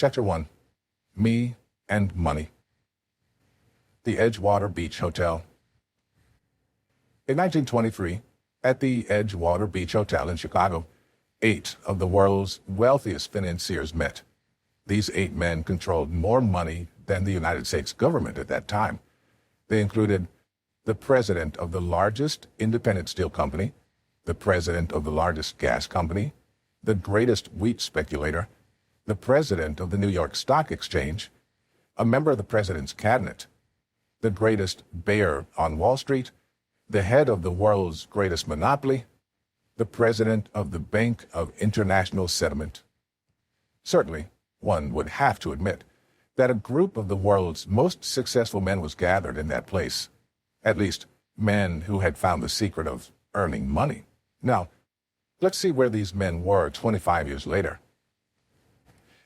Chapter 1. Me and Money. The Edgewater Beach Hotel. In 1923, at the Edgewater Beach Hotel in Chicago, 8 of the world's wealthiest financiers met. These 8 men controlled more money than the United States government at that time. They included the president of the largest independent steel company, the president of the largest gas company, the greatest wheat speculator, the president of the New York Stock Exchange, a member of the president's cabinet, the greatest bear on Wall Street, the head of the world's greatest monopoly, the president of the Bank of International Settlement. Certainly, one would have to admit that a group of the world's most successful men was gathered in that place, at least men who had found the secret of earning money. Now, let's see where these men were 25 years later.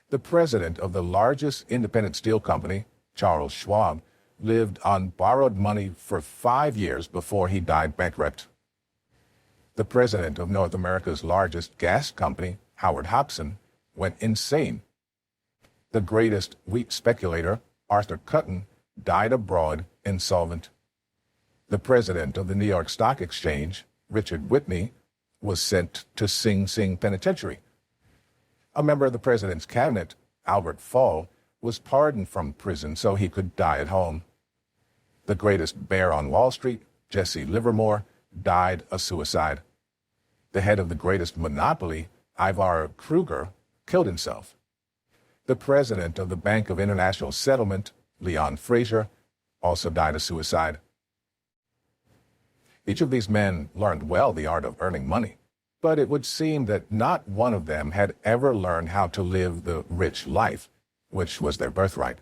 The president of the largest independent steel company, Charles Schwab, lived on borrowed money for 5 years before he died bankrupt. The president of North America's largest gas company, Howard Hobson, went insane. The greatest wheat speculator, Arthur Cutten, died abroad insolvent. The president of the New York Stock Exchange, Richard Whitney, was sent to Sing Sing Penitentiary. A member of the president's cabinet, Albert Fall, was pardoned from prison so he could die at home. The greatest bear on Wall Street, Jesse Livermore, died a suicide. The head of the greatest monopoly, Ivar Kruger, killed himself. The president of the Bank of International Settlement, Leon Fraser, also died a suicide. Each of these men learned well the art of earning money, but it would seem that not one of them had ever learned how to live the rich life, which was their birthright.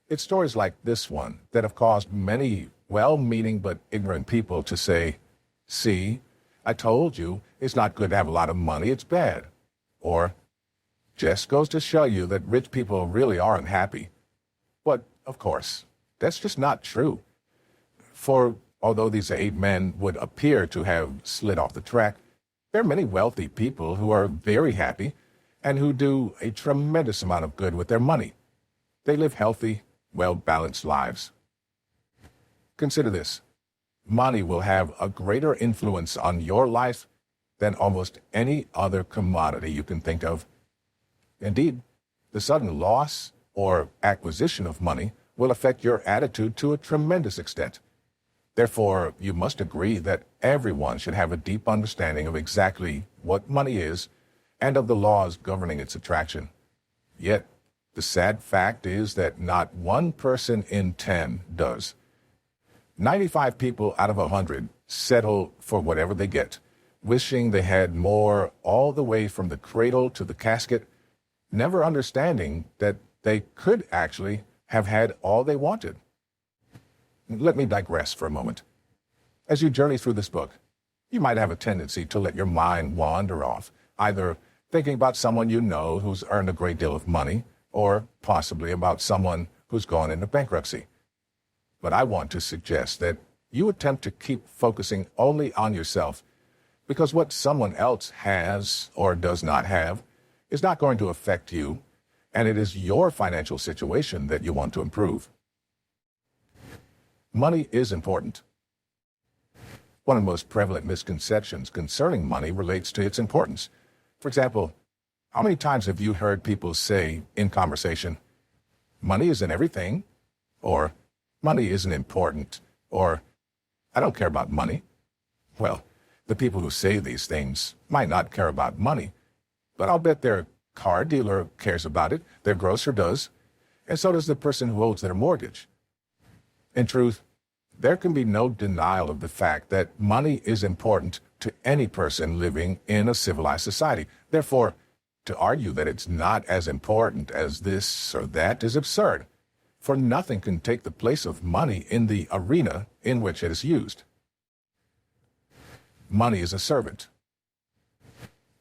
It's stories like this one that have caused many well-meaning but ignorant people to say, "See, I told you it's not good to have a lot of money, it's bad." Or, "Just goes to show you that rich people really are unhappy." But, of course, that's just not true. For although these 8 men would appear to have slid off the track, there are many wealthy people who are very happy and who do a tremendous amount of good with their money. They live healthy, well-balanced lives. Consider this. Money will have a greater influence on your life than almost any other commodity you can think of. Indeed, the sudden loss or acquisition of money will affect your attitude to a tremendous extent. Therefore, you must agree that everyone should have a deep understanding of exactly what money is and of the laws governing its attraction. Yet, the sad fact is that not 1 person in 10 does. 95 people out of 100 settle for whatever they get, wishing they had more all the way from the cradle to the casket, never understanding that they could actually have had all they wanted. Let me digress for a moment. As you journey through this book, you might have a tendency to let your mind wander off, either thinking about someone you know who's earned a great deal of money, or possibly about someone who's gone into bankruptcy. But I want to suggest that you attempt to keep focusing only on yourself, because what someone else has or does not have is not going to affect you, and it is your financial situation that you want to improve. Money is important. One of the most prevalent misconceptions concerning money relates to its importance. For example, how many times have you heard people say in conversation, "Money isn't everything," or "Money isn't important," or "I don't care about money"? Well, the people who say these things might not care about money, but I'll bet their car dealer cares about it, their grocer does, and so does the person who owes their mortgage. In truth, there can be no denial of the fact that money is important to any person living in a civilized society. Therefore, to argue that it's not as important as this or that is absurd, for nothing can take the place of money in the arena in which it is used. Money is a servant.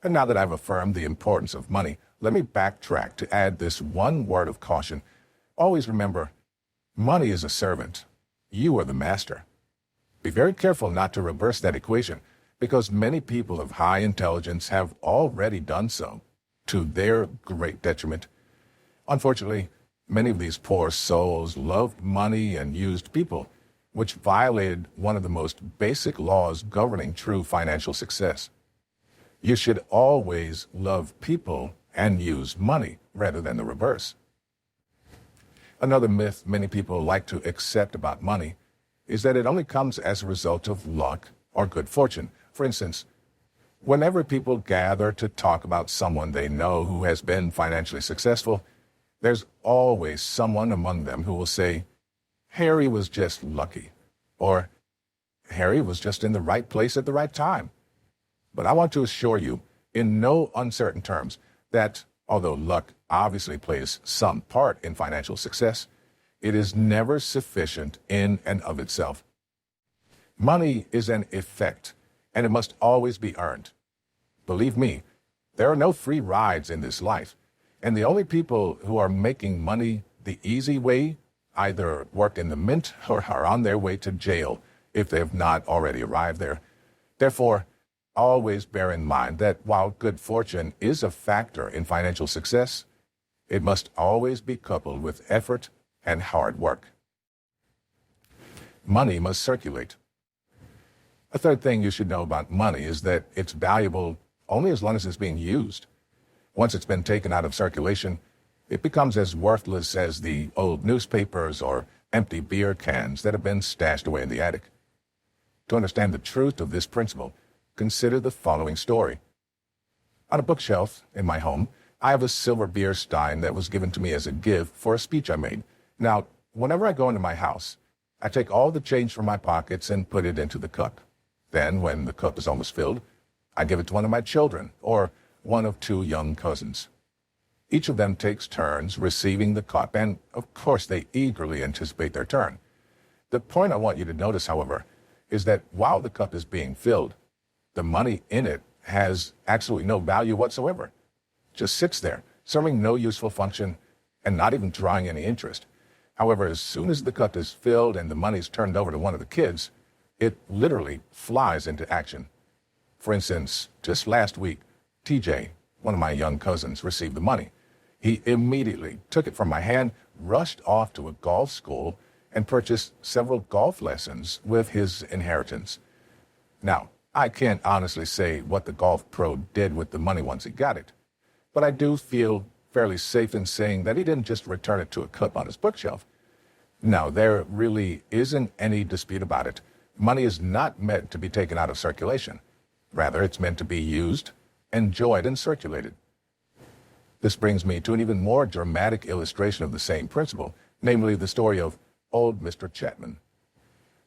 And now that I've affirmed the importance of money, let me backtrack to add this one word of caution. Always remember, money is a servant. You are the master. Be very careful not to reverse that equation, because many people of high intelligence have already done so, to their great detriment. Unfortunately, many of these poor souls loved money and used people, which violated one of the most basic laws governing true financial success. You should always love people and use money rather than the reverse. Another myth many people like to accept about money is that it only comes as a result of luck or good fortune. For instance, whenever people gather to talk about someone they know who has been financially successful, there's always someone among them who will say, Harry was just lucky, or Harry was just in the right place at the right time. But I want to assure you, in no uncertain terms, that although luck obviously plays some part in financial success, it is never sufficient in and of itself. Money is an effect, and it must always be earned. Believe me, there are no free rides in this life, and the only people who are making money the easy way either work in the mint or are on their way to jail if they have not already arrived there. Therefore, always bear in mind that while good fortune is a factor in financial success, it must always be coupled with effort and hard work. Money must circulate. A third thing you should know about money is that it's valuable only as long as it's being used. Once it's been taken out of circulation, it becomes as worthless as the old newspapers or empty beer cans that have been stashed away in the attic. To understand the truth of this principle, consider the following story. On a bookshelf in my home, I have a silver beer stein that was given to me as a gift for a speech I made. Now, whenever I go into my house, I take all the change from my pockets and put it into the cup. Then, when the cup is almost filled, I give it to one of my children or one of two young cousins. Each of them takes turns receiving the cup, and of course they eagerly anticipate their turn. The point I want you to notice, however, is that while the cup is being filled, the money in it has absolutely no value whatsoever. It just sits there, serving no useful function and not even drawing any interest. However, as soon as the cup is filled and the money is turned over to one of the kids, it literally flies into action. For instance, just last week, TJ, one of my young cousins, received the money. He immediately took it from my hand, rushed off to a golf school, and purchased several golf lessons with his inheritance. Now, I can't honestly say what the golf pro did with the money once he got it, but I do feel fairly safe in saying that he didn't just return it to a cup on his bookshelf. Now, there really isn't any dispute about it. Money is not meant to be taken out of circulation. Rather, it's meant to be used, enjoyed, and circulated. This brings me to an even more dramatic illustration of the same principle, namely the story of old Mr. Chapman.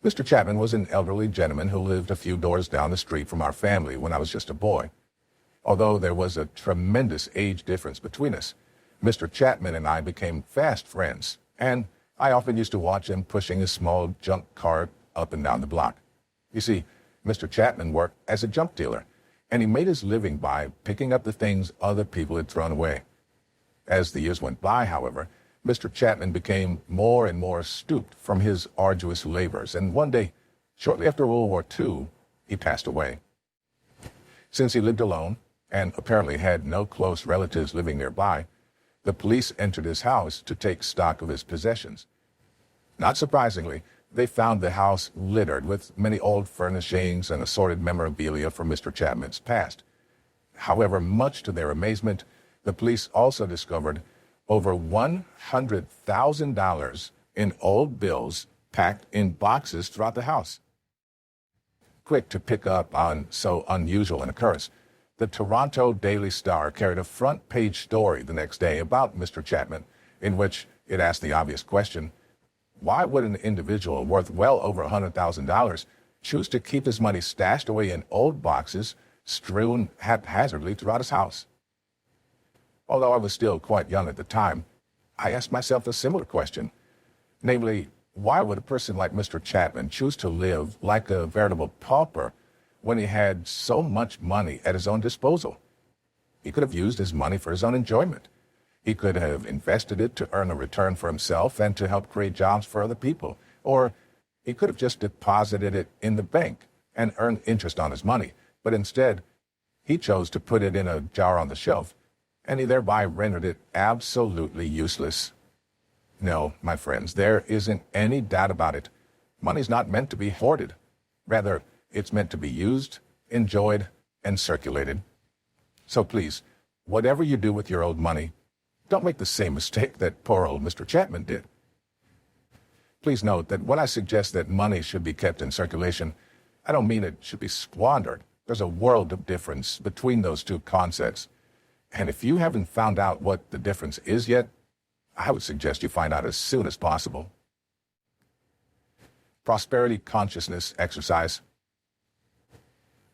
Mr. Chapman was an elderly gentleman who lived a few doors down the street from our family when I was just a boy. Although there was a tremendous age difference between us, Mr. Chapman and I became fast friends, and I often used to watch him pushing his small junk cart up and down the block. You see, Mr. Chapman worked as a junk dealer, and he made his living by picking up the things other people had thrown away. As the years went by, however, Mr. Chapman became more and more stooped from his arduous labors, and one day, shortly after World War II, he passed away. Since he lived alone, and apparently had no close relatives living nearby, the police entered his house to take stock of his possessions. Not surprisingly, they found the house littered with many old furnishings and assorted memorabilia from Mr. Chapman's past. However, much to their amazement, the police also discovered over $100,000 in old bills packed in boxes throughout the house. Quick to pick up on so unusual an occurrence, the Toronto Daily Star carried a front-page story the next day about Mr. Chapman, in which it asked the obvious question, why would an individual worth well over $100,000 choose to keep his money stashed away in old boxes strewn haphazardly throughout his house? Although I was still quite young at the time, I asked myself a similar question, namely, why would a person like Mr. Chapman choose to live like a veritable pauper when he had so much money at his own disposal? He could have used his money for his own enjoyment. He could have invested it to earn a return for himself and to help create jobs for other people. Or he could have just deposited it in the bank and earned interest on his money. But instead, he chose to put it in a jar on the shelf, and he thereby rendered it absolutely useless. No, my friends, there isn't any doubt about it. Money's not meant to be hoarded. Rather, it's meant to be used, enjoyed, and circulated. So please, whatever you do with your old money, don't make the same mistake that poor old Mr. Chapman did. Please note that when I suggest that money should be kept in circulation, I don't mean it should be squandered. There's a world of difference between those two concepts. And if you haven't found out what the difference is yet, I would suggest you find out as soon as possible. Prosperity consciousness exercise.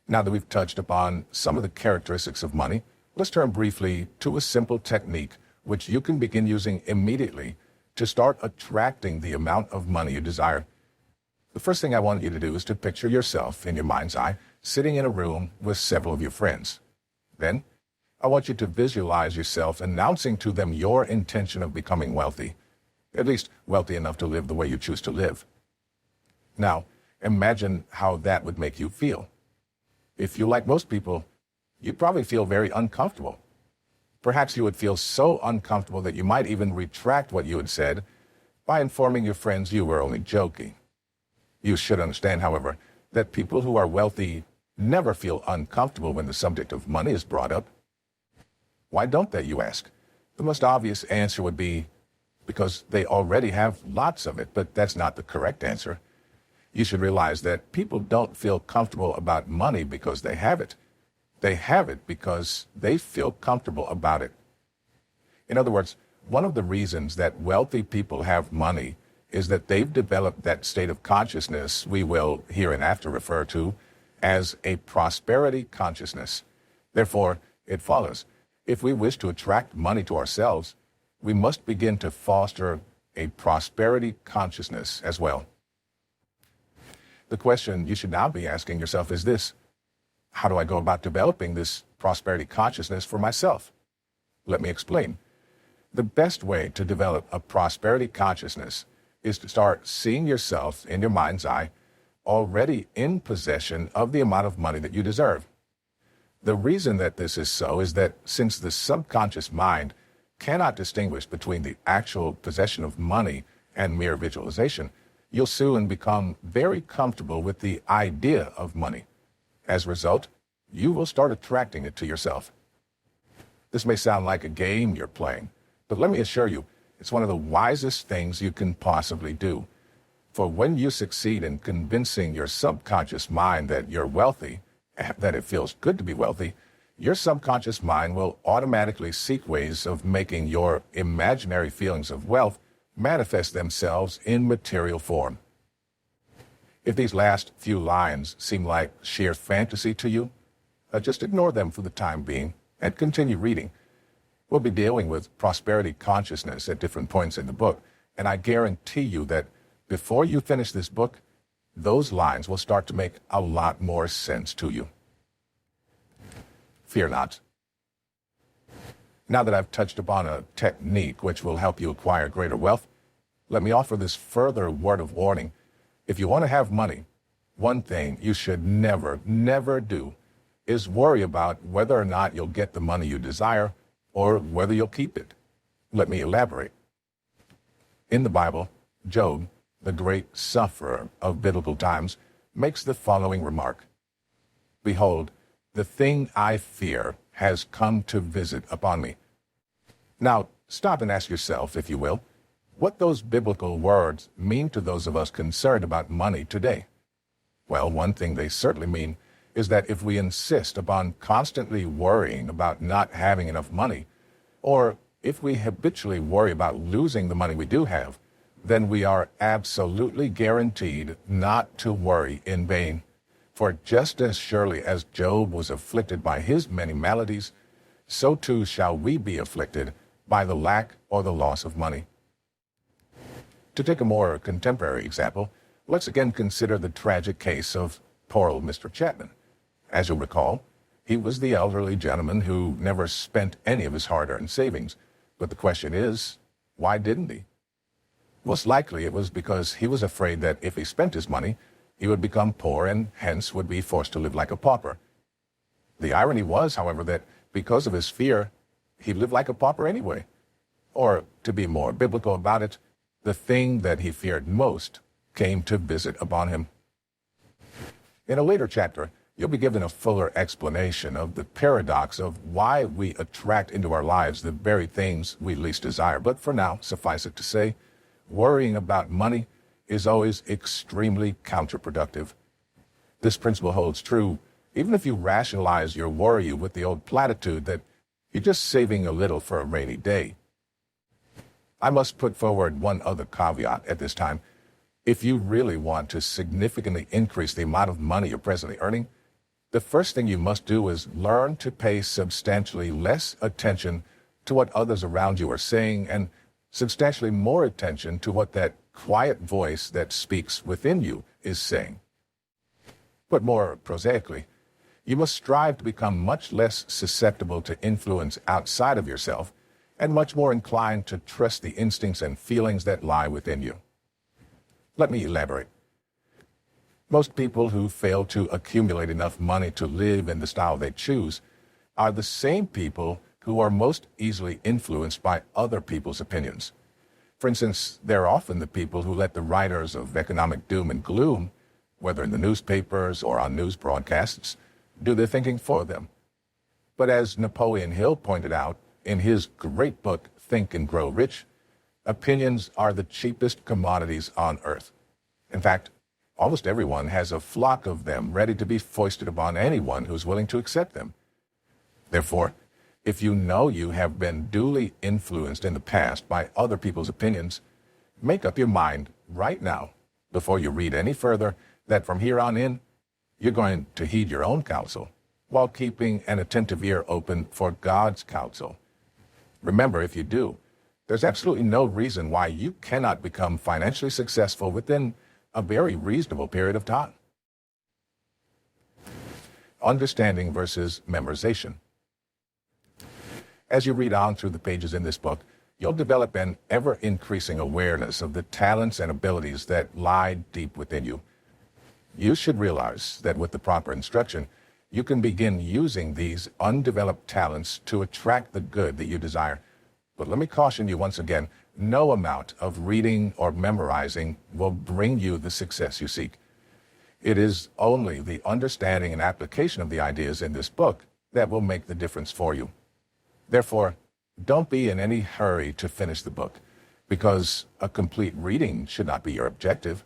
Now that we've touched upon some of the characteristics of money, let's turn briefly to a simple technique which you can begin using immediately to start attracting the amount of money you desire. The first thing I want you to do is to picture yourself in your mind's eye sitting in a room with several of your friends. Then, I want you to visualize yourself announcing to them your intention of becoming wealthy, at least wealthy enough to live the way you choose to live. Now, imagine how that would make you feel. If you, like most people, you'd probably feel very uncomfortable. Perhaps you would feel so uncomfortable that you might even retract what you had said by informing your friends you were only joking. You should understand, however, that people who are wealthy never feel uncomfortable when the subject of money is brought up. Why don't they, you ask? The most obvious answer would be because they already have lots of it, but that's not the correct answer. You should realize that people don't feel comfortable about money because they have it. They have it because they feel comfortable about it. In other words, one of the reasons that wealthy people have money is that they've developed that state of consciousness we will hereinafter refer to as a prosperity consciousness. Therefore, it follows, if we wish to attract money to ourselves, we must begin to foster a prosperity consciousness as well. The question you should now be asking yourself is this: how do I go about developing this prosperity consciousness for myself? Let me explain. The best way to develop a prosperity consciousness is to start seeing yourself in your mind's eye already in possession of the amount of money that you deserve. The reason that this is so is that since the subconscious mind cannot distinguish between the actual possession of money and mere visualization, you'll soon become very comfortable with the idea of money. As a result, you will start attracting it to yourself. This may sound like a game you're playing, but let me assure you, it's one of the wisest things you can possibly do. For when you succeed in convincing your subconscious mind that you're wealthy, that it feels good to be wealthy, your subconscious mind will automatically seek ways of making your imaginary feelings of wealth manifest themselves in material form. If these last few lines seem like sheer fantasy to you, just ignore them for the time being and continue reading. We'll be dealing with prosperity consciousness at different points in the book, and I guarantee you that before you finish this book, those lines will start to make a lot more sense to you. Fear not. Now that I've touched upon a technique which will help you acquire greater wealth, let me offer this further word of warning. If you want to have money, one thing you should never, never do is worry about whether or not you'll get the money you desire or whether you'll keep it. Let me elaborate. In the Bible, Job, the great sufferer of biblical times, makes the following remark: "Behold, the thing I fear has come to visit upon me." Now, stop and ask yourself, if you will, what those biblical words mean to those of us concerned about money today. Well, one thing they certainly mean is that if we insist upon constantly worrying about not having enough money, or if we habitually worry about losing the money we do have, then we are absolutely guaranteed not to worry in vain. For just as surely as Job was afflicted by his many maladies, so too shall we be afflicted by the lack or the loss of money. To take a more contemporary example, let's again consider the tragic case of poor old Mr. Chapman. As you'll recall, he was the elderly gentleman who never spent any of his hard-earned savings. But the question is, why didn't he? Most likely it was because he was afraid that if he spent his money, he would become poor and hence would be forced to live like a pauper. The irony was, however, that because of his fear, he lived like a pauper anyway. Or, to be more biblical about it, the thing that he feared most came to visit upon him. In a later chapter, you'll be given a fuller explanation of the paradox of why we attract into our lives the very things we least desire. But for now, suffice it to say, worrying about money is always extremely counterproductive. This principle holds true even if you rationalize your worry with the old platitude that you're just saving a little for a rainy day. I must put forward one other caveat at this time. If you really want to significantly increase the amount of money you're presently earning, the first thing you must do is learn to pay substantially less attention to what others around you are saying and substantially more attention to what that quiet voice that speaks within you is saying. But more prosaically, you must strive to become much less susceptible to influence outside of yourself and much more inclined to trust the instincts and feelings that lie within you. Let me elaborate. Most people who fail to accumulate enough money to live in the style they choose are the same people who are most easily influenced by other people's opinions. For instance, they're often the people who let the writers of economic doom and gloom, whether in the newspapers or on news broadcasts, do the thinking for them. But as Napoleon Hill pointed out in his great book, Think and Grow Rich, opinions are the cheapest commodities on earth. In fact, almost everyone has a flock of them ready to be foisted upon anyone who's willing to accept them. Therefore, if you know you have been duly influenced in the past by other people's opinions, make up your mind right now, before you read any further, that from here on in, you're going to heed your own counsel, while keeping an attentive ear open for God's counsel. Remember, if you do, there's absolutely no reason why you cannot become financially successful within a very reasonable period of time. Understanding versus memorization. As you read on through the pages in this book, you'll develop an ever-increasing awareness of the talents and abilities that lie deep within you. You should realize that with the proper instruction, you can begin using these undeveloped talents to attract the good that you desire. But let me caution you once again, no amount of reading or memorizing will bring you the success you seek. It is only the understanding and application of the ideas in this book that will make the difference for you. Therefore, don't be in any hurry to finish the book, because a complete reading should not be your objective.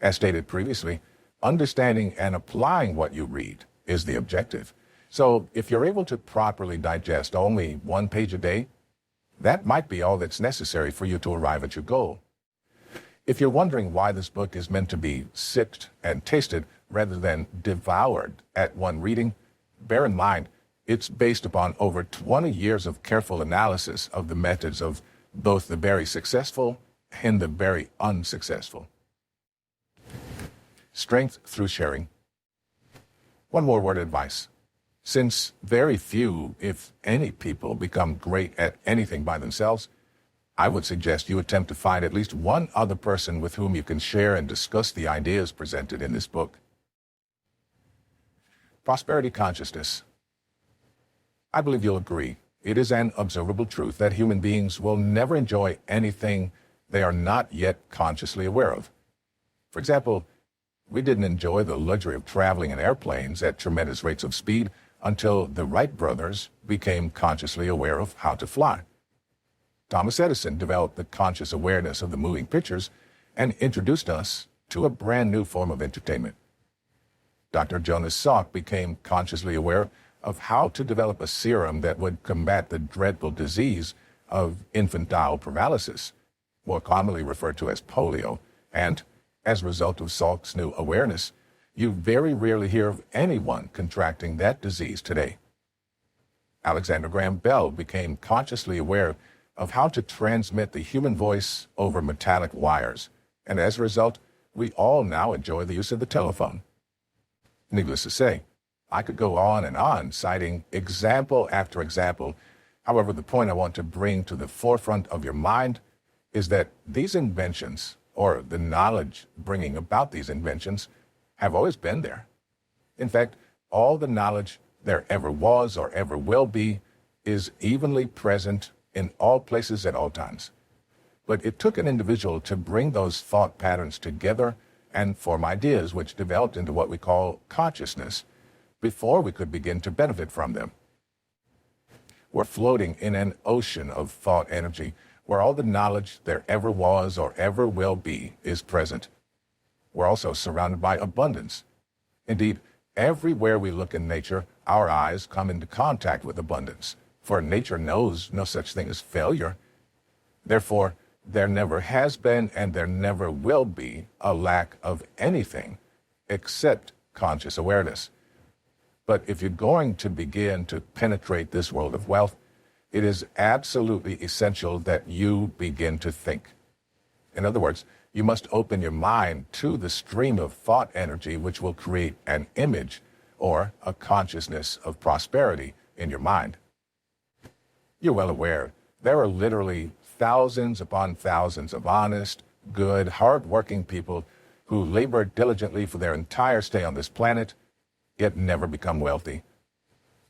As stated previously, understanding and applying what you read is the objective. So if you're able to properly digest only one page a day, that might be all that's necessary for you to arrive at your goal. If you're wondering why this book is meant to be sipped and tasted rather than devoured at one reading, bear in mind it's based upon over 20 years of careful analysis of the methods of both the very successful and the very unsuccessful. Strength through sharing. One more word of advice. Since very few, if any, people become great at anything by themselves, I would suggest you attempt to find at least one other person with whom you can share and discuss the ideas presented in this book. Prosperity consciousness. I believe you'll agree. It is an observable truth that human beings will never enjoy anything they are not yet consciously aware of. For example, we didn't enjoy the luxury of traveling in airplanes at tremendous rates of speed until the Wright brothers became consciously aware of how to fly. Thomas Edison developed the conscious awareness of the moving pictures and introduced us to a brand new form of entertainment. Dr. Jonas Salk became consciously aware of how to develop a serum that would combat the dreadful disease of infantile paralysis, more commonly referred to as polio, and as a result of Salk's new awareness, you very rarely hear of anyone contracting that disease today. Alexander Graham Bell became consciously aware of how to transmit the human voice over metallic wires, and as a result, we all now enjoy the use of the telephone. Needless to say, I could go on and on, citing example after example. However, the point I want to bring to the forefront of your mind is that these inventions, or the knowledge bringing about these inventions, have always been there. In fact, all the knowledge there ever was or ever will be is evenly present in all places at all times. But it took an individual to bring those thought patterns together and form ideas which developed into what we call consciousness before we could begin to benefit from them. We're floating in an ocean of thought energy where all the knowledge there ever was or ever will be is present. We're also surrounded by abundance. Indeed, everywhere we look in nature, our eyes come into contact with abundance, for nature knows no such thing as failure. Therefore, there never has been and there never will be a lack of anything except conscious awareness. But if you're going to begin to penetrate this world of wealth, it is absolutely essential that you begin to think. In other words, you must open your mind to the stream of thought energy which will create an image or a consciousness of prosperity in your mind. You're well aware there are literally thousands upon thousands of honest, good, hard-working people who labor diligently for their entire stay on this planet, yet never become wealthy.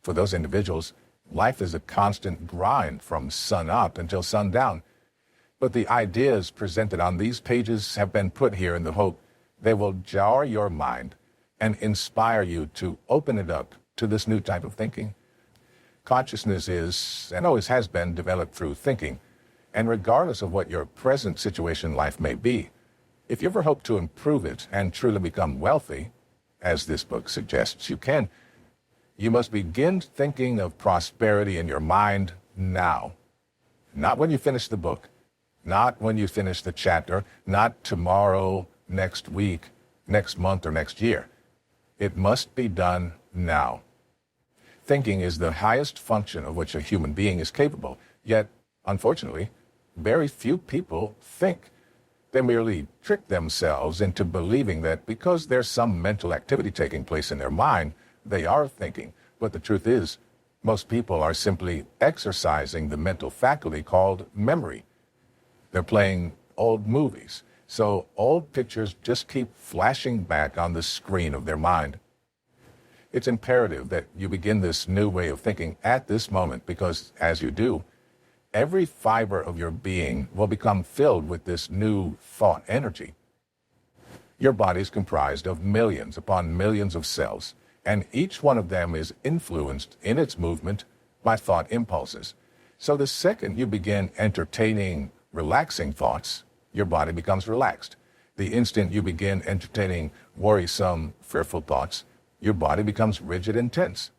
For those individuals, life is a constant grind from sun up until sundown. But the ideas presented on these pages have been put here in the hope they will jar your mind and inspire you to open it up to this new type of thinking. Consciousness is, and always has been, developed through thinking. And regardless of what your present situation in life may be, if you ever hope to improve it and truly become wealthy, as this book suggests you can, you must begin thinking of prosperity in your mind now. Not when you finish the book, not when you finish the chapter, not tomorrow, next week, next month, or next year. It must be done now. Thinking is the highest function of which a human being is capable, yet, unfortunately, very few people think. They merely trick themselves into believing that because there's some mental activity taking place in their mind, they are thinking. But the truth is, most people are simply exercising the mental faculty called memory. They're playing old movies, so old pictures just keep flashing back on the screen of their mind. It's imperative that you begin this new way of thinking at this moment because, as you do, every fiber of your being will become filled with this new thought energy. Your body is comprised of millions upon millions of cells, and each one of them is influenced in its movement by thought impulses. So the second you begin entertaining relaxing thoughts, your body becomes relaxed. The instant you begin entertaining worrisome, fearful thoughts, your body becomes rigid and tense.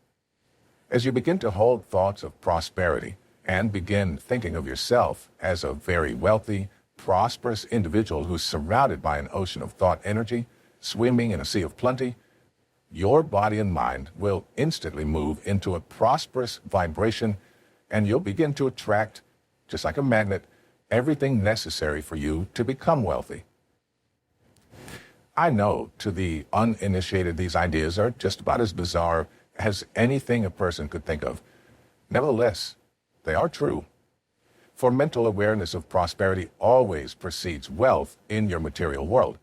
As you begin to hold thoughts of prosperity and begin thinking of yourself as a very wealthy, prosperous individual who's surrounded by an ocean of thought energy, swimming in a sea of plenty, your body and mind will instantly move into a prosperous vibration, and you'll begin to attract, just like a magnet, everything necessary for you to become wealthy. I know to the uninitiated these ideas are just about as bizarre as anything a person could think of. Nevertheless, they are true. For mental awareness of prosperity always precedes wealth in your material world.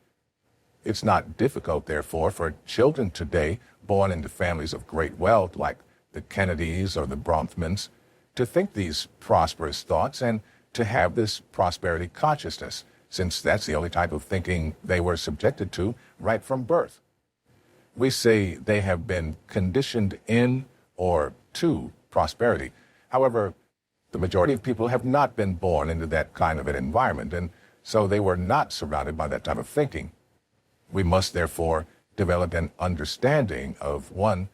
It's not difficult, therefore, for children today born into families of great wealth, like the Kennedys or the Bronfmans, to think these prosperous thoughts and to have this prosperity consciousness, since that's the only type of thinking they were subjected to right from birth. We say they have been conditioned in or to prosperity. However, the majority of people have not been born into that kind of an environment, and so they were not surrounded by that type of thinking. We must therefore develop an understanding of, one,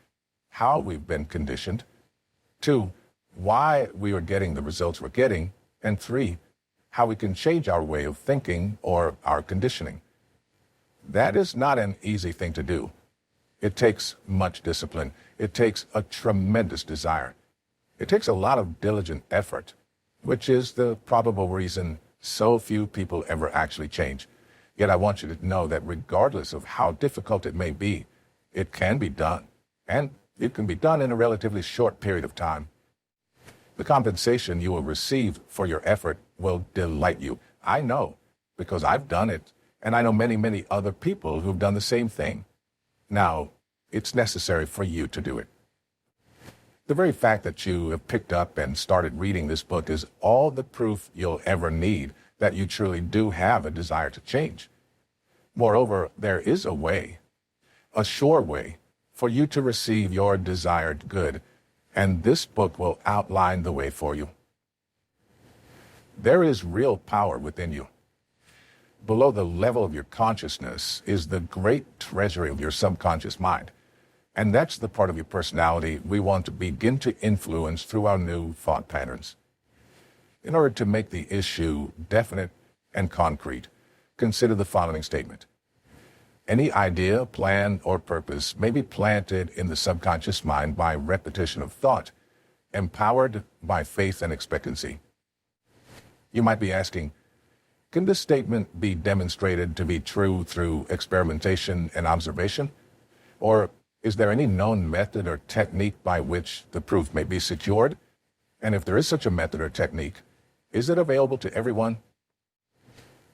how we've been conditioned, two, why we are getting the results we're getting, and three, how we can change our way of thinking or our conditioning. That is not an easy thing to do. It takes much discipline. It takes a tremendous desire. It takes a lot of diligent effort, which is the probable reason so few people ever actually change. Yet I want you to know that regardless of how difficult it may be, it can be done, and it can be done in a relatively short period of time. The compensation you will receive for your effort will delight you. I know, because I've done it, and I know many, many other people who've done the same thing. Now, it's necessary for you to do it. The very fact that you have picked up and started reading this book is all the proof you'll ever need that you truly do have a desire to change. Moreover, there is a way, a sure way, for you to receive your desired good, and this book will outline the way for you. There is real power within you. Below the level of your consciousness is the great treasury of your subconscious mind. And that's the part of your personality we want to begin to influence through our new thought patterns. In order to make the issue definite and concrete, consider the following statement. Any idea, plan, or purpose may be planted in the subconscious mind by repetition of thought, empowered by faith and expectancy. You might be asking, can this statement be demonstrated to be true through experimentation and observation? Or is there any known method or technique by which the proof may be secured? And if there is such a method or technique, is it available to everyone?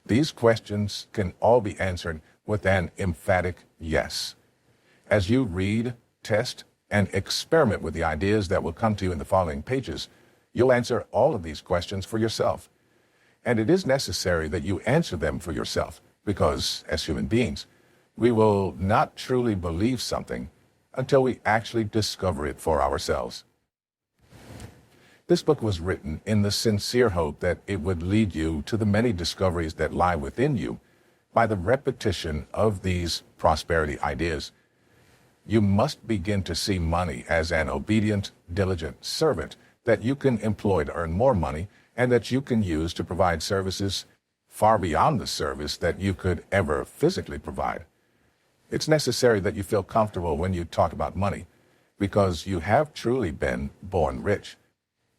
These questions can all be answered with an emphatic yes. As you read, test, and experiment with the ideas that will come to you in the following pages, you'll answer all of these questions for yourself. And it is necessary that you answer them for yourself, because, as human beings, we will not truly believe something until we actually discover it for ourselves. This book was written in the sincere hope that it would lead you to the many discoveries that lie within you by the repetition of these prosperity ideas. You must begin to see money as an obedient, diligent servant that you can employ to earn more money and that you can use to provide services far beyond the service that you could ever physically provide. It's necessary that you feel comfortable when you talk about money, because you have truly been born rich.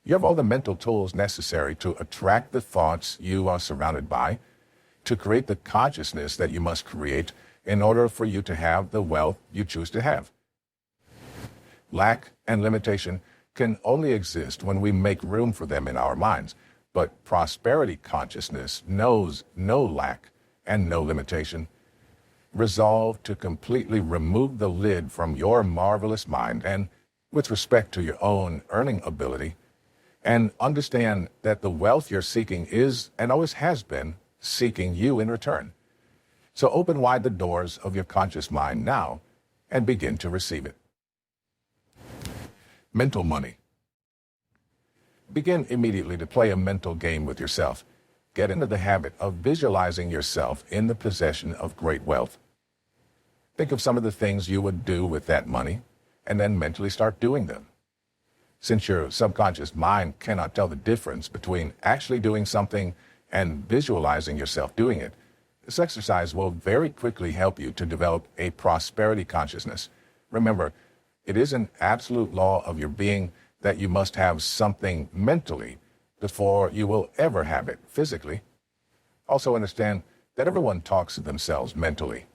You have all the mental tools necessary to attract the thoughts you are surrounded by, to create the consciousness that you must create in order for you to have the wealth you choose to have. Lack and limitation can only exist when we make room for them in our minds, but prosperity consciousness knows no lack and no limitation. Resolve to completely remove the lid from your marvelous mind and with respect to your own earning ability, and understand that the wealth you're seeking is, and always has been, seeking you in return. So open wide the doors of your conscious mind now and begin to receive it. Mental money. Begin immediately to play a mental game with yourself. Get into the habit of visualizing yourself in the possession of great wealth. Think of some of the things you would do with that money, and then mentally start doing them. Since your subconscious mind cannot tell the difference between actually doing something and visualizing yourself doing it, this exercise will very quickly help you to develop a prosperity consciousness. Remember, it is an absolute law of your being that you must have something mentally before you will ever have it physically. Also understand that everyone talks to themselves mentally.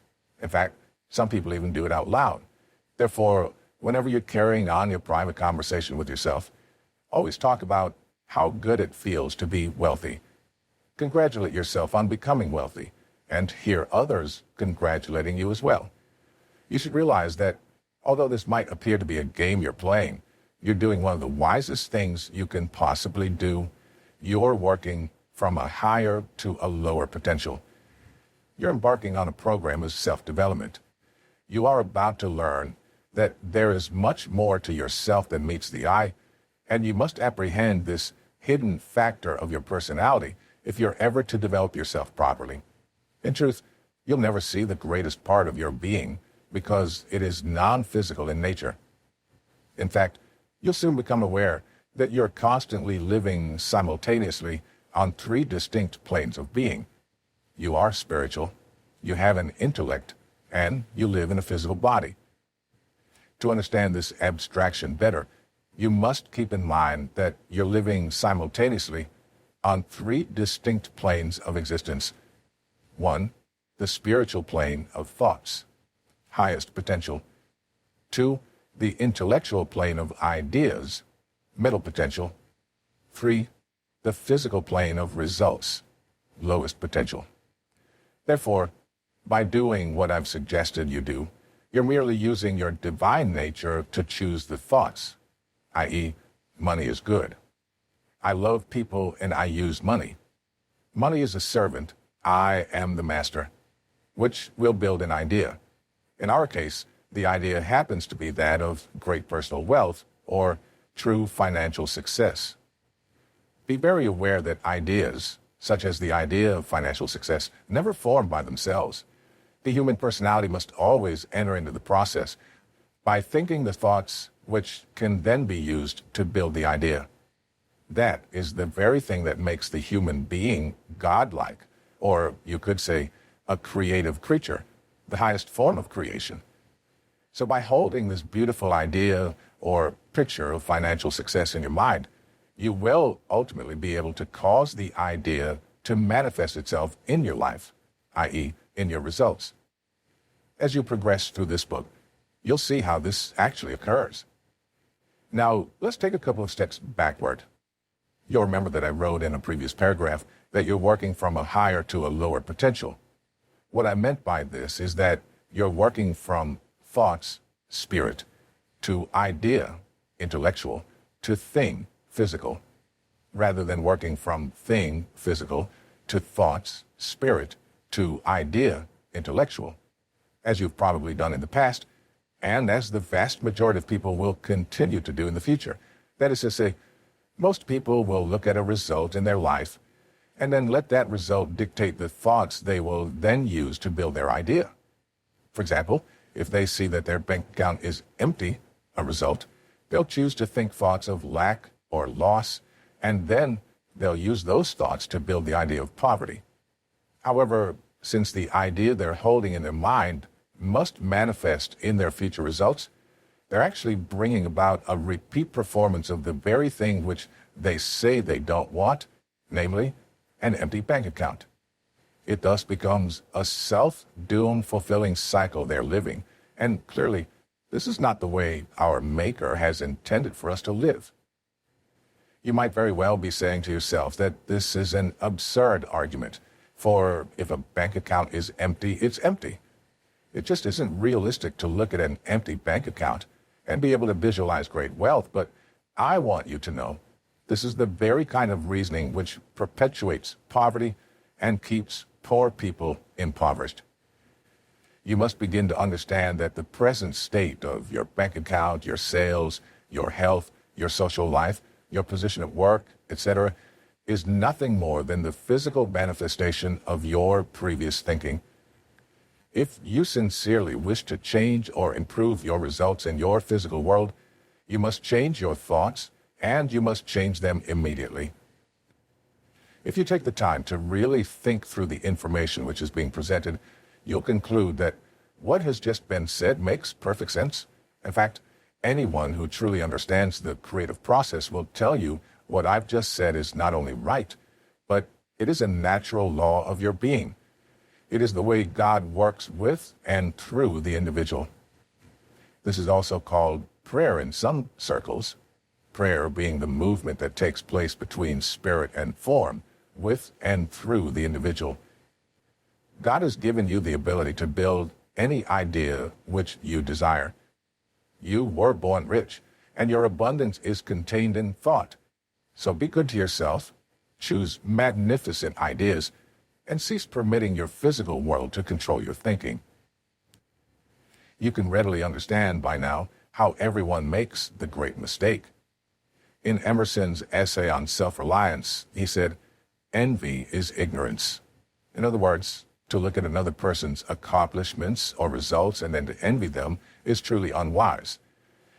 In fact, some people even do it out loud. Therefore, whenever you're carrying on your private conversation with yourself, always talk about how good it feels to be wealthy. Congratulate yourself on becoming wealthy, and hear others congratulating you as well. You should realize that although this might appear to be a game you're playing, you're doing one of the wisest things you can possibly do. You're working from a higher to a lower potential. You're embarking on a program of self-development. You are about to learn that there is much more to yourself than meets the eye, and you must apprehend this hidden factor of your personality if you're ever to develop yourself properly. In truth, you'll never see the greatest part of your being because it is non-physical in nature. In fact, you'll soon become aware that you're constantly living simultaneously on three distinct planes of being. You are spiritual, you have an intellect, and you live in a physical body. To understand this abstraction better, you must keep in mind that you're living simultaneously on three distinct planes of existence. One, the spiritual plane of thoughts, highest potential. Two, the intellectual plane of ideas, middle potential. Three, the physical plane of results, lowest potential. Therefore, by doing what I've suggested you do, you're merely using your divine nature to choose the thoughts. i.e., money is good. I love people and I use money. Money is a servant, I am the master, which will build an idea. In our case, the idea happens to be that of great personal wealth or true financial success. Be very aware that ideas, such as the idea of financial success, never form by themselves. The human personality must always enter into the process by thinking the thoughts which can then be used to build the idea. That is the very thing that makes the human being godlike, or you could say a creative creature, the highest form of creation. So by holding this beautiful idea or picture of financial success in your mind, you will ultimately be able to cause the idea to manifest itself in your life, i.e., in your results. As you progress through this book, you'll see how this actually occurs. Now, let's take a couple of steps backward. You'll remember that I wrote in a previous paragraph that you're working from a higher to a lower potential. What I meant by this is that you're working from thoughts, spirit, to idea, intellectual, to thing, physical, rather than working from thing, physical, to thoughts, spirit, to idea, intellectual, as you've probably done in the past, and as the vast majority of people will continue to do in the future. That is to say, most people will look at a result in their life and then let that result dictate the thoughts they will then use to build their idea. For example, if they see that their bank account is empty, a result, they'll choose to think thoughts of lack or loss, and then they'll use those thoughts to build the idea of poverty. However, since the idea they're holding in their mind must manifest in their future results, they're actually bringing about a repeat performance of the very thing which they say they don't want, namely, an empty bank account. It thus becomes a self-doom fulfilling cycle they're living, and clearly, this is not the way our Maker has intended for us to live. You might very well be saying to yourself that this is an absurd argument, for if a bank account is empty, it's empty. It just isn't realistic to look at an empty bank account and be able to visualize great wealth, but I want you to know this is the very kind of reasoning which perpetuates poverty and keeps poor people impoverished. You must begin to understand that the present state of your bank account, your sales, your health, your social life, your position at work, etc., is nothing more than the physical manifestation of your previous thinking. If you sincerely wish to change or improve your results in your physical world, you must change your thoughts, and you must change them immediately. If you take the time to really think through the information which is being presented, you'll conclude that what has just been said makes perfect sense. In fact, anyone who truly understands the creative process will tell you what I've just said is not only right, but it is a natural law of your being. It is the way God works with and through the individual. This is also called prayer in some circles, prayer being the movement that takes place between spirit and form, with and through the individual. God has given you the ability to build any idea which you desire. You were born rich, and your abundance is contained in thought. So be good to yourself, choose magnificent ideas, and cease permitting your physical world to control your thinking. You can readily understand by now how everyone makes the great mistake. In Emerson's essay on self-reliance, he said, "Envy is ignorance." In other words, to look at another person's accomplishments or results and then to envy them is truly unwise.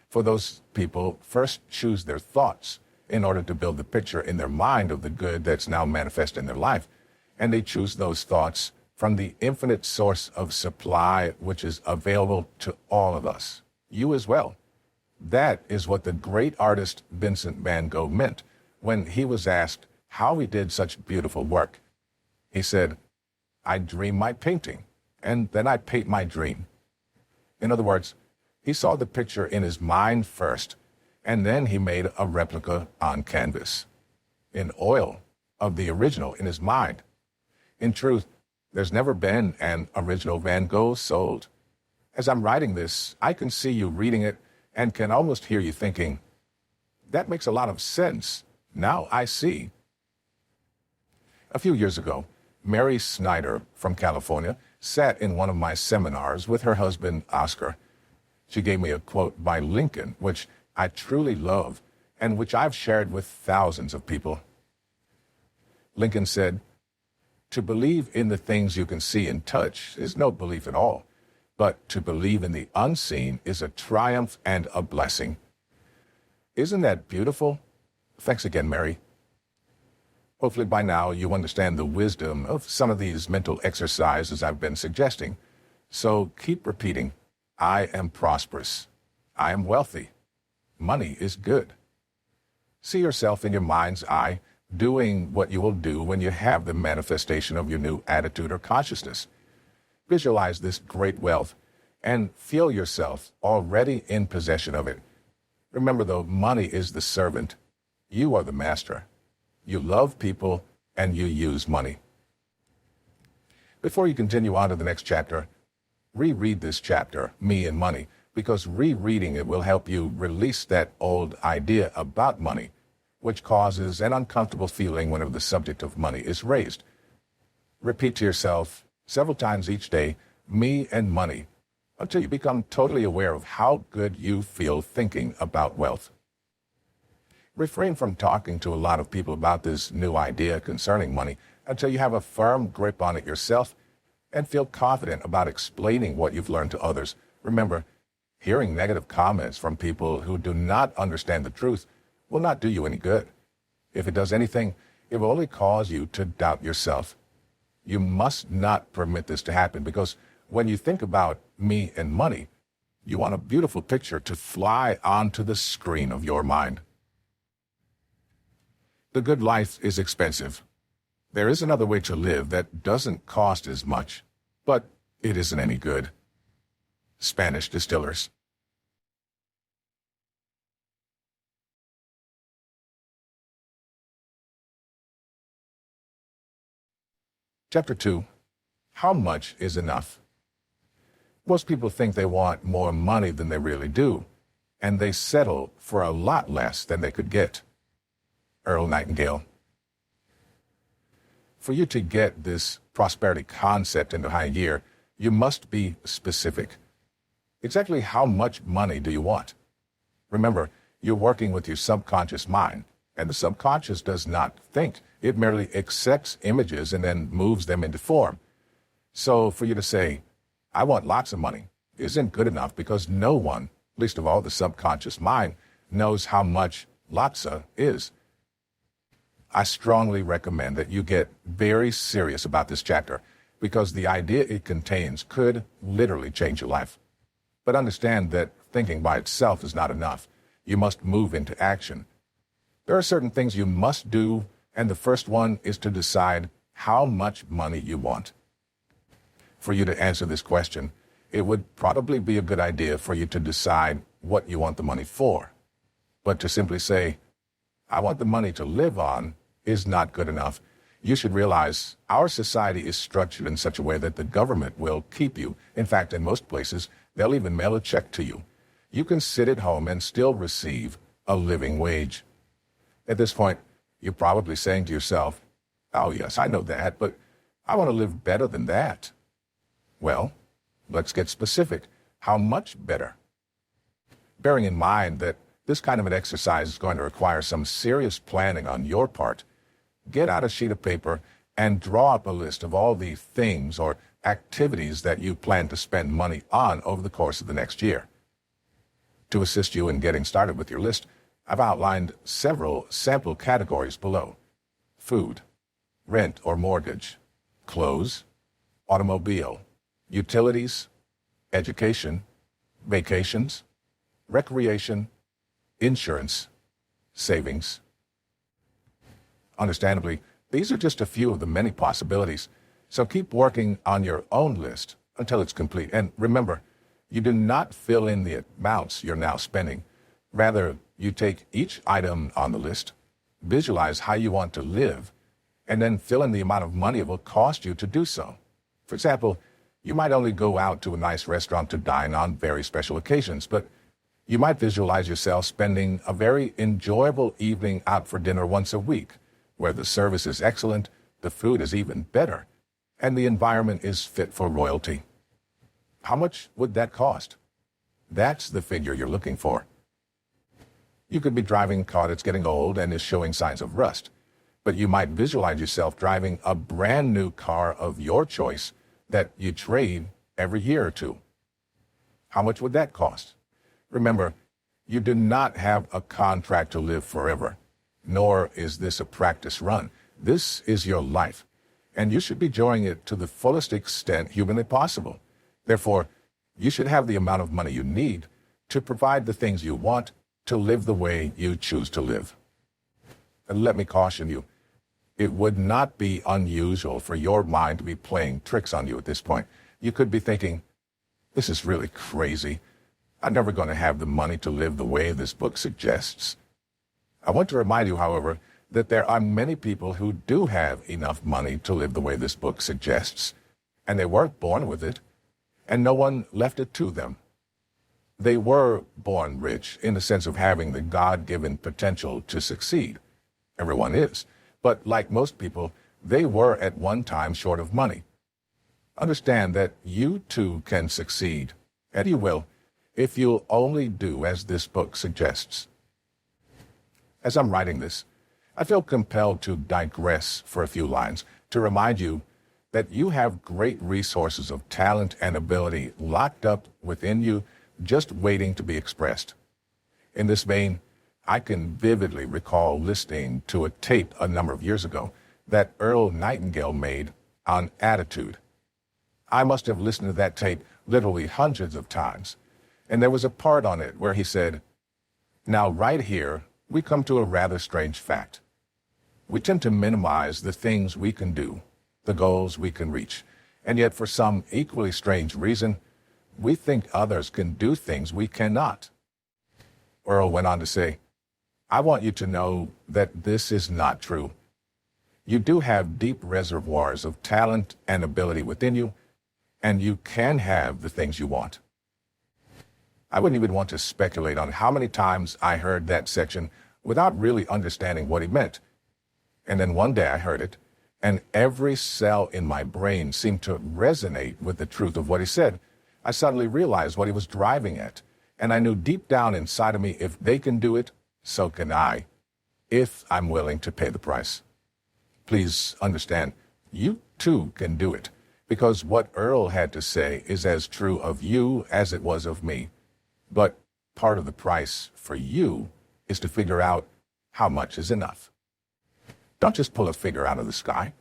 For those people, first choose their thoughts in order to build the picture in their mind of the good that's now manifest in their life. And they choose those thoughts from the infinite source of supply which is available to all of us, you as well. That is what the great artist Vincent van Gogh meant when he was asked how he did such beautiful work. He said, "I dream my painting, and then I paint my dream." In other words, he saw the picture in his mind first, and then he made a replica on canvas, in oil, of the original in his mind. In truth, there's never been an original Van Gogh sold. As I'm writing this, I can see you reading it and can almost hear you thinking, That makes a lot of sense. Now I see. A few years ago, Mary Snyder from California sat in one of my seminars with her husband, Oscar. She gave me a quote by Lincoln, which I truly love and which I've shared with thousands of people. Lincoln said, "To believe in the things you can see and touch is no belief at all, but to believe in the unseen is a triumph and a blessing." Isn't that beautiful? Thanks again, Mary. Hopefully by now you understand the wisdom of some of these mental exercises I've been suggesting. So keep repeating, I am prosperous. I am wealthy. Money is good. See yourself in your mind's eye doing what you will do when you have the manifestation of your new attitude or consciousness. Visualize this great wealth and feel yourself already in possession of it. Remember though, money is the servant. You are the master. You love people and you use money. Before you continue on to the next chapter, reread this chapter, Me and Money, because rereading it will help you release that old idea about money, which causes an uncomfortable feeling whenever the subject of money is raised. Repeat to yourself several times each day, Me and Money, until you become totally aware of how good you feel thinking about wealth. Refrain from talking to a lot of people about this new idea concerning money until you have a firm grip on it yourself and feel confident about explaining what you've learned to others. Remember, hearing negative comments from people who do not understand the truth will not do you any good. If it does anything, it will only cause you to doubt yourself. You must not permit this to happen, because when you think about me and money, you want a beautiful picture to fly onto the screen of your mind. The good life is expensive. There is another way to live that doesn't cost as much, but it isn't any good. Spanish distillers. Chapter 2. How much is enough? Most people think they want more money than they really do, and they settle for a lot less than they could get. Earl Nightingale. For you to get this prosperity concept into high gear, you must be specific. Exactly how much money do you want? Remember, you're working with your subconscious mind, and the subconscious does not think. It merely accepts images and then moves them into form. So for you to say, I want lots of money, isn't good enough, because no one, least of all the subconscious mind, knows how much lotsa is. I strongly recommend that you get very serious about this chapter, because the idea it contains could literally change your life. But understand that thinking by itself is not enough. You must move into action. There are certain things you must do, and the first one is to decide how much money you want. For you to answer this question, it would probably be a good idea for you to decide what you want the money for. But to simply say, I want the money to live on, is not good enough. You should realize our society is structured in such a way that the government will keep you. In fact, in most places, they'll even mail a check to you. You can sit at home and still receive a living wage. At this point, you're probably saying to yourself, oh yes, I know that, but I want to live better than that. Well, let's get specific. How much better? Bearing in mind that this kind of an exercise is going to require some serious planning on your part, get out a sheet of paper and draw up a list of all the things or activities that you plan to spend money on over the course of the next year. To assist you in getting started with your list, I've outlined several sample categories below: food, rent or mortgage, clothes, automobile, utilities, education, vacations, recreation, insurance, savings. Understandably, these are just a few of the many possibilities, so keep working on your own list until it's complete. And remember, you do not fill in the amounts you're now spending. Rather, you take each item on the list, visualize how you want to live, and then fill in the amount of money it will cost you to do so. For example, you might only go out to a nice restaurant to dine on very special occasions, but You might visualize yourself spending a very enjoyable evening out for dinner once a week, where the service is excellent, the food is even better, and the environment is fit for royalty. How much would that cost? That's the figure you're looking for. You could be driving a car that's getting old and is showing signs of rust, but you might visualize yourself driving a brand new car of your choice that you trade every year or two. How much would that cost? Remember, you do not have a contract to live forever, nor is this a practice run. This is your life, and you should be enjoying it to the fullest extent humanly possible. Therefore, you should have the amount of money you need to provide the things you want to live the way you choose to live. And let me caution you, it would not be unusual for your mind to be playing tricks on you at this point. You could be thinking, this is really crazy. I'm never going to have the money to live the way this book suggests. I want to remind you, however, that there are many people who do have enough money to live the way this book suggests, and they weren't born with it, and no one left it to them. They were born rich in the sense of having the God-given potential to succeed. Everyone is. But like most people, they were at one time short of money. Understand that you too can succeed, and you will, if you'll only do as this book suggests. As I'm writing this, I feel compelled to digress for a few lines to remind you that you have great resources of talent and ability locked up within you, just waiting to be expressed. In this vein, I can vividly recall listening to a tape a number of years ago that Earl Nightingale made on attitude. I must have listened to that tape literally hundreds of times, and there was a part on it where he said, "Now right here, we come to a rather strange fact. We tend to minimize the things we can do, the goals we can reach, and yet for some equally strange reason, we think others can do things we cannot." Earl went on to say, "I want you to know that this is not true. You do have deep reservoirs of talent and ability within you, and you can have the things you want." I wouldn't even want to speculate on how many times I heard that section without really understanding what he meant. And then one day I heard it, and every cell in my brain seemed to resonate with the truth of what he said. I suddenly realized what he was driving at, and I knew deep down inside of me, if they can do it, so can I, if I'm willing to pay the price. Please understand, you too can do it, because what Earl had to say is as true of you as it was of me. But part of the price for you is to figure out how much is enough. Don't just pull a figure out of the sky.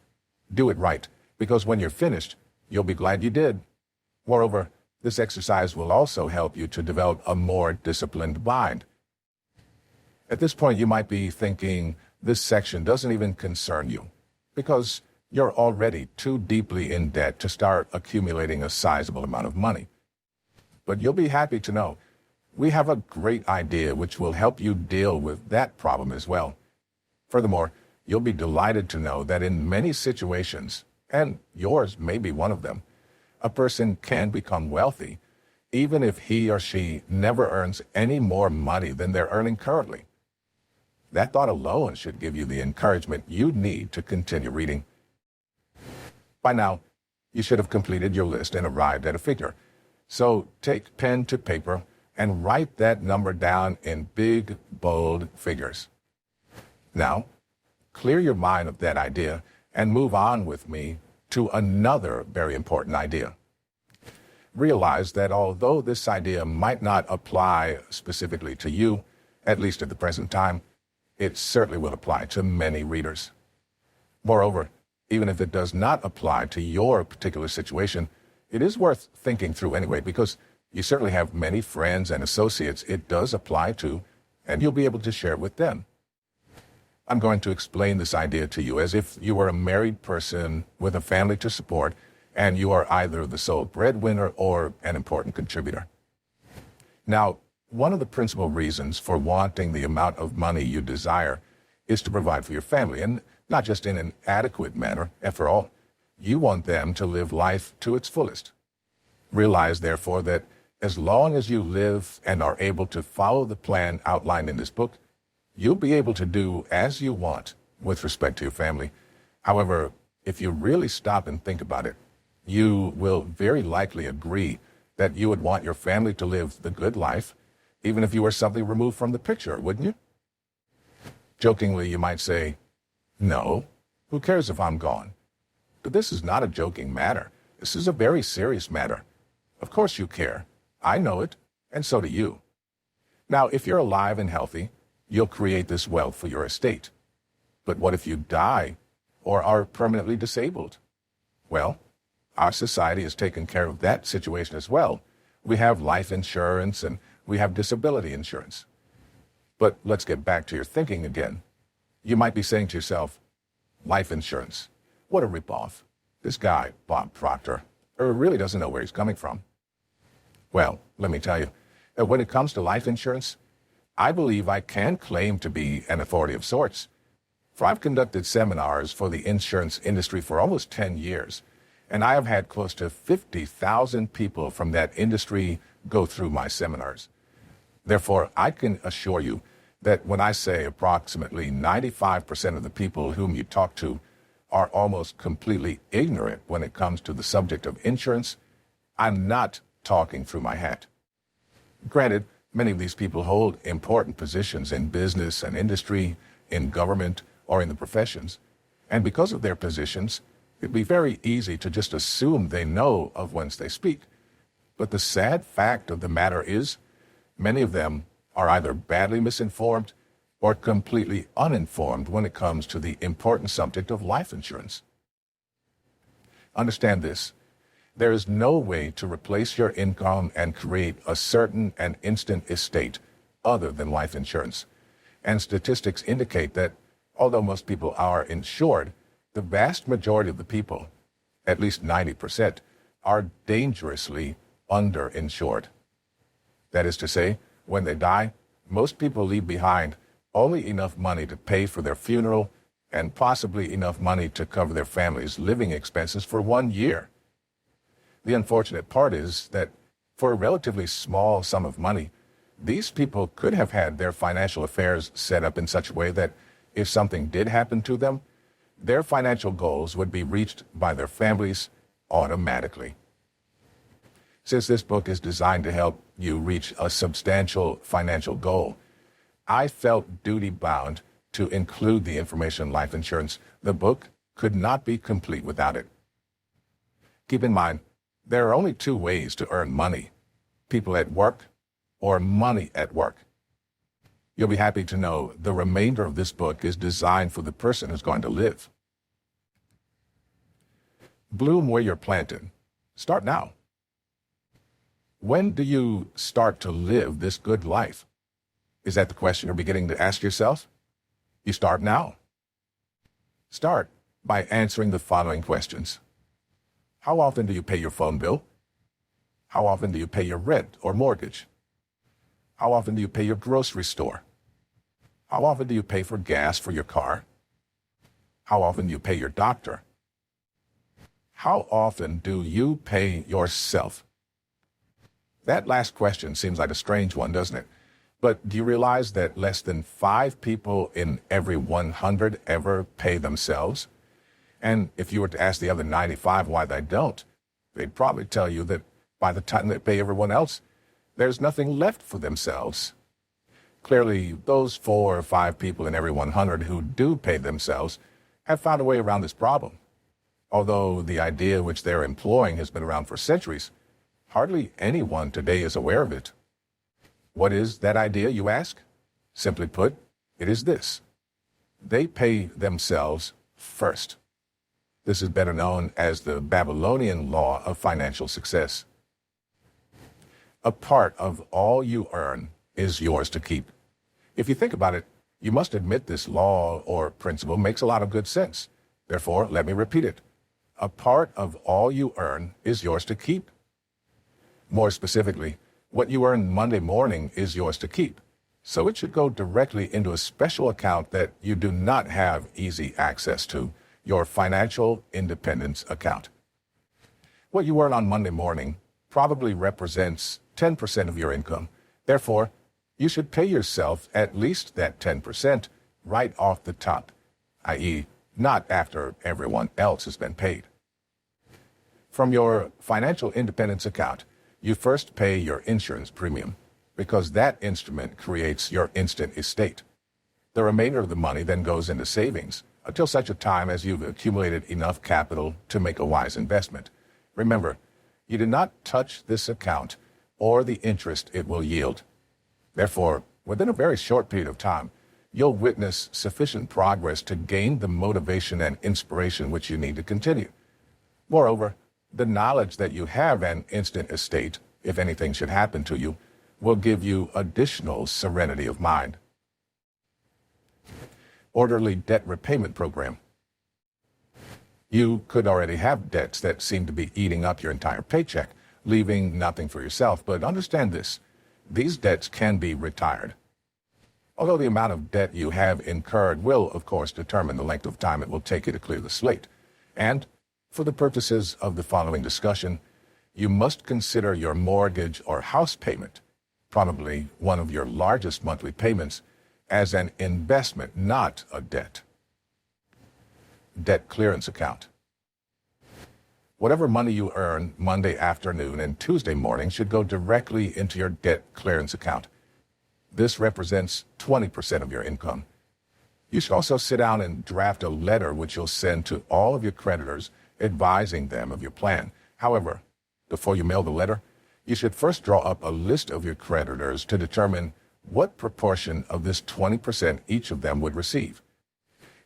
Do it right, because when you're finished, you'll be glad you did. Moreover, this exercise will also help you to develop a more disciplined mind. At this point, you might be thinking this section doesn't even concern you, because you're already too deeply in debt to start accumulating a sizable amount of money. But you'll be happy to know we have a great idea which will help you deal with that problem as well. Furthermore, you'll be delighted to know that in many situations, and yours may be one of them, a person can become wealthy even if he or she never earns any more money than they're earning currently. That thought alone should give you the encouragement you need to continue reading. By now, you should have completed your list and arrived at a figure. So take pen to paper and write that number down in big, bold figures. Now, clear your mind of that idea and move on with me to another very important idea. Realize that although this idea might not apply specifically to you, at least at the present time, it certainly will apply to many readers. Moreover, even if it does not apply to your particular situation, it is worth thinking through anyway, because you certainly have many friends and associates it does apply to, and you'll be able to share it with them. I'm going to explain this idea to you as if you were a married person with a family to support, and you are either the sole breadwinner or an important contributor. Now, one of the principal reasons for wanting the amount of money you desire is to provide for your family, and not just in an adequate manner. After all, you want them to live life to its fullest. Realize, therefore, that As long as you live and are able to follow the plan outlined in this book, you'll be able to do as you want with respect to your family. However, if you really stop and think about it, you will very likely agree that you would want your family to live the good life, even if you were something removed from the picture, wouldn't you? Jokingly, you might say, no, who cares if I'm gone? But this is not a joking matter. This is a very serious matter. Of course you care. I know it, and so do you. Now, if you're alive and healthy, you'll create this wealth for your estate. But what if you die or are permanently disabled? Well, our society has taken care of that situation as well. We have life insurance and we have disability insurance. But let's get back to your thinking again. You might be saying to yourself, life insurance, what a ripoff. This guy, Bob Proctor, really doesn't know where he's coming from. Well, let me tell you, when it comes to life insurance, I believe I can claim to be an authority of sorts. For I've conducted seminars for the insurance industry for almost 10 years, and I have had close to 50,000 people from that industry go through my seminars. Therefore, I can assure you that when I say approximately 95% of the people whom you talk to are almost completely ignorant when it comes to the subject of insurance, I'm not talking through my hat. Granted, many of these people hold important positions in business and industry, in government, or in the professions, and because of their positions, it'd be very easy to just assume they know of whence they speak. But the sad fact of the matter is, many of them are either badly misinformed or completely uninformed when it comes to the important subject of life insurance. Understand this. There is no way to replace your income and create a certain and instant estate other than life insurance. And statistics indicate that although most people are insured, the vast majority of the people, at least 90%, are dangerously underinsured. That is to say, when they die, most people leave behind only enough money to pay for their funeral and possibly enough money to cover their family's living expenses for 1 year. The unfortunate part is that for a relatively small sum of money, these people could have had their financial affairs set up in such a way that if something did happen to them, their financial goals would be reached by their families automatically. Since this book is designed to help you reach a substantial financial goal, I felt duty-bound to include the information on life insurance. The book could not be complete without it. Keep in mind, there are only two ways to earn money: people at work or money at work. You'll be happy to know the remainder of this book is designed for the person who's going to live. Bloom where you're planted. Start now. When do you start to live this good life? Is that the question you're beginning to ask yourself? You start now. Start by answering the following questions. How often do you pay your phone bill? How often do you pay your rent or mortgage? How often do you pay your grocery store? How often do you pay for gas for your car? How often do you pay your doctor? How often do you pay yourself? That last question seems like a strange one, doesn't it? But do you realize that less than 5 people in every 100 ever pay themselves? And if you were to ask the other 95 why they don't, they'd probably tell you that by the time they pay everyone else, there's nothing left for themselves. Clearly, those 4 or 5 people in every 100 who do pay themselves have found a way around this problem. Although the idea which they're employing has been around for centuries, hardly anyone today is aware of it. What is that idea, you ask? Simply put, it is this: they pay themselves first. This is better known as the Babylonian law of financial success. A part of all you earn is yours to keep. If you think about it, you must admit this law or principle makes a lot of good sense. Therefore, let me repeat it. A part of all you earn is yours to keep. More specifically, what you earn Monday morning is yours to keep. So it should go directly into a special account that you do not have easy access to, your financial independence account. What you earn on Monday morning probably represents 10% of your income. Therefore, you should pay yourself at least that 10% right off the top, i.e., not after everyone else has been paid. From your financial independence account, you first pay your insurance premium, because that instrument creates your instant estate. The remainder of the money then goes into savings until such a time as you've accumulated enough capital to make a wise investment. Remember, you do not touch this account or the interest it will yield. Therefore, within a very short period of time, you'll witness sufficient progress to gain the motivation and inspiration which you need to continue. Moreover, the knowledge that you have an instant estate, if anything should happen to you, will give you additional serenity of mind. Orderly debt repayment program. You could already have debts that seem to be eating up your entire paycheck, leaving nothing for yourself. But understand this, these debts can be retired. Although the amount of debt you have incurred will, of course, determine the length of time it will take you to clear the slate. And for the purposes of the following discussion, you must consider your mortgage or house payment, probably one of your largest monthly payments, as an investment, not a debt. Debt clearance account. Whatever money you earn Monday afternoon and Tuesday morning should go directly into your debt clearance account. This represents 20% of your income. You should also sit down and draft a letter which you'll send to all of your creditors, advising them of your plan. However, before you mail the letter, you should first draw up a list of your creditors to determine what proportion of this 20% each of them would receive.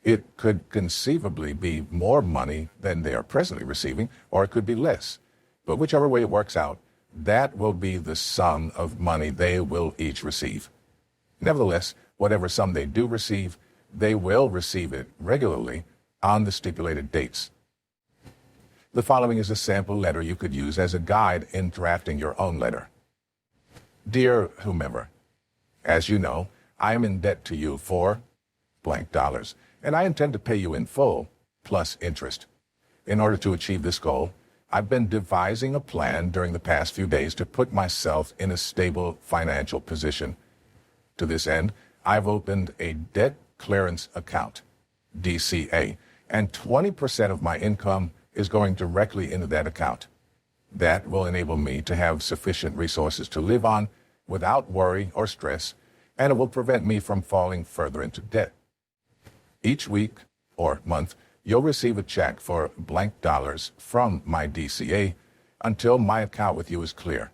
It could conceivably be more money than they are presently receiving, or it could be less. But whichever way it works out, that will be the sum of money they will each receive. Nevertheless, whatever sum they do receive, they will receive it regularly on the stipulated dates. The following is a sample letter you could use as a guide in drafting your own letter. Dear whomever, as you know, I am in debt to you for blank dollars, and I intend to pay you in full, plus interest. In order to achieve this goal, I've been devising a plan during the past few days to put myself in a stable financial position. To this end, I've opened a debt clearance account, DCA, and 20% of my income is going directly into that account. That will enable me to have sufficient resources to live on without worry or stress, and it will prevent me from falling further into debt. Each week or month, you'll receive a check for blank dollars from my DCA until my account with you is clear.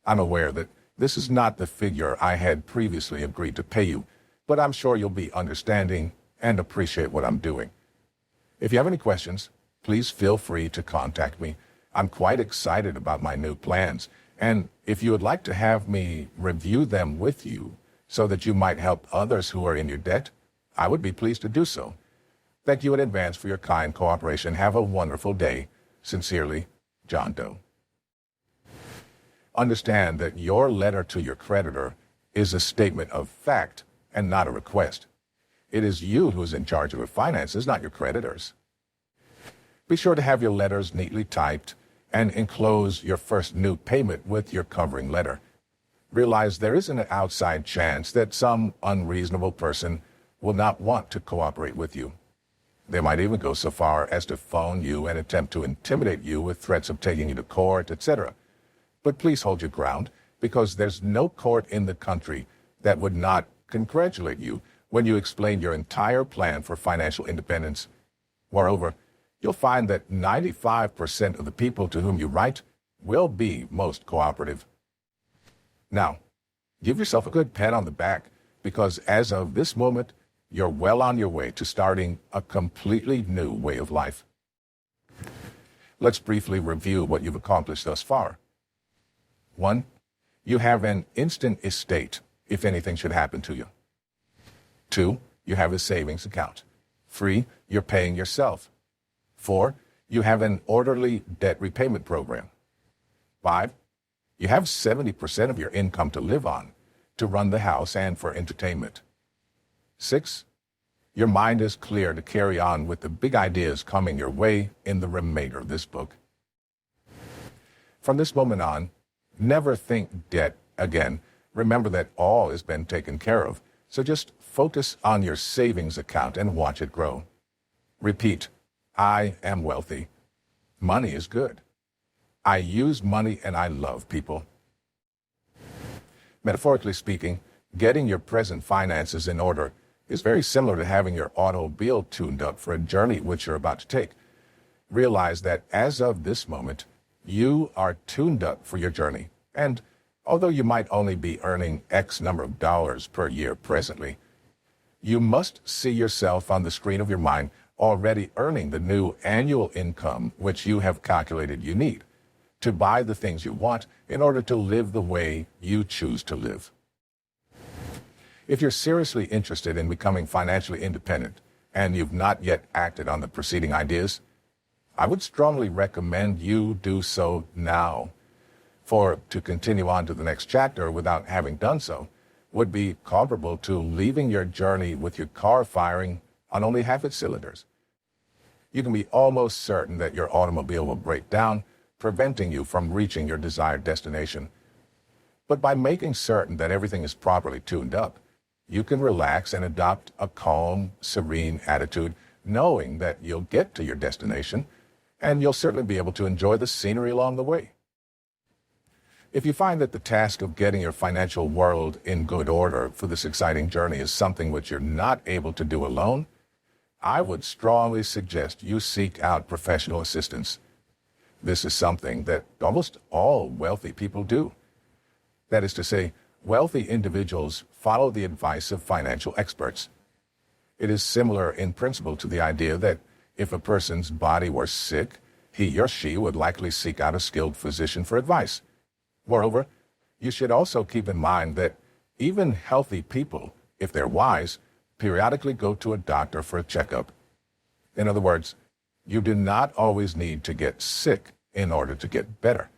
I'm aware that this is not the figure I had previously agreed to pay you, but I'm sure you'll be understanding and appreciate what I'm doing. If you have any questions, please feel free to contact me. I'm quite excited about my new plans, and if you would like to have me review them with you so that you might help others who are in your debt, I would be pleased to do so. Thank you in advance for your kind cooperation. Have a wonderful day. Sincerely, John Doe. Understand that your letter to your creditor is a statement of fact and not a request. It is you who is in charge of your finances, not your creditors. Be sure to have your letters neatly typed and enclose your first new payment with your covering letter. Realize there is an outside chance that some unreasonable person will not want to cooperate with you. They might even go so far as to phone you and attempt to intimidate you with threats of taking you to court, etc. But please hold your ground, because there's no court in the country that would not congratulate you when you explain your entire plan for financial independence. Moreover, you'll find that 95% of the people to whom you write will be most cooperative. Now, give yourself a good pat on the back, because as of this moment, you're well on your way to starting a completely new way of life. Let's briefly review what you've accomplished thus far. 1. You have an instant estate if anything should happen to you. 2. You have a savings account. 3. You're paying yourself. 4. You have an orderly debt repayment program. 5. You have 70% of your income to live on, to run the house and for entertainment. 6. Your mind is clear to carry on with the big ideas coming your way in the remainder of this book. From this moment on, Never think debt again. Remember that all has been taken care of. So just focus on your savings account and watch it grow. Repeat, I am wealthy. Money is good. I use money and I love people. Metaphorically speaking, getting your present finances in order is very similar to having your automobile tuned up for a journey which you're about to take. Realize that as of this moment, you are tuned up for your journey. And although you might only be earning X number of dollars per year presently, you must see yourself on the screen of your mind already earning the new annual income which you have calculated you need to buy the things you want in order to live the way you choose to live. If you're seriously interested in becoming financially independent and you've not yet acted on the preceding ideas, I would strongly recommend you do so now. For to continue on to the next chapter without having done so would be comparable to leaving your journey with your car firing on only half its cylinders. You can be almost certain that your automobile will break down, preventing you from reaching your desired destination. But by making certain that everything is properly tuned up, you can relax and adopt a calm, serene attitude, knowing that you'll get to your destination, and you'll certainly be able to enjoy the scenery along the way. If you find that the task of getting your financial world in good order for this exciting journey is something which you're not able to do alone, I would strongly suggest you seek out professional assistance. This is something that almost all wealthy people do. That is to say, wealthy individuals follow the advice of financial experts. It is similar in principle to the idea that if a person's body were sick, he or she would likely seek out a skilled physician for advice. Moreover, you should also keep in mind that even healthy people, if they're wise, periodically go to a doctor for a checkup. In other words, you do not always need to get sick in order to get better.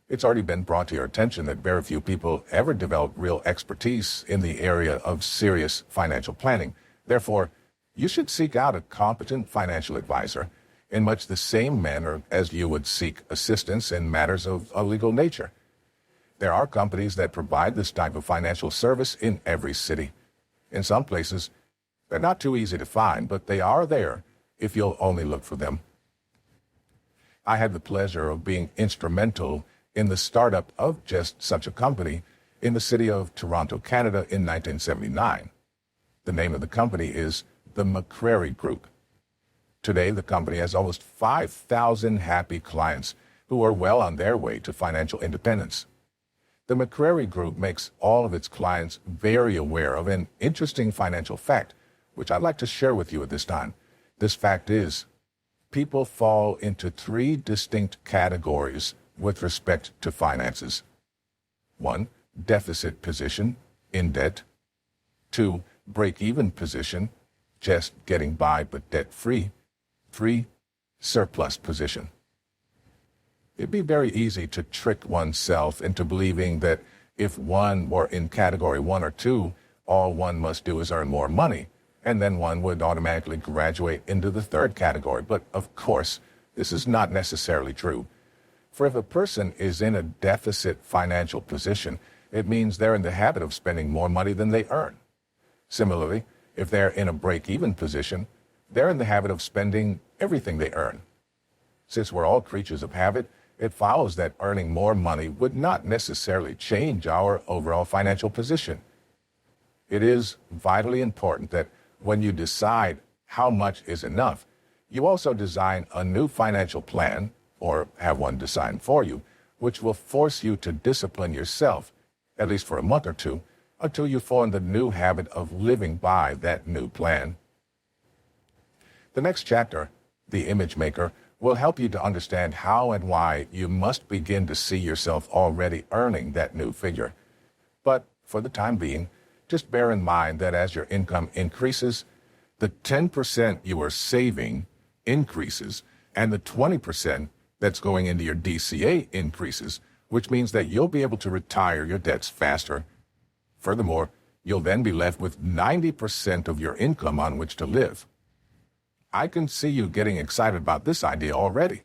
It's already been brought to your attention that very few people ever develop real expertise in the area of serious financial planning. Therefore, you should seek out a competent financial advisor in much the same manner as you would seek assistance in matters of a legal nature. There are companies that provide this type of financial service in every city. In some places, they're not too easy to find, but they are there if you'll only look for them. I had the pleasure of being instrumental in the startup of just such a company in the city of Toronto, Canada in 1979. The name of the company is the McCrary Group. Today, the company has almost 5,000 happy clients who are well on their way to financial independence. The McCrary Group makes all of its clients very aware of an interesting financial fact, which I'd like to share with you at this time. This fact is, people fall into 3 distinct categories with respect to finances. 1, deficit position, in debt. 2, break-even position, just getting by but debt-free. 3, surplus position. It'd be very easy to trick oneself into believing that if one were in category 1 or 2, all one must do is earn more money, and then one would automatically graduate into the 3rd category. But of course, this is not necessarily true. For if a person is in a deficit financial position, it means they're in the habit of spending more money than they earn. Similarly, if they're in a break-even position, they're in the habit of spending everything they earn. Since we're all creatures of habit, it follows that earning more money would not necessarily change our overall financial position. It is vitally important that when you decide how much is enough, you also design a new financial plan, or have one designed for you, which will force you to discipline yourself, at least for a month or 2, until you form the new habit of living by that new plan. The next chapter, The Image Maker, will help you to understand how and why you must begin to see yourself already earning that new figure. But for the time being, just bear in mind that as your income increases, the 10% you are saving increases, and the 20% that's going into your DCA increases, which means that you'll be able to retire your debts faster. Furthermore, you'll then be left with 90% of your income on which to live. I can see you getting excited about this idea already.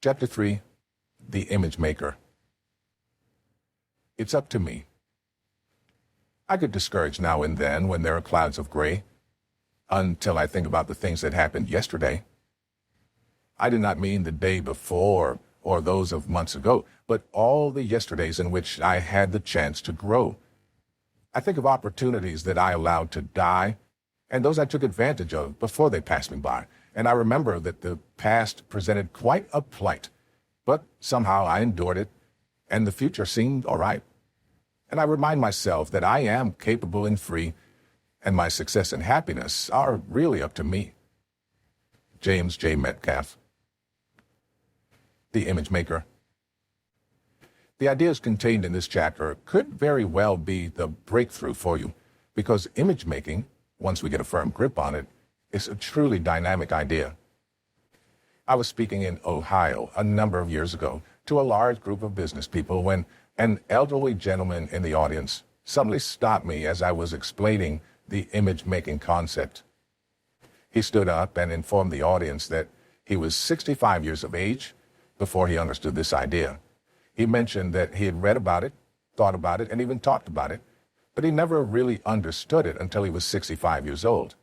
Chapter 3, The Image Maker. It's up to me. I get discouraged now and then when there are clouds of gray, until I think about the things that happened yesterday. I do not mean the day before or those of months ago, but all the yesterdays in which I had the chance to grow. I think of opportunities that I allowed to die, and those I took advantage of before they passed me by. And I remember that the past presented quite a plight, but somehow I endured it, and the future seemed all right. And I remind myself that I am capable and free, and my success and happiness are really up to me. James J. Metcalf. The Image Maker. The ideas contained in this chapter could very well be the breakthrough for you, because image making, once we get a firm grip on it, is a truly dynamic idea. I was speaking in Ohio a number of years ago to a large group of business people when an elderly gentleman in the audience suddenly stopped me as I was explaining the image-making concept. He stood up and informed the audience that he was 65 years of age before he understood this idea. He mentioned that he had read about it, thought about it, and even talked about it, but he never really understood it until he was 65 years old.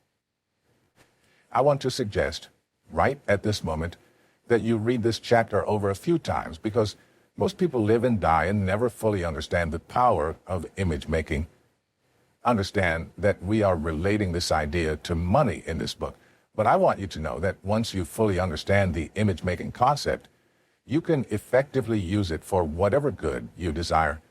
I want to suggest, right at this moment, that you read this chapter over a few times, because most people live and die and never fully understand the power of image making. Understand that we are relating this idea to money in this book, but I want you to know that once you fully understand the image making concept, you can effectively use it for whatever good you desire.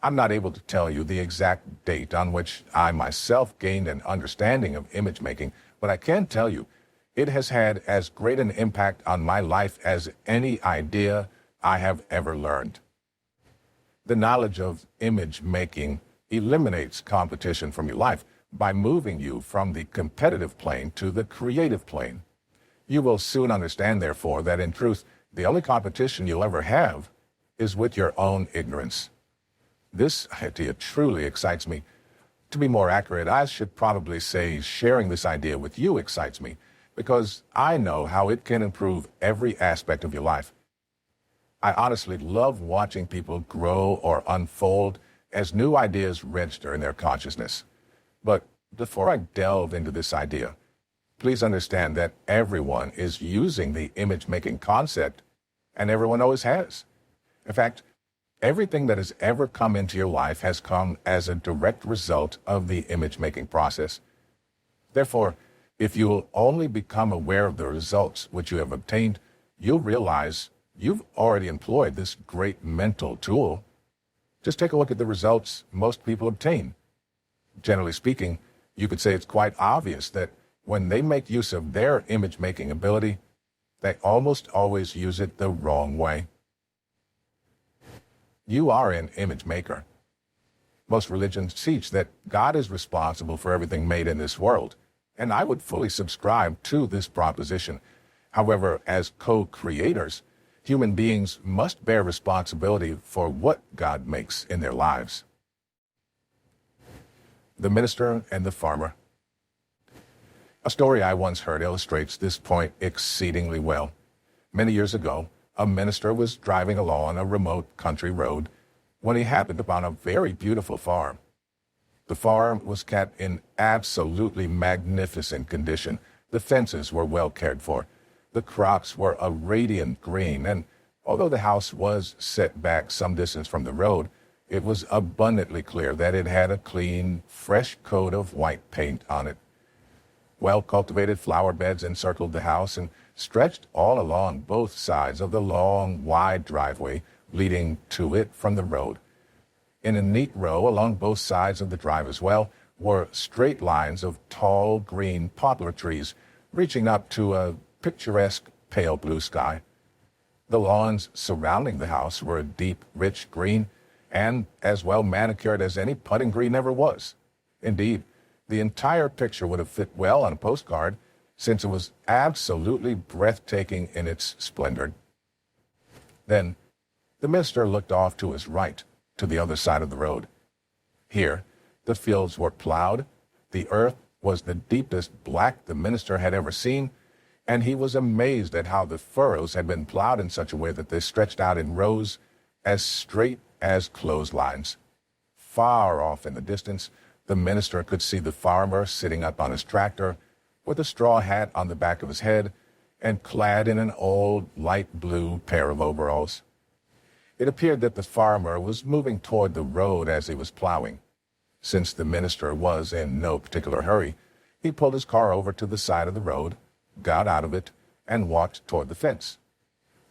I'm not able to tell you the exact date on which I myself gained an understanding of image making, but I can tell you it has had as great an impact on my life as any idea I have ever learned. The knowledge of image making eliminates competition from your life by moving you from the competitive plane to the creative plane. You will soon understand, therefore, that in truth, the only competition you'll ever have is with your own ignorance. This idea truly excites me. To be more accurate, I should probably say sharing this idea with you excites me, because I know how it can improve every aspect of your life. I honestly love watching people grow or unfold as new ideas register in their consciousness. But before I delve into this idea, please understand that everyone is using the image-making concept, and everyone always has. In fact, everything that has ever come into your life has come as a direct result of the image-making process. Therefore, if you'll only become aware of the results which you have obtained, you'll realize you've already employed this great mental tool. Just take a look at the results most people obtain. Generally speaking, you could say it's quite obvious that when they make use of their image-making ability, they almost always use it the wrong way. You are an image maker. Most religions teach that God is responsible for everything made in this world, and I would fully subscribe to this proposition. However, as co-creators, human beings must bear responsibility for what God makes in their lives. The Minister and the Farmer. A story I once heard illustrates this point exceedingly well. Many years ago, a minister was driving along a remote country road when he happened upon a very beautiful farm. The farm was kept in absolutely magnificent condition. The fences were well cared for. The crops were a radiant green, and although the house was set back some distance from the road, it was abundantly clear that it had a clean, fresh coat of white paint on it. Well-cultivated flower beds encircled the house and stretched all along both sides of the long, wide driveway leading to it from the road. In a neat row along both sides of the drive as well were straight lines of tall, green poplar trees reaching up to a picturesque pale blue sky. The lawns surrounding the house were a deep, rich green and as well manicured as any putting green ever was. Indeed, the entire picture would have fit well on a postcard, since it was absolutely breathtaking in its splendor. Then, the minister looked off to his right, to the other side of the road. Here, the fields were plowed, the earth was the deepest black the minister had ever seen, and he was amazed at how the furrows had been plowed in such a way that they stretched out in rows as straight as clotheslines. Far off in the distance, the minister could see the farmer sitting up on his tractor with a straw hat on the back of his head and clad in an old light blue pair of overalls. It appeared that the farmer was moving toward the road as he was plowing. Since the minister was in no particular hurry, he pulled his car over to the side of the road, got out of it, and walked toward the fence.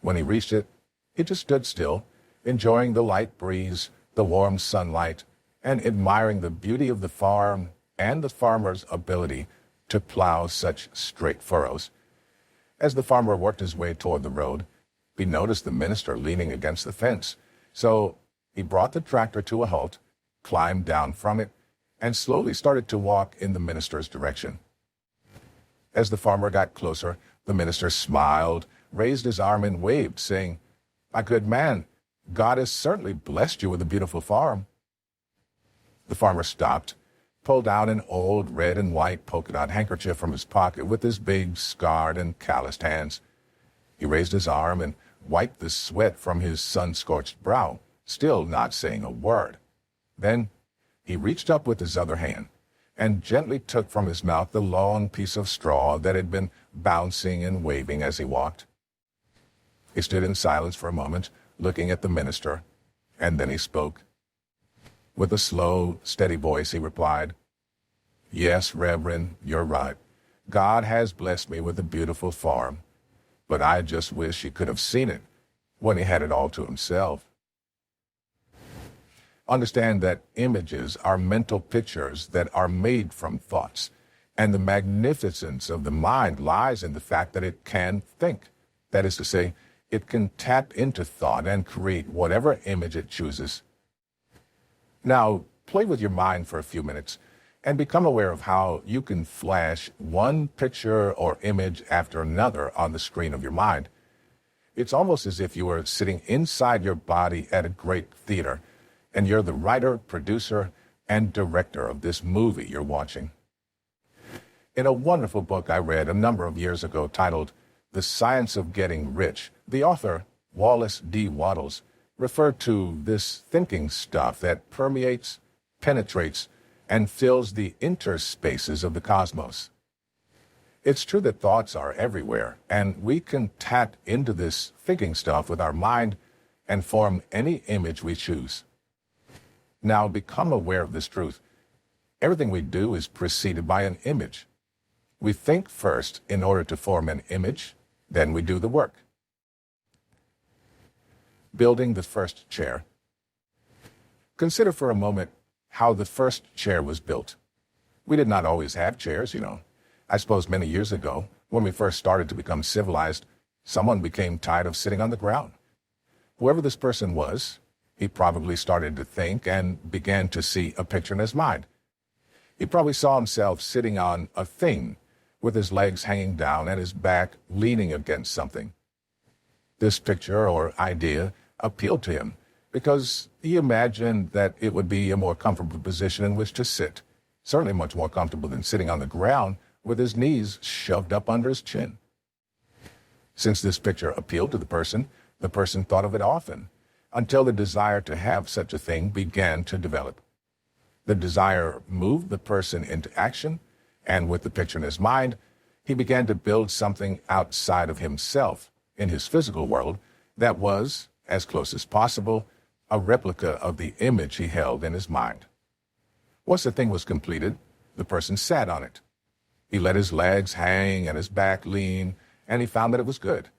When he reached it, he just stood still, enjoying the light breeze, the warm sunlight, and admiring the beauty of the farm and the farmer's ability to plow such straight furrows. As the farmer worked his way toward the road, he noticed the minister leaning against the fence, so he brought the tractor to a halt, climbed down from it, and slowly started to walk in the minister's direction. As the farmer got closer, the minister smiled, raised his arm, and waved, saying, "My good man, God has certainly blessed you with a beautiful farm." The farmer stopped, pulled out an old red and white polka-dot handkerchief from his pocket with his big, scarred and calloused hands. He raised his arm and wiped the sweat from his sun-scorched brow, still not saying a word. Then he reached up with his other hand and gently took from his mouth the long piece of straw that had been bouncing and waving as he walked. He stood in silence for a moment, looking at the minister, and then he spoke. With a slow, steady voice, he replied, "Yes, Reverend, you're right. God has blessed me with a beautiful farm, but I just wish he could have seen it when he had it all to himself." Understand that images are mental pictures that are made from thoughts, and the magnificence of the mind lies in the fact that it can think. That is to say, it can tap into thought and create whatever image it chooses. Now, play with your mind for a few minutes and become aware of how you can flash one picture or image after another on the screen of your mind. It's almost as if you were sitting inside your body at a great theater, and you're the writer, producer, and director of this movie you're watching. In a wonderful book I read a number of years ago titled The Science of Getting Rich, the author, Wallace D. Wattles, referred to this thinking stuff that permeates, penetrates, and fills the interspaces of the cosmos. It's true that thoughts are everywhere, and we can tap into this thinking stuff with our mind and form any image we choose. Now, become aware of this truth. Everything we do is preceded by an image. We think first in order to form an image, then we do the work. Building the first chair. Consider for a moment how the first chair was built. We did not always have chairs, I suppose many years ago, when we first started to become civilized, someone became tired of sitting on the ground. Whoever this person was, he probably started to think and began to see a picture in his mind. He probably saw himself sitting on a thing with his legs hanging down and his back leaning against something. This picture or idea appealed to him because he imagined that it would be a more comfortable position in which to sit, certainly much more comfortable than sitting on the ground with his knees shoved up under his chin. Since this picture appealed to the person thought of it often, until the desire to have such a thing began to develop. The desire moved the person into action, and with the picture in his mind, he began to build something outside of himself in his physical world that was, as close as possible, a replica of the image he held in his mind. Once the thing was completed, the person sat on it. He let his legs hang and his back lean, and he found that it was good.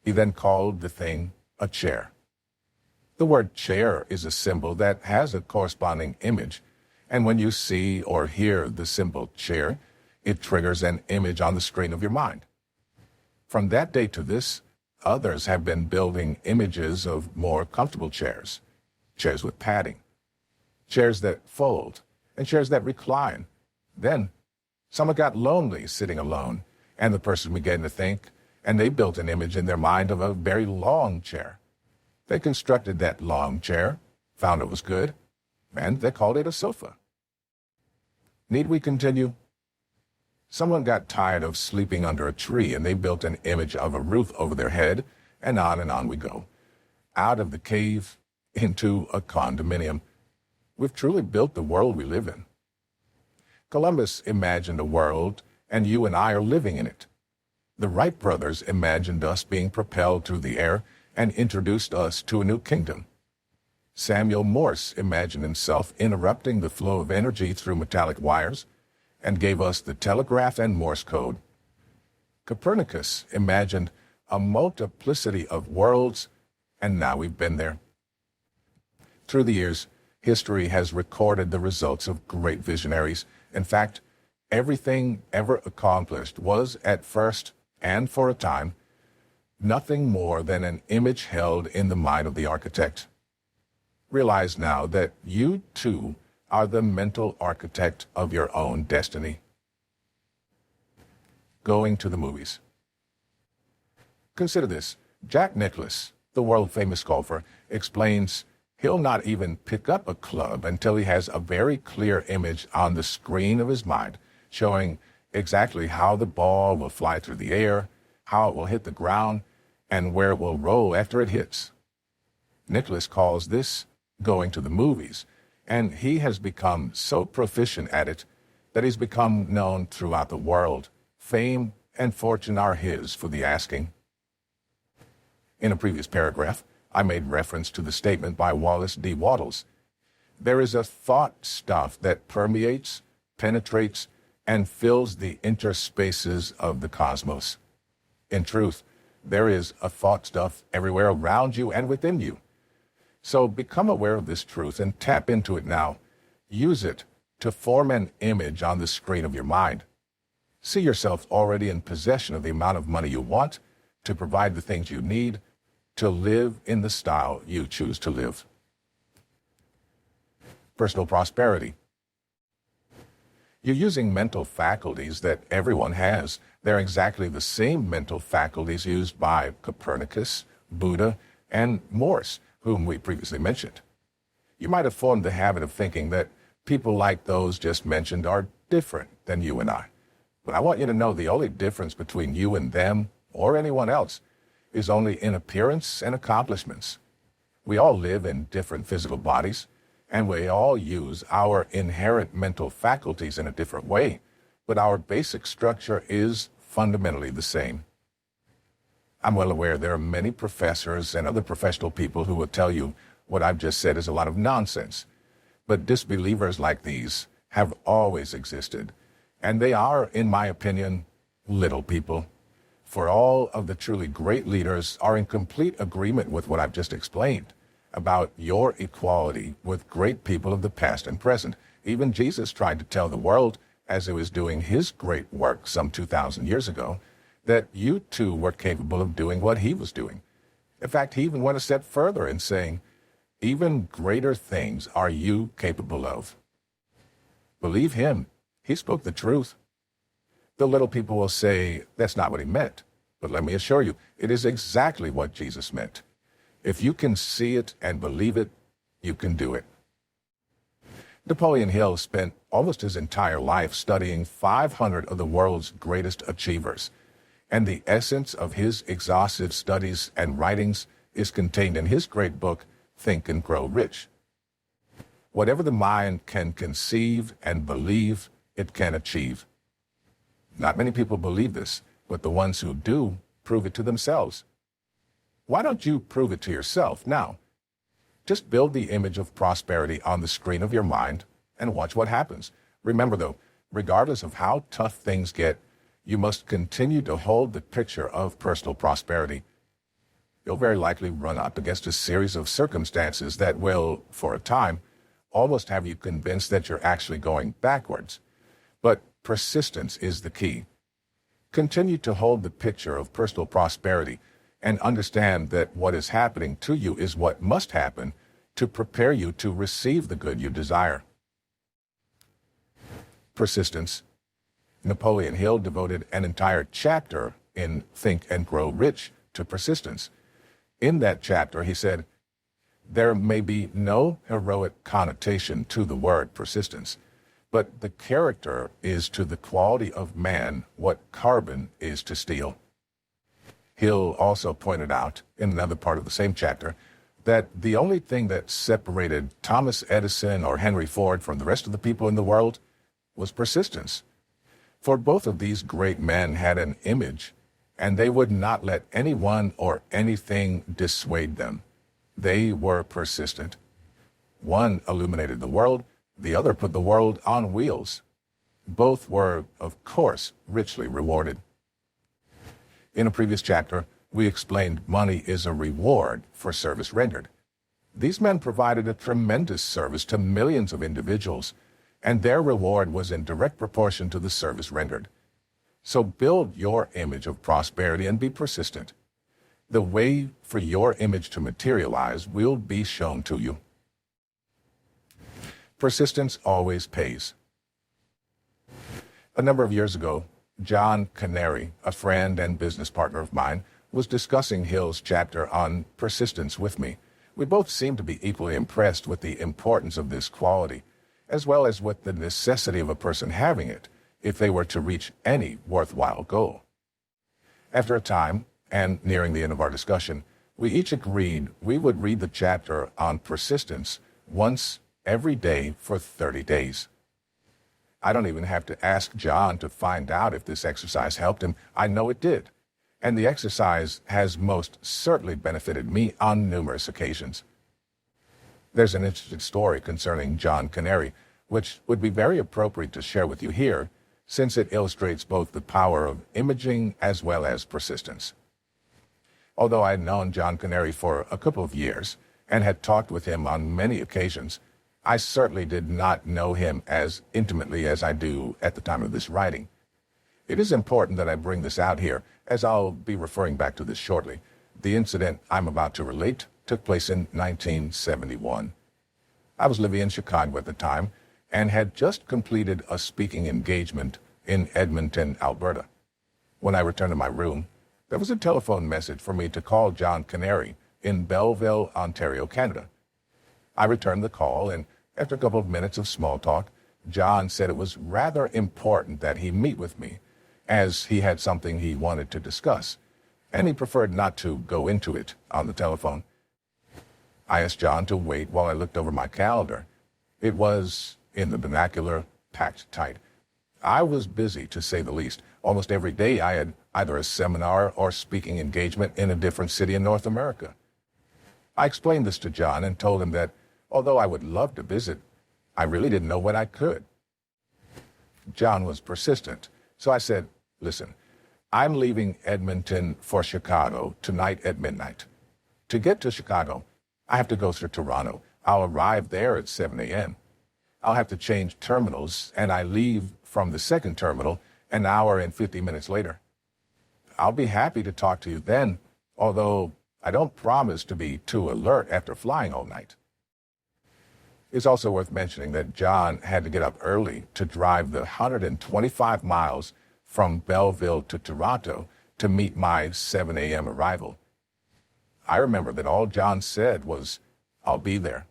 He then called the thing a chair. The word chair is a symbol that has a corresponding image, and when you see or hear the symbol chair, it triggers an image on the screen of your mind. From that day to this, others have been building images of more comfortable chairs, chairs with padding, chairs that fold, and chairs that recline. Then, someone got lonely sitting alone, and the person began to think, and they built an image in their mind of a very long chair. They constructed that long chair, found it was good, and they called it a sofa. Need we continue? Someone got tired of sleeping under a tree and they built an image of a roof over their head, and on we go. Out of the cave, into a condominium. We've truly built the world we live in. Columbus imagined a world, and you and I are living in it. The Wright brothers imagined us being propelled through the air and introduced us to a new kingdom. Samuel Morse imagined himself interrupting the flow of energy through metallic wires and gave us the telegraph and Morse code. Copernicus imagined a multiplicity of worlds, and now we've been there. Through the years, history has recorded the results of great visionaries. In fact, everything ever accomplished was, at first and for a time, nothing more than an image held in the mind of the architect. Realize now that you, too, are the mental architect of your own destiny. Going to the movies. Consider this. Jack Nicklaus, the world-famous golfer, explains he'll not even pick up a club until he has a very clear image on the screen of his mind, showing exactly how the ball will fly through the air, how it will hit the ground, and where it will roll after it hits. Nicklaus calls this going to the movies, and he has become so proficient at it that he's become known throughout the world. Fame and fortune are his for the asking. In a previous paragraph, I made reference to the statement by Wallace D. Wattles. There is a thought stuff that permeates, penetrates, and fills the interspaces of the cosmos. In truth, there is a thought stuff everywhere around you and within you. So become aware of this truth and tap into it now. Use it to form an image on the screen of your mind. See yourself already in possession of the amount of money you want, to provide the things you need, to live in the style you choose to live. Personal prosperity. You're using mental faculties that everyone has. They're exactly the same mental faculties used by Copernicus, Buddha, and Morse, whom we previously mentioned. You might have formed the habit of thinking that people like those just mentioned are different than you and I. But I want you to know the only difference between you and them, or anyone else, is only in appearance and accomplishments. We all live in different physical bodies, and we all use our inherent mental faculties in a different way, but our basic structure is fundamentally the same. I'm well aware there are many professors and other professional people who will tell you what I've just said is a lot of nonsense, but disbelievers like these have always existed, and they are, in my opinion, little people. For all of the truly great leaders are in complete agreement with what I've just explained about your equality with great people of the past and present. Even Jesus tried to tell the world, as he was doing his great work some 2,000 years ago, that you too were capable of doing what he was doing. In fact, he even went a step further in saying, even greater things are you capable of. Believe him. He spoke the truth. The little people will say, that's not what he meant. But let me assure you, it is exactly what Jesus meant. If you can see it and believe it, you can do it. Napoleon Hill spent almost his entire life studying 500 of the world's greatest achievers, and the essence of his exhaustive studies and writings is contained in his great book, Think and Grow Rich. Whatever the mind can conceive and believe, it can achieve. Not many people believe this, but the ones who do prove it to themselves. Why don't you prove it to yourself now? Just build the image of prosperity on the screen of your mind and watch what happens. Remember though, regardless of how tough things get, you must continue to hold the picture of personal prosperity. You'll very likely run up against a series of circumstances that will, for a time, almost have you convinced that you're actually going backwards. But persistence is the key. Continue to hold the picture of personal prosperity and understand that what is happening to you is what must happen to prepare you to receive the good you desire. Persistence. Napoleon Hill devoted an entire chapter in Think and Grow Rich to persistence. In that chapter, he said, there may be no heroic connotation to the word persistence, but the character is to the quality of man what carbon is to steel. Hill also pointed out, in another part of the same chapter, that the only thing that separated Thomas Edison or Henry Ford from the rest of the people in the world was persistence. For both of these great men had an image, and they would not let anyone or anything dissuade them. They were persistent. One illuminated the world, the other put the world on wheels. Both were, of course, richly rewarded. In a previous chapter, we explained money is a reward for service rendered. These men provided a tremendous service to millions of individuals, and their reward was in direct proportion to the service rendered. So build your image of prosperity and be persistent. The way for your image to materialize will be shown to you. Persistence always pays. A number of years ago, John Canary, a friend and business partner of mine, was discussing Hill's chapter on persistence with me. We both seemed to be equally impressed with the importance of this quality, as well as with the necessity of a person having it if they were to reach any worthwhile goal. After a time, and nearing the end of our discussion, we each agreed we would read the chapter on persistence once every day for 30 days. I don't even have to ask John to find out if this exercise helped him. I know it did. And the exercise has most certainly benefited me on numerous occasions. There's an interesting story concerning John Canary, which would be very appropriate to share with you here, since it illustrates both the power of imaging as well as persistence. Although I had known John Canary for a couple of years and had talked with him on many occasions, I certainly did not know him as intimately as I do at the time of this writing. It is important that I bring this out here, as I'll be referring back to this shortly. The incident I'm about to relate took place in 1971. I was living in Chicago at the time and had just completed a speaking engagement in Edmonton, Alberta. When I returned to my room, there was a telephone message for me to call John Canary in Belleville, Ontario, Canada. I returned the call, and after a couple of minutes of small talk, John said it was rather important that he meet with me, as he had something he wanted to discuss, and he preferred not to go into it on the telephone. I asked John to wait while I looked over my calendar. It was, in the vernacular, packed tight. I was busy, to say the least. Almost every day I had either a seminar or speaking engagement in a different city in North America. I explained this to John and told him that, although I would love to visit, I really didn't know when I could. John was persistent, so I said, "Listen, I'm leaving Edmonton for Chicago tonight at midnight. To get to Chicago, I have to go through Toronto. I'll arrive there at 7 a.m. I'll have to change terminals, and I leave from the second terminal an hour and 50 minutes later. I'll be happy to talk to you then, although I don't promise to be too alert after flying all night." It's also worth mentioning that John had to get up early to drive the 125 miles from Belleville to Toronto to meet my 7 a.m. arrival. I remember that all John said was, "I'll be there."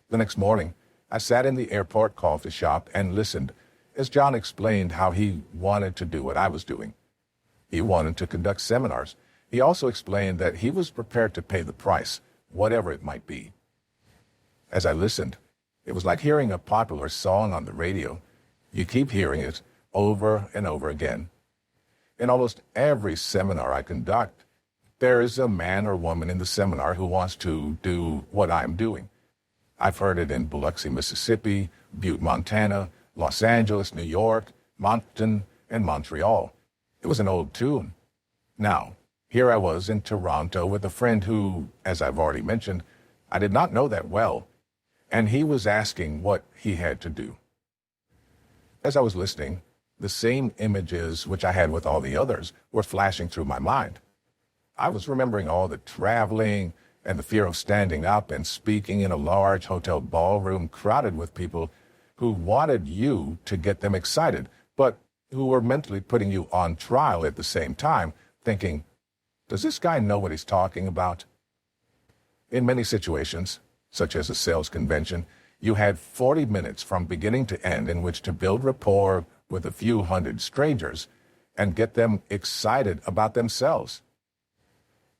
The next morning, I sat in the airport coffee shop and listened as John explained how he wanted to do what I was doing. He wanted to conduct seminars. He also explained that he was prepared to pay the price, whatever it might be. As I listened, it was like hearing a popular song on the radio. You keep hearing it over and over again. In almost every seminar I conduct, there is a man or woman in the seminar who wants to do what I'm doing. I've heard it in Biloxi, Mississippi, Butte, Montana, Los Angeles, New York, Moncton, and Montreal. It was an old tune. Now, here I was in Toronto with a friend who, as I've already mentioned, I did not know that well, and he was asking what he had to do. As I was listening, the same images which I had with all the others were flashing through my mind. I was remembering all the traveling and the fear of standing up and speaking in a large hotel ballroom crowded with people who wanted you to get them excited, but who were mentally putting you on trial at the same time, thinking, does this guy know what he's talking about? In many situations, such as a sales convention, You had 40 minutes from beginning to end in which to build rapport with a few hundred strangers and get them excited about themselves.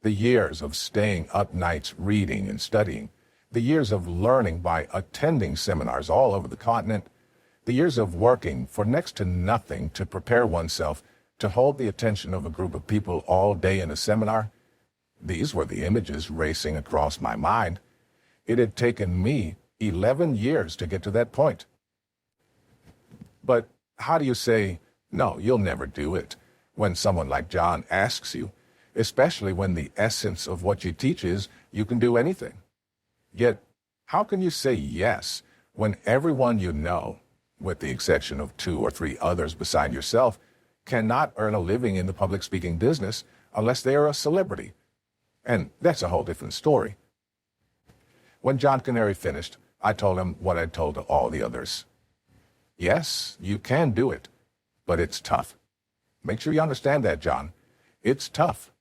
The years of staying up nights reading and studying, the years of learning by attending seminars all over the continent, the years of working for next to nothing to prepare oneself to hold the attention of a group of people all day in a seminar, these were the images racing across my mind. It had taken me 11 years to get to that point. But how do you say, no, you'll never do it, when someone like John asks you, especially when the essence of what you teach is you can do anything? Yet, how can you say yes when everyone you know, with the exception of 2 or 3 others beside yourself, cannot earn a living in the public speaking business unless they are a celebrity? And that's a whole different story. When John Canary finished, I told him what I'd told to all the others. Yes, you can do it, but it's tough. Make sure you understand that, John. It's tough.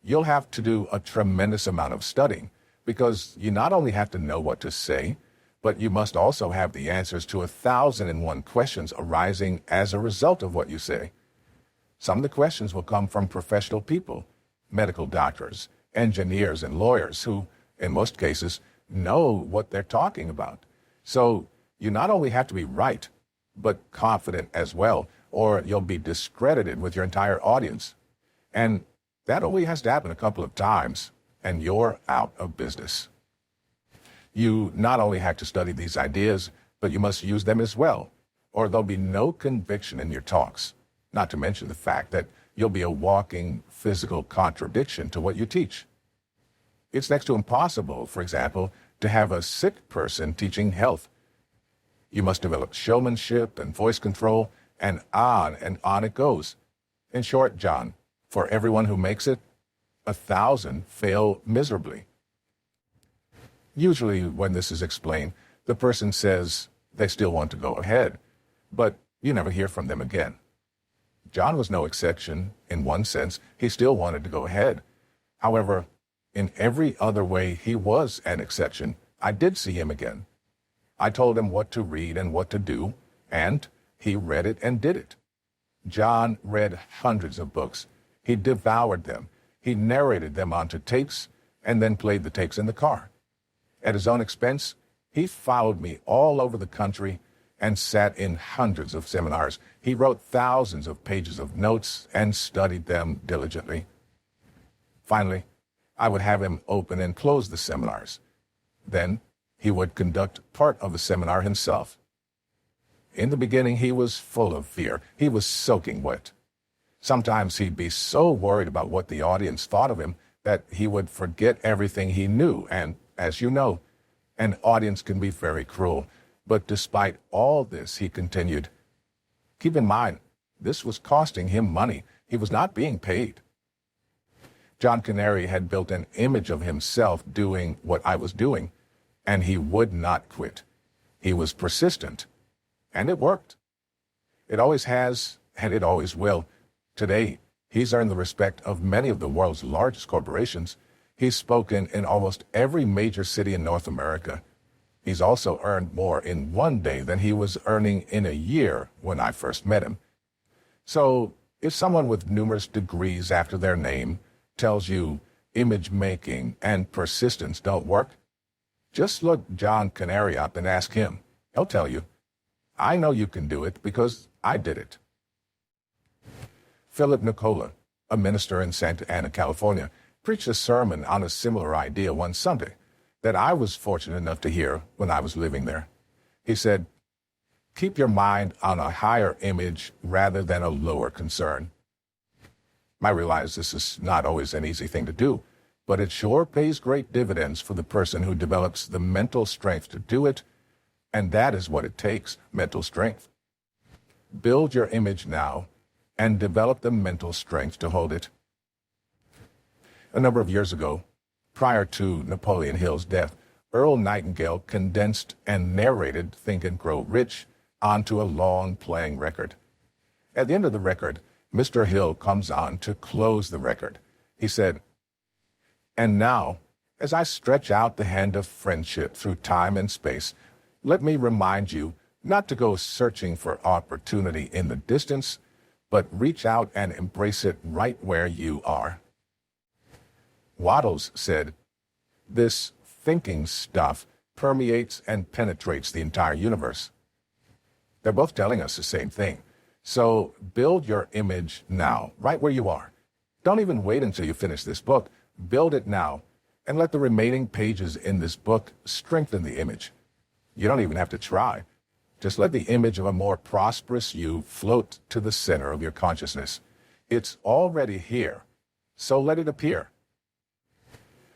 You'll have to do a tremendous amount of studying, because you not only have to know what to say, but you must also have the answers to 1,001 questions arising as a result of what you say. Some of the questions will come from professional people, medical doctors, engineers, and lawyers who, in most cases, know what they're talking about. So you not only have to be right, but confident as well, or you'll be discredited with your entire audience. And that only has to happen a couple of times, and you're out of business. You not only have to study these ideas, but you must use them as well, or there'll be no conviction in your talks, not to mention the fact that you'll be a walking physical contradiction to what you teach. It's next to impossible, for example, to have a sick person teaching health. You must develop showmanship and voice control, and on it goes. In short, John, for everyone who makes it, 1,000 fail miserably. Usually when this is explained, the person says they still want to go ahead, but you never hear from them again. John was no exception. In one sense, he still wanted to go ahead. However, in every other way, he was an exception. I did see him again. I told him what to read and what to do, and he read it and did it. John read hundreds of books. He devoured them. He narrated them onto tapes and then played the tapes in the car. At his own expense, he followed me all over the country and sat in hundreds of seminars. He wrote thousands of pages of notes and studied them diligently. Finally, I would have him open and close the seminars. Then he would conduct part of the seminar himself. In the beginning, he was full of fear. He was soaking wet. Sometimes he'd be so worried about what the audience thought of him that he would forget everything he knew. And as you know, an audience can be very cruel. But despite all this, he continued. Keep in mind, this was costing him money. He was not being paid. John Canary had built an image of himself doing what I was doing, and he would not quit. He was persistent, and it worked. It always has, and it always will. Today, he's earned the respect of many of the world's largest corporations. He's spoken in almost every major city in North America. He's also earned more in one day than he was earning in a year when I first met him. So, if someone with numerous degrees after their name tells you image making and persistence don't work, just look John Canary up and ask him. He'll tell you. I know you can do it because I did it. Philip Nicola, a minister in Santa Ana, California, preached a sermon on a similar idea one Sunday that I was fortunate enough to hear when I was living there. He said, keep your mind on a higher image rather than a lower concern. I realize this is not always an easy thing to do, but it sure pays great dividends for the person who develops the mental strength to do it, and that is what it takes, mental strength. Build your image now and develop the mental strength to hold it. A number of years ago, prior to Napoleon Hill's death, Earl Nightingale condensed and narrated Think and Grow Rich onto a long playing record. At the end of the record, Mr. Hill comes on to close the record. He said, and now, as I stretch out the hand of friendship through time and space, Let me remind you not to go searching for opportunity in the distance, but reach out and embrace it right where you are. Waddles said, "This thinking stuff permeates and penetrates the entire universe." They're both telling us the same thing. So build your image now, right where you are. Don't even wait until you finish this book. Build it now, and let the remaining pages in this book strengthen the image. You don't even have to try. Just let the image of a more prosperous you float to the center of your consciousness. It's already here, so let it appear.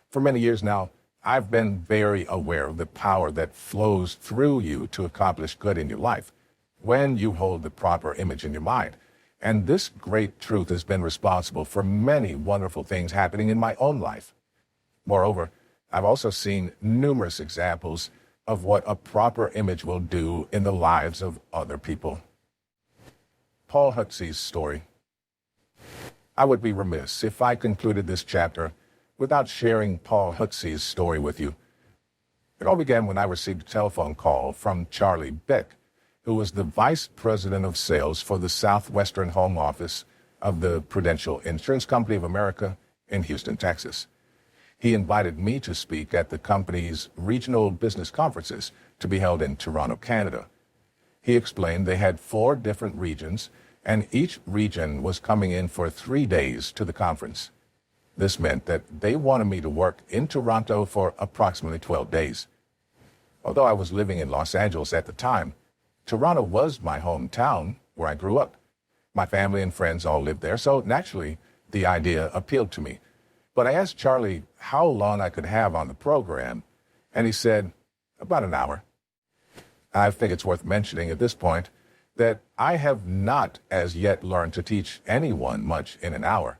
For many years now, I've been very aware of the power that flows through you to accomplish good in your life when you hold the proper image in your mind. And this great truth has been responsible for many wonderful things happening in my own life. Moreover, I've also seen numerous examples of what a proper image will do in the lives of other people. Paul Hutzey's story. I would be remiss if I concluded this chapter without sharing Paul Hutzey's story with you. It all began when I received a telephone call from Charlie Beck, who was the Vice President of Sales for the Southwestern Home Office of the Prudential Insurance Company of America in Houston, Texas. He invited me to speak at the company's regional business conferences to be held in Toronto, Canada. He explained they had 4 different regions, and each region was coming in for 3 days to the conference. This meant that they wanted me to work in Toronto for approximately 12 days. Although I was living in Los Angeles at the time, Toronto was my hometown where I grew up. My family and friends all lived there, so naturally the idea appealed to me. But I asked Charlie how long I could have on the program, and he said, about an hour. I think it's worth mentioning at this point that I have not as yet learned to teach anyone much in an hour.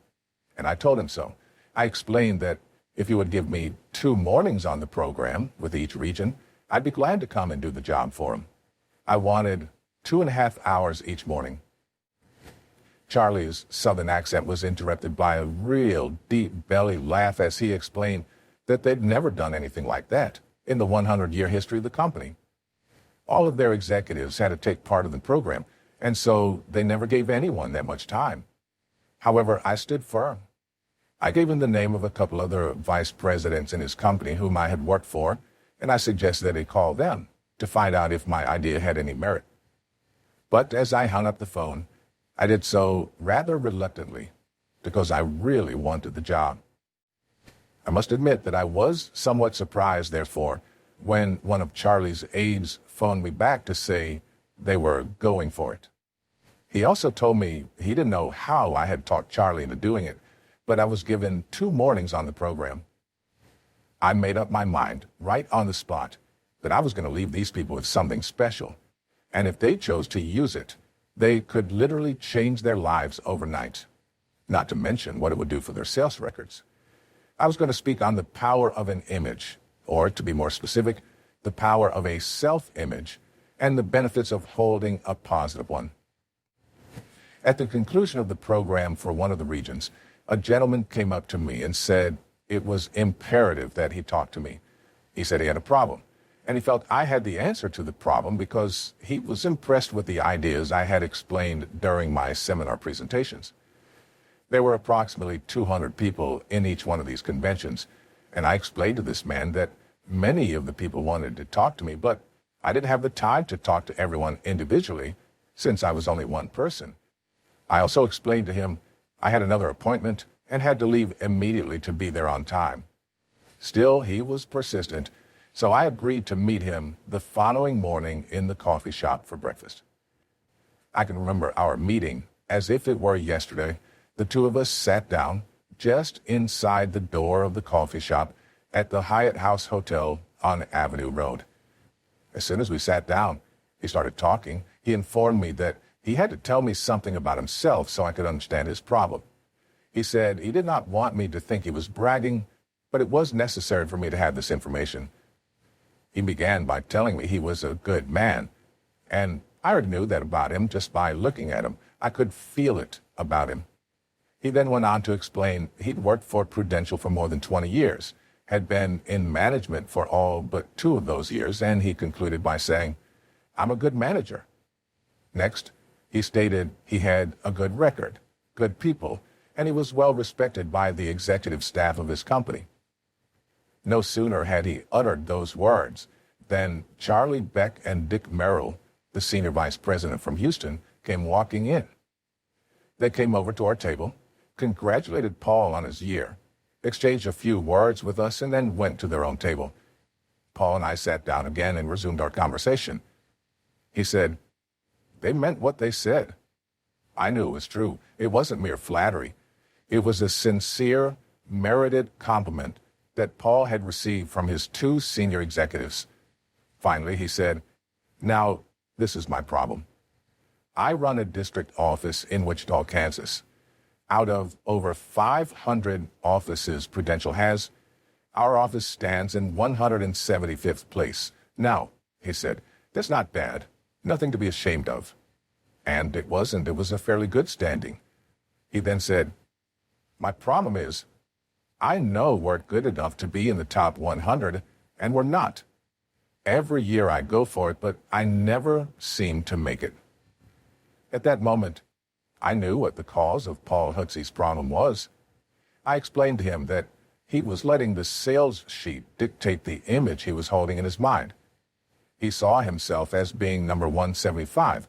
And I told him so. I explained that if he would give me 2 mornings on the program with each region, I'd be glad to come and do the job for him. I wanted 2.5 hours each morning. Charlie's southern accent was interrupted by a real deep belly laugh as he explained that they'd never done anything like that in the 100-year history of the company. All of their executives had to take part in the program, and so they never gave anyone that much time. However, I stood firm. I gave him the name of a couple other vice presidents in his company whom I had worked for, and I suggested that he call them to find out if my idea had any merit. But as I hung up the phone, I did so rather reluctantly because I really wanted the job. I must admit that I was somewhat surprised, therefore, when one of Charlie's aides phoned me back to say they were going for it. He also told me he didn't know how I had talked Charlie into doing it, but I was given 2 mornings on the program. I made up my mind right on the spot that I was going to leave these people with something special, and if they chose to use it, they could literally change their lives overnight, not to mention what it would do for their sales records. I was going to speak on the power of an image, or to be more specific, the power of a self-image, and the benefits of holding a positive one. At the conclusion of the program for one of the regions, a gentleman came up to me and said it was imperative that he talk to me. He said he had a problem, and he felt I had the answer to the problem because he was impressed with the ideas I had explained during my seminar presentations. There were approximately 200 people in each one of these conventions, and I explained to this man that many of the people wanted to talk to me, but I didn't have the time to talk to everyone individually since I was only one person. I also explained to him I had another appointment and had to leave immediately to be there on time. Still, he was persistent, so I agreed to meet him the following morning in the coffee shop for breakfast. I can remember our meeting as if it were yesterday. The two of us sat down just inside the door of the coffee shop at the Hyatt House Hotel on Avenue Road. As soon as we sat down, he started talking. He informed me that he had to tell me something about himself so I could understand his problem. He said he did not want me to think he was bragging, but it was necessary for me to have this information. He began by telling me he was a good man, and I already knew that about him just by looking at him. I could feel it about him. He then went on to explain he'd worked for Prudential for more than 20 years, had been in management for all but 2 of those years, and he concluded by saying, "I'm a good manager." Next, he stated he had a good record, good people, and he was well respected by the executive staff of his company. No sooner had he uttered those words than Charlie Beck and Dick Merrill, the senior vice president from Houston, came walking in. They came over to our table, congratulated Paul on his year, exchanged a few words with us, and then went to their own table. Paul and I sat down again and resumed our conversation. He said, "They meant what they said." I knew it was true. It wasn't mere flattery. It was a sincere, merited compliment that Paul had received from his 2 senior executives. Finally, he said, "Now, this is my problem. I run a district office in Wichita, Kansas. Out of over 500 offices Prudential has, our office stands in 175th place. Now," he said, "that's not bad, nothing to be ashamed of." And it wasn't. It was a fairly good standing. He then said, "My problem is, I know we're good enough to be in the top 100, and we're not. Every year I go for it, but I never seem to make it." At that moment, I knew what the cause of Paul Hudsey's problem was. I explained to him that he was letting the sales sheet dictate the image he was holding in his mind. He saw himself as being number 175,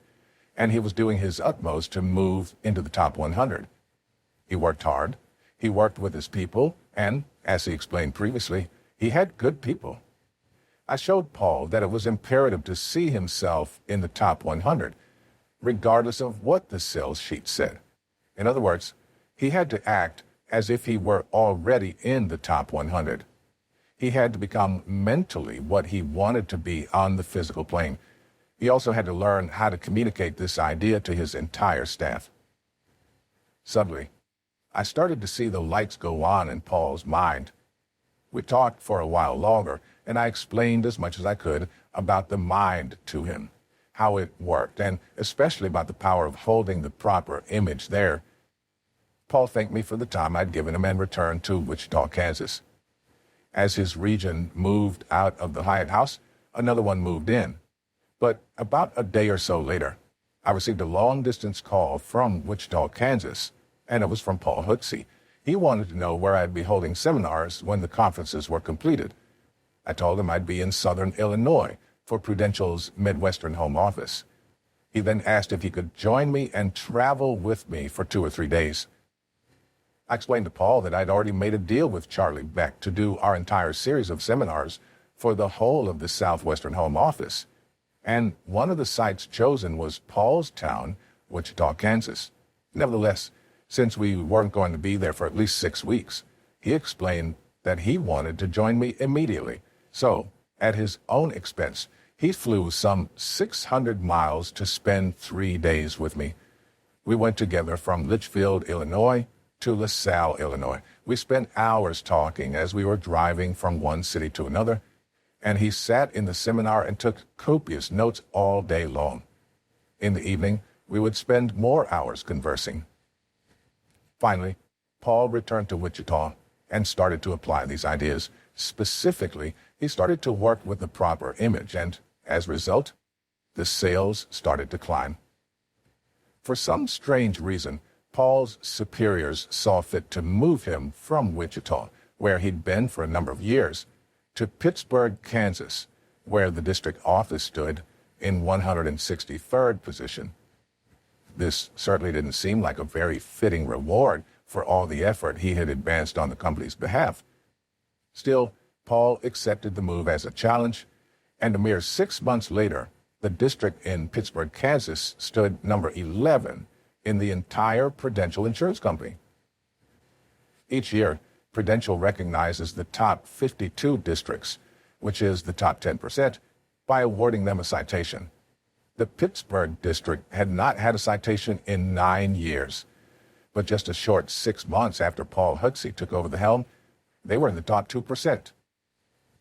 and he was doing his utmost to move into the top 100. He worked hard, he worked with his people, and, as he explained previously, he had good people. I showed Paul that it was imperative to see himself in the top 100, regardless of what the sales sheet said. In other words, he had to act as if he were already in the top 100. He had to become mentally what he wanted to be on the physical plane. He also had to learn how to communicate this idea to his entire staff. Suddenly, I started to see the lights go on in Paul's mind. We talked for a while longer, and I explained as much as I could about the mind to him, how it worked, and especially about the power of holding the proper image there. Paul thanked me for the time I'd given him and returned to Wichita, Kansas. As his region moved out of the Hyatt House, another one moved in. But about a day or so later, I received a long-distance call from Wichita, Kansas, and it was from Paul Hudsey. He wanted to know where I'd be holding seminars when the conferences were completed. I told him I'd be in Southern Illinois for Prudential's Midwestern home office. He then asked if he could join me and travel with me for 2 or 3 days. I explained to Paul that I'd already made a deal with Charlie Beck to do our entire series of seminars for the whole of the Southwestern home office, and one of the sites chosen was Paul's town, Wichita, Kansas. Nevertheless, since we weren't going to be there for at least 6 weeks, he explained that he wanted to join me immediately. So, at his own expense, he flew some 600 miles to spend 3 days with me. We went together from Litchfield, Illinois, to LaSalle, Illinois. We spent hours talking as we were driving from one city to another, and he sat in the seminar and took copious notes all day long. In the evening, we would spend more hours conversing. Finally, Paul returned to Wichita and started to apply these ideas. Specifically, he started to work with the proper image, and as a result, the sales started to climb. For some strange reason, Paul's superiors saw fit to move him from Wichita, where he'd been for a number of years, to Pittsburgh, Kansas, where the district office stood in 163rd position. This certainly didn't seem like a very fitting reward for all the effort he had advanced on the company's behalf. Still, Paul accepted the move as a challenge, and a mere 6 months later, the district in Pittsburgh, Kansas stood number 11 in the entire Prudential Insurance Company. Each year, Prudential recognizes the top 52 districts, which is the top 10%, by awarding them a citation. The Pittsburgh district had not had a citation in 9 years, but just a short 6 months after Paul Hudsey took over the helm, they were in the top 2%.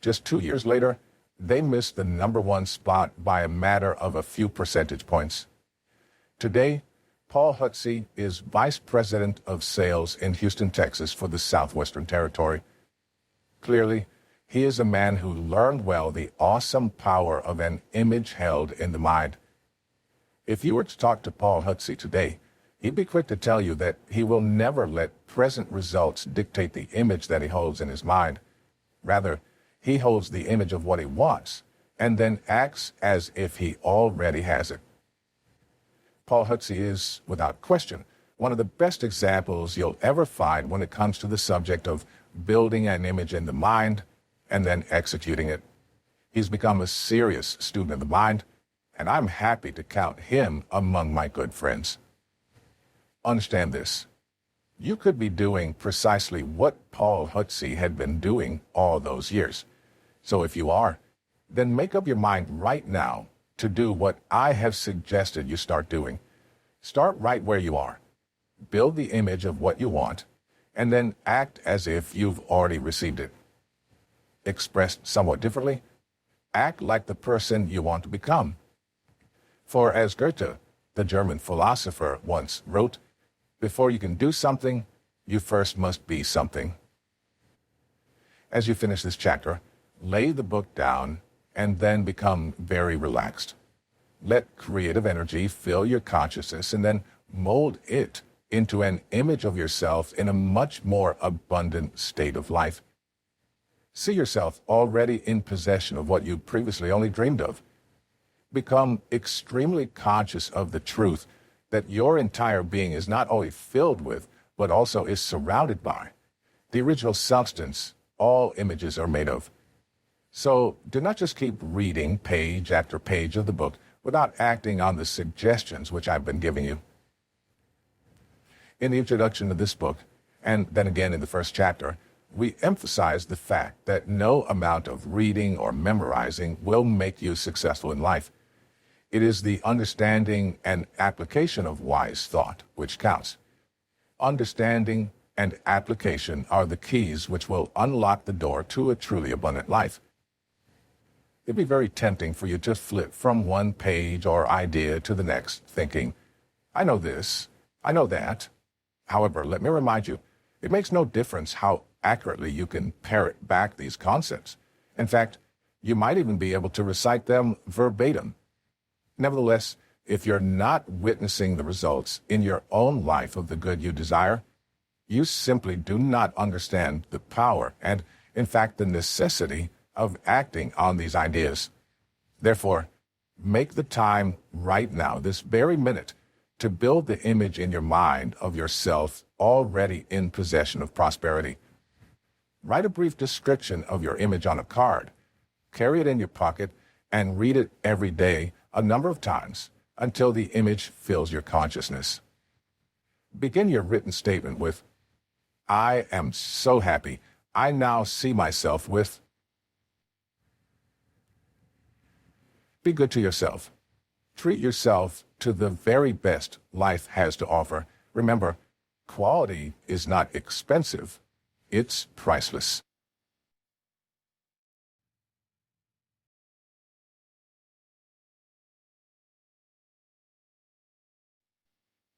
Just 2 years later, they missed the number 1 spot by a matter of a few percentage points. Today, Paul Hudsey is Vice President of Sales in Houston, Texas for the Southwestern Territory. Clearly, He is a man who learned well the awesome power of an image held in the mind. If you were to talk to Paul Hutsey today, he'd be quick to tell you that he will never let present results dictate the image that he holds in his mind. Rather, he holds the image of what he wants and then acts as if he already has it. Paul Hutsey is, without question, one of the best examples you'll ever find when it comes to the subject of building an image in the mind and then executing it. He's become a serious student of the mind, and I'm happy to count him among my good friends. Understand this. You could be doing precisely what Paul Hutsey had been doing all those years. So if you are, then make up your mind right now to do what I have suggested you start doing. Start right where you are. Build the image of what you want, and then act as if you've already received it. Expressed somewhat differently, act like the person you want to become. For as Goethe, the German philosopher, once wrote, before you can do something, you first must be something. As you finish this chapter, lay the book down and then become very relaxed. Let creative energy fill your consciousness and then mold it into an image of yourself in a much more abundant state of life. See yourself already in possession of what you previously only dreamed of. Become extremely conscious of the truth that your entire being is not only filled with, but also is surrounded by the original substance all images are made of. So do not just keep reading page after page of the book without acting on the suggestions which I've been giving you. In the introduction to this book, and then again in the first chapter, we emphasize the fact that no amount of reading or memorizing will make you successful in life. It is the understanding and application of wise thought which counts. Understanding and application are the keys which will unlock the door to a truly abundant life. It'd be very tempting for you to flip from one page or idea to the next, thinking, I know this, I know that. However, let me remind you, it makes no difference how accurately you can parrot back these concepts. In fact, you might even be able to recite them verbatim. Nevertheless, if you're not witnessing the results in your own life of the good you desire, you simply do not understand the power and, in fact, the necessity of acting on these ideas. Therefore, make the time right now, this very minute, to build the image in your mind of yourself already in possession of prosperity. Write a brief description of your image on a card, carry it in your pocket, and read it every day a number of times until the image fills your consciousness. Begin your written statement with, I am so happy. I now see myself with. Be good to yourself. Treat yourself to the very best life has to offer. Remember, quality is not expensive. It's priceless.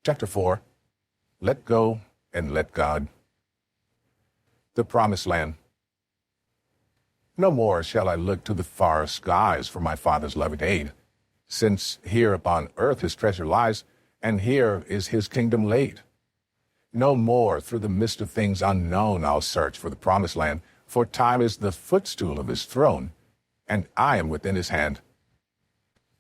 Chapter 4. Let Go and Let God. The Promised Land. No more shall I look to the far skies for my Father's loving aid, since here upon earth his treasure lies, and here is his kingdom laid. No more through the mist of things unknown I'll search for the Promised Land, for time is the footstool of his throne, and I am within his hand.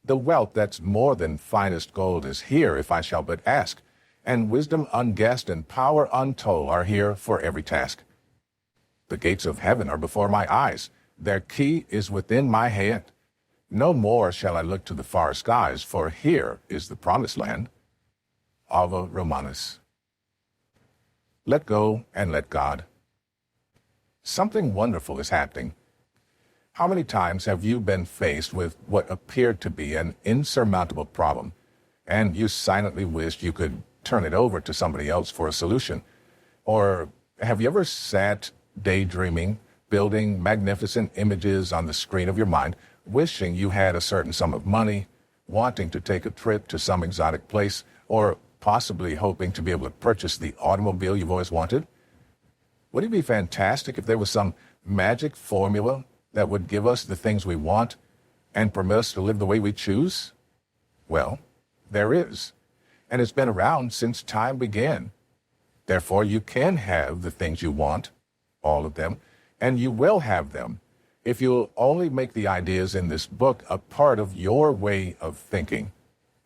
The wealth that's more than finest gold is here if I shall but ask, and wisdom unguessed and power untold are here for every task. The gates of heaven are before my eyes, their key is within my hand. No more shall I look to the far skies, for here is the Promised Land. Ave Romanus. Let go and let God. Something wonderful is happening. How many times have you been faced with what appeared to be an insurmountable problem, and you silently wished you could turn it over to somebody else for a solution? Or have you ever sat daydreaming, building magnificent images on the screen of your mind, wishing you had a certain sum of money, wanting to take a trip to some exotic place, or possibly hoping to be able to purchase the automobile you've always wanted? Would it be fantastic if there was some magic formula that would give us the things we want and permit us to live the way we choose? Well, there is, and it's been around since time began. Therefore, you can have the things you want, all of them, and you will have them if you'll only make the ideas in this book a part of your way of thinking,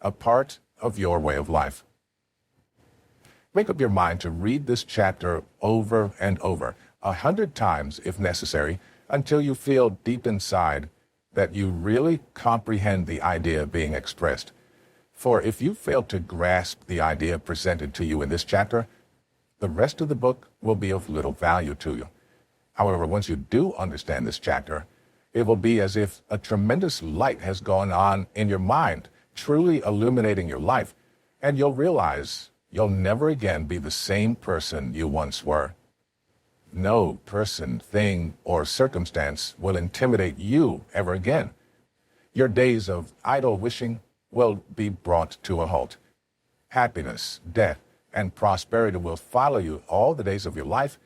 a part of your way of life. Make up your mind to read this chapter over and over, 100 times if necessary, until you feel deep inside that you really comprehend the idea being expressed. For if you fail to grasp the idea presented to you in this chapter, the rest of the book will be of little value to you. However, once you do understand this chapter, it will be as if a tremendous light has gone on in your mind, truly illuminating your life, and you'll realize you'll never again be the same person you once were. No person, thing, or circumstance will intimidate you ever again. Your days of idle wishing will be brought to a halt. Happiness, death, and prosperity will follow you all the days of your life,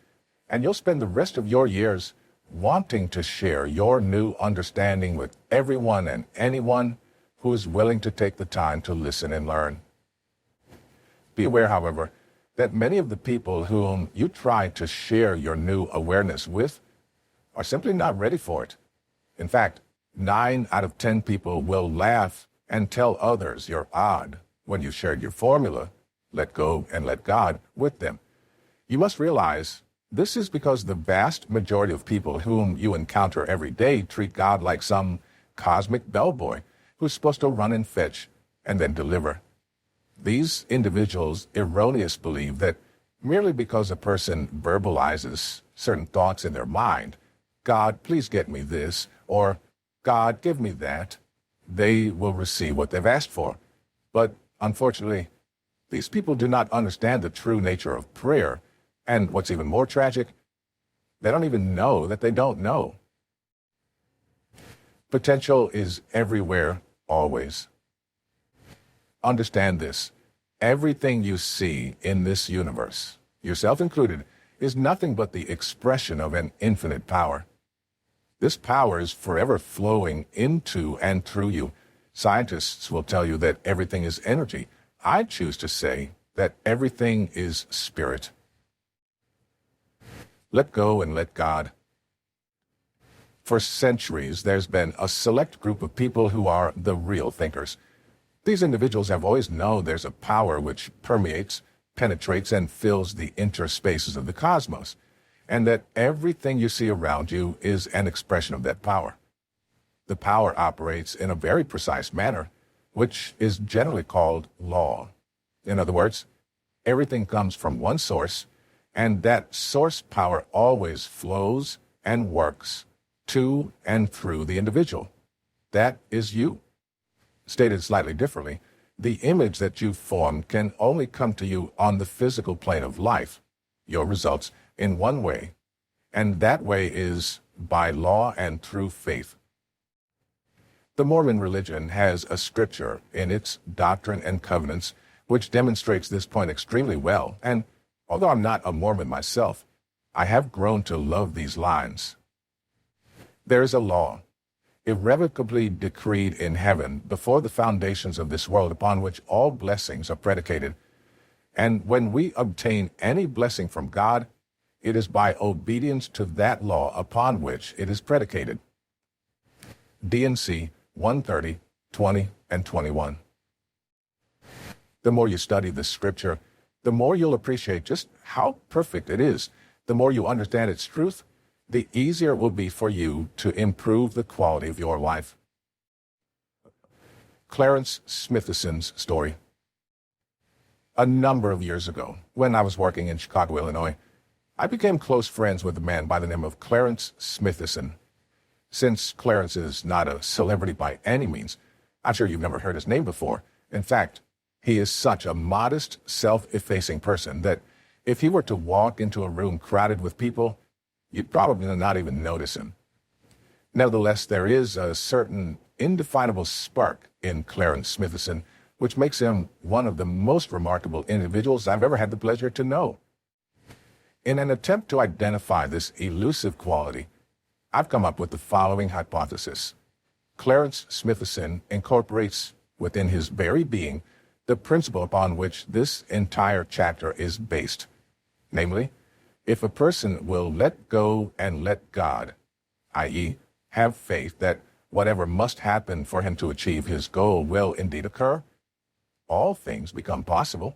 and you'll spend the rest of your years wanting to share your new understanding with everyone and anyone who is willing to take the time to listen and learn. Be aware, however, that many of the people whom you try to share your new awareness with are simply not ready for it. In fact, 9 out of 10 people will laugh and tell others you're odd when you shared your formula, let go and let God, with them. You must realize this is because the vast majority of people whom you encounter every day treat God like some cosmic bellboy who's supposed to run and fetch and then deliver. These individuals erroneously believe that merely because a person verbalizes certain thoughts in their mind, God, please get me this, or God, give me that, they will receive what they've asked for. But unfortunately, these people do not understand the true nature of prayer. And what's even more tragic, they don't even know that they don't know. Potential is everywhere, always. Understand this. Everything you see in this universe, yourself included, is nothing but the expression of an infinite power. This power is forever flowing into and through you. Scientists will tell you that everything is energy. I choose to say that everything is spirit. Let go and let God. For centuries, there's been a select group of people who are the real thinkers. These individuals have always known there's a power which permeates, penetrates, and fills the interspaces of the cosmos, and that everything you see around you is an expression of that power. The power operates in a very precise manner, which is generally called law. In other words, everything comes from one source, and that source power always flows and works to and through the individual. That is you. Stated slightly differently, the image that you form can only come to you on the physical plane of life, your results, in one way, and that way is by law and through faith. The Mormon religion has a scripture in its Doctrine and Covenants which demonstrates this point extremely well, and although I'm not a Mormon myself, I have grown to love these lines. There is a law, irrevocably decreed in heaven before the foundations of this world, upon which all blessings are predicated. And when we obtain any blessing from God, it is by obedience to that law upon which it is predicated. D&C 130, 20, and 21. The more you study this scripture, the more you'll appreciate just how perfect it is. The more you understand its truth, the easier it will be for you to improve the quality of your life. Clarence Smithson's story. A number of years ago, when I was working in Chicago, Illinois, I became close friends with a man by the name of Clarence Smithson. Since Clarence is not a celebrity by any means, I'm sure you've never heard his name before. In fact, he is such a modest, self-effacing person that if he were to walk into a room crowded with people, you'd probably not even notice him. Nevertheless, there is a certain indefinable spark in Clarence Smithson, which makes him one of the most remarkable individuals I've ever had the pleasure to know. In an attempt to identify this elusive quality, I've come up with the following hypothesis. Clarence Smithson incorporates within his very being the principle upon which this entire chapter is based. Namely, if a person will let go and let God, i.e., have faith that whatever must happen for him to achieve his goal will indeed occur, all things become possible.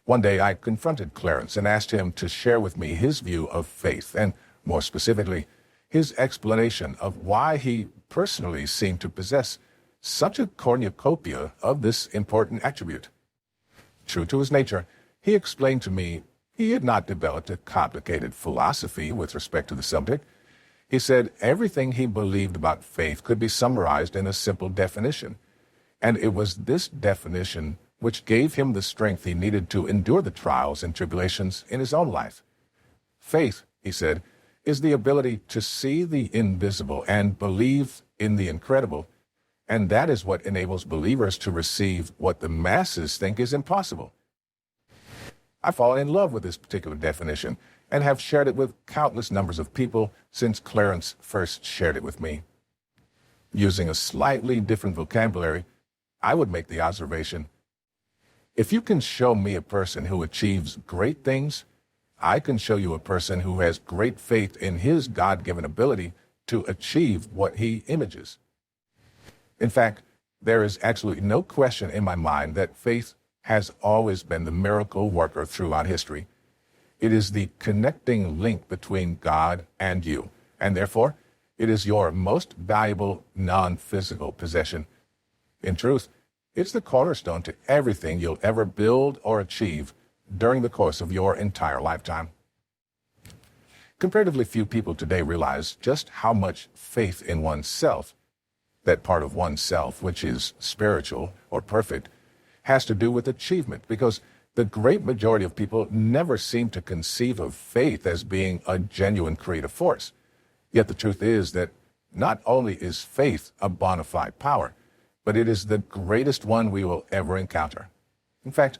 One day I confronted Clarence and asked him to share with me his view of faith, and more specifically, his explanation of why he personally seemed to possess such a cornucopia of this important attribute. True to his nature, he explained to me he had not developed a complicated philosophy with respect to the subject. He said everything he believed about faith could be summarized in a simple definition, and it was this definition which gave him the strength he needed to endure the trials and tribulations in his own life. Faith, he said, is the ability to see the invisible and believe in the incredible, and that is what enables believers to receive what the masses think is impossible. I've fallen in love with this particular definition and have shared it with countless numbers of people since Clarence first shared it with me. Using a slightly different vocabulary, I would make the observation, if you can show me a person who achieves great things, I can show you a person who has great faith in his God-given ability to achieve what he images. In fact, there is absolutely no question in my mind that faith has always been the miracle worker throughout history. It is the connecting link between God and you, and therefore, it is your most valuable non-physical possession. In truth, it's the cornerstone to everything you'll ever build or achieve during the course of your entire lifetime. Comparatively few people today realize just how much faith in oneself, that part of oneself which is spiritual or perfect, has to do with achievement, because the great majority of people never seem to conceive of faith as being a genuine creative force. Yet the truth is that not only is faith a bona fide power, but it is the greatest one we will ever encounter. In fact,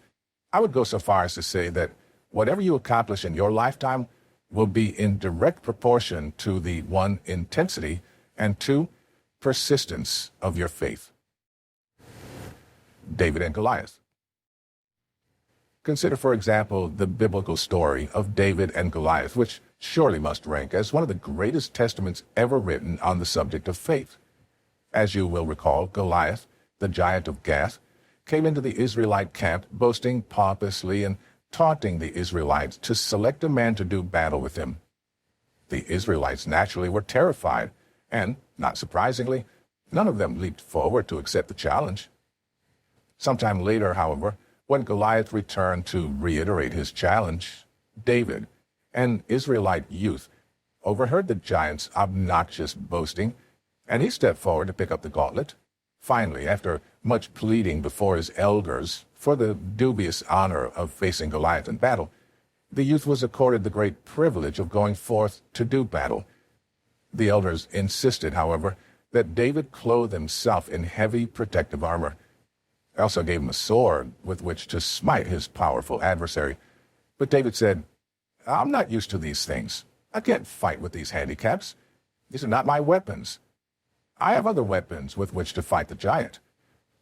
I would go so far as to say that whatever you accomplish in your lifetime will be in direct proportion to the one, intensity, and two, persistence of your faith. David and Goliath. Consider, for example, the biblical story of David and Goliath, which surely must rank as one of the greatest testaments ever written on the subject of faith. As you will recall, Goliath, the giant of Gath, came into the Israelite camp boasting pompously and taunting the Israelites to select a man to do battle with him. The Israelites naturally were terrified, and, not surprisingly, none of them leaped forward to accept the challenge. Sometime later, however, when Goliath returned to reiterate his challenge, David, an Israelite youth, overheard the giant's obnoxious boasting, and he stepped forward to pick up the gauntlet. Finally, after much pleading before his elders for the dubious honor of facing Goliath in battle, the youth was accorded the great privilege of going forth to do battle. The elders insisted, however, that David clothe himself in heavy protective armor. They also gave him a sword with which to smite his powerful adversary. But David said, "I'm not used to these things. I can't fight with these handicaps. These are not my weapons. I have other weapons with which to fight the giant."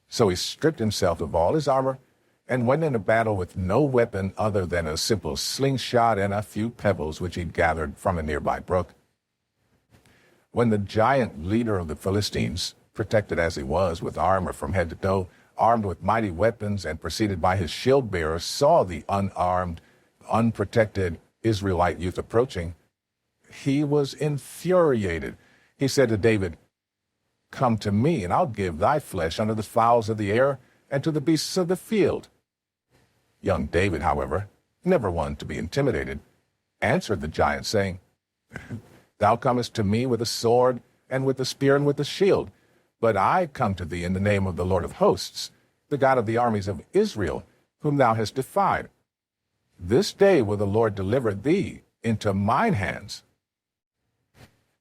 So he stripped himself of all his armor and went into battle with no weapon other than a simple slingshot and a few pebbles which he'd gathered from a nearby brook. When the giant leader of the Philistines, protected as he was with armor from head to toe, armed with mighty weapons and preceded by his shield-bearer, saw the unarmed, unprotected Israelite youth approaching, he was infuriated. He said to David, "Come to me, and I'll give thy flesh unto the fowls of the air and to the beasts of the field." Young David, however, never one to be intimidated, answered the giant, saying, "Thou comest to me with a sword and with a spear and with a shield, but I come to thee in the name of the Lord of hosts, the God of the armies of Israel, whom thou hast defied. This day will the Lord deliver thee into mine hands."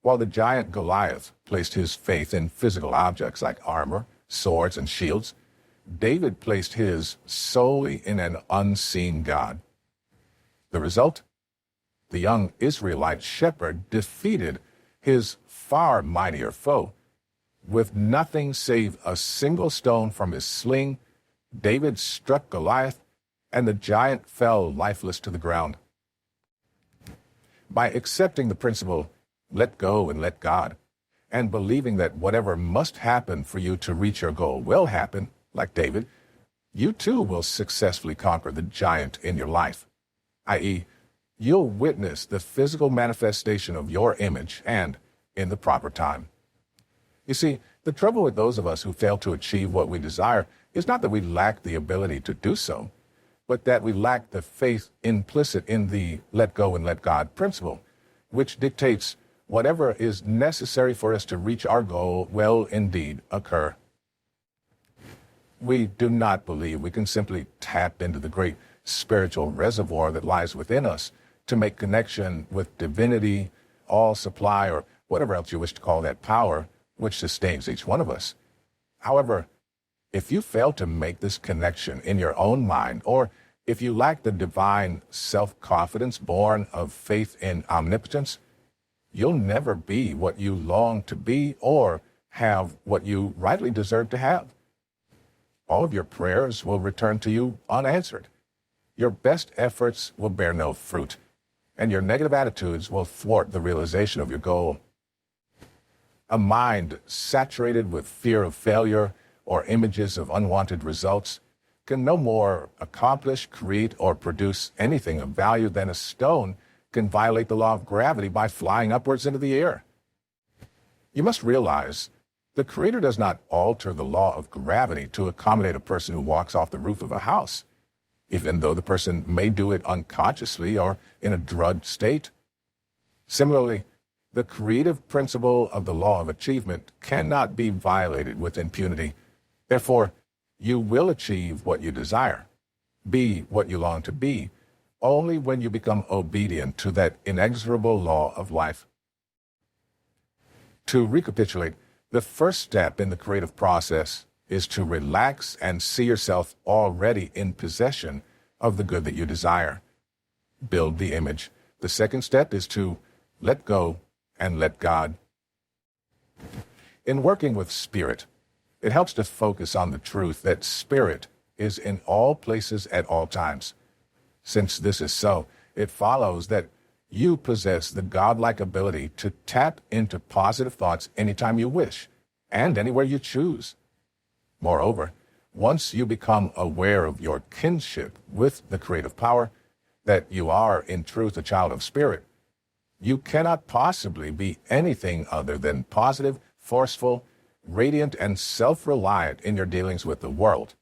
While the giant Goliath placed his faith in physical objects like armor, swords, and shields, David placed his solely in an unseen God. The result? the young Israelite shepherd defeated his far mightier foe. With nothing save a single stone from his sling, David struck Goliath, and the giant fell lifeless to the ground. By accepting the principle, let go and let God, and believing that whatever must happen for you to reach your goal will happen, like David, you too will successfully conquer the giant in your life, i.e., you'll witness the physical manifestation of your image and in the proper time. You see, the trouble with those of us who fail to achieve what we desire is not that we lack the ability to do so, but that we lack the faith implicit in the let go and let God principle, which dictates whatever is necessary for us to reach our goal will indeed occur. We do not believe we can simply tap into the great spiritual reservoir that lies within us to make connection with divinity, all supply, or whatever else you wish to call that power which sustains each one of us. However, if you fail to make this connection in your own mind, or if you lack the divine self-confidence born of faith in omnipotence, you'll never be what you long to be or have what you rightly deserve to have. All of your prayers will return to you unanswered. Your best efforts will bear no fruit, and your negative attitudes will thwart the realization of your goal. A mind saturated with fear of failure or images of unwanted results can no more accomplish, create, or produce anything of value than a stone can violate the law of gravity by flying upwards into the air. You must realize the Creator does not alter the law of gravity to accommodate a person who walks off the roof of a house, even though the person may do it unconsciously or in a drugged state. Similarly, the creative principle of the law of achievement cannot be violated with impunity. Therefore, you will achieve what you desire, be what you long to be, only when you become obedient to that inexorable law of life. To recapitulate, the first step in the creative process is to relax and see yourself already in possession of the good that you desire. Build the image. The second step is to let go and let God. In working with spirit, it helps to focus on the truth that spirit is in all places at all times. Since this is so, it follows that you possess the godlike ability to tap into positive thoughts anytime you wish and anywhere you choose. Moreover, once you become aware of your kinship with the creative power, that you are in truth a child of spirit, you cannot possibly be anything other than positive, forceful, radiant, and self-reliant in your dealings with the world,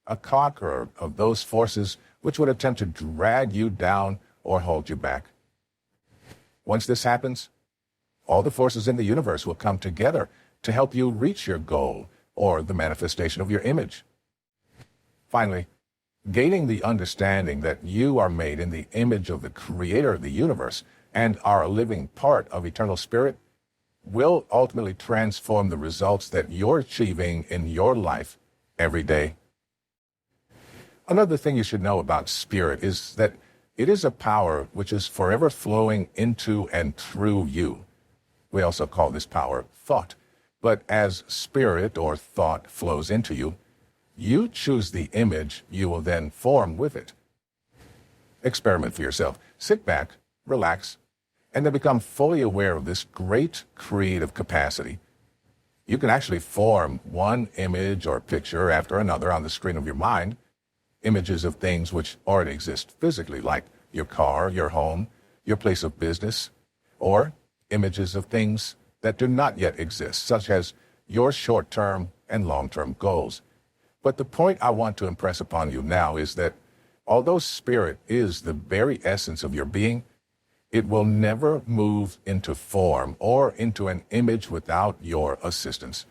a conqueror of those forces which would attempt to drag you down or hold you back. Once this happens, all the forces in the universe will come together to help you reach your goal or the manifestation of your image. Finally, gaining the understanding that you are made in the image of the Creator of the universe and are a living part of eternal spirit will ultimately transform the results that you're achieving in your life every day. Another thing you should know about spirit is that it is a power which is forever flowing into and through you. We also call this power thought. But as spirit or thought flows into you, you choose the image you will then form with it. Experiment for yourself. Sit back, relax, and then become fully aware of this great creative capacity. You can actually form one image or picture after another on the screen of your mind, images of things which already exist physically, like your car, your home, your place of business, or images of things that do not yet exist, such as your short-term and long-term goals. But the point I want to impress upon you now is that although spirit is the very essence of your being, it will never move into form or into an image without your assistance.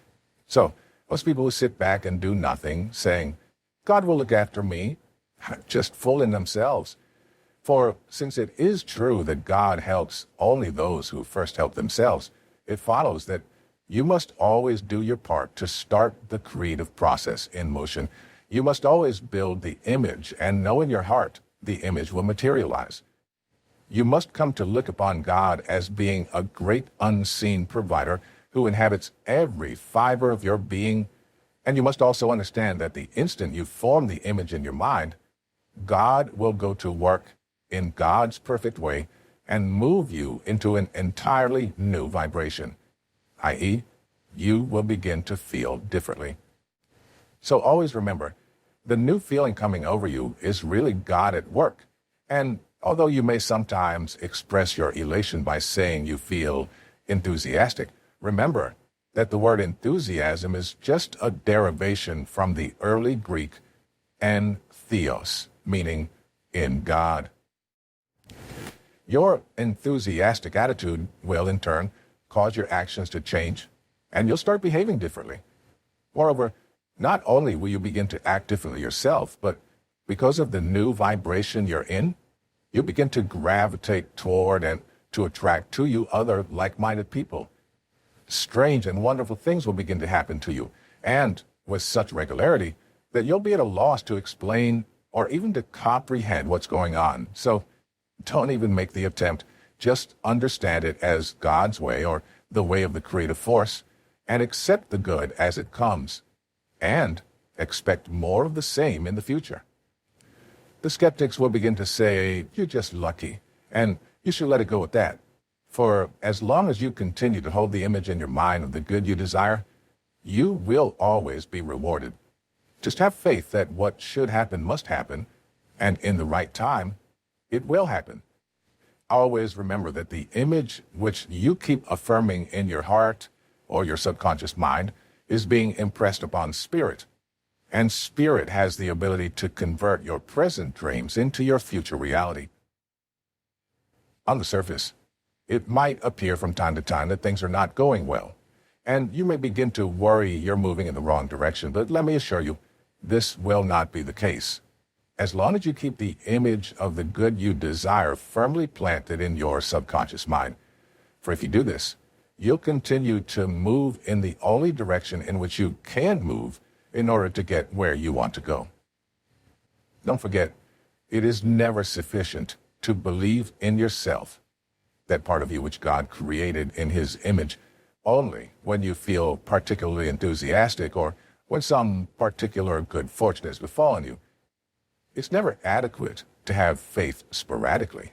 So, most people who sit back and do nothing, saying, God will look after me, just fooling themselves. For since it is true that God helps only those who first help themselves, it follows that you must always do your part to start the creative process in motion. You must always build the image and know in your heart the image will materialize. You must come to look upon God as being a great unseen provider who inhabits every fiber of your being. And you must also understand that the instant you form the image in your mind, God will go to work in God's perfect way and move you into an entirely new vibration, i.e., you will begin to feel differently. So always remember, the new feeling coming over you is really God at work. And although you may sometimes express your elation by saying you feel enthusiastic, remember that the word enthusiasm is just a derivation from the early Greek entheos, meaning in God. Your enthusiastic attitude will, in turn, cause your actions to change, and you'll start behaving differently. Moreover, not only will you begin to act differently yourself, but because of the new vibration you're in, you begin to gravitate toward and to attract to you other like-minded people. Strange and wonderful things will begin to happen to you, and with such regularity that you'll be at a loss to explain or even to comprehend what's going on. So don't even make the attempt. Just understand it as God's way or the way of the creative force, and accept the good as it comes, and expect more of the same in the future. The skeptics will begin to say, you're just lucky, and you should let it go at that. For as long as you continue to hold the image in your mind of the good you desire, you will always be rewarded. Just have faith that what should happen must happen, and in the right time, it will happen. Always remember that the image which you keep affirming in your heart or your subconscious mind is being impressed upon spirit, and spirit has the ability to convert your present dreams into your future reality. On the surface, it might appear from time to time that things are not going well, and you may begin to worry you're moving in the wrong direction, but let me assure you, this will not be the case. As long as you keep the image of the good you desire firmly planted in your subconscious mind. For if you do this, you'll continue to move in the only direction in which you can move in order to get where you want to go. Don't forget, it is never sufficient to believe in yourself, that part of you which God created in His image, only when you feel particularly enthusiastic or when some particular good fortune has befallen you. It's never adequate to have faith sporadically.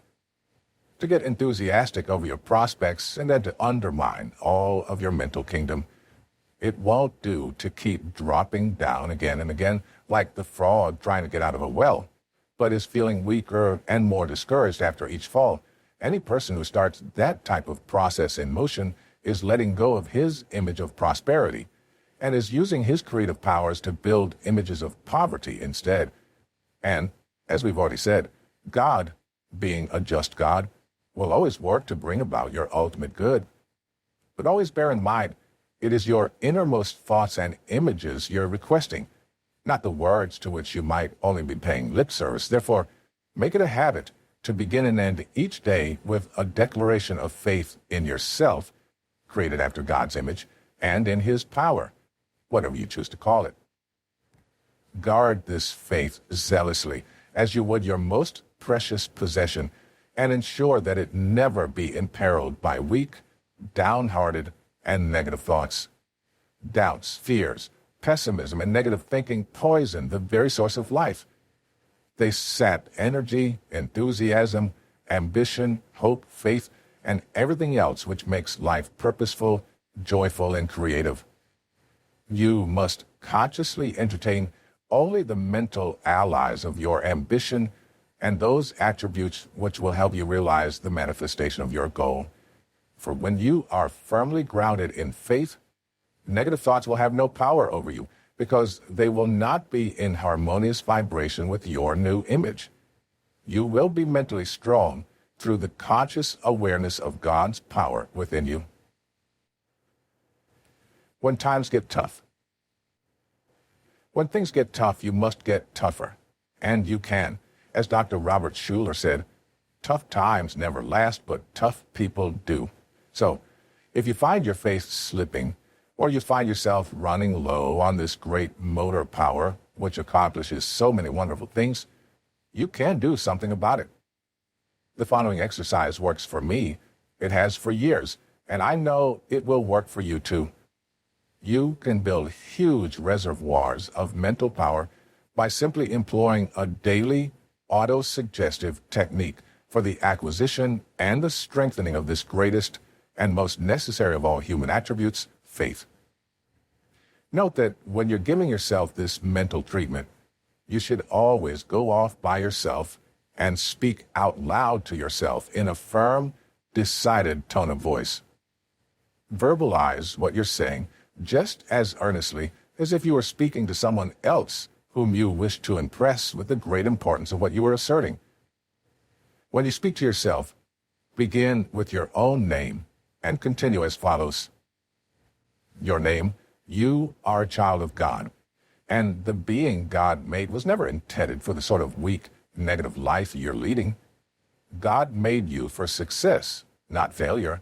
To get enthusiastic over your prospects and then to undermine all of your mental kingdom. It won't do to keep dropping down again and again like the frog trying to get out of a well, but is feeling weaker and more discouraged after each fall. Any person who starts that type of process in motion is letting go of his image of prosperity and is using his creative powers to build images of poverty instead. And, as we've already said, God, being a just God, will always work to bring about your ultimate good. But always bear in mind, it is your innermost thoughts and images you're requesting, not the words to which you might only be paying lip service. Therefore, make it a habit to begin and end each day with a declaration of faith in yourself, created after God's image, and in His power, whatever you choose to call it. Guard this faith zealously, as you would your most precious possession, and ensure that it never be imperiled by weak, downhearted, and negative thoughts. Doubts, fears, pessimism, and negative thinking poison the very source of life. They sap energy, enthusiasm, ambition, hope, faith, and everything else which makes life purposeful, joyful, and creative. You must consciously entertain only the mental allies of your ambition and those attributes which will help you realize the manifestation of your goal. For when you are firmly grounded in faith, negative thoughts will have no power over you because they will not be in harmonious vibration with your new image. You will be mentally strong through the conscious awareness of God's power within you. When times get tough. When things get tough, you must get tougher. And you can. As Dr. Robert Schuller said, tough times never last, but tough people do. So, if you find your faith slipping, or you find yourself running low on this great motor power, which accomplishes so many wonderful things, you can do something about it. The following exercise works for me. It has for years, and I know it will work for you too. You can build huge reservoirs of mental power by simply employing a daily auto-suggestive technique for the acquisition and the strengthening of this greatest and most necessary of all human attributes, faith. Note that when you're giving yourself this mental treatment, you should always go off by yourself and speak out loud to yourself in a firm, decided tone of voice. Verbalize what you're saying just as earnestly as if you were speaking to someone else whom you wish to impress with the great importance of what you were asserting. When you speak to yourself, begin with your own name and continue as follows. Your name, you are a child of God, and the being God made was never intended for the sort of weak, negative life you're leading. God made you for success, not failure.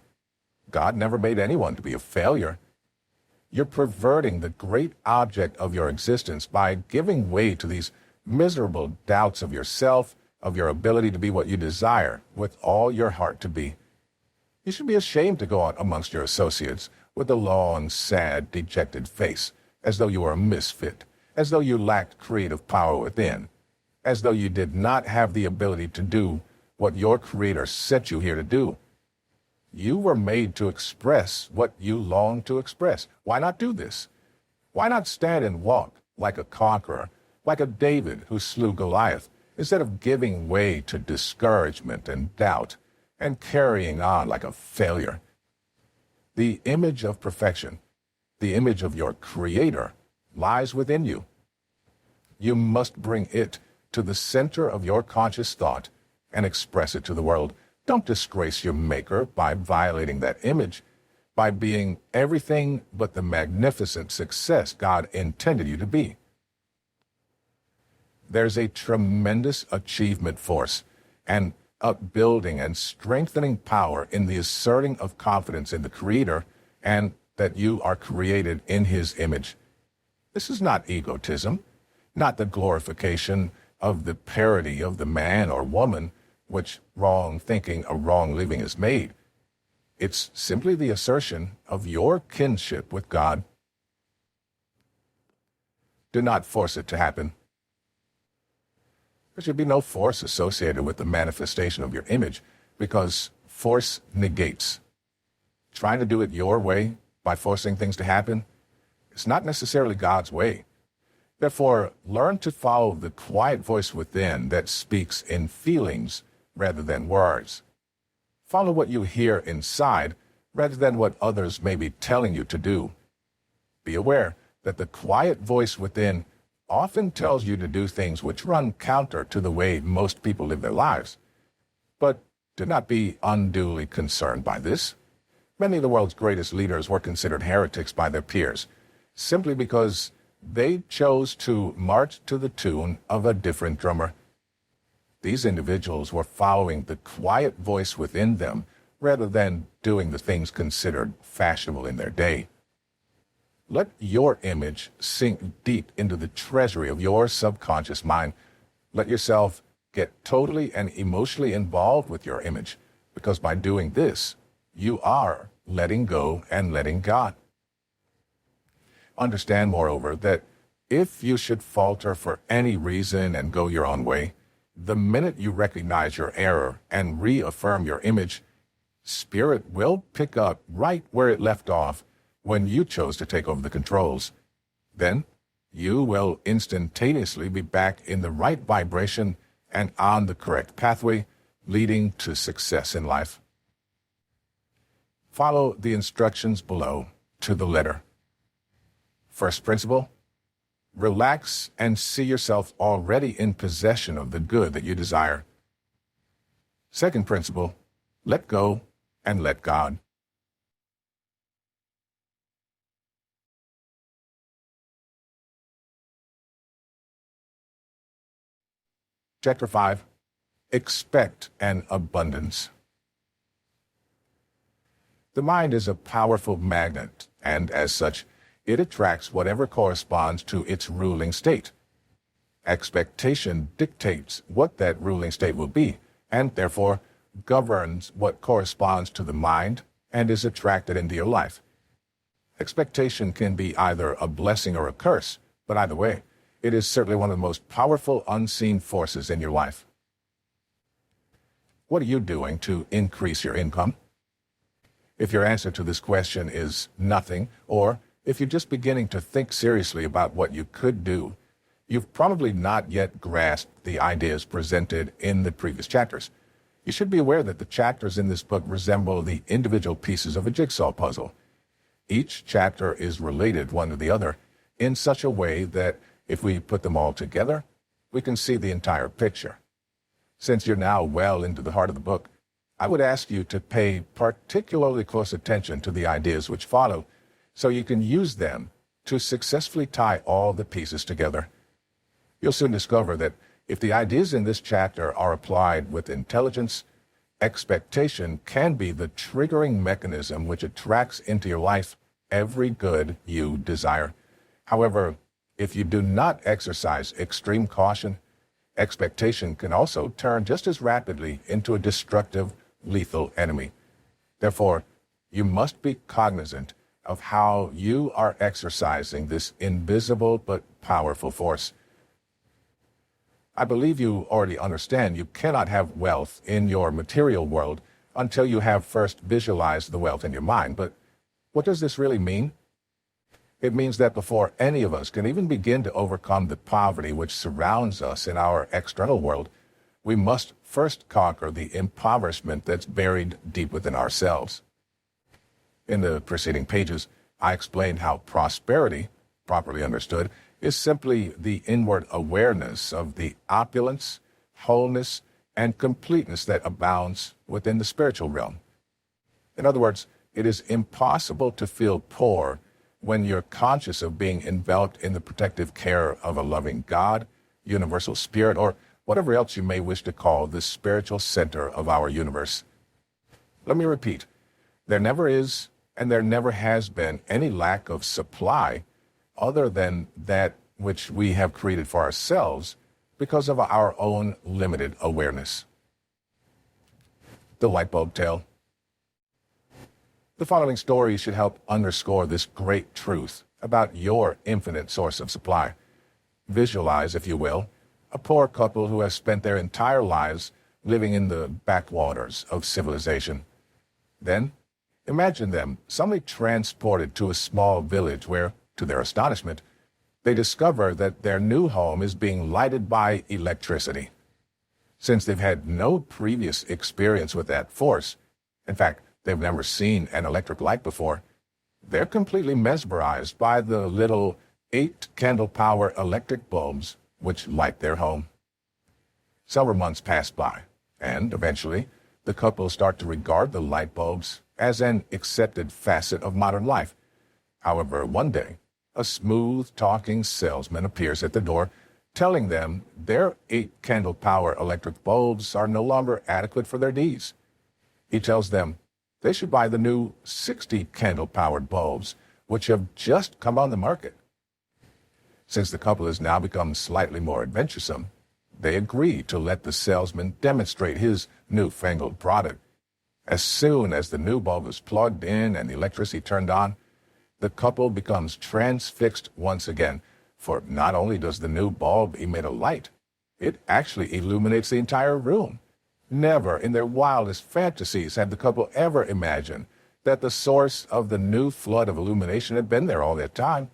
God never made anyone to be a failure. You're perverting the great object of your existence by giving way to these miserable doubts of yourself, of your ability to be what you desire with all your heart to be. You should be ashamed to go out amongst your associates with a long, sad, dejected face, as though you were a misfit, as though you lacked creative power within, as though you did not have the ability to do what your Creator set you here to do. You were made to express what you long to express. Why not do this? Why not stand and walk like a conqueror, like a David who slew Goliath, instead of giving way to discouragement and doubt and carrying on like a failure? The image of perfection, the image of your Creator, lies within you. You must bring it to the center of your conscious thought and express it to the world. Don't disgrace your Maker by violating that image, by being everything but the magnificent success God intended you to be. There's a tremendous achievement force and upbuilding and strengthening power in the asserting of confidence in the Creator and that you are created in His image. This is not egotism, not the glorification of the parody of the man or woman which wrong thinking or wrong living is made. It's simply the assertion of your kinship with God. Do not force it to happen. There should be no force associated with the manifestation of your image, because force negates. Trying to do it your way by forcing things to happen is not necessarily God's way. Therefore, learn to follow the quiet voice within that speaks in feelings rather than words. Follow what you hear inside rather than what others may be telling you to do. Be aware that the quiet voice within often tells you to do things which run counter to the way most people live their lives. But do not be unduly concerned by this. Many of the world's greatest leaders were considered heretics by their peers, simply because they chose to march to the tune of a different drummer. These individuals were following the quiet voice within them rather than doing the things considered fashionable in their day. Let your image sink deep into the treasury of your subconscious mind. Let yourself get totally and emotionally involved with your image, because by doing this, you are letting go and letting God. Understand, moreover, that if you should falter for any reason and go your own way, the minute you recognize your error and reaffirm your image, Spirit will pick up right where it left off when you chose to take over the controls. Then you will instantaneously be back in the right vibration and on the correct pathway, leading to success in life. Follow the instructions below to the letter. First principle: relax and see yourself already in possession of the good that you desire. Second principle: let go and let God. Chapter 5. Expect an abundance. The mind is a powerful magnet, and as such, it attracts whatever corresponds to its ruling state. Expectation dictates what that ruling state will be, and therefore, governs what corresponds to the mind and is attracted into your life. Expectation can be either a blessing or a curse, but either way, it is certainly one of the most powerful unseen forces in your life. What are you doing to increase your income? If your answer to this question is nothing, or if you're just beginning to think seriously about what you could do, you've probably not yet grasped the ideas presented in the previous chapters. You should be aware that the chapters in this book resemble the individual pieces of a jigsaw puzzle. Each chapter is related one to the other in such a way that if we put them all together, we can see the entire picture. Since you're now well into the heart of the book, I would ask you to pay particularly close attention to the ideas which follow, so you can use them to successfully tie all the pieces together. You'll soon discover that if the ideas in this chapter are applied with intelligence, expectation can be the triggering mechanism which attracts into your life every good you desire. However, if you do not exercise extreme caution, expectation can also turn just as rapidly into a destructive, lethal enemy. Therefore, you must be cognizant of how you are exercising this invisible but powerful force. I believe you already understand you cannot have wealth in your material world until you have first visualized the wealth in your mind. But what does this really mean? It means that before any of us can even begin to overcome the poverty which surrounds us in our external world, we must first conquer the impoverishment that's buried deep within ourselves. In the preceding pages, I explained how prosperity, properly understood, is simply the inward awareness of the opulence, wholeness, and completeness that abounds within the spiritual realm. In other words, it is impossible to feel poor when you're conscious of being enveloped in the protective care of a loving God, universal spirit, or whatever else you may wish to call the spiritual center of our universe. Let me repeat, there never is and there never has been any lack of supply other than that which we have created for ourselves because of our own limited awareness. The light bulb tale. The following story should help underscore this great truth about your infinite source of supply. Visualize, if you will, a poor couple who has spent their entire lives living in the backwaters of civilization. Then, imagine them suddenly transported to a small village where, to their astonishment, they discover that their new home is being lighted by electricity. Since they've had no previous experience with that force, in fact, they've never seen an electric light before, they're completely mesmerized by the little 8-candle-power electric bulbs which light their home. Several months pass by, and eventually, the couple start to regard the light bulbs as an accepted facet of modern life. However, one day, a smooth-talking salesman appears at the door, telling them their 8-candle-power electric bulbs are no longer adequate for their needs. He tells them they should buy the new 60-candle-powered bulbs, which have just come on the market. Since the couple has now become slightly more adventuresome, they agree to let the salesman demonstrate his newfangled product. As soon as the new bulb is plugged in and the electricity turned on, the couple becomes transfixed once again, for not only does the new bulb emit a light, it actually illuminates the entire room. Never in their wildest fantasies had the couple ever imagined that the source of the new flood of illumination had been there all that time,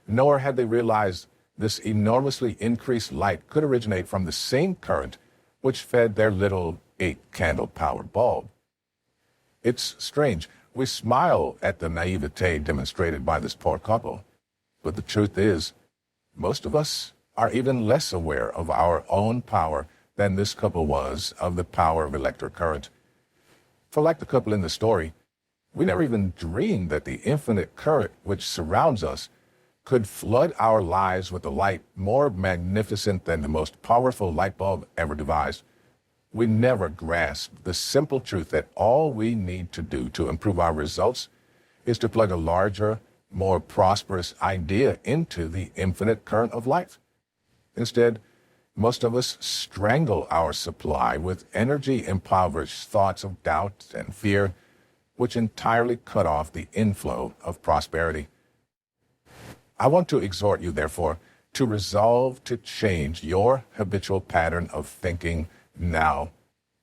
nor had they realized this enormously increased light could originate from the same current which fed their little 8-candle-power bulb. It's strange. We smile at the naivete demonstrated by this poor couple, but the truth is, most of us are even less aware of our own power than this couple was of the power of electric current. For like the couple in the story, we never even dreamed that the infinite current which surrounds us could flood our lives with a light more magnificent than the most powerful light bulb ever devised. We never grasped the simple truth that all we need to do to improve our results is to plug a larger, more prosperous idea into the infinite current of life. Instead, Most of us strangle our supply with energy-impoverished thoughts of doubt and fear, which entirely cut off the inflow of prosperity. I want to exhort you, therefore, to resolve to change your habitual pattern of thinking now.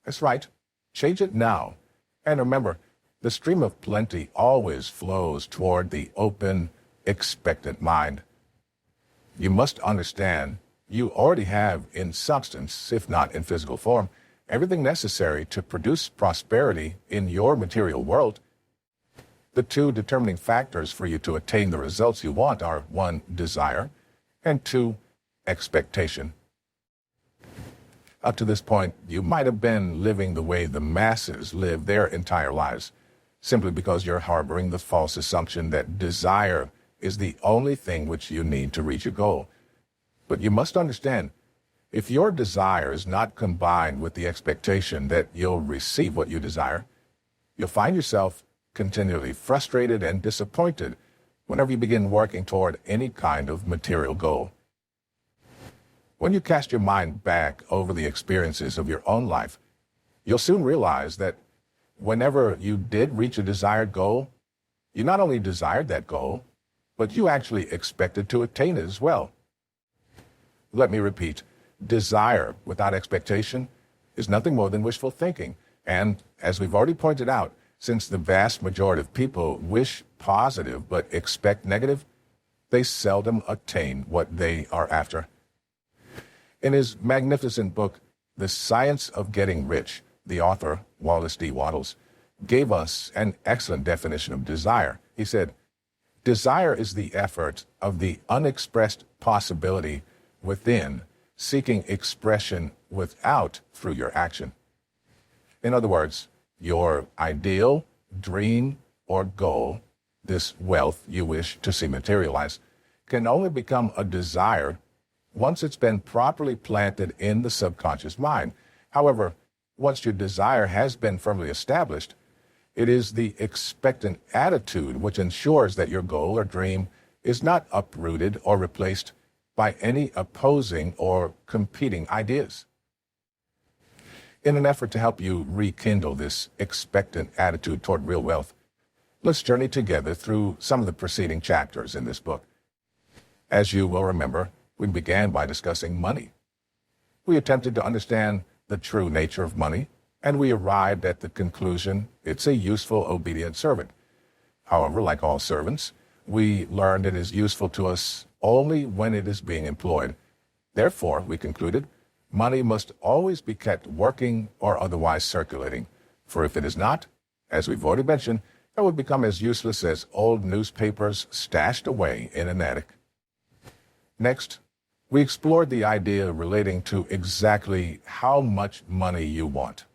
That's right. Change it now. And remember, the stream of plenty always flows toward the open, expectant mind. You must understand you already have in substance, if not in physical form, everything necessary to produce prosperity in your material world. The two determining factors for you to attain the results you want are 1, desire, and 2, expectation. Up to this point, you might have been living the way the masses live their entire lives, simply because you're harboring the false assumption that desire is the only thing which you need to reach your goal. But you must understand, if your desire is not combined with the expectation that you'll receive what you desire, you'll find yourself continually frustrated and disappointed whenever you begin working toward any kind of material goal. When you cast your mind back over the experiences of your own life, you'll soon realize that whenever you did reach a desired goal, you not only desired that goal, but you actually expected to attain it as well. Let me repeat, desire without expectation is nothing more than wishful thinking. And as we've already pointed out, since the vast majority of people wish positive but expect negative, they seldom attain what they are after. In his magnificent book, The Science of Getting Rich, the author, Wallace D. Wattles, gave us an excellent definition of desire. He said, "Desire is the effort of the unexpressed possibility within, seeking expression without through your action." In other words, your ideal, dream, or goal, this wealth you wish to see materialize, can only become a desire once it's been properly planted in the subconscious mind. However, once your desire has been firmly established, it is the expectant attitude which ensures that your goal or dream is not uprooted or replaced by any opposing or competing ideas. In an effort to help you rekindle this expectant attitude toward real wealth, let's journey together through some of the preceding chapters in this book. As you will remember, we began by discussing money. We attempted to understand the true nature of money, and we arrived at the conclusion it's a useful, obedient servant. However, like all servants, we learned it is useful to us only when it is being employed. Therefore, we concluded, money must always be kept working or otherwise circulating, for if it is not, as we've already mentioned, it would become as useless as old newspapers stashed away in an attic. Next, we explored the idea relating to exactly how much money you want.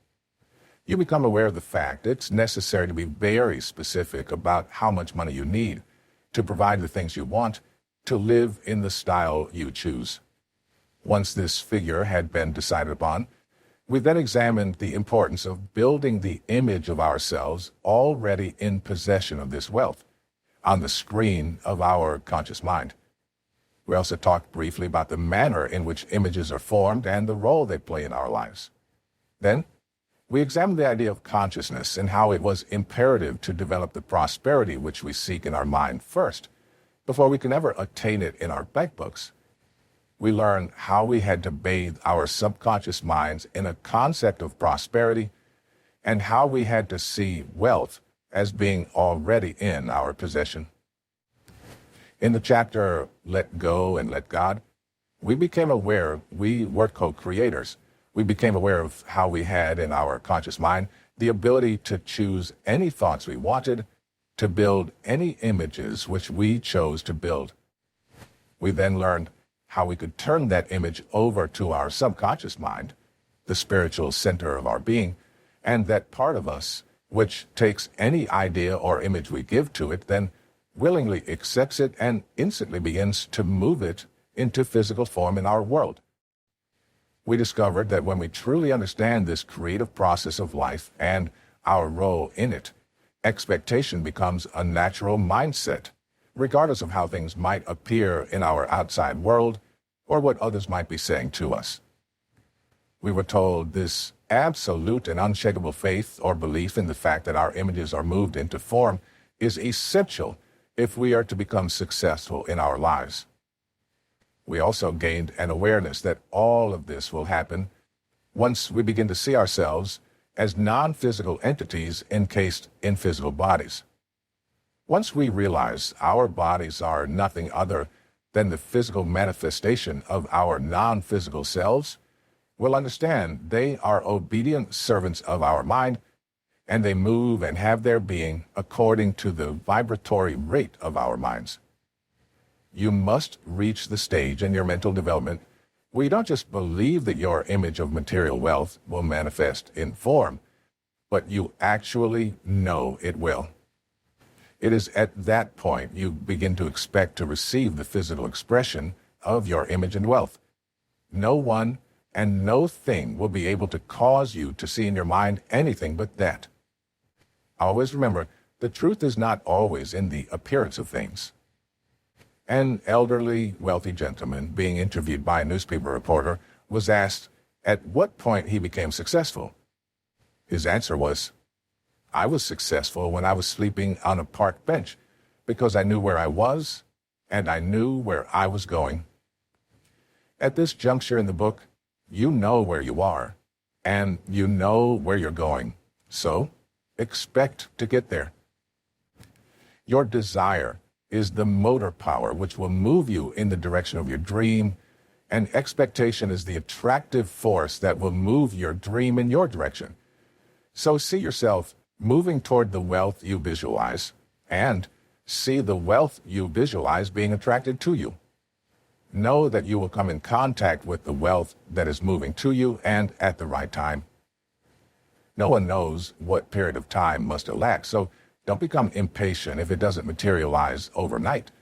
You become aware of the fact it's necessary to be very specific about how much money you need to provide the things you want to live in the style you choose. Once this figure had been decided upon, we then examined the importance of building the image of ourselves already in possession of this wealth on the screen of our conscious mind. We also talked briefly about the manner in which images are formed and the role they play in our lives. Then, we examined the idea of consciousness and how it was imperative to develop the prosperity which we seek in our mind first, before we can ever attain it in our bank books. We learned how we had to bathe our subconscious minds in a concept of prosperity and how we had to see wealth as being already in our possession. In the chapter, Let Go and Let God, we became aware we were co-creators. We became aware of how we had in our conscious mind the ability to choose any thoughts we wanted, to build any images which we chose to build. We then learned how we could turn that image over to our subconscious mind, the spiritual center of our being, and that part of us which takes any idea or image we give to it, then willingly accepts it and instantly begins to move it into physical form in our world. We discovered that when we truly understand this creative process of life and our role in it, expectation becomes a natural mindset, regardless of how things might appear in our outside world or what others might be saying to us. We were told this absolute and unshakable faith or belief in the fact that our images are moved into form is essential if we are to become successful in our lives. We also gained an awareness that all of this will happen once we begin to see ourselves as non-physical entities encased in physical bodies. Once we realize our bodies are nothing other than the physical manifestation of our non-physical selves, we'll understand they are obedient servants of our mind, and they move and have their being according to the vibratory rate of our minds. You must reach the stage in your mental development where you don't just believe that your image of material wealth will manifest in form, but you actually know it will. It is at that point you begin to expect to receive the physical expression of your image and wealth. No one and no thing will be able to cause you to see in your mind anything but that. Always remember, the truth is not always in the appearance of things. An elderly, wealthy gentleman being interviewed by a newspaper reporter was asked at what point he became successful. His answer was, "I was successful when I was sleeping on a park bench because I knew where I was and I knew where I was going." At this juncture in the book, you know where you are and you know where you're going. So, expect to get there. Your desire is the motor power which will move you in the direction of your dream, and expectation is the attractive force that will move your dream in your direction. So see yourself moving toward the wealth you visualize, and see the wealth you visualize being attracted to you. Know that you will come in contact with the wealth that is moving to you and at the right time. No one knows what period of time must elapse, so don't become impatient if it doesn't materialize overnight.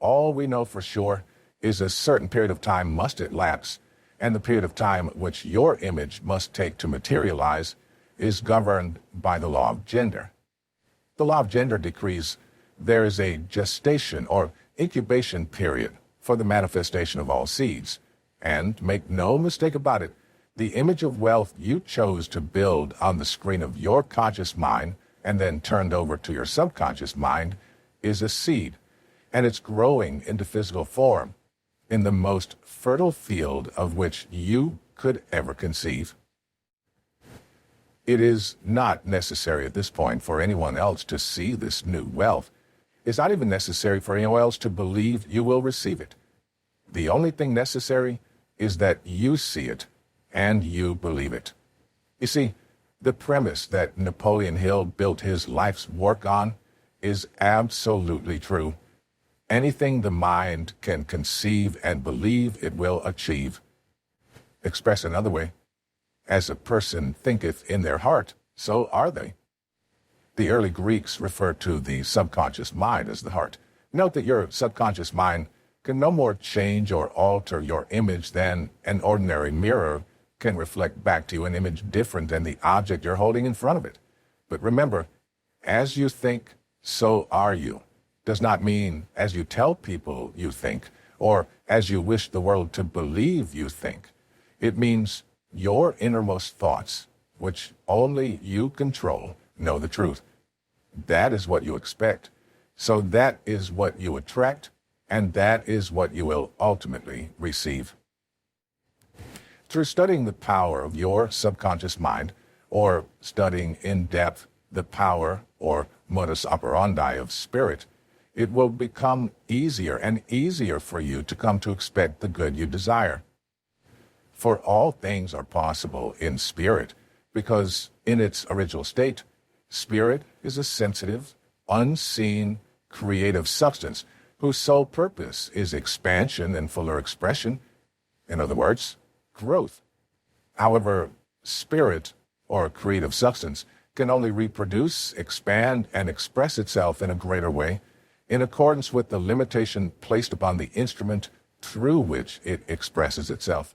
All we know for sure is a certain period of time must elapse, and the period of time which your image must take to materialize is governed by the law of gender. The law of gender decrees there is a gestation or incubation period for the manifestation of all seeds, and make no mistake about it, the image of wealth you chose to build on the screen of your conscious mind and then turned over to your subconscious mind is a seed, and it's growing into physical form in the most fertile field of which you could ever conceive. It is not necessary at this point for anyone else to see this new wealth. It's not even necessary for anyone else to believe you will receive it. The only thing necessary is that you see it and you believe it. You see, the premise that Napoleon Hill built his life's work on is absolutely true. Anything the mind can conceive and believe it will achieve. Expressed another way, as a person thinketh in their heart, so are they. The early Greeks referred to the subconscious mind as the heart. Note that your subconscious mind can no more change or alter your image than an ordinary mirror can reflect back to you an image different than the object you're holding in front of it. But remember, as you think, so are you. Does not mean as you tell people you think, or as you wish the world to believe you think. It means your innermost thoughts, which only you control, know the truth. That is what you expect. So that is what you attract, and that is what you will ultimately receive. Through studying the power of your subconscious mind, or studying in depth the power or modus operandi of spirit, it will become easier and easier for you to come to expect the good you desire. For all things are possible in spirit, because in its original state, spirit is a sensitive, unseen, creative substance whose sole purpose is expansion and fuller expression. In other words, growth. However, spirit, or creative substance, can only reproduce, expand, and express itself in a greater way in accordance with the limitation placed upon the instrument through which it expresses itself.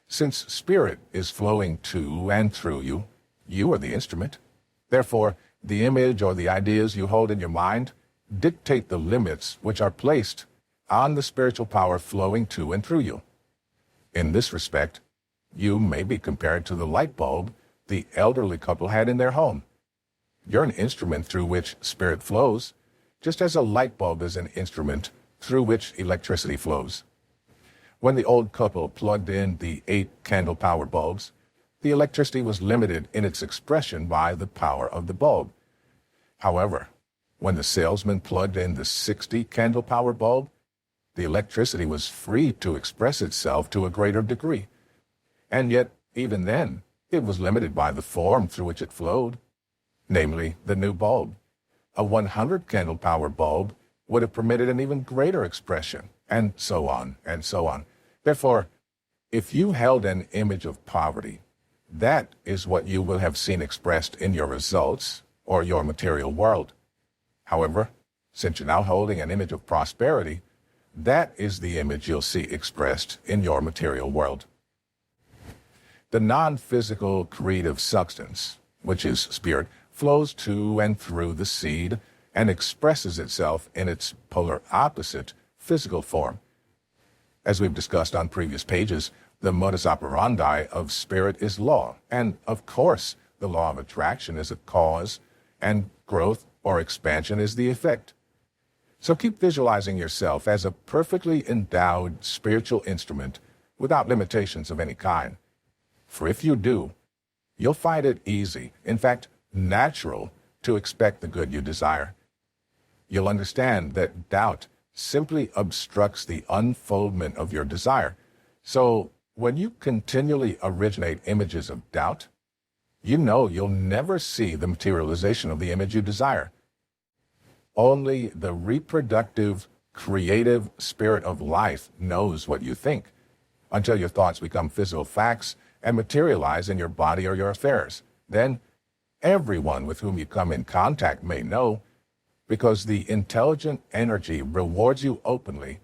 Since spirit is flowing to and through you, you are the instrument. Therefore, the image or the ideas you hold in your mind dictate the limits which are placed on the spiritual power flowing to and through you. In this respect, you may be compared to the light bulb the elderly couple had in their home. You're an instrument through which spirit flows, just as a light bulb is an instrument through which electricity flows. When the old couple plugged in the 8-candle power bulbs, the electricity was limited in its expression by the power of the bulb. However, when the salesman plugged in the 60-candle power bulb, the electricity was free to express itself to a greater degree. And yet, even then, it was limited by the form through which it flowed, namely the new bulb. A 100-candle power bulb would have permitted an even greater expression, and so on, and so on. Therefore, if you held an image of poverty, that is what you will have seen expressed in your results or your material world. However, since you're now holding an image of prosperity, that is the image you'll see expressed in your material world. The non-physical creative substance, which is spirit, flows to and through the seed and expresses itself in its polar opposite, physical form. As we've discussed on previous pages, the modus operandi of spirit is law, and of course, the law of attraction is a cause, and growth or expansion is the effect. So keep visualizing yourself as a perfectly endowed spiritual instrument without limitations of any kind. For if you do, you'll find it easy, in fact, natural, to expect the good you desire. You'll understand that doubt simply obstructs the unfoldment of your desire. So when you continually originate images of doubt, you know you'll never see the materialization of the image you desire. Only the reproductive, creative spirit of life knows what you think, until your thoughts become physical facts and materialize in your body or your affairs. Then everyone with whom you come in contact may know, because the intelligent energy rewards you openly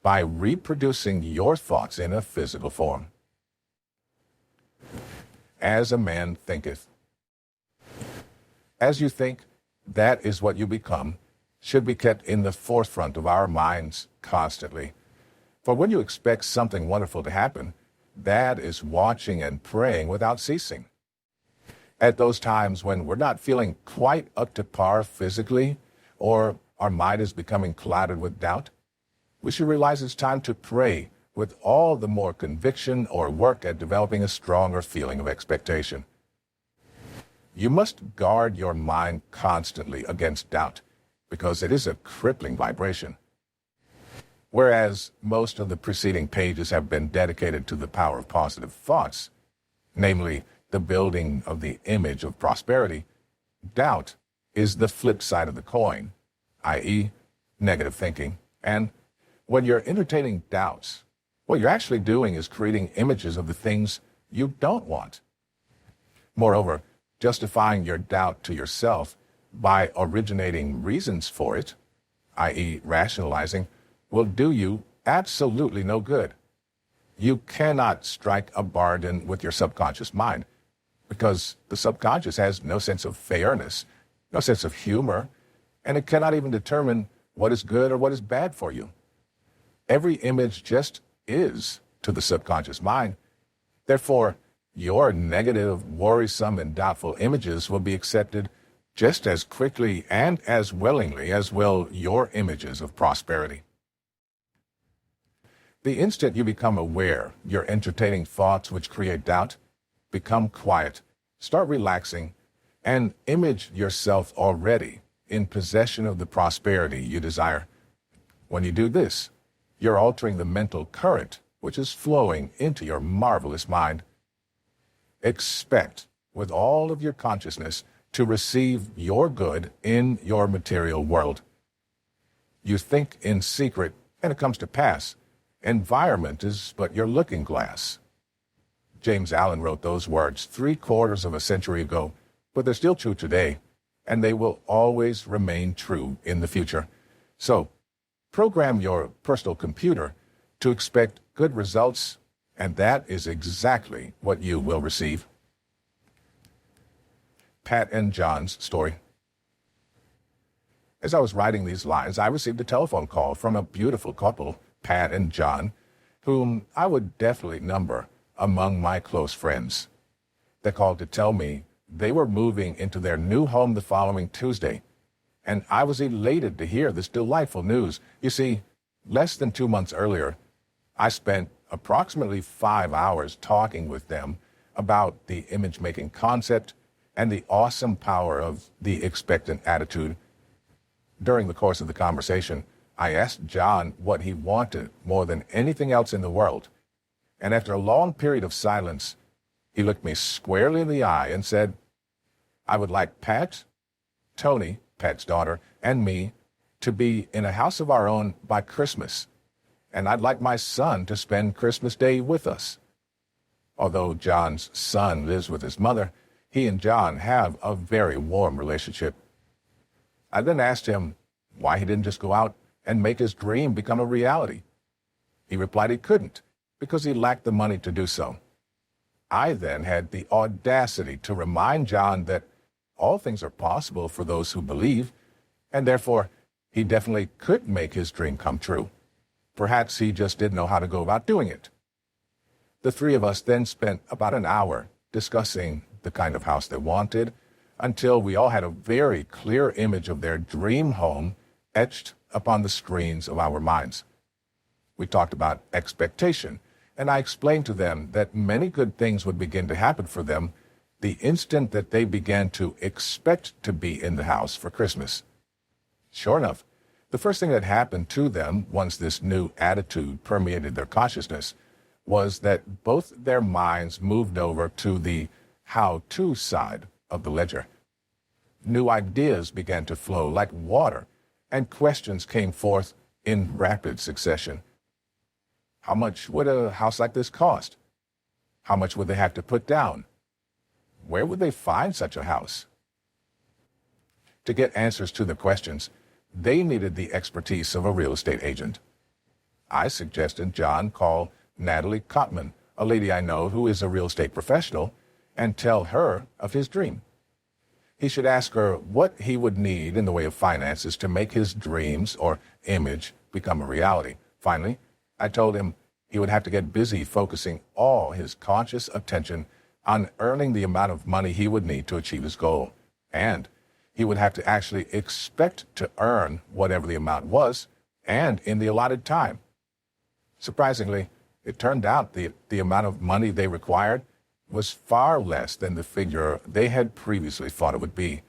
by reproducing your thoughts in a physical form. As a man thinketh. As you think, that is what you become, should be kept in the forefront of our minds constantly. For when you expect something wonderful to happen, that is watching and praying without ceasing. At those times when we're not feeling quite up to par physically, or our mind is becoming clouded with doubt, we should realize it's time to pray with all the more conviction or work at developing a stronger feeling of expectation. You must guard your mind constantly against doubt, because it is a crippling vibration. Whereas most of the preceding pages have been dedicated to the power of positive thoughts, namely the building of the image of prosperity, doubt is the flip side of the coin, i.e., negative thinking. And when you're entertaining doubts, what you're actually doing is creating images of the things you don't want. Moreover, justifying your doubt to yourself by originating reasons for it, i.e., rationalizing, will do you absolutely no good. You cannot strike a bargain with your subconscious mind, because the subconscious has no sense of fairness, no sense of humor, and it cannot even determine what is good or what is bad for you. Every image just is to the subconscious mind. Therefore, your negative, worrisome, and doubtful images will be accepted just as quickly and as willingly as will your images of prosperity. The instant you become aware you're entertaining thoughts which create doubt, become quiet, start relaxing, and image yourself already in possession of the prosperity you desire. When you do this, you're altering the mental current which is flowing into your marvelous mind. Expect, with all of your consciousness, to receive your good in your material world. You think in secret, and it comes to pass. Environment is but your looking glass. James Allen wrote those words 3/4 of a century ago, but they're still true today, and they will always remain true in the future. So, program your personal computer to expect good results, and that is exactly what you will receive. Pat and John's story. As I was writing these lines, I received a telephone call from a beautiful couple, Pat and John, whom I would definitely number among my close friends. They called to tell me they were moving into their new home the following Tuesday, and I was elated to hear this delightful news. You see, less than 2 months earlier, I spent approximately 5 hours talking with them about the image-making concept and the awesome power of the expectant attitude. During the course of the conversation, I asked John what he wanted more than anything else in the world, and after a long period of silence, he looked me squarely in the eye and said, "I would like Pat, Tony, Pat's daughter, and me to be in a house of our own by Christmas, and I'd like my son to spend Christmas Day with us." Although John's son lives with his mother, he and John have a very warm relationship. I then asked him why he didn't just go out and make his dream become a reality. He replied he couldn't because he lacked the money to do so. I then had the audacity to remind John that all things are possible for those who believe, and therefore he definitely could make his dream come true. Perhaps he just didn't know how to go about doing it. The three of us then spent about an hour discussing the kind of house they wanted until we all had a very clear image of their dream home etched upon the screens of our minds. We talked about expectation, and I explained to them that many good things would begin to happen for them the instant that they began to expect to be in the house for Christmas. Sure enough, the first thing that happened to them once this new attitude permeated their consciousness was that both their minds moved over to the how-to side of the ledger. New ideas began to flow like water, and questions came forth in rapid succession. How much would a house like this cost? How much would they have to put down? Where would they find such a house? To get answers to the questions, they needed the expertise of a real estate agent. I suggested John call Natalie Kottman, a lady I know who is a real estate professional, and tell her of his dream. He should ask her what he would need in the way of finances to make his dreams or image become a reality. Finally, I told him he would have to get busy focusing all his conscious attention on earning the amount of money he would need to achieve his goal. And he would have to actually expect to earn whatever the amount was, and in the allotted time. Surprisingly, it turned out the amount of money they required was far less than the figure they had previously thought it would be.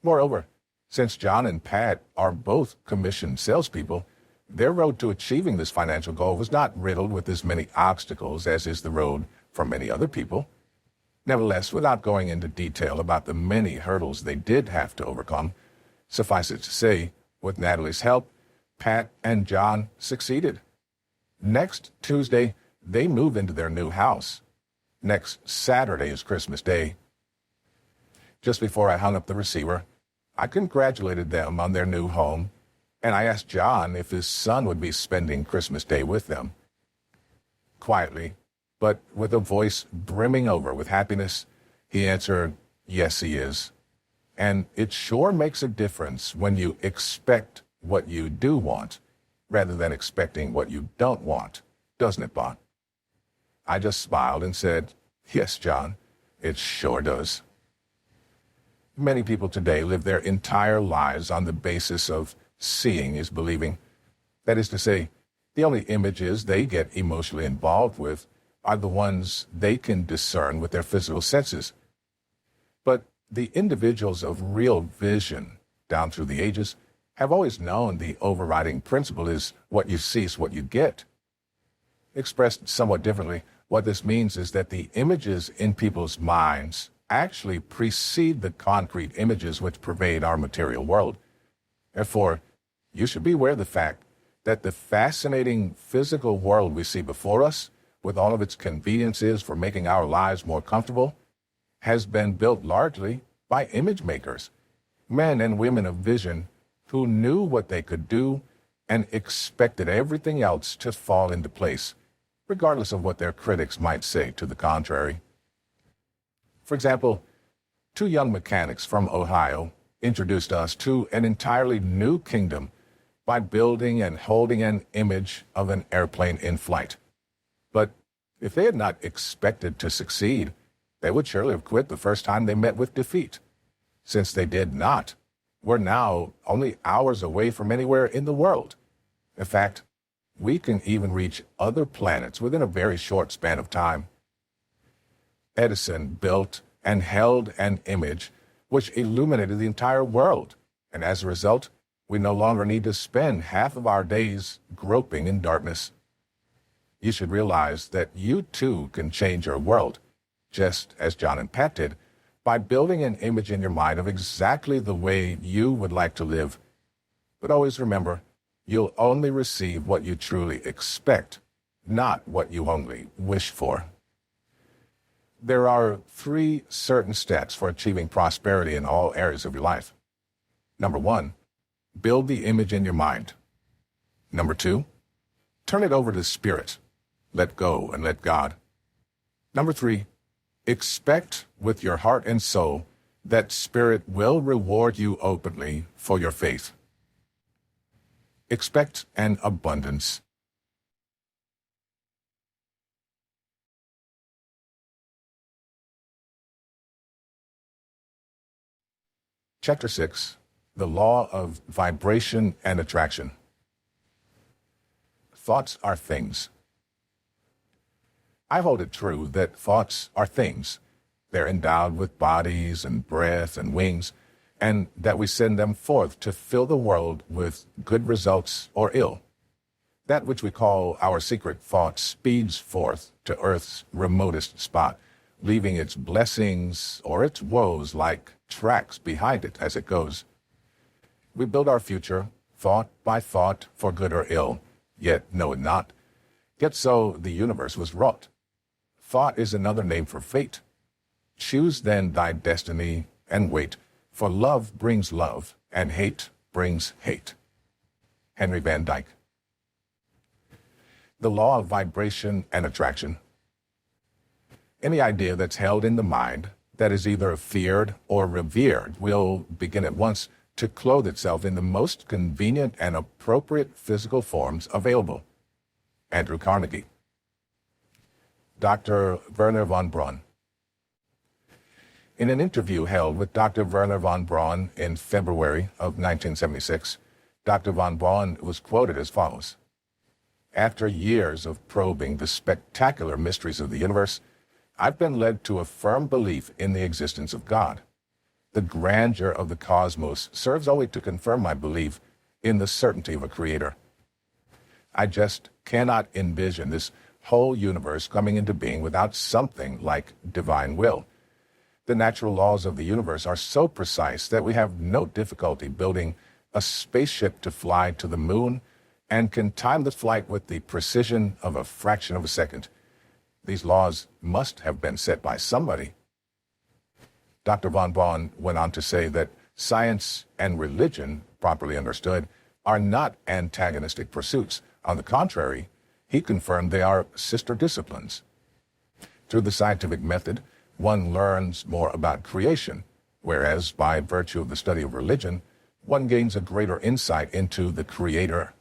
Moreover, since John and Pat are both commissioned salespeople, their road to achieving this financial goal was not riddled with as many obstacles as is the road for many other people. Nevertheless, without going into detail about the many hurdles they did have to overcome, suffice it to say, with Natalie's help, Pat and John succeeded. Next Tuesday, they move into their new house. Next Saturday is Christmas Day. Just before I hung up the receiver, I congratulated them on their new home, and I asked John if his son would be spending Christmas Day with them. Quietly, but with a voice brimming over with happiness, he answered, "Yes, he is. And it sure makes a difference when you expect what you do want, rather than expecting what you don't want, doesn't it, Bob?" I just smiled and said, "Yes, John, it sure does." Many people today live their entire lives on the basis of seeing is believing. That is to say, the only images they get emotionally involved with are the ones they can discern with their physical senses. But the individuals of real vision down through the ages have always known the overriding principle is what you see is what you get. Expressed somewhat differently, what this means is that the images in people's minds actually precede the concrete images which pervade our material world. Therefore, you should be aware of the fact that the fascinating physical world we see before us, with all of its conveniences for making our lives more comfortable, has been built largely by image makers, men and women of vision who knew what they could do and expected everything else to fall into place, regardless of what their critics might say to the contrary. For example, two young mechanics from Ohio, introduced us to an entirely new kingdom by building and holding an image of an airplane in flight. But if they had not expected to succeed, they would surely have quit the first time they met with defeat. Since they did not, we're now only hours away from anywhere in the world. In fact, we can even reach other planets within a very short span of time. Edison built and held an image which illuminated the entire world, and as a result, we no longer need to spend half of our days groping in darkness. You should realize that you too can change your world, just as John and Pat did, by building an image in your mind of exactly the way you would like to live. But always remember, you'll only receive what you truly expect, not what you only wish for. There are 3 certain steps for achieving prosperity in all areas of your life. Number 1, build the image in your mind. Number 2, turn it over to Spirit. Let go and let God. Number 3, expect with your heart and soul that Spirit will reward you openly for your faith. Expect an abundance. Chapter 6, the law of vibration and attraction. Thoughts are things. I hold it true that thoughts are things. They're endowed with bodies and breath and wings, and that we send them forth to fill the world with good results or ill. That which we call our secret thought speeds forth to Earth's remotest spot, leaving its blessings or its woes like tracks behind it as it goes. We build our future, thought by thought, for good or ill, yet know it not. Yet so the universe was wrought. Thought is another name for fate. Choose then thy destiny and wait, for love brings love, and hate brings hate. Henry Van Dyke. The law of vibration and attraction. Any idea that's held in the mind that is either feared or revered will begin at once to clothe itself in the most convenient and appropriate physical forms available. Andrew Carnegie. Dr. Werner von Braun. In an interview held with Dr. Werner von Braun in February of 1976, Dr. von Braun was quoted as follows: "After years of probing the spectacular mysteries of the universe, I've been led to a firm belief in the existence of God. The grandeur of the cosmos serves only to confirm my belief in the certainty of a creator. I just cannot envision this whole universe coming into being without something like divine will. The natural laws of the universe are so precise that we have no difficulty building a spaceship to fly to the moon and can time the flight with the precision of a fraction of a second. These laws must have been set by somebody." Dr. von Braun went on to say that science and religion, properly understood, are not antagonistic pursuits. On the contrary, he confirmed they are sister disciplines. Through the scientific method, one learns more about creation, whereas by virtue of the study of religion, one gains a greater insight into the Creator.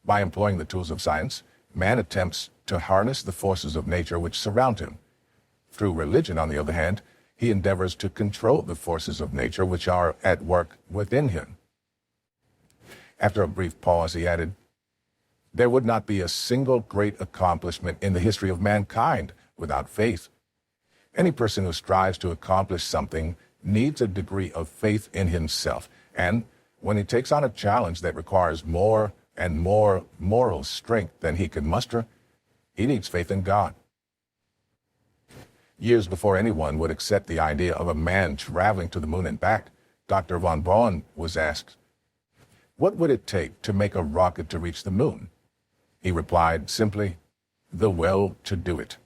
By employing the tools of science, man attempts to harness the forces of nature which surround him. Through religion, on the other hand, he endeavors to control the forces of nature which are at work within him. After a brief pause, he added, "There would not be a single great accomplishment in the history of mankind without faith. Any person who strives to accomplish something needs a degree of faith in himself, and when he takes on a challenge that requires more and more moral strength than he can muster, he needs faith in God." Years before anyone would accept the idea of a man traveling to the moon and back, Dr. von Braun was asked, "What would it take to make a rocket to reach the moon?" He replied simply, "The will to do it."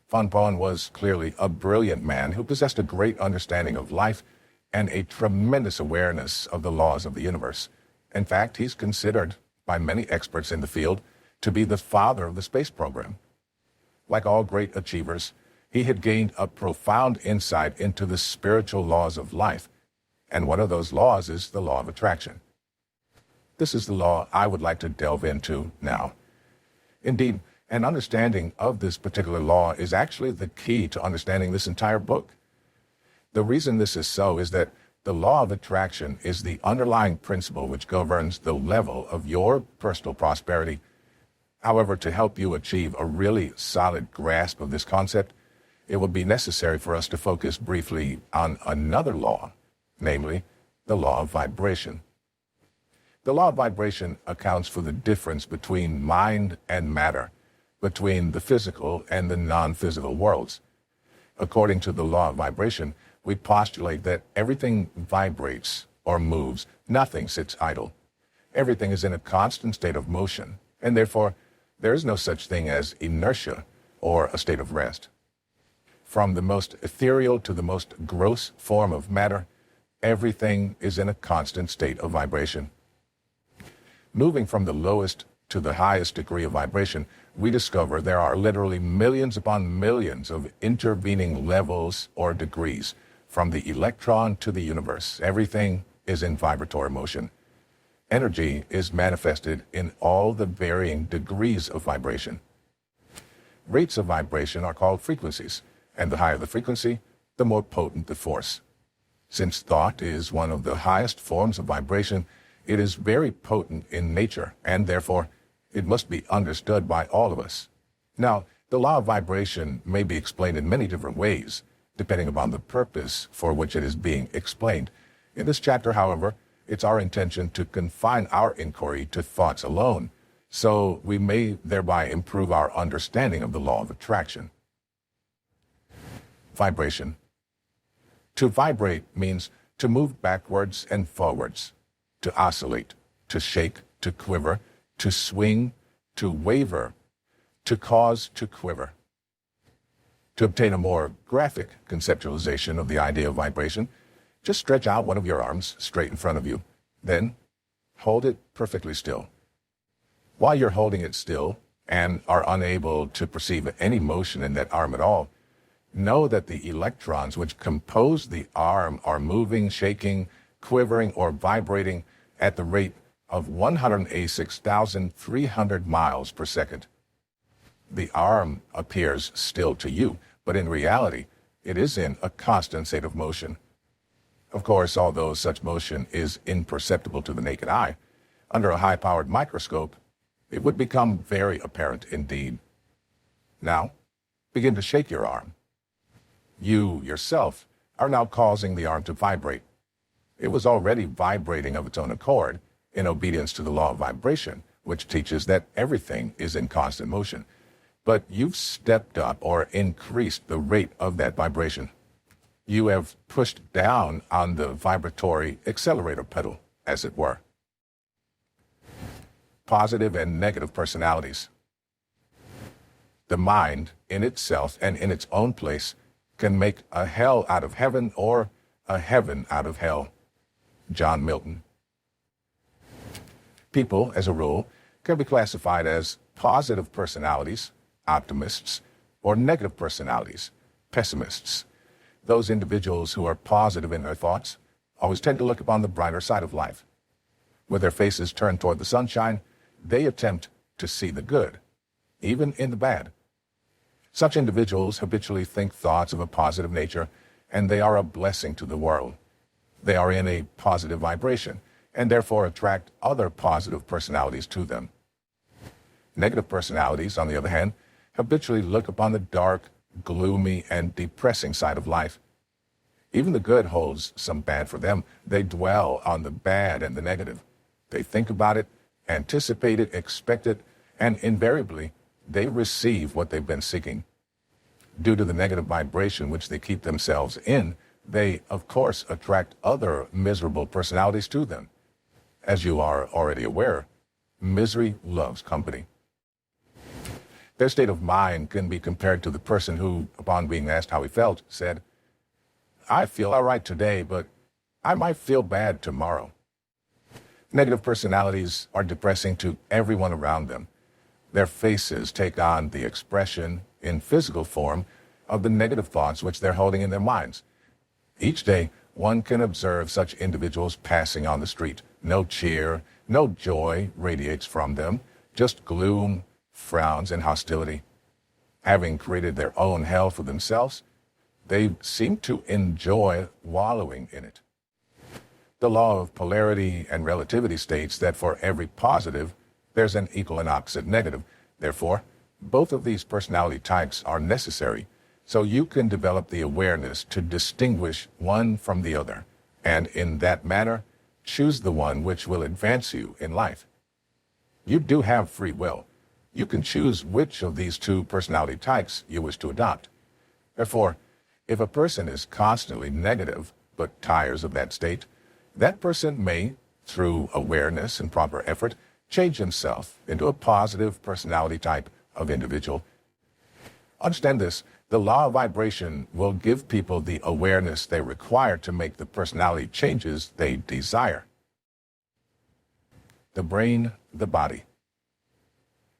Von Braun was clearly a brilliant man who possessed a great understanding of life and a tremendous awareness of the laws of the universe. In fact, he's considered by many experts in the field to be the father of the space program. Like all great achievers, he had gained a profound insight into the spiritual laws of life, And one of those laws is the law of attraction. This is the law I would like to delve into now. Indeed, an understanding of this particular law is actually the key to understanding this entire book. The reason this is so is that the law of attraction is the underlying principle which governs the level of your personal prosperity. However, to help you achieve a really solid grasp of this concept, it will be necessary for us to focus briefly on another law, namely the law of vibration. The law of vibration accounts for the difference between mind and matter, between the physical and the non-physical worlds. According to the law of vibration, we postulate that everything vibrates or moves. Nothing sits idle. Everything is in a constant state of motion, and therefore there is no such thing as inertia or a state of rest. From the most ethereal to the most gross form of matter, everything is in a constant state of vibration. Moving from the lowest to the highest degree of vibration, we discover there are literally millions upon millions of intervening levels or degrees. From the electron to the universe, everything is in vibratory motion. Energy is manifested in all the varying degrees of vibration. Rates of vibration are called frequencies, and the higher the frequency, the more potent the force. Since thought is one of the highest forms of vibration, it is very potent in nature, and therefore it must be understood by all of us. Now, the law of vibration may be explained in many different ways, depending upon the purpose for which it is being explained. In this chapter, however, it's our intention to confine our inquiry to thoughts alone, so we may thereby improve our understanding of the law of attraction. Vibration. To vibrate means to move backwards and forwards, to oscillate, to shake, to quiver, to swing, to waver, to cause to quiver. To obtain a more graphic conceptualization of the idea of vibration, just stretch out one of your arms straight in front of you. Then hold it perfectly still. While you're holding it still and are unable to perceive any motion in that arm at all, know that the electrons which compose the arm are moving, shaking, quivering, or vibrating at the rate of 186,300 miles per second. The arm appears still to you, but in reality, it is in a constant state of motion. Of course, although such motion is imperceptible to the naked eye, under a high-powered microscope, it would become very apparent indeed. Now, begin to shake your arm. You, yourself, are now causing the arm to vibrate. It was already vibrating of its own accord, in obedience to the law of vibration, which teaches that everything is in constant motion. But you've stepped up or increased the rate of that vibration. You have pushed down on the vibratory accelerator pedal, as it were. Positive and negative personalities. The mind, in itself and in its own place, can make a hell out of heaven or a heaven out of hell. John Milton. People, as a rule, can be classified as positive personalities, optimists, or negative personalities, pessimists. Those individuals who are positive in their thoughts always tend to look upon the brighter side of life. With their faces turned toward the sunshine, they attempt to see the good, even in the bad. Such individuals habitually think thoughts of a positive nature, and they are a blessing to the world. They are in a positive vibration, and therefore attract other positive personalities to them. Negative personalities, on the other hand, habitually look upon the dark, gloomy, and depressing side of life. Even the good holds some bad for them. They dwell on the bad and the negative. They think about it, anticipate it, expect it, and invariably, they receive what they've been seeking. Due to the negative vibration which they keep themselves in, they, of course, attract other miserable personalities to them. As you are already aware, misery loves company. Their state of mind can be compared to the person who, upon being asked how he felt, said, "I feel all right today, but I might feel bad tomorrow." Negative personalities are depressing to everyone around them. Their faces take on the expression, in physical form, of the negative thoughts which they're holding in their minds. Each day, one can observe such individuals passing on the street. No cheer, no joy radiates from them, just gloom, frowns, and hostility. Having created their own hell for themselves, they seem to enjoy wallowing in it. The law of polarity and relativity states that for every positive, there's an equal and opposite negative. Therefore, both of these personality types are necessary so you can develop the awareness to distinguish one from the other, and in that manner, choose the one which will advance you in life. You do have free will. You can choose which of these two personality types you wish to adopt. Therefore, if a person is constantly negative but tires of that state, that person may, through awareness and proper effort, change himself into a positive personality type of individual. Understand this, the law of vibration will give people the awareness they require to make the personality changes they desire. The brain, the body.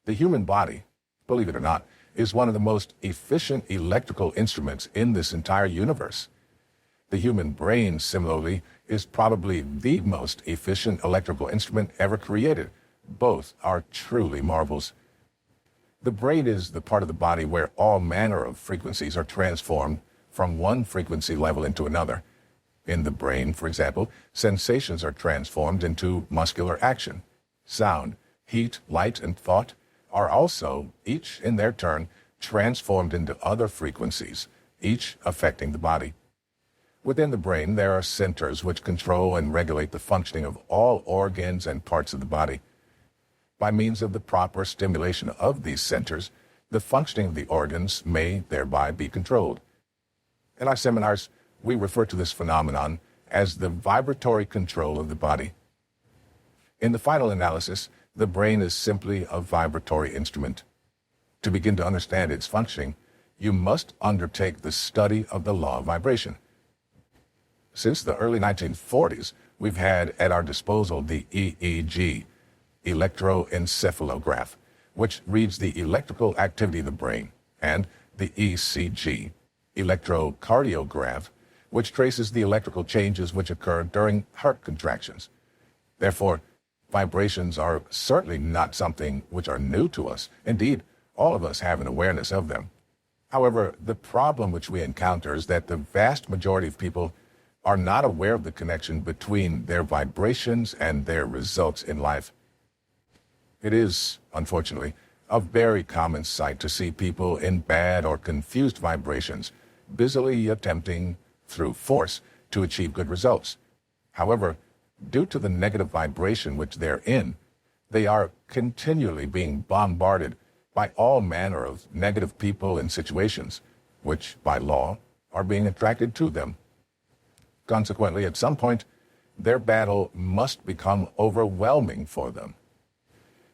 The human body, believe it or not, is one of the most efficient electrical instruments in this entire universe. The human brain, similarly, is probably the most efficient electrical instrument ever created. Both are truly marvels. The brain is the part of the body where all manner of frequencies are transformed from one frequency level into another. In the brain, for example, sensations are transformed into muscular action. Sound, heat, light, and thought are also, each in their turn, transformed into other frequencies, each affecting the body. Within the brain, there are centers which control and regulate the functioning of all organs and parts of the body. By means of the proper stimulation of these centers, the functioning of the organs may thereby be controlled. In our seminars, we refer to this phenomenon as the vibratory control of the body. In the final analysis, the brain is simply a vibratory instrument. To begin to understand its functioning, you must undertake the study of the law of vibration. Since the early 1940s, we've had at our disposal the EEG, electroencephalograph, which reads the electrical activity of the brain, and the ECG, electrocardiograph, which traces the electrical changes which occur during heart contractions. Therefore, vibrations are certainly not something which are new to us. Indeed, all of us have an awareness of them. However, the problem which we encounter is that the vast majority of people are not aware of the connection between their vibrations and their results in life. It is, unfortunately, a very common sight to see people in bad or confused vibrations, busily attempting, through force, to achieve good results. However, due to the negative vibration which they're in, they are continually being bombarded by all manner of negative people and situations, which, by law, are being attracted to them. Consequently, at some point, their battle must become overwhelming for them.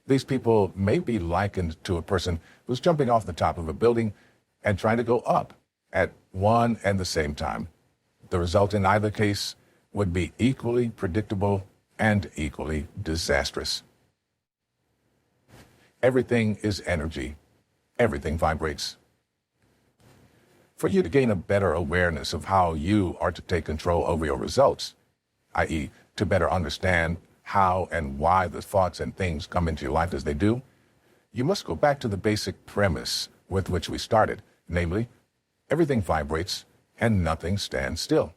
These people may be likened to a person who's jumping off the top of a building and trying to go up at one and the same time. The result in either case would be equally predictable and equally disastrous. Everything is energy. Everything vibrates. For you to gain a better awareness of how you are to take control over your results, i.e., to better understand how and why the thoughts and things come into your life as they do, you must go back to the basic premise with which we started, namely, everything vibrates and nothing stands still.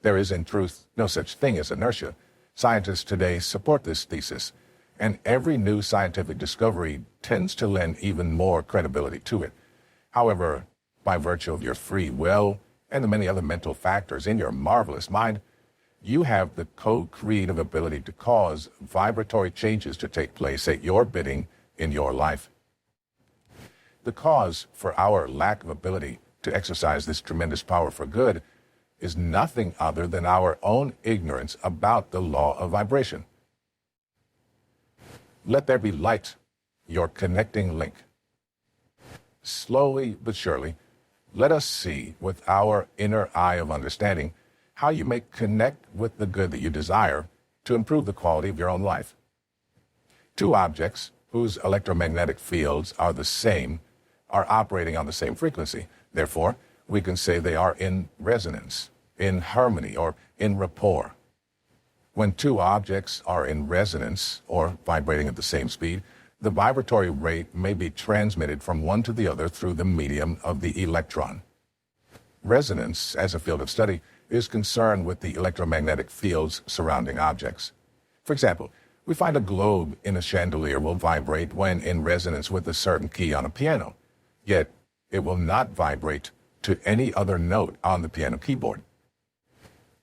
There is, in truth, no such thing as inertia. Scientists today support this thesis, and every new scientific discovery tends to lend even more credibility to it. However, by virtue of your free will and the many other mental factors in your marvelous mind, you have the co-creative ability to cause vibratory changes to take place at your bidding in your life. The cause for our lack of ability to exercise this tremendous power for good is nothing other than our own ignorance about the law of vibration. Let there be light, your connecting link. Slowly but surely, let us see with our inner eye of understanding how you may connect with the good that you desire to improve the quality of your own life. Two objects whose electromagnetic fields are the same are operating on the same frequency. Therefore, we can say they are in resonance. in harmony or in rapport. When two objects are in resonance or vibrating at the same speed, the vibratory rate may be transmitted from one to the other through the medium of the electron. Resonance, as a field of study, is concerned with the electromagnetic fields surrounding objects. For example, we find a globe in a chandelier will vibrate when in resonance with a certain key on a piano, yet it will not vibrate to any other note on the piano keyboard.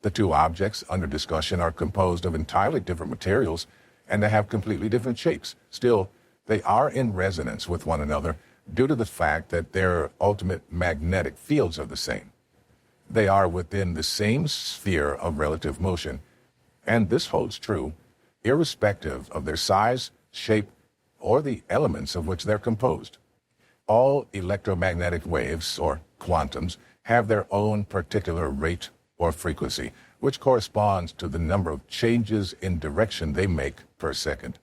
The two objects under discussion are composed of entirely different materials and they have completely different shapes. Still, they are in resonance with one another due to the fact that their ultimate magnetic fields are the same. They are within the same sphere of relative motion, and this holds true irrespective of their size, shape, or the elements of which they're composed. All electromagnetic waves, or quantums, have their own particular rate or frequency, which corresponds to the number of changes in direction they make per second.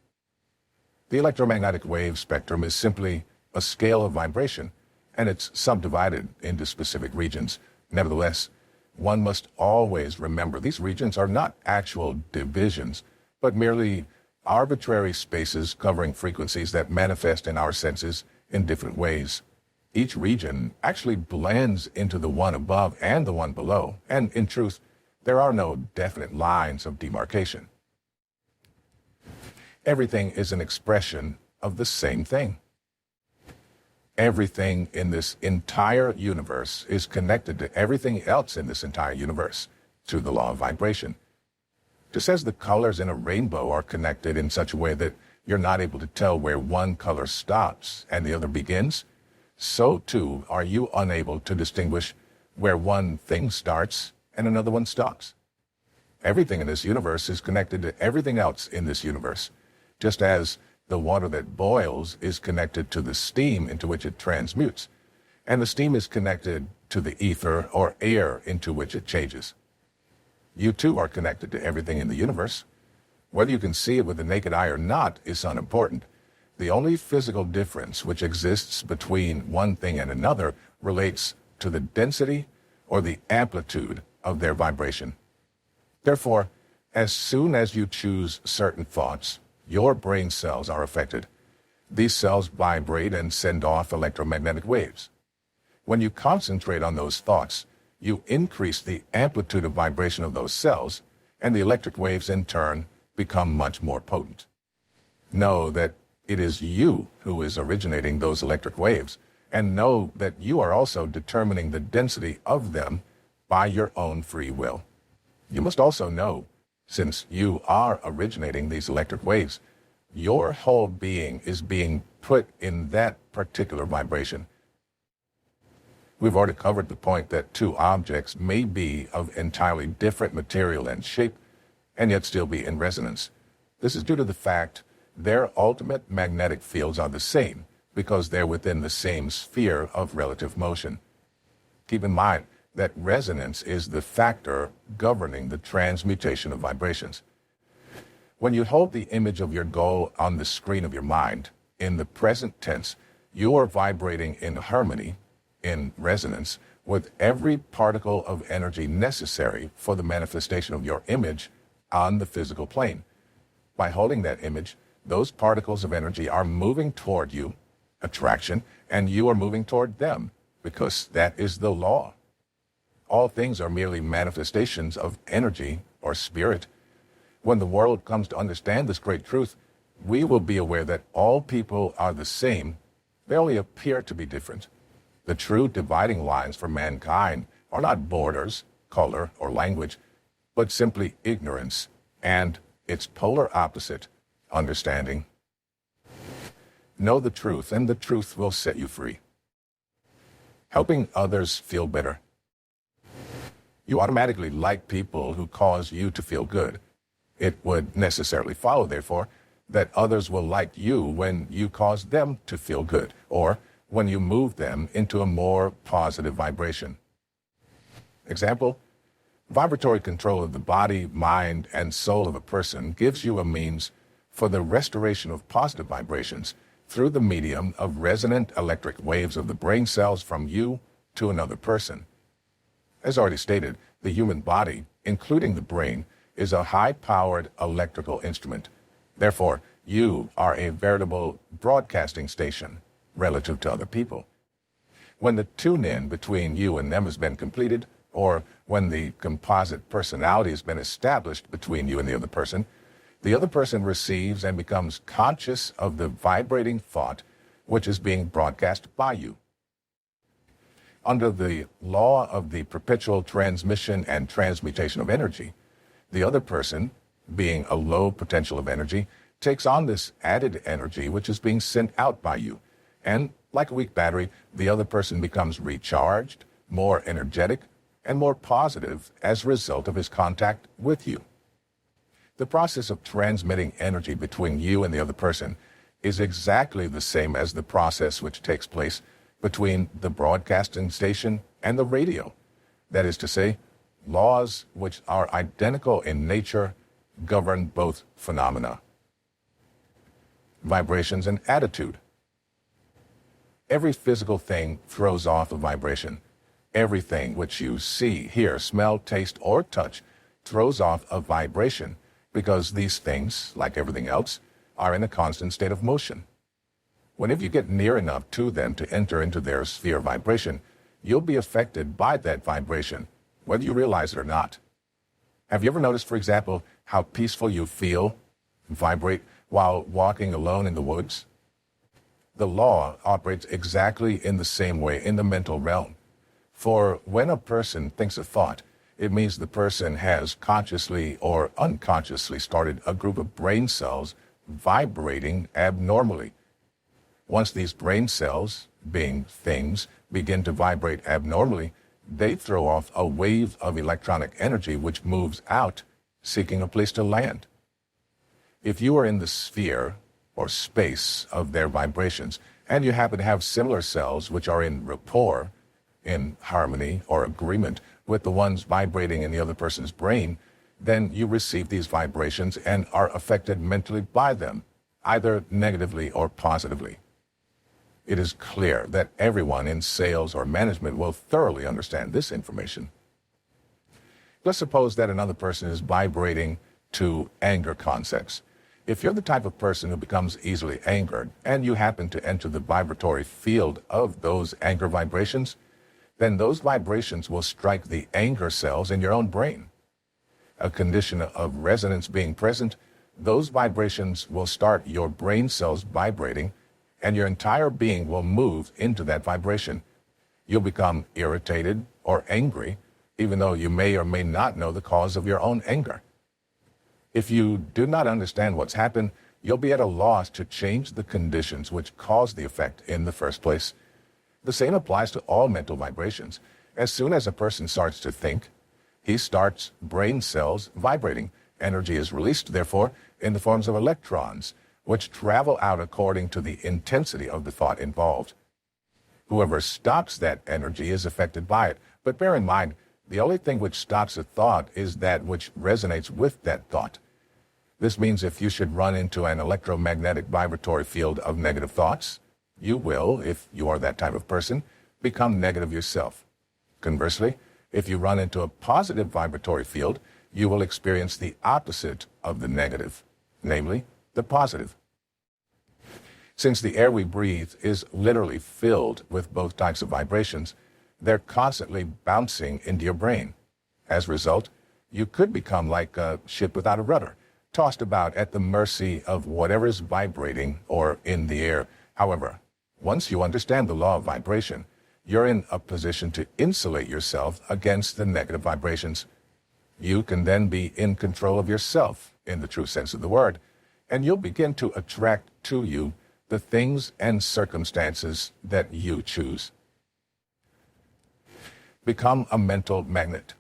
The electromagnetic wave spectrum is simply a scale of vibration, and it's subdivided into specific regions. Nevertheless, one must always remember these regions are not actual divisions, but merely arbitrary spaces covering frequencies that manifest in our senses in different ways. Each region actually blends into the one above and the one below, and in truth, there are no definite lines of demarcation. Everything is an expression of the same thing. Everything in this entire universe is connected to everything else in this entire universe through the law of vibration. Just as the colors in a rainbow are connected in such a way that you're not able to tell where one color stops and the other begins, so too are you unable to distinguish where one thing starts and another one stops. Everything in this universe is connected to everything else in this universe, just as the water that boils is connected to the steam into which it transmutes, and the steam is connected to the ether or air into which it changes. You too are connected to everything in the universe. Whether you can see it with the naked eye or not is unimportant. The only physical difference which exists between one thing and another relates to the density or the amplitude of their vibration. Therefore, as soon as you choose certain thoughts, your brain cells are affected. These cells vibrate and send off electromagnetic waves. When you concentrate on those thoughts, you increase the amplitude of vibration of those cells, and the electric waves in turn become much more potent. Know that it is you who is originating those electric waves, and know that you are also determining the density of them by your own free will. You must also know, since you are originating these electric waves, your whole being is being put in that particular vibration. We've already covered the point that two objects may be of entirely different material and shape, and yet still be in resonance. This is due to the fact their ultimate magnetic fields are the same, because they're within the same sphere of relative motion. Keep in mind that resonance is the factor governing the transmutation of vibrations. When you hold the image of your goal on the screen of your mind, in the present tense, you are vibrating in harmony, in resonance, with every particle of energy necessary for the manifestation of your image on the physical plane. By holding that image, those particles of energy are moving toward you, attraction, and you are moving toward them, because that is the law. All things are merely manifestations of energy or spirit. When the world comes to understand this great truth, we will be aware that all people are the same. They only appear to be different. The true dividing lines for mankind are not borders, color, or language, but simply ignorance and its polar opposite, understanding. Know the truth, and the truth will set you free. Helping others feel better. You automatically like people who cause you to feel good. It would necessarily follow, therefore, that others will like you when you cause them to feel good, or when you move them into a more positive vibration. Example, vibratory control of the body, mind, and soul of a person gives you a means for the restoration of positive vibrations through the medium of resonant electric waves of the brain cells from you to another person. As already stated, The human body, including the brain, is a high-powered electrical instrument. Therefore, you are a veritable broadcasting station relative to other people. When the tune-in between you and them has been completed, or when the composite personality has been established between you and the other person receives and becomes conscious of the vibrating thought which is being broadcast by you. Under the law of the perpetual transmission and transmutation of energy, the other person, being a low potential of energy, takes on this added energy which is being sent out by you. And like a weak battery, the other person becomes recharged, more energetic, and more positive as a result of his contact with you. The process of transmitting energy between you and the other person is exactly the same as the process which takes place between the broadcasting station and the radio. That is to say, laws which are identical in nature govern both phenomena. Vibrations and attitude. Every physical thing throws off a vibration. Everything which you see, hear, smell, taste, or touch throws off a vibration because these things, like everything else, are in a constant state of motion. Whenever you get near enough to them to enter into their sphere of vibration, you'll be affected by that vibration, whether you realize it or not. Have you ever noticed, for example, how peaceful you feel, vibrate, while walking alone in the woods? The law operates exactly in the same way in the mental realm. For when a person thinks a thought, it means the person has consciously or unconsciously started a group of brain cells vibrating abnormally. Once these brain cells, being things, begin to vibrate abnormally, they throw off a wave of electronic energy which moves out, seeking a place to land. If you are in the sphere or space of their vibrations, and you happen to have similar cells which are in rapport, in harmony or agreement with the ones vibrating in the other person's brain, then you receive these vibrations and are affected mentally by them, either negatively or positively. It is clear that everyone in sales or management will thoroughly understand this information. Let's suppose that another person is vibrating to anger concepts. If you're the type of person who becomes easily angered, and you happen to enter the vibratory field of those anger vibrations, then those vibrations will strike the anger cells in your own brain. A condition of resonance being present, those vibrations will start your brain cells vibrating, and your entire being will move into that vibration. You'll become irritated or angry, even though you may or may not know the cause of your own anger. If you do not understand what's happened, you'll be at a loss to change the conditions which cause the effect in the first place. The same applies to all mental vibrations. As soon as a person starts to think, he starts brain cells vibrating. Energy is released, therefore, in the forms of electrons, which travel out according to the intensity of the thought involved. Whoever stops that energy is affected by it. But bear in mind, the only thing which stops a thought is that which resonates with that thought. This means if you should run into an electromagnetic vibratory field of negative thoughts, you will, if you are that type of person, become negative yourself. Conversely, if you run into a positive vibratory field, you will experience the opposite of the negative, namely, the positive. Since the air we breathe is literally filled with both types of vibrations, they're constantly bouncing into your brain. As a result, you could become like a ship without a rudder, tossed about at the mercy of whatever is vibrating or in the air. However, once you understand the law of vibration, you're in a position to insulate yourself against the negative vibrations. You can then be in control of yourself, in the true sense of the word, and you'll begin to attract to you the things and circumstances that you choose. Become a mental magnet.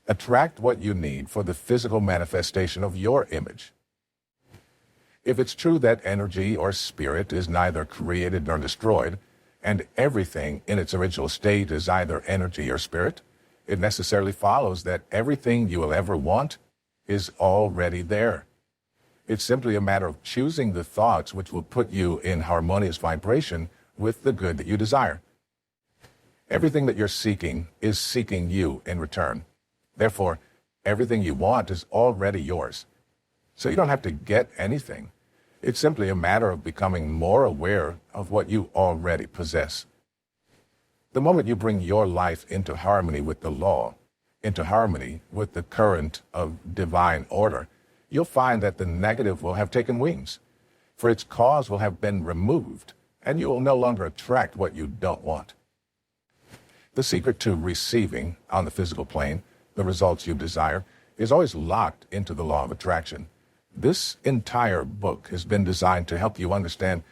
Attract what you need for the physical manifestation of your image. If it's true that energy or spirit is neither created nor destroyed, and everything in its original state is either energy or spirit, it necessarily follows that everything you will ever want is already there. It's simply a matter of choosing the thoughts which will put you in harmonious vibration with the good that you desire. Everything that you're seeking is seeking you in return. Therefore, everything you want is already yours. So you don't have to get anything. It's simply a matter of becoming more aware of what you already possess. The moment you bring your life into harmony with the law, into harmony with the current of divine order, you'll find that the negative will have taken wings, for its cause will have been removed, and you will no longer attract what you don't want. The secret to receiving, on the physical plane, the results you desire is always locked into the law of attraction. This entire book has been designed to help you understand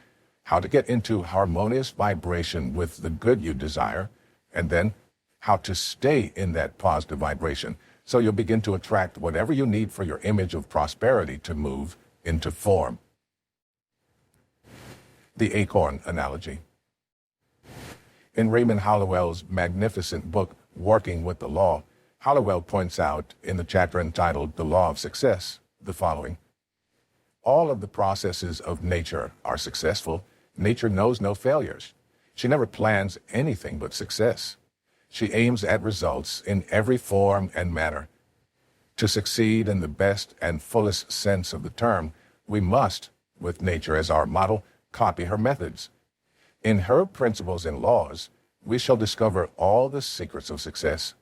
how to get into harmonious vibration with the good you desire, and then how to stay in that positive vibration so you'll begin to attract whatever you need for your image of prosperity to move into form. The acorn analogy. In Raymond Hollowell's magnificent book, Working with the Law, Hollowell points out in the chapter entitled The Law of Success the following: all of the processes of nature are successful. Nature knows no failures. She never plans anything but success. She aims at results in every form and manner. To succeed in the best and fullest sense of the term, we must, with nature as our model, copy her methods. In her principles and laws, we shall discover all the secrets of success.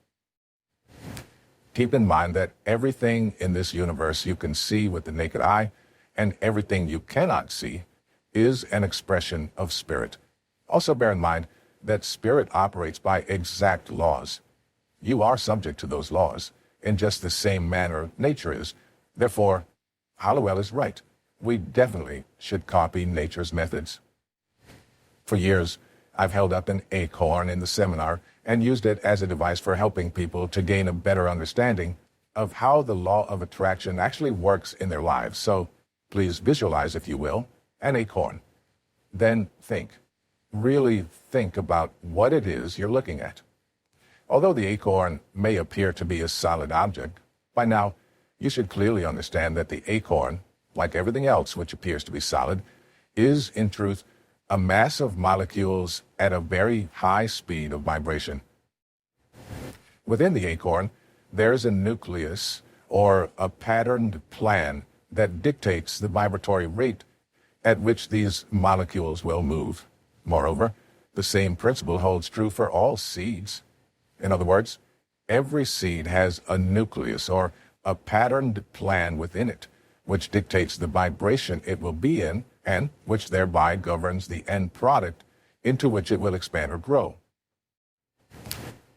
Keep in mind that everything in this universe you can see with the naked eye, and everything you cannot see, is an expression of spirit. Also bear in mind that spirit operates by exact laws. You are subject to those laws in just the same manner nature is. Therefore, Hollowell is right. We definitely should copy nature's methods. For years, I've held up an acorn in the seminar and used it as a device for helping people to gain a better understanding of how the law of attraction actually works in their lives. So please visualize, if you will, an acorn. Then think. Really think about what it is you're looking at. Although the acorn may appear to be a solid object, by now you should clearly understand that the acorn, like everything else which appears to be solid, is in truth a mass of molecules at a very high speed of vibration. Within the acorn, there's a nucleus or a patterned plan that dictates the vibratory rate at which these molecules will move. Moreover, the same principle holds true for all seeds. In other words, every seed has a nucleus or a patterned plan within it, which dictates the vibration it will be in and which thereby governs the end product into which it will expand or grow.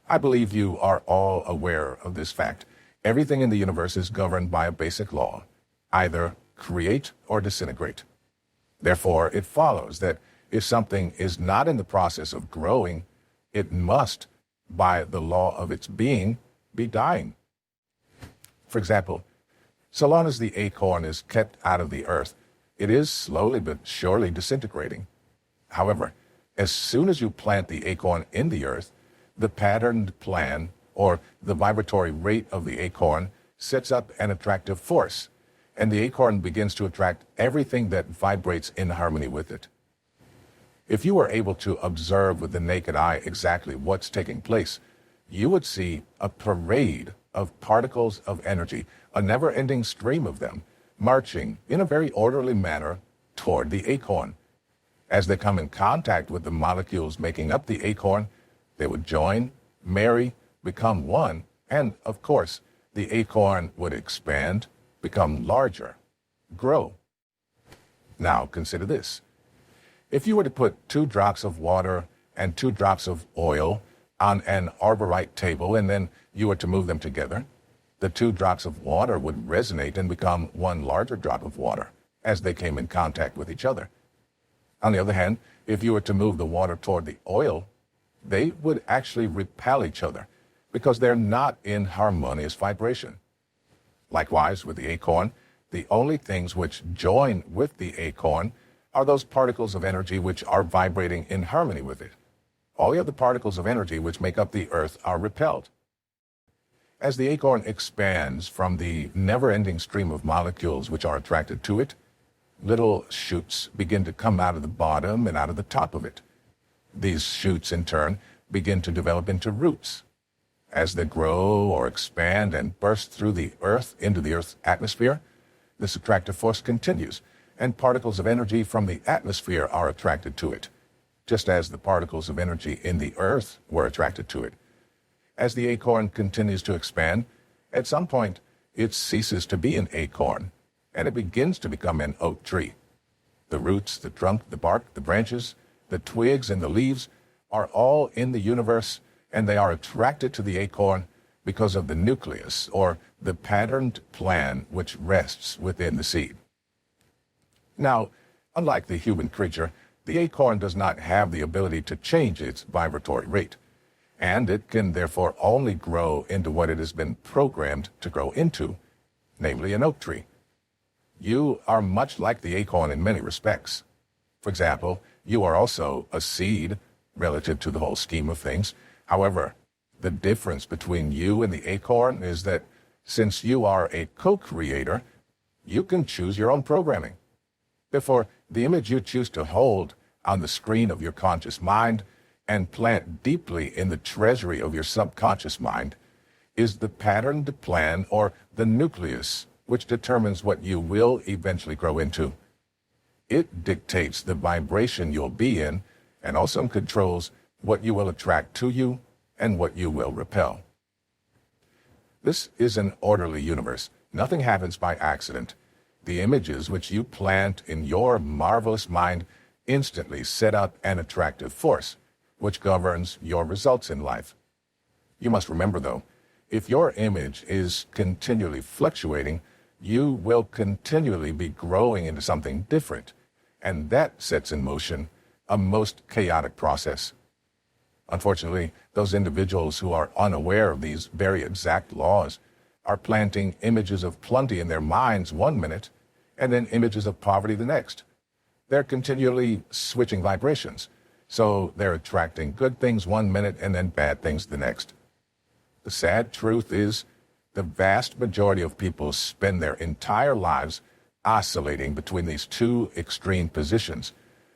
I believe you are all aware of this fact. Everything in the universe is governed by a basic law: either create or disintegrate. Therefore, it follows that if something is not in the process of growing, it must, by the law of its being, be dying. For example, so long as the acorn is kept out of the earth, it is slowly but surely disintegrating. However, as soon as you plant the acorn in the earth, the patterned plan, or the vibratory rate of the acorn, sets up an attractive force, and the acorn begins to attract everything that vibrates in harmony with it. If you were able to observe with the naked eye exactly what's taking place, you would see a parade of particles of energy, a never-ending stream of them, marching in a very orderly manner toward the acorn. As they come in contact with the molecules making up the acorn, they would join, marry, become one, and, of course, the acorn would expand, become larger, grow. Now consider this. If you were to put 2 drops of water and 2 drops of oil on an arborite table and then you were to move them together, the 2 drops of water would resonate and become one larger drop of water as they came in contact with each other. On the other hand, if you were to move the water toward the oil, they would actually repel each other because they're not in harmonious vibration. Likewise, with the acorn, the only things which join with the acorn are those particles of energy which are vibrating in harmony with it. All the other particles of energy which make up the earth are repelled. As the acorn expands from the never-ending stream of molecules which are attracted to it, little shoots begin to come out of the bottom and out of the top of it. These shoots, in turn, begin to develop into roots. As they grow or expand and burst through the Earth into the Earth's atmosphere, this attractive force continues, and particles of energy from the atmosphere are attracted to it, just as the particles of energy in the Earth were attracted to it. As the acorn continues to expand, at some point it ceases to be an acorn, and it begins to become an oak tree. The roots, the trunk, the bark, the branches, the twigs, and the leaves are all in the universe, and they are attracted to the acorn because of the nucleus, or the patterned plan which rests within the seed. Now, unlike the human creature, the acorn does not have the ability to change its vibratory rate, and it can therefore only grow into what it has been programmed to grow into, namely an oak tree. You are much like the acorn in many respects. For example, you are also a seed relative to the whole scheme of things. However, the difference between you and the acorn is that since you are a co-creator, you can choose your own programming. Therefore, the image you choose to hold on the screen of your conscious mind and plant deeply in the treasury of your subconscious mind is the patterned plan, or the nucleus, which determines what you will eventually grow into. It dictates the vibration you'll be in, and also controls what you will attract to you and what you will repel. This is an orderly universe. Nothing happens by accident. The images which you plant in your marvelous mind instantly set up an attractive force, which governs your results in life. You must remember, though, if your image is continually fluctuating, you will continually be growing into something different, and that sets in motion a most chaotic process. Unfortunately, those individuals who are unaware of these very exact laws are planting images of plenty in their minds one minute, and then images of poverty the next. They're continually switching vibrations, so they're attracting good things one minute and then bad things the next. The sad truth is, the vast majority of people spend their entire lives oscillating between these two extreme positions,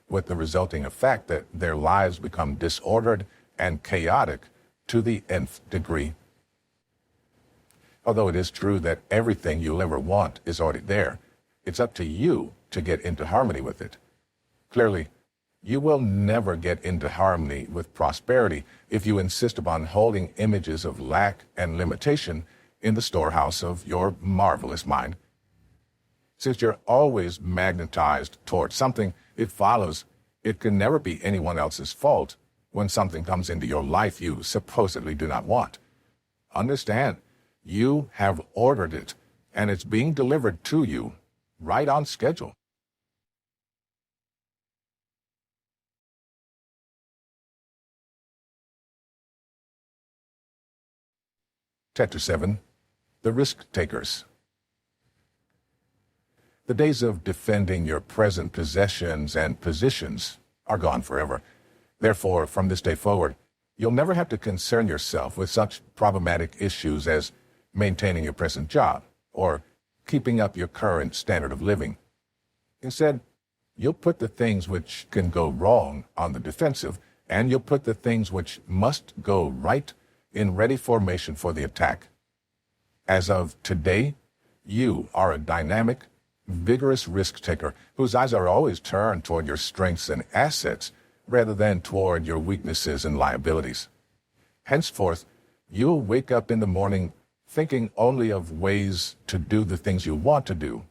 with the resulting effect that their lives become disordered and chaotic to the nth degree. Although it is true that everything you'll ever want is already there, it's up to you to get into harmony with it. Clearly, you will never get into harmony with prosperity if you insist upon holding images of lack and limitation in the storehouse of your marvelous mind. Since you're always magnetized toward something, it follows it can never be anyone else's fault when something comes into your life you supposedly do not want. Understand, you have ordered it, and it's being delivered to you right on schedule. Chapter 7. The Risk Takers. The days of defending your present possessions and positions are gone forever. Therefore, from this day forward, you'll never have to concern yourself with such problematic issues as maintaining your present job or keeping up your current standard of living. Instead, you'll put the things which can go wrong on the defensive, and you'll put the things which must go right in ready formation for the attack. As of today, you are a dynamic, vigorous risk-taker whose eyes are always turned toward your strengths and assets rather than toward your weaknesses and liabilities. Henceforth, you'll wake up in the morning thinking only of ways to do the things you want to do,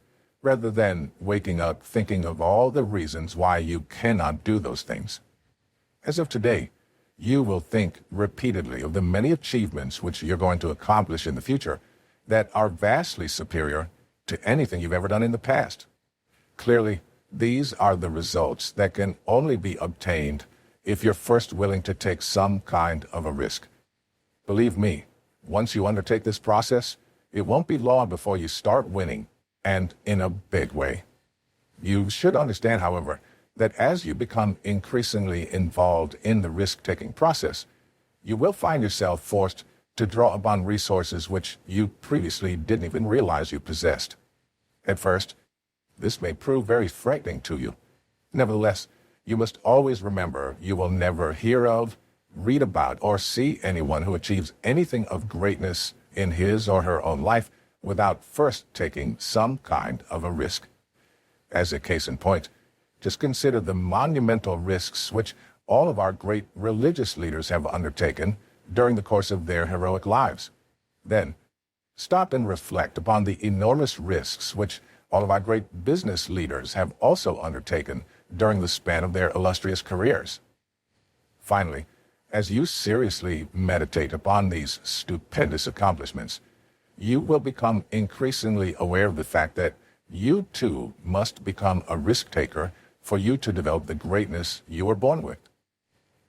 rather than waking up thinking of all the reasons why you cannot do those things. As of today, you will think repeatedly of the many achievements which you're going to accomplish in the future that are vastly superior to anything you've ever done in the past. Clearly, these are the results that can only be obtained if you're first willing to take some kind of a risk. Believe me, once you undertake this process, it won't be long before you start winning, and in a big way. You should understand, however, that as you become increasingly involved in the risk-taking process, you will find yourself forced to draw upon resources which you previously didn't even realize you possessed. At first, this may prove very frightening to you. Nevertheless, you must always remember you will never hear of, read about or see anyone who achieves anything of greatness in his or her own life without first taking some kind of a risk. As a case in point, just consider the monumental risks which all of our great religious leaders have undertaken during the course of their heroic lives. Then, stop and reflect upon the enormous risks which all of our great business leaders have also undertaken during the span of their illustrious careers. Finally, as you seriously meditate upon these stupendous accomplishments, you will become increasingly aware of the fact that you too must become a risk-taker for you to develop the greatness you were born with.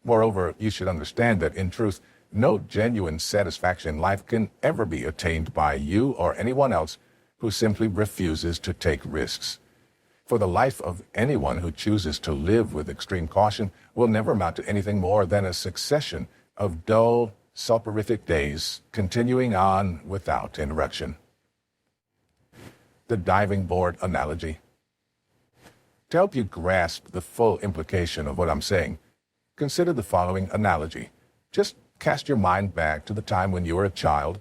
Moreover, you should understand that in truth, no genuine satisfaction in life can ever be attained by you or anyone else who simply refuses to take risks. For the life of anyone who chooses to live with extreme caution will never amount to anything more than a succession of dull, soporific days continuing on without interruption. The diving board analogy. To help you grasp the full implication of what I'm saying, consider the following analogy. Just cast your mind back to the time when you were a child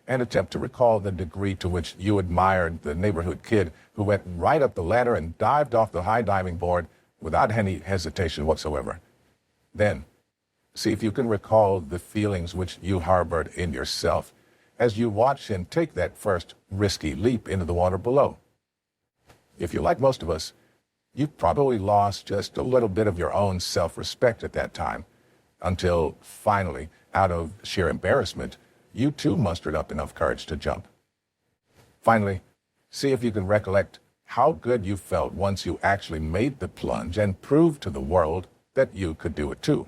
and attempt to recall the degree to which you admired the neighborhood kid who went right up the ladder and dived off the high diving board without any hesitation whatsoever. Then, see if you can recall the feelings which you harbored in yourself as you watched him take that first risky leap into the water below. If you're like most of us, you probably lost just a little bit of your own self-respect at that time, until finally, out of sheer embarrassment, you too mustered up enough courage to jump. Finally, see if you can recollect how good you felt once you actually made the plunge and proved to the world that you could do it too.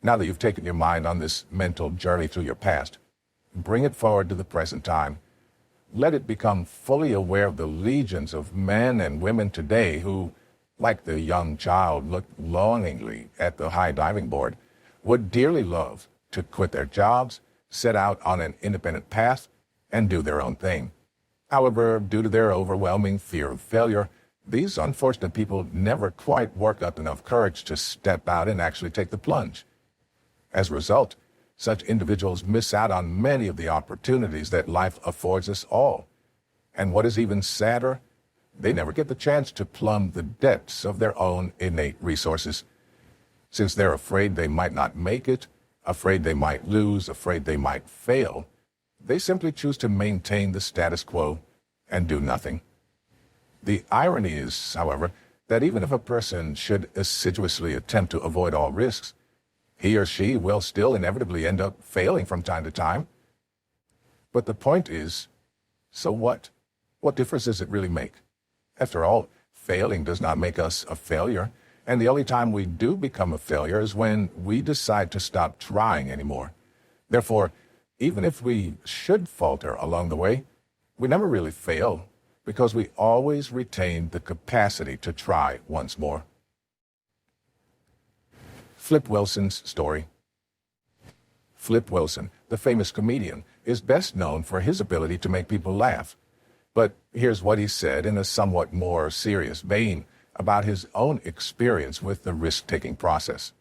Now that you've taken your mind on this mental journey through your past, bring it forward to the present time. Let it become fully aware of the legions of men and women today who, like the young child looked longingly at the high diving board, would dearly love to quit their jobs, set out on an independent path, and do their own thing. However, due to their overwhelming fear of failure, these unfortunate people never quite work up enough courage to step out and actually take the plunge. As a result, such individuals miss out on many of the opportunities that life affords us all. And what is even sadder, they never get the chance to plumb the depths of their own innate resources. Since they're afraid they might not make it, afraid they might lose, afraid they might fail, they simply choose to maintain the status quo and do nothing. The irony is, however, that even if a person should assiduously attempt to avoid all risks, he or she will still inevitably end up failing from time to time. But the point is, so what? What difference does it really make? After all, failing does not make us a failure, and the only time we do become a failure is when we decide to stop trying anymore. Therefore, even if we should falter along the way, we never really fail, because we always retain the capacity to try once more. Flip Wilson's story. Flip Wilson, the famous comedian, is best known for his ability to make people laugh. But here's what he said in a somewhat more serious vein about his own experience with the risk-taking process.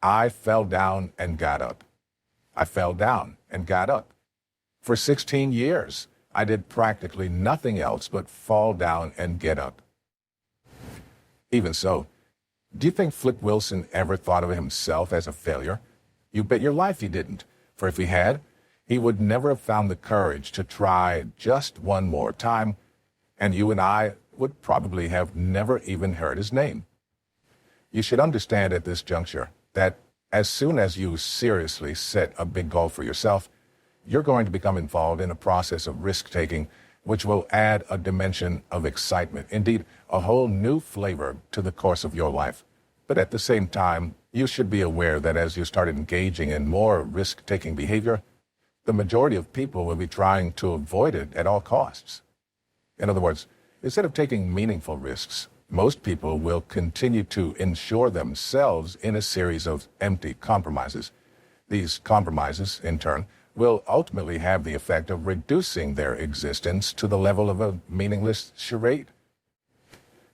I fell down and got up. I fell down and got up. For 16 years, I did practically nothing else but fall down and get up. Even so, do you think Flip Wilson ever thought of himself as a failure? You bet your life he didn't, for if he had, he would never have found the courage to try just one more time, and you and I would probably have never even heard his name. You should understand at this juncture that as soon as you seriously set a big goal for yourself, you're going to become involved in a process of risk-taking which will add a dimension of excitement, indeed, a whole new flavor to the course of your life. But at the same time, you should be aware that as you start engaging in more risk-taking behavior, the majority of people will be trying to avoid it at all costs. In other words, instead of taking meaningful risks, most people will continue to ensure themselves in a series of empty compromises. These compromises, in turn, will ultimately have the effect of reducing their existence to the level of a meaningless charade.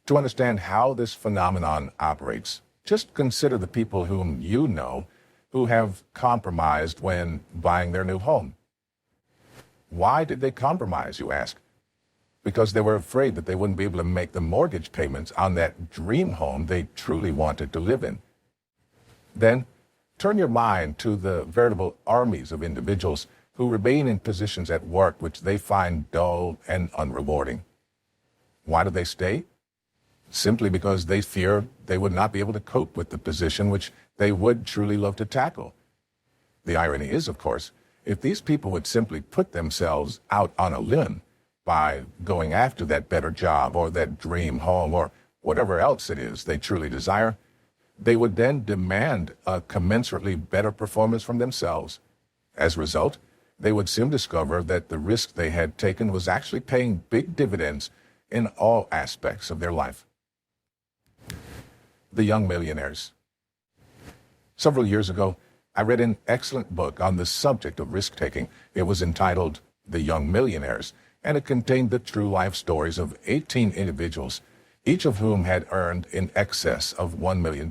To understand how this phenomenon operates, Just consider the people whom you know who have compromised when buying their new home. Why did they compromise, you ask? Because they were afraid that they wouldn't be able to make the mortgage payments on that dream home they truly wanted to live in. Then, turn your mind to the veritable armies of individuals who remain in positions at work which they find dull and unrewarding. Why do they stay? Simply because they fear they would not be able to cope with the position which they would truly love to tackle. The irony is, of course, if these people would simply put themselves out on a limb by going after that better job or that dream home or whatever else it is they truly desire, they would then demand a commensurately better performance from themselves. As a result, they would soon discover that the risk they had taken was actually paying big dividends in all aspects of their life. The Young Millionaires. Several years ago, I read an excellent book on the subject of risk-taking. It was entitled The Young Millionaires, and it contained the true life stories of 18 individuals, each of whom had earned in excess of $1 million.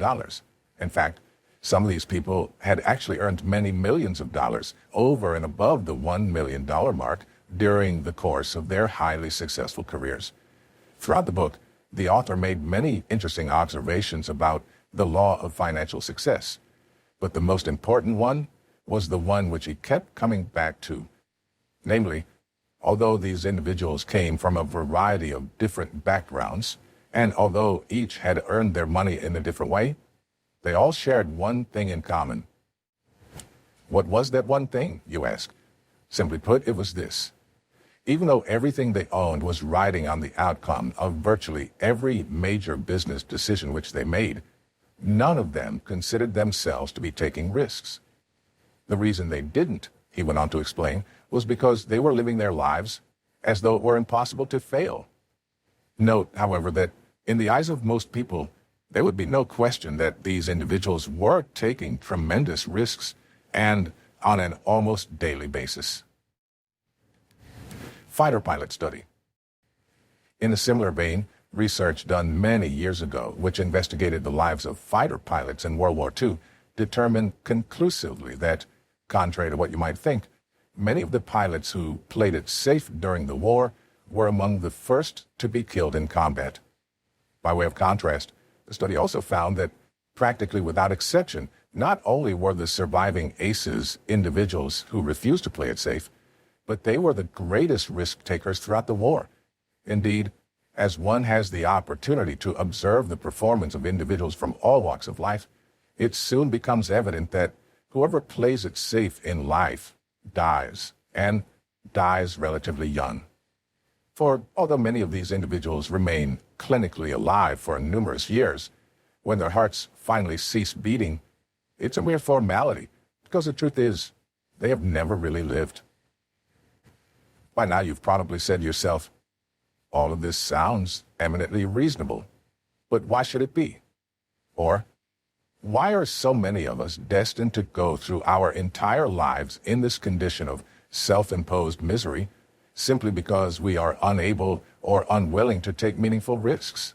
In fact, some of these people had actually earned many millions of dollars over and above the $1 million mark during the course of their highly successful careers. Throughout the book, the author made many interesting observations about the law of financial success, but the most important one was the one which he kept coming back to. Namely, although these individuals came from a variety of different backgrounds, and although each had earned their money in a different way, they all shared one thing in common. What was that one thing, you ask? Simply put, it was this. Even though everything they owned was riding on the outcome of virtually every major business decision which they made, none of them considered themselves to be taking risks. The reason they didn't, he went on to explain, was because they were living their lives as though it were impossible to fail. Note, however, that in the eyes of most people, there would be no question that these individuals were taking tremendous risks and on an almost daily basis. Fighter pilot study. In a similar vein, research done many years ago, which investigated the lives of fighter pilots in World War II, determined conclusively that, contrary to what you might think, many of the pilots who played it safe during the war were among the first to be killed in combat. By way of contrast, the study also found that, practically without exception, not only were the surviving aces individuals who refused to play it safe, but they were the greatest risk takers throughout the war. Indeed, as one has the opportunity to observe the performance of individuals from all walks of life, it soon becomes evident that whoever plays it safe in life dies, and dies relatively young. For although many of these individuals remain clinically alive for numerous years, when their hearts finally cease beating, it's a mere formality, because the truth is, they have never really lived. By now you've probably said to yourself, all of this sounds eminently reasonable, but why should it be? Or, why are so many of us destined to go through our entire lives in this condition of self-imposed misery simply because we are unable or unwilling to take meaningful risks?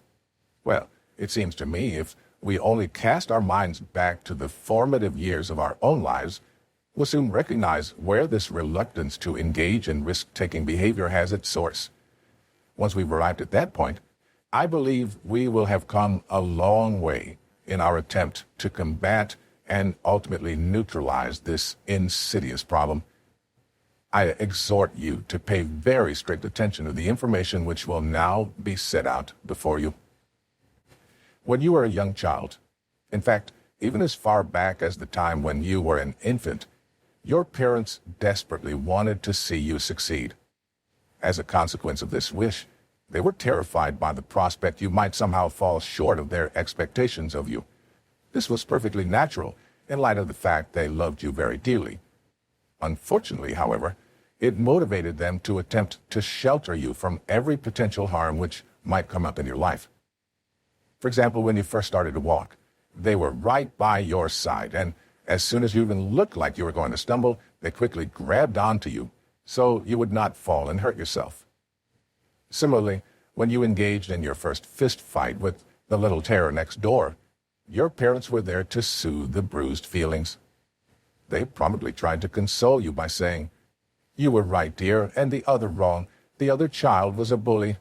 Well, it seems to me if we only cast our minds back to the formative years of our own lives, we'll soon recognize where this reluctance to engage in risk-taking behavior has its source. Once we've arrived at that point, I believe we will have come a long way in our attempt to combat and ultimately neutralize this insidious problem. I exhort you to pay very strict attention to the information which will now be set out before you. When you were a young child, in fact, even as far back as the time when you were an infant, your parents desperately wanted to see you succeed. As a consequence of this wish, they were terrified by the prospect you might somehow fall short of their expectations of you. This was perfectly natural in light of the fact they loved you very dearly. Unfortunately, however, it motivated them to attempt to shelter you from every potential harm which might come up in your life. For example, when you first started to walk, they were right by your side, and as soon as you even looked like you were going to stumble, they quickly grabbed onto you, so you would not fall and hurt yourself. Similarly, when you engaged in your first fist fight with the little terror next door, your parents were there to soothe the bruised feelings. They probably tried to console you by saying, "You were right, dear, and the other wrong. The other child was a bully."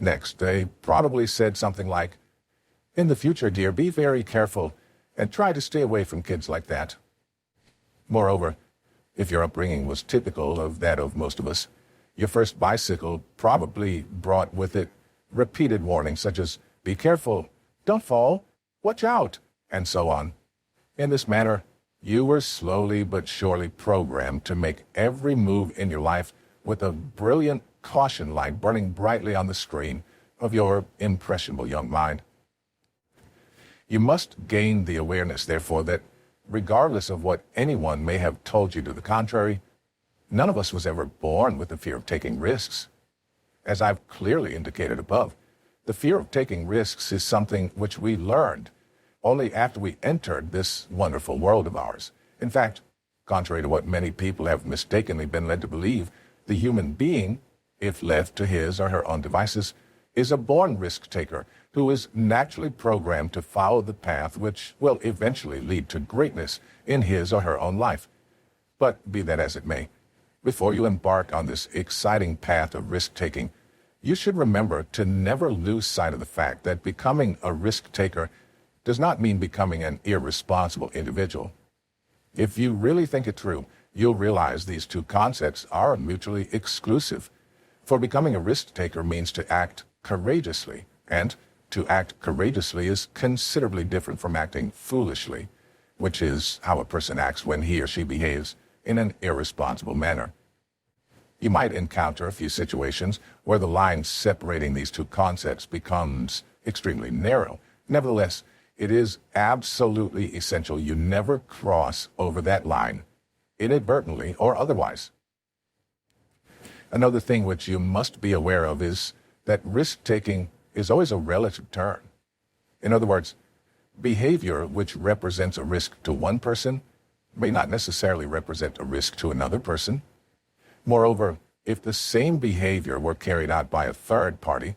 Next, they probably said something like, "In the future, dear, be very careful and try to stay away from kids like that." Moreover, if your upbringing was typical of that of most of us, your first bicycle probably brought with it repeated warnings such as, "Be careful, don't fall, watch out," and so on. In this manner, you were slowly but surely programmed to make every move in your life with a brilliant caution light burning brightly on the screen of your impressionable young mind. You must gain the awareness, therefore, that regardless of what anyone may have told you to the contrary, none of us was ever born with the fear of taking risks. As I've clearly indicated above, the fear of taking risks is something which we learned only after we entered this wonderful world of ours. In fact, contrary to what many people have mistakenly been led to believe, the human being, if left to his or her own devices, is a born risk-taker who is naturally programmed to follow the path which will eventually lead to greatness in his or her own life. But be that as it may, before you embark on this exciting path of risk-taking, you should remember to never lose sight of the fact that becoming a risk-taker does not mean becoming an irresponsible individual. If you really think it through, you'll realize these two concepts are mutually exclusive. For becoming a risk-taker means to act courageously, and to act courageously is considerably different from acting foolishly, which is how a person acts when he or she behaves in an irresponsible manner. You might encounter a few situations where the line separating these two concepts becomes extremely narrow. Nevertheless, it is absolutely essential you never cross over that line, inadvertently or otherwise. Another thing which you must be aware of is that risk-taking is always a relative term. In other words, behavior which represents a risk to one person may not necessarily represent a risk to another person. Moreover, if the same behavior were carried out by a third party,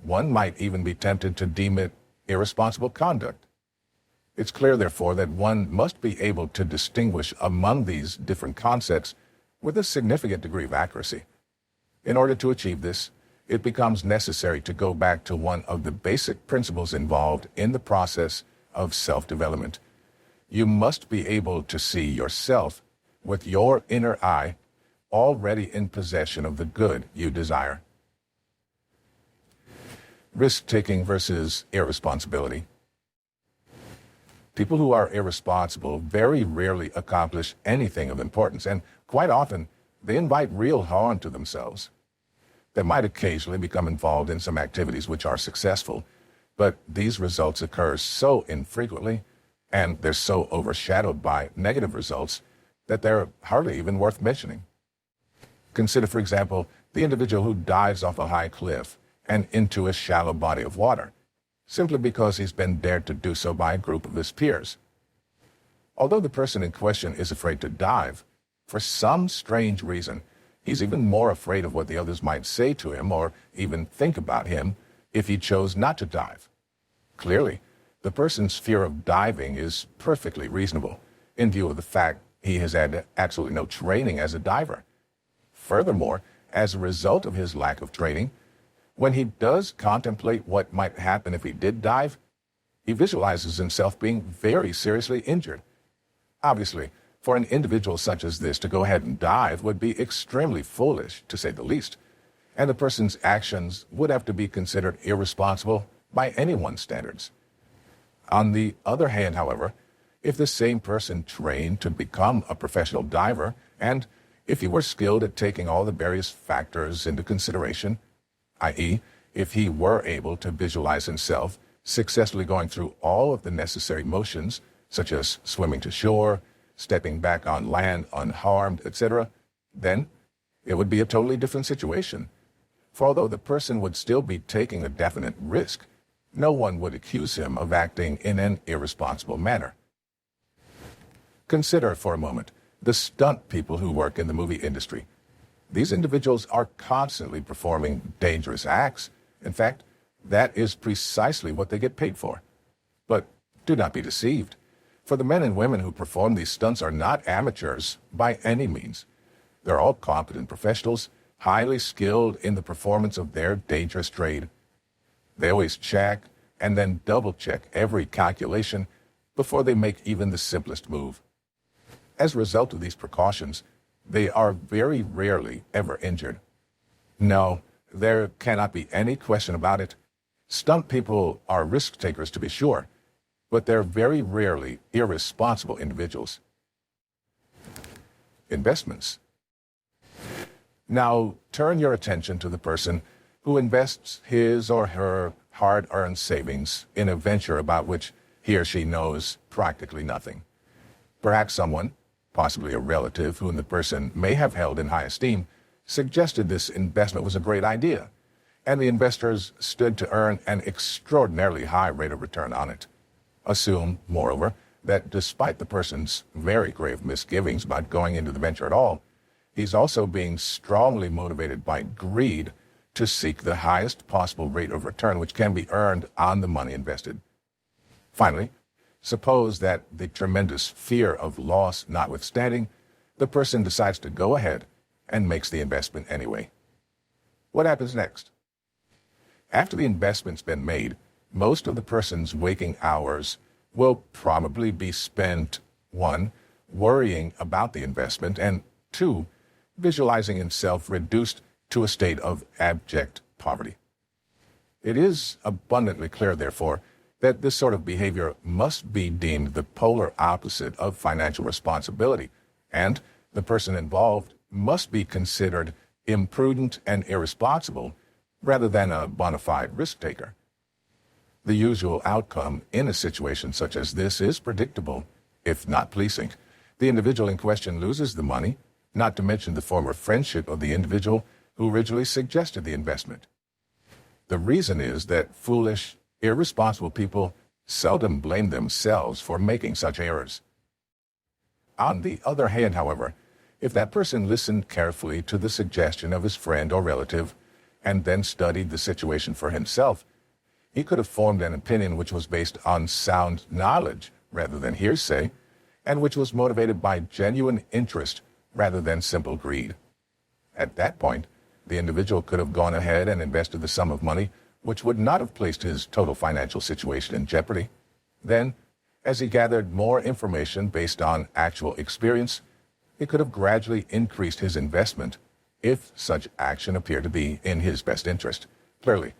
one might even be tempted to deem it irresponsible conduct. It's clear, therefore, that one must be able to distinguish among these different concepts with a significant degree of accuracy. In order to achieve this, it becomes necessary to go back to one of the basic principles involved in the process of self-development. You must be able to see yourself with your inner eye already in possession of the good you desire. Risk-taking versus irresponsibility. People who are irresponsible very rarely accomplish anything of importance, and quite often they invite real harm to themselves. They might occasionally become involved in some activities which are successful, but these results occur so infrequently, and they're so overshadowed by negative results that they're hardly even worth mentioning. Consider, for example, the individual who dives off a high cliff and into a shallow body of water, simply because he's been dared to do so by a group of his peers. Although the person in question is afraid to dive, for some strange reason, he's even more afraid of what the others might say to him or even think about him if he chose not to dive. Clearly, the person's fear of diving is perfectly reasonable in view of the fact he has had absolutely no training as a diver. Furthermore, as a result of his lack of training, when he does contemplate what might happen if he did dive, he visualizes himself being very seriously injured. Obviously, for an individual such as this to go ahead and dive would be extremely foolish, to say the least, and the person's actions would have to be considered irresponsible by anyone's standards. On the other hand, however, if the same person trained to become a professional diver, and if he were skilled at taking all the various factors into consideration, i.e., if he were able to visualize himself successfully going through all of the necessary motions, such as swimming to shore, stepping back on land unharmed, etc., then it would be a totally different situation. For although the person would still be taking a definite risk, no one would accuse him of acting in an irresponsible manner. Consider for a moment the stunt people who work in the movie industry. These individuals are constantly performing dangerous acts. In fact, that is precisely what they get paid for. But Do not be deceived, for the men and women who perform these stunts are not amateurs by any means. They're all competent professionals, highly skilled in the performance of their dangerous trade. They always check and then double-check every calculation before they make even the simplest move. As a result of these precautions, they are very rarely ever injured. No, there cannot be any question about it. Stunt people are risk takers to be sure, but they're very rarely irresponsible individuals. Investments. Now turn your attention to the person who invests his or her hard-earned savings in a venture about which he or she knows practically nothing. Perhaps someone, possibly a relative whom the person may have held in high esteem, suggested this investment was a great idea, and the investors stood to earn an extraordinarily high rate of return on it. Assume, moreover, that despite the person's very grave misgivings about going into the venture at all, he's also being strongly motivated by greed to seek the highest possible rate of return which can be earned on the money invested. Finally, suppose that the tremendous fear of loss notwithstanding, the person decides to go ahead and makes the investment anyway. What happens next? After the investment's been made, most of the person's waking hours will probably be spent, 1, worrying about the investment, and 2, visualizing himself reduced to a state of abject poverty. It is abundantly clear, therefore, that this sort of behavior must be deemed the polar opposite of financial responsibility, and the person involved must be considered imprudent and irresponsible rather than a bona fide risk-taker. The usual outcome in a situation such as this is predictable, if not pleasing. The individual in question loses the money, not to mention the former friendship of the individual who originally suggested the investment. The reason is that foolish, irresponsible people seldom blame themselves for making such errors. On the other hand, however, if that person listened carefully to the suggestion of his friend or relative and then studied the situation for himself, he could have formed an opinion which was based on sound knowledge rather than hearsay, and which was motivated by genuine interest rather than simple greed. At that point, the individual could have gone ahead and invested the sum of money which would not have placed his total financial situation in jeopardy. Then, as he gathered more information based on actual experience, he could have gradually increased his investment if such action appeared to be in his best interest. Clearly,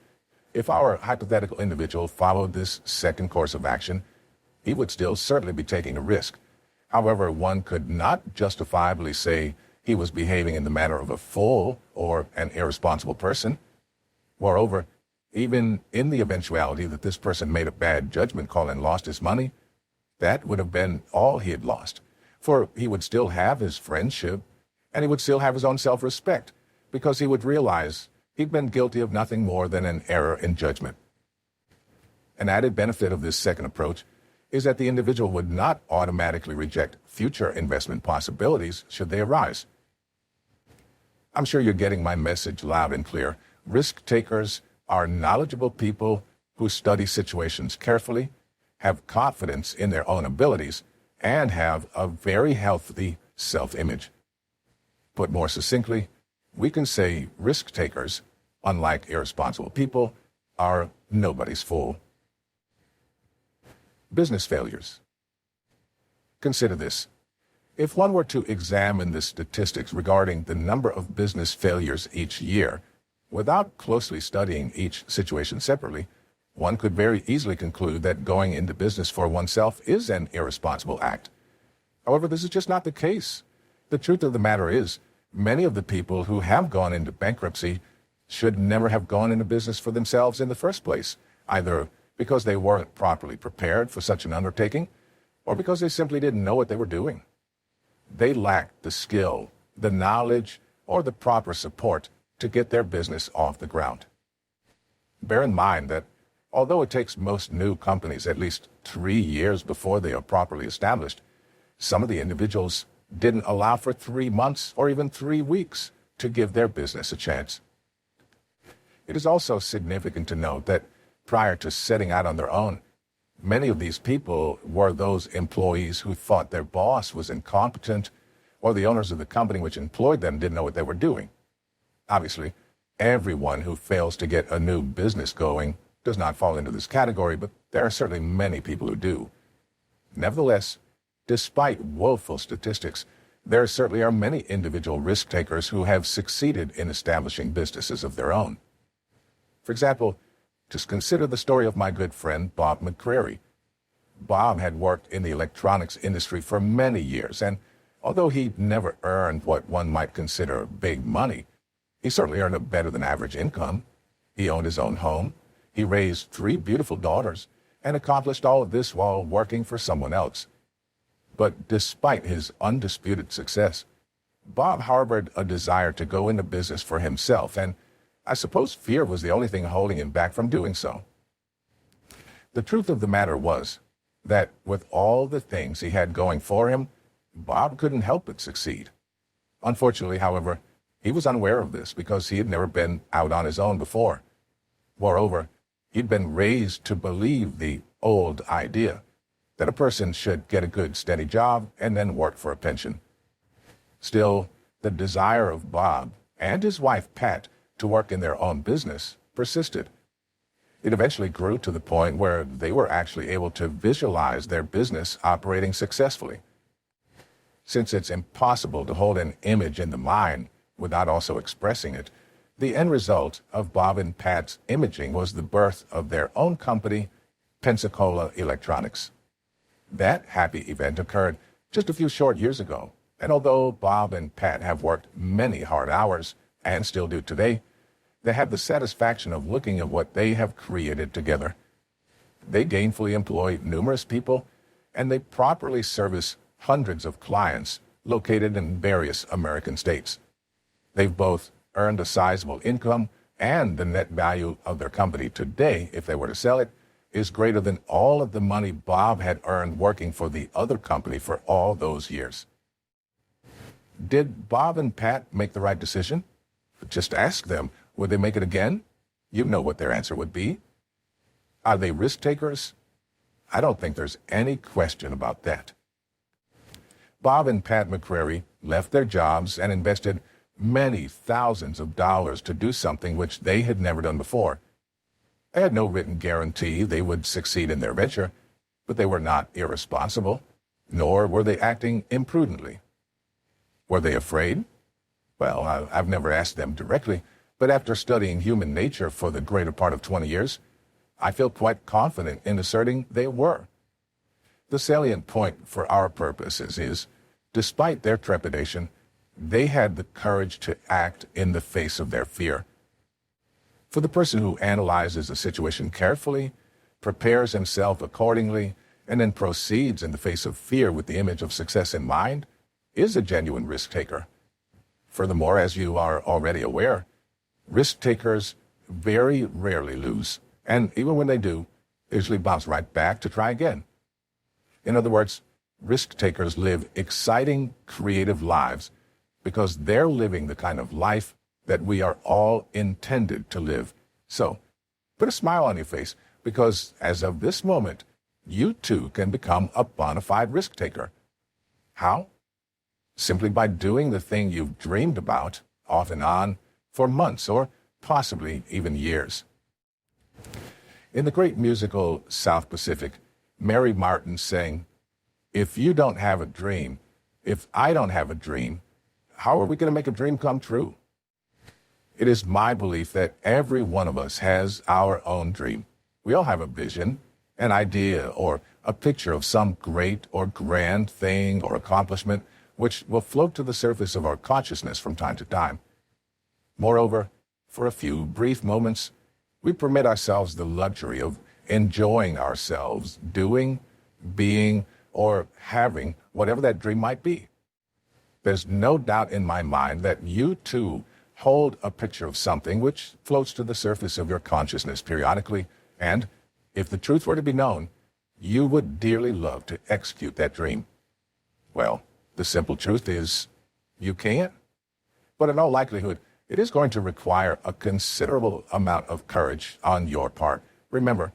if our hypothetical individual followed this second course of action, he would still certainly be taking a risk. However, one could not justifiably say he was behaving in the manner of a fool or an irresponsible person. Moreover, even in the eventuality that this person made a bad judgment call and lost his money, that would have been all he had lost, for he would still have his friendship, and he would still have his own self-respect, because he would realize he'd been guilty of nothing more than an error in judgment. An added benefit of this second approach is that the individual would not automatically reject future investment possibilities should they arise. I'm sure you're getting my message loud and clear. Risk takers are knowledgeable people who study situations carefully, have confidence in their own abilities, and have a very healthy self-image. Put more succinctly, we can say risk takers, unlike irresponsible people, are nobody's fool. Business failures. Consider this. If one were to examine the statistics regarding the number of business failures each year, without closely studying each situation separately, one could very easily conclude that going into business for oneself is an irresponsible act. However, this is just not the case. The truth of the matter is, many of the people who have gone into bankruptcy should never have gone into business for themselves in the first place, either because they weren't properly prepared for such an undertaking, or because they simply didn't know what they were doing. They lacked the skill, the knowledge, or the proper support to get their business off the ground. Bear in mind that although it takes most new companies at least 3 years before they are properly established, some of the individuals didn't allow for 3 months or even 3 weeks to give their business a chance. It is also significant to note that prior to setting out on their own, Many of these people were those employees who thought their boss was incompetent, or the owners of the company which employed them didn't know what they were doing. Obviously, everyone who fails to get a new business going does not fall into this category, but there are certainly many people who do. Nevertheless, despite woeful statistics, there certainly are many individual risk takers who have succeeded in establishing businesses of their own. For example, just consider the story of my good friend Bob McCrary. Bob had worked in the electronics industry for many years, and although he never earned what one might consider big money, he certainly earned a better than average income. He owned his own home, he raised 3 beautiful daughters, and accomplished all of this while working for someone else. But despite his undisputed success, Bob harbored a desire to go into business for himself, and I suppose fear was the only thing holding him back from doing so. The truth of the matter was that with all the things he had going for him, Bob couldn't help but succeed. Unfortunately, however, he was unaware of this because he had never been out on his own before. Moreover, he'd been raised to believe the old idea that a person should get a good, steady job and then work for a pension. Still, the desire of Bob and his wife, Pat, to work in their own business persisted. It eventually grew to the point where they were actually able to visualize their business operating successfully. Since it's impossible to hold an image in the mind without also expressing it, the end result of Bob and Pat's imaging was the birth of their own company, Pensacola Electronics. That happy event occurred just a few short years ago, and although Bob and Pat have worked many hard hours, and still do today, they have the satisfaction of looking at what they have created together. They gainfully employ numerous people, and they properly service hundreds of clients located in various American states. They've both earned a sizable income, and the net value of their company today, if they were to sell it, is greater than all of the money Bob had earned working for the other company for all those years. Did Bob and Pat make the right decision? Just ask them, would they make it again? You know what their answer would be. Are they risk takers? I don't think there's any question about that. Bob and Pat McCrary left their jobs and invested many thousands of dollars to do something which they had never done before. They had no written guarantee they would succeed in their venture, but they were not irresponsible, nor were they acting imprudently. Were they afraid? Well, I've never asked them directly, but after studying human nature for the greater part of 20 years, I feel quite confident in asserting they were. The salient point for our purposes is, despite their trepidation, they had the courage to act in the face of their fear. For the person who analyzes a situation carefully, prepares himself accordingly, and then proceeds in the face of fear with the image of success in mind, is a genuine risk taker. Furthermore, as you are already aware, risk takers very rarely lose, and even when they do, they usually bounce right back to try again. In other words, risk takers live exciting, creative lives because they're living the kind of life that we are all intended to live. So, put a smile on your face, because as of this moment, you too can become a bona fide risk taker. How? Simply by doing the thing you've dreamed about, off and on, for months or possibly even years. In the great musical South Pacific, Mary Martin sang, "If you don't have a dream, if I don't have a dream, how are we going to make a dream come true?" It is my belief that every one of us has our own dream. We all have a vision, an idea, or a picture of some great or grand thing or accomplishment which will float to the surface of our consciousness from time to time. Moreover, for a few brief moments, we permit ourselves the luxury of enjoying ourselves, doing, being, or having whatever that dream might be. There's no doubt in my mind that you too hold a picture of something which floats to the surface of your consciousness periodically, and, if the truth were to be known, you would dearly love to execute that dream. Well, the simple truth is, you can't. But in all likelihood, it is going to require a considerable amount of courage on your part. Remember,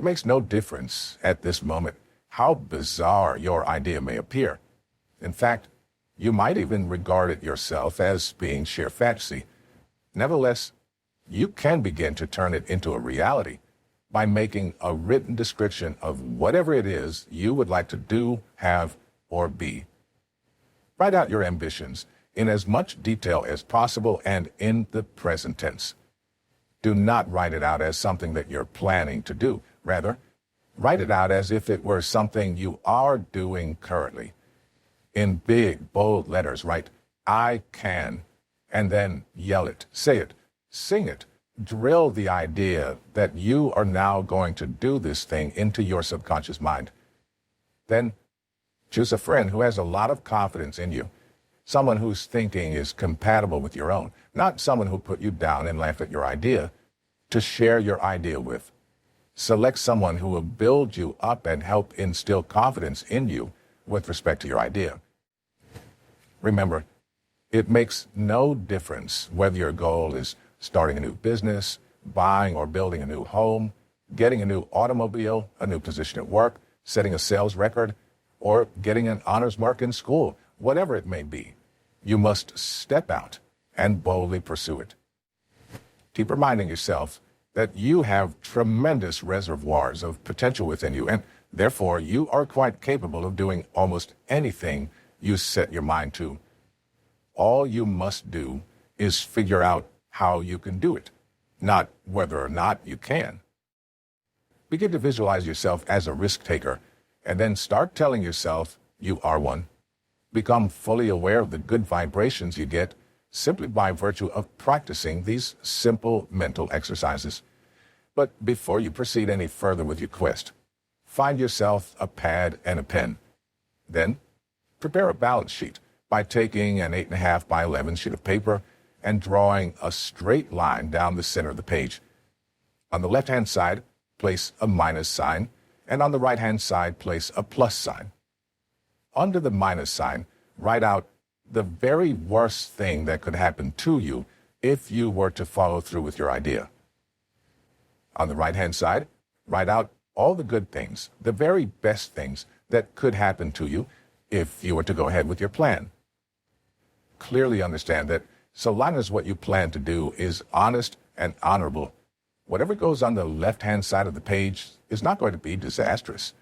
It makes no difference at this moment how bizarre your idea may appear. In fact, you might even regard it yourself as being sheer fantasy. Nevertheless, you can begin to turn it into a reality by making a written description of whatever it is you would like to do, have, or be. Write out your ambitions in as much detail as possible and in the present tense. Do not write it out as something that you're planning to do. Rather, write it out as if it were something you are doing currently. In big, bold letters, write, "I can," and then yell it, say it, sing it, drill the idea that you are now going to do this thing into your subconscious mind. Then choose a friend who has a lot of confidence in you, someone whose thinking is compatible with your own, not someone who put you down and laugh at your idea, to share your idea with. Select someone who will build you up and help instill confidence in you with respect to your idea. Remember, it makes no difference whether your goal is starting a new business, buying or building a new home, getting a new automobile, a new position at work, setting a sales record, or getting an honors mark in school. Whatever it may be, you must step out and boldly pursue it. Keep reminding yourself that you have tremendous reservoirs of potential within you, and therefore you are quite capable of doing almost anything you set your mind to. All you must do is figure out how you can do it, not whether or not you can. Begin to visualize yourself as a risk taker, and then start telling yourself you are one. Become fully aware of the good vibrations you get simply by virtue of practicing these simple mental exercises. But before you proceed any further with your quest, find yourself a pad and a pen. Then, prepare a balance sheet by taking an 8.5 by 11 sheet of paper and drawing a straight line down the center of the page. On the left-hand side, place a minus sign, and on the right-hand side, place a plus sign. Under the minus sign, write out the very worst thing that could happen to you if you were to follow through with your idea. On the right-hand side, write out all the good things, the very best things that could happen to you if you were to go ahead with your plan. Clearly understand that so long as what you plan to do is honest and honorable, whatever goes on the left-hand side of the page is not going to be disastrous.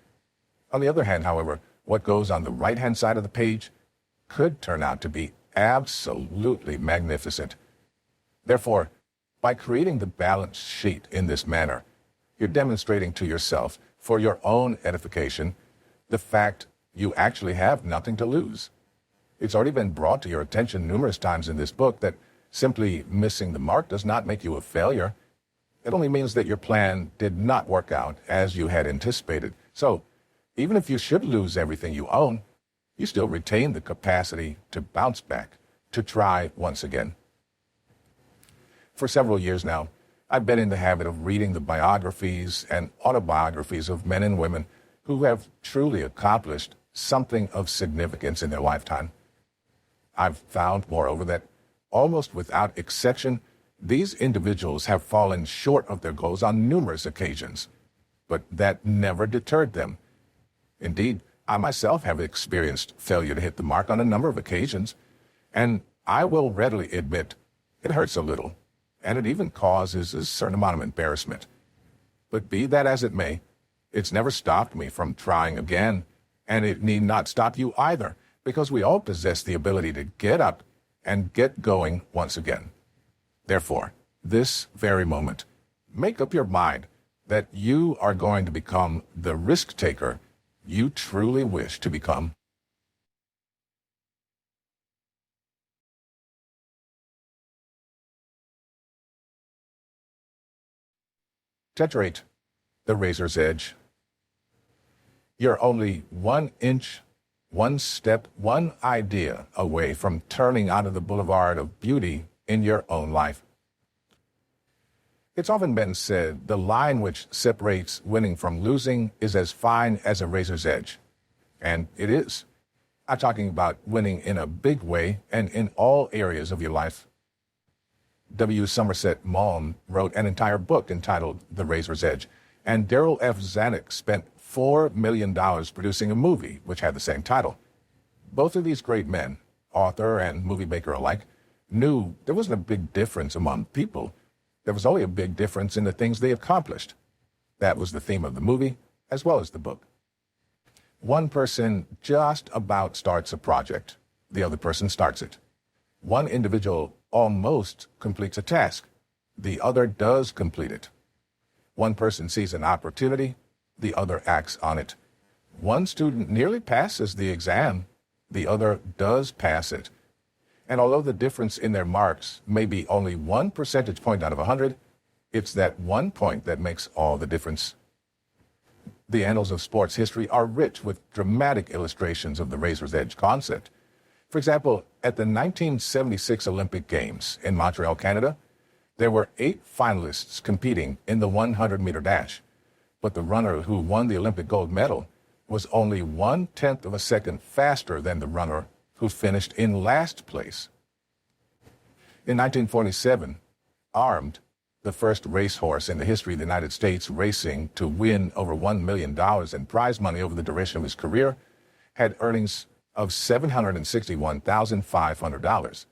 On the other hand, however, what goes on the right-hand side of the page could turn out to be absolutely magnificent. Therefore, by creating the balance sheet in this manner, you're demonstrating to yourself, for your own edification, the fact you actually have nothing to lose. It's already been brought to your attention numerous times in this book that simply missing the mark does not make you a failure. It only means that your plan did not work out as you had anticipated. So, even if you should lose everything you own, you still retain the capacity to bounce back, to try once again. For several years now, I've been in the habit of reading the biographies and autobiographies of men and women who have truly accomplished something of significance in their lifetime. I've found, moreover, that almost without exception, these individuals have fallen short of their goals on numerous occasions, but that never deterred them. Indeed, I myself have experienced failure to hit the mark on a number of occasions, and I will readily admit it hurts a little, and it even causes a certain amount of embarrassment. But be that as it may, it's never stopped me from trying again, and it need not stop you either, because we all possess the ability to get up and get going once again. Therefore, this very moment, make up your mind that you are going to become the risk taker you truly wish to become. Chapter 8, The Razor's Edge. You're only 1 inch, 1 step, 1 idea away from turning onto the boulevard of beauty in your own life. It's often been said the line which separates winning from losing is as fine as a razor's edge. And it is. I'm talking about winning in a big way and in all areas of your life. W. Somerset Maugham wrote an entire book entitled The Razor's Edge, and Darryl F. Zanuck spent $4 million producing a movie which had the same title. Both of these great men, author and movie maker alike, knew there wasn't a big difference among people. There was only a big difference in the things they accomplished. That was the theme of the movie, as well as the book. One person just about starts a project. The other person starts it. One individual almost completes a task. The other does complete it. One person sees an opportunity. The other acts on it. One student nearly passes the exam. The other does pass it. And although the difference in their marks may be only 1 percentage point out of 100, it's that 1 point that makes all the difference. The annals of sports history are rich with dramatic illustrations of the razor's edge concept. For example, at the 1976 Olympic Games in Montreal, Canada, there were 8 finalists competing in the 100-meter dash, but the runner who won the Olympic gold medal was only 1/10 of a second faster than the runner who finished in last place. In 1947, Armed, the first racehorse in the history of the United States racing to win over $1 million in prize money over the duration of his career, had earnings of $761,500.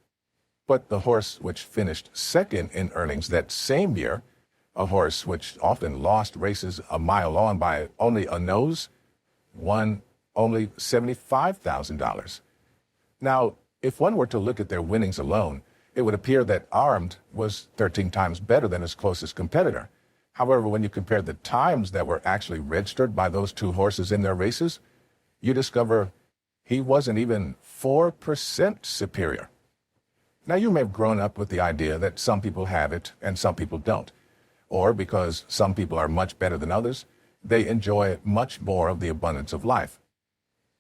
But the horse which finished second in earnings that same year, a horse which often lost races a mile long by only a nose, won only $75,000. Now, if one were to look at their winnings alone, it would appear that Armed was 13 times better than his closest competitor. However, when you compare the times that were actually registered by those two horses in their races, you discover he wasn't even 4% superior. Now, you may have grown up with the idea that some people have it and some people don't, or because some people are much better than others, they enjoy much more of the abundance of life.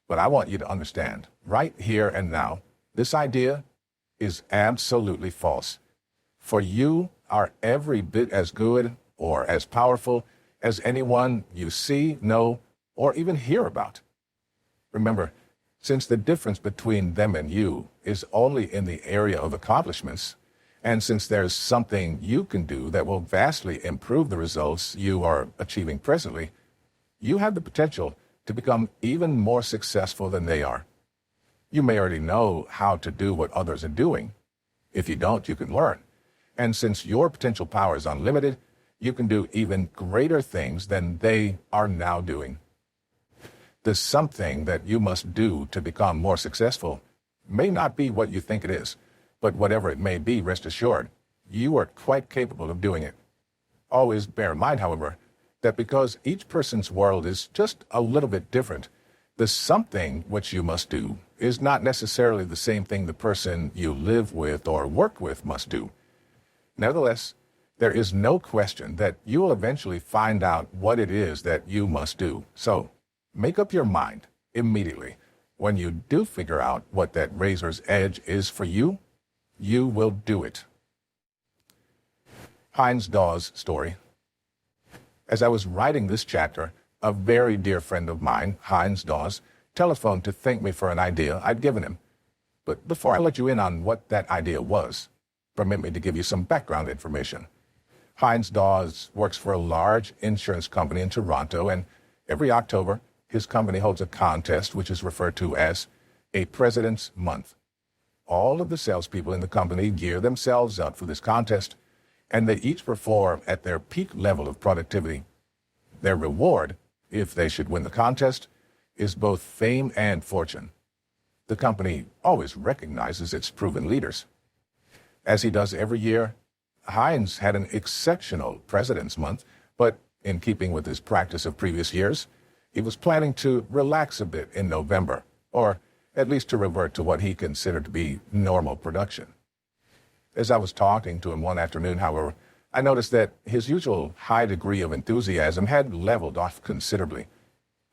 But I want you to understand, right here and now, this idea is absolutely false. For you are every bit as good or as powerful as anyone you see, know, or even hear about. Remember, since the difference between them and you is only in the area of accomplishments, and since there's something you can do that will vastly improve the results you are achieving presently, you have the potential to become even more successful than they are. You may already know how to do what others are doing. If you don't, you can learn. And since your potential power is unlimited, you can do even greater things than they are now doing. The something that you must do to become more successful may not be what you think it is, but whatever it may be, rest assured, you are quite capable of doing it. Always bear in mind, however, that because each person's world is just a little bit different, the something which you must do is not necessarily the same thing the person you live with or work with must do. Nevertheless, there is no question that you will eventually find out what it is that you must do. So, make up your mind immediately. When you do figure out what that razor's edge is for you, you will do it. Heinz Dawes' story. As I was writing this chapter, a very dear friend of mine, Heinz Dawes, telephoned to thank me for an idea I'd given him. But before I let you in on what that idea was, permit me to give you some background information. Heinz Dawes works for a large insurance company in Toronto, and every October, his company holds a contest which is referred to as a President's Month. All of the salespeople in the company gear themselves up for this contest, and they each perform at their peak level of productivity. Their reward, if they should win the contest, is both fame and fortune. The company always recognizes its proven leaders. As he does every year, Heinz had an exceptional President's Month, but in keeping with his practice of previous years, he was planning to relax a bit in November, or at least to revert to what he considered to be normal production. As I was talking to him one afternoon, however, I noticed that his usual high degree of enthusiasm had leveled off considerably.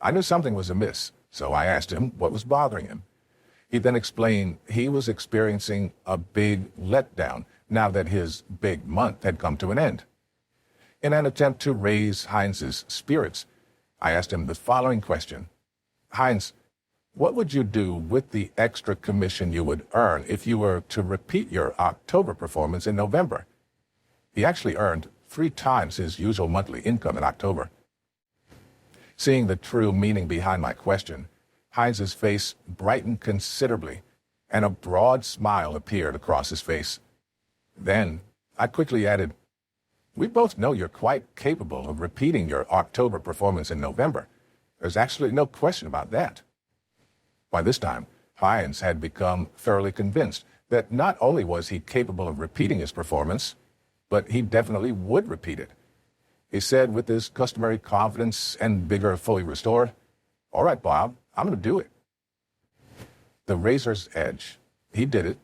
I knew something was amiss, so I asked him what was bothering him. He then explained he was experiencing a big letdown now that his big month had come to an end. In an attempt to raise Heinz's spirits, I asked him the following question. Heinz, what would you do with the extra commission you would earn if you were to repeat your October performance in November? He actually earned 3 times his usual monthly income in October. Seeing the true meaning behind my question, Heinz's face brightened considerably, and a broad smile appeared across his face. Then I quickly added, "We both know you're quite capable of repeating your October performance in November. There's actually no question about that." By this time, Heinz had become thoroughly convinced that not only was he capable of repeating his performance, but he definitely would repeat it. He said with his customary confidence and vigor fully restored, "All right, Bob, I'm going to do it." The Razor's Edge. He did it.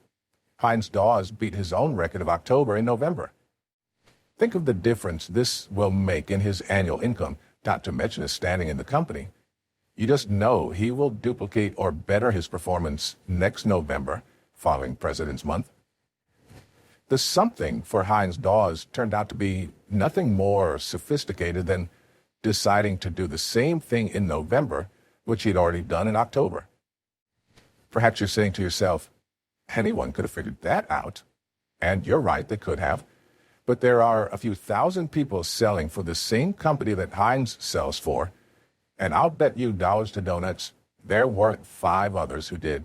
Heinz Dawes beat his own record of October in November. Think of the difference this will make in his annual income, not to mention his standing in the company. You just know he will duplicate or better his performance next November, following President's Month. The something for Heinz Dawes turned out to be nothing more sophisticated than deciding to do the same thing in November, which he'd already done in October. Perhaps you're saying to yourself, anyone could have figured that out. And you're right, they could have. But there are a few thousand people selling for the same company that Heinz sells for, and I'll bet you dollars to donuts there weren't 5 others who did.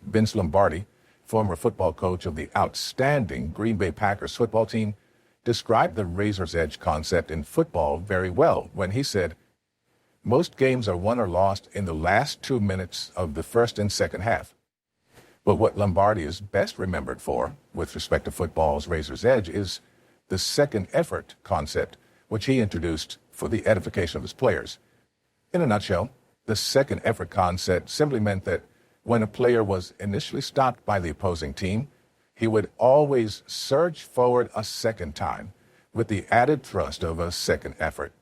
Vince Lombardi, former football coach of the outstanding Green Bay Packers football team, described the Razor's Edge concept in football very well when he said, "Most games are won or lost in the last 2 minutes of the first and second half." But what Lombardi is best remembered for, with respect to football's Razor's Edge, is the second effort concept, which he introduced for the edification of his players. In a nutshell, the second effort concept simply meant that when a player was initially stopped by the opposing team, he would always surge forward a second time, with the added thrust of a second effort.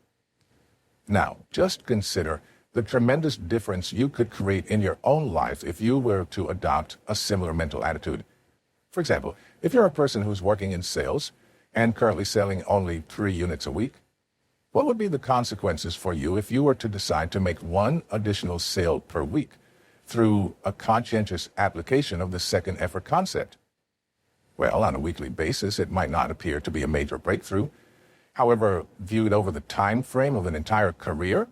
Now, just consider the tremendous difference you could create in your own life if you were to adopt a similar mental attitude. For example, if you're a person who's working in sales and currently selling only 3 units a week, what would be the consequences for you if you were to decide to make 1 additional sale per week through a conscientious application of the second effort concept? Well, on a weekly basis, it might not appear to be a major breakthrough. However, viewed over the time frame of an entire career,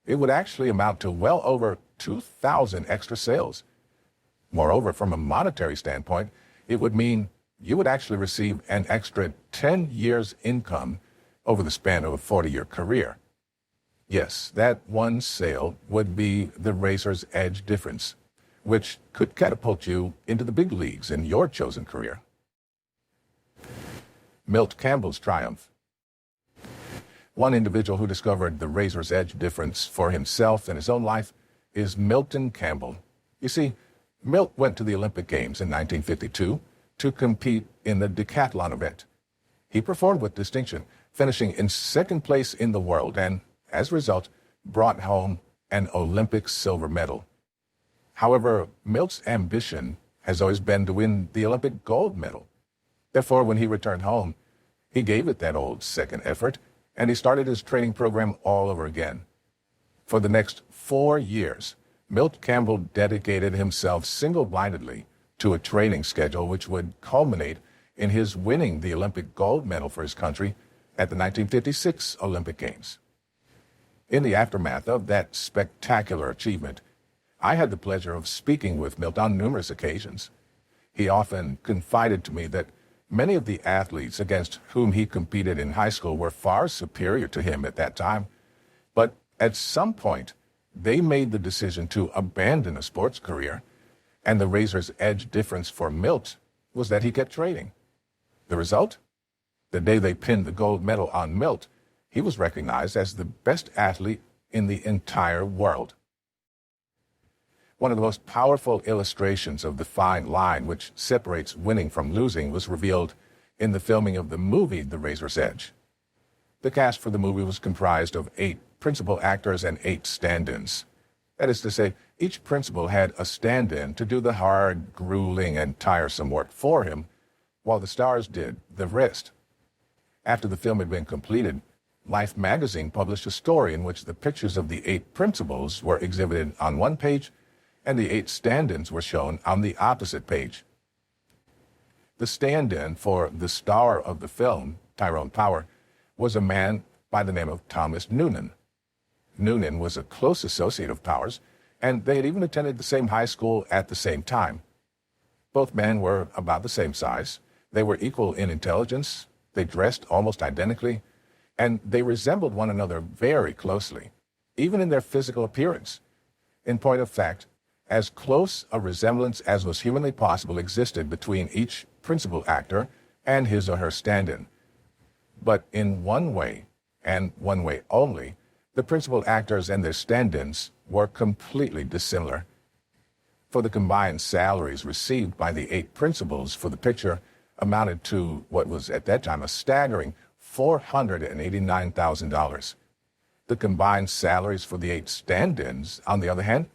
it would actually amount to well over 2,000 extra sales. Moreover, from a monetary standpoint, it would mean you would actually receive an extra 10 years' income over the span of a 40-year career. Yes, that 1 sale would be the Razor's Edge difference, which could catapult you into the big leagues in your chosen career. Milt Campbell's triumph. One individual who discovered the Razor's Edge difference for himself in his own life is Milton Campbell. You see, Milt went to the Olympic Games in 1952 to compete in the decathlon event. He performed with distinction, finishing in 2nd place in the world and, as a result, brought home an Olympic silver medal. However, Milt's ambition has always been to win the Olympic gold medal. Therefore, when he returned home, he gave it that old second effort, and he started his training program all over again. For the next 4 years, Milt Campbell dedicated himself single-mindedly to a training schedule which would culminate in his winning the Olympic gold medal for his country at the 1956 Olympic Games. In the aftermath of that spectacular achievement, I had the pleasure of speaking with Milt on numerous occasions. He often confided to me that many of the athletes against whom he competed in high school were far superior to him at that time, but at some point, they made the decision to abandon a sports career, and the Razor's Edge difference for Milt was that he kept training. The result? The day they pinned the gold medal on Milt, he was recognized as the best athlete in the entire world. One of the most powerful illustrations of the fine line which separates winning from losing was revealed in the filming of the movie The Razor's Edge. The cast for the movie was comprised of 8 principal actors and 8 stand-ins. That is to say, each principal had a stand-in to do the hard, grueling, and tiresome work for him, while the stars did the rest. After the film had been completed, Life magazine published a story in which the pictures of the 8 principals were exhibited on one page and the 8 stand-ins were shown on the opposite page. The stand-in for the star of the film, Tyrone Power, was a man by the name of Thomas Noonan. Noonan was a close associate of Powers, and they had even attended the same high school at the same time. Both men were about the same size. They were equal in intelligence. They dressed almost identically, and they resembled one another very closely, even in their physical appearance. In point of fact, as close a resemblance as was humanly possible existed between each principal actor and his or her stand-in. But in one way, and one way only, the principal actors and their stand-ins were completely dissimilar. For the combined salaries received by the 8 principals for the picture amounted to what was at that time a staggering $489,000. The combined salaries for the 8 stand-ins, on the other hand,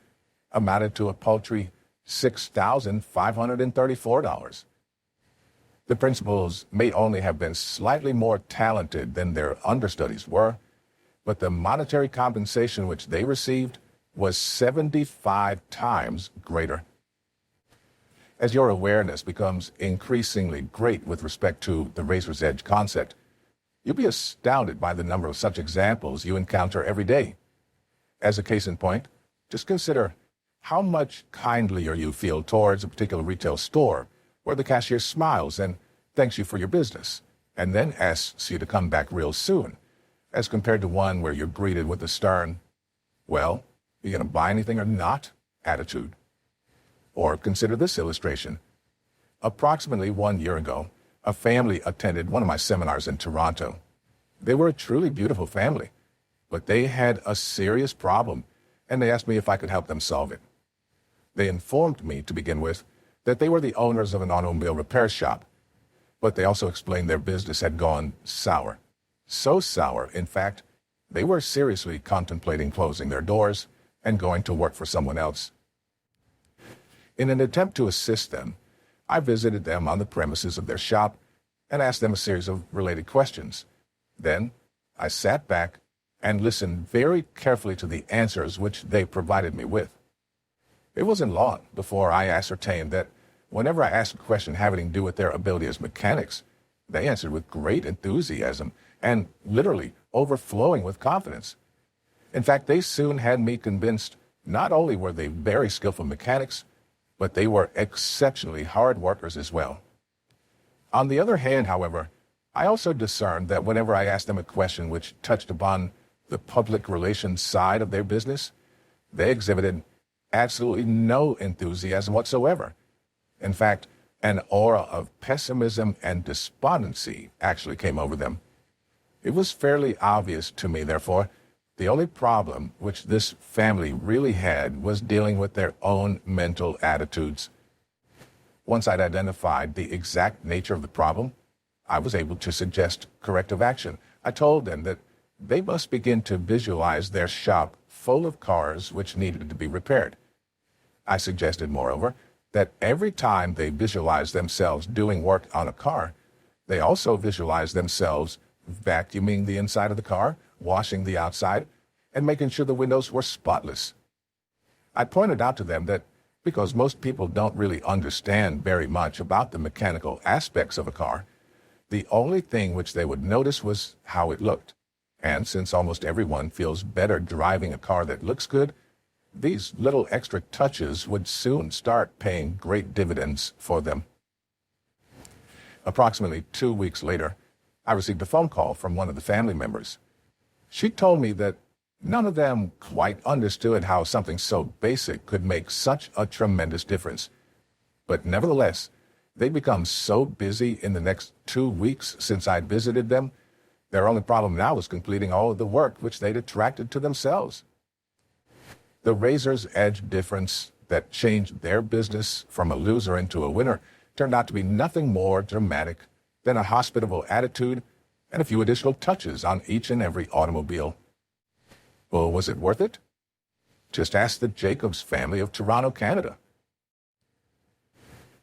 amounted to a paltry $6,534. The principals may only have been slightly more talented than their understudies were, but the monetary compensation which they received was 75 times greater. As your awareness becomes increasingly great with respect to the razor's edge concept, you'll be astounded by the number of such examples you encounter every day. As a case in point, just consider how much kindlier you feel towards a particular retail store where the cashier smiles and thanks you for your business, and then asks you to come back real soon, as compared to one where you're greeted with a stern, "Well, you going to buy anything or not?" attitude. Or consider this illustration. Approximately 1 year ago, a family attended one of my seminars in Toronto. They were a truly beautiful family, but they had a serious problem, and they asked me if I could help them solve it. They informed me, to begin with, that they were the owners of an automobile repair shop, but they also explained their business had gone sour. So sour, in fact, they were seriously contemplating closing their doors and going to work for someone else. In an attempt to assist them, I visited them on the premises of their shop and asked them a series of related questions. Then I sat back and listened very carefully to the answers which they provided me with. It wasn't long before I ascertained that whenever I asked a question having to do with their ability as mechanics, they answered with great enthusiasm and literally overflowing with confidence. In fact, they soon had me convinced not only were they very skillful mechanics, but they were exceptionally hard workers as well. On the other hand, however, I also discerned that whenever I asked them a question which touched upon the public relations side of their business, they exhibited absolutely no enthusiasm whatsoever. In fact, an aura of pessimism and despondency actually came over them. It was fairly obvious to me, therefore, the only problem which this family really had was dealing with their own mental attitudes. Once I'd identified the exact nature of the problem, I was able to suggest corrective action. I told them that they must begin to visualize their shop full of cars which needed to be repaired. I suggested, moreover, that every time they visualized themselves doing work on a car, they also visualized themselves vacuuming the inside of the car, washing the outside, and making sure the windows were spotless. I pointed out to them that because most people don't really understand very much about the mechanical aspects of a car, the only thing which they would notice was how it looked. And since almost everyone feels better driving a car that looks good, these little extra touches would soon start paying great dividends for them. Approximately 2 weeks later, I received a phone call from one of the family members. She told me that none of them quite understood how something so basic could make such a tremendous difference. But nevertheless, they'd become so busy in the next 2 weeks since I'd visited them, their only problem now was completing all of the work which they'd attracted to themselves. The razor's edge difference that changed their business from a loser into a winner turned out to be nothing more dramatic than a hospitable attitude and a few additional touches on each and every automobile. Well, was it worth it? Just ask the Jacobs family of Toronto, Canada.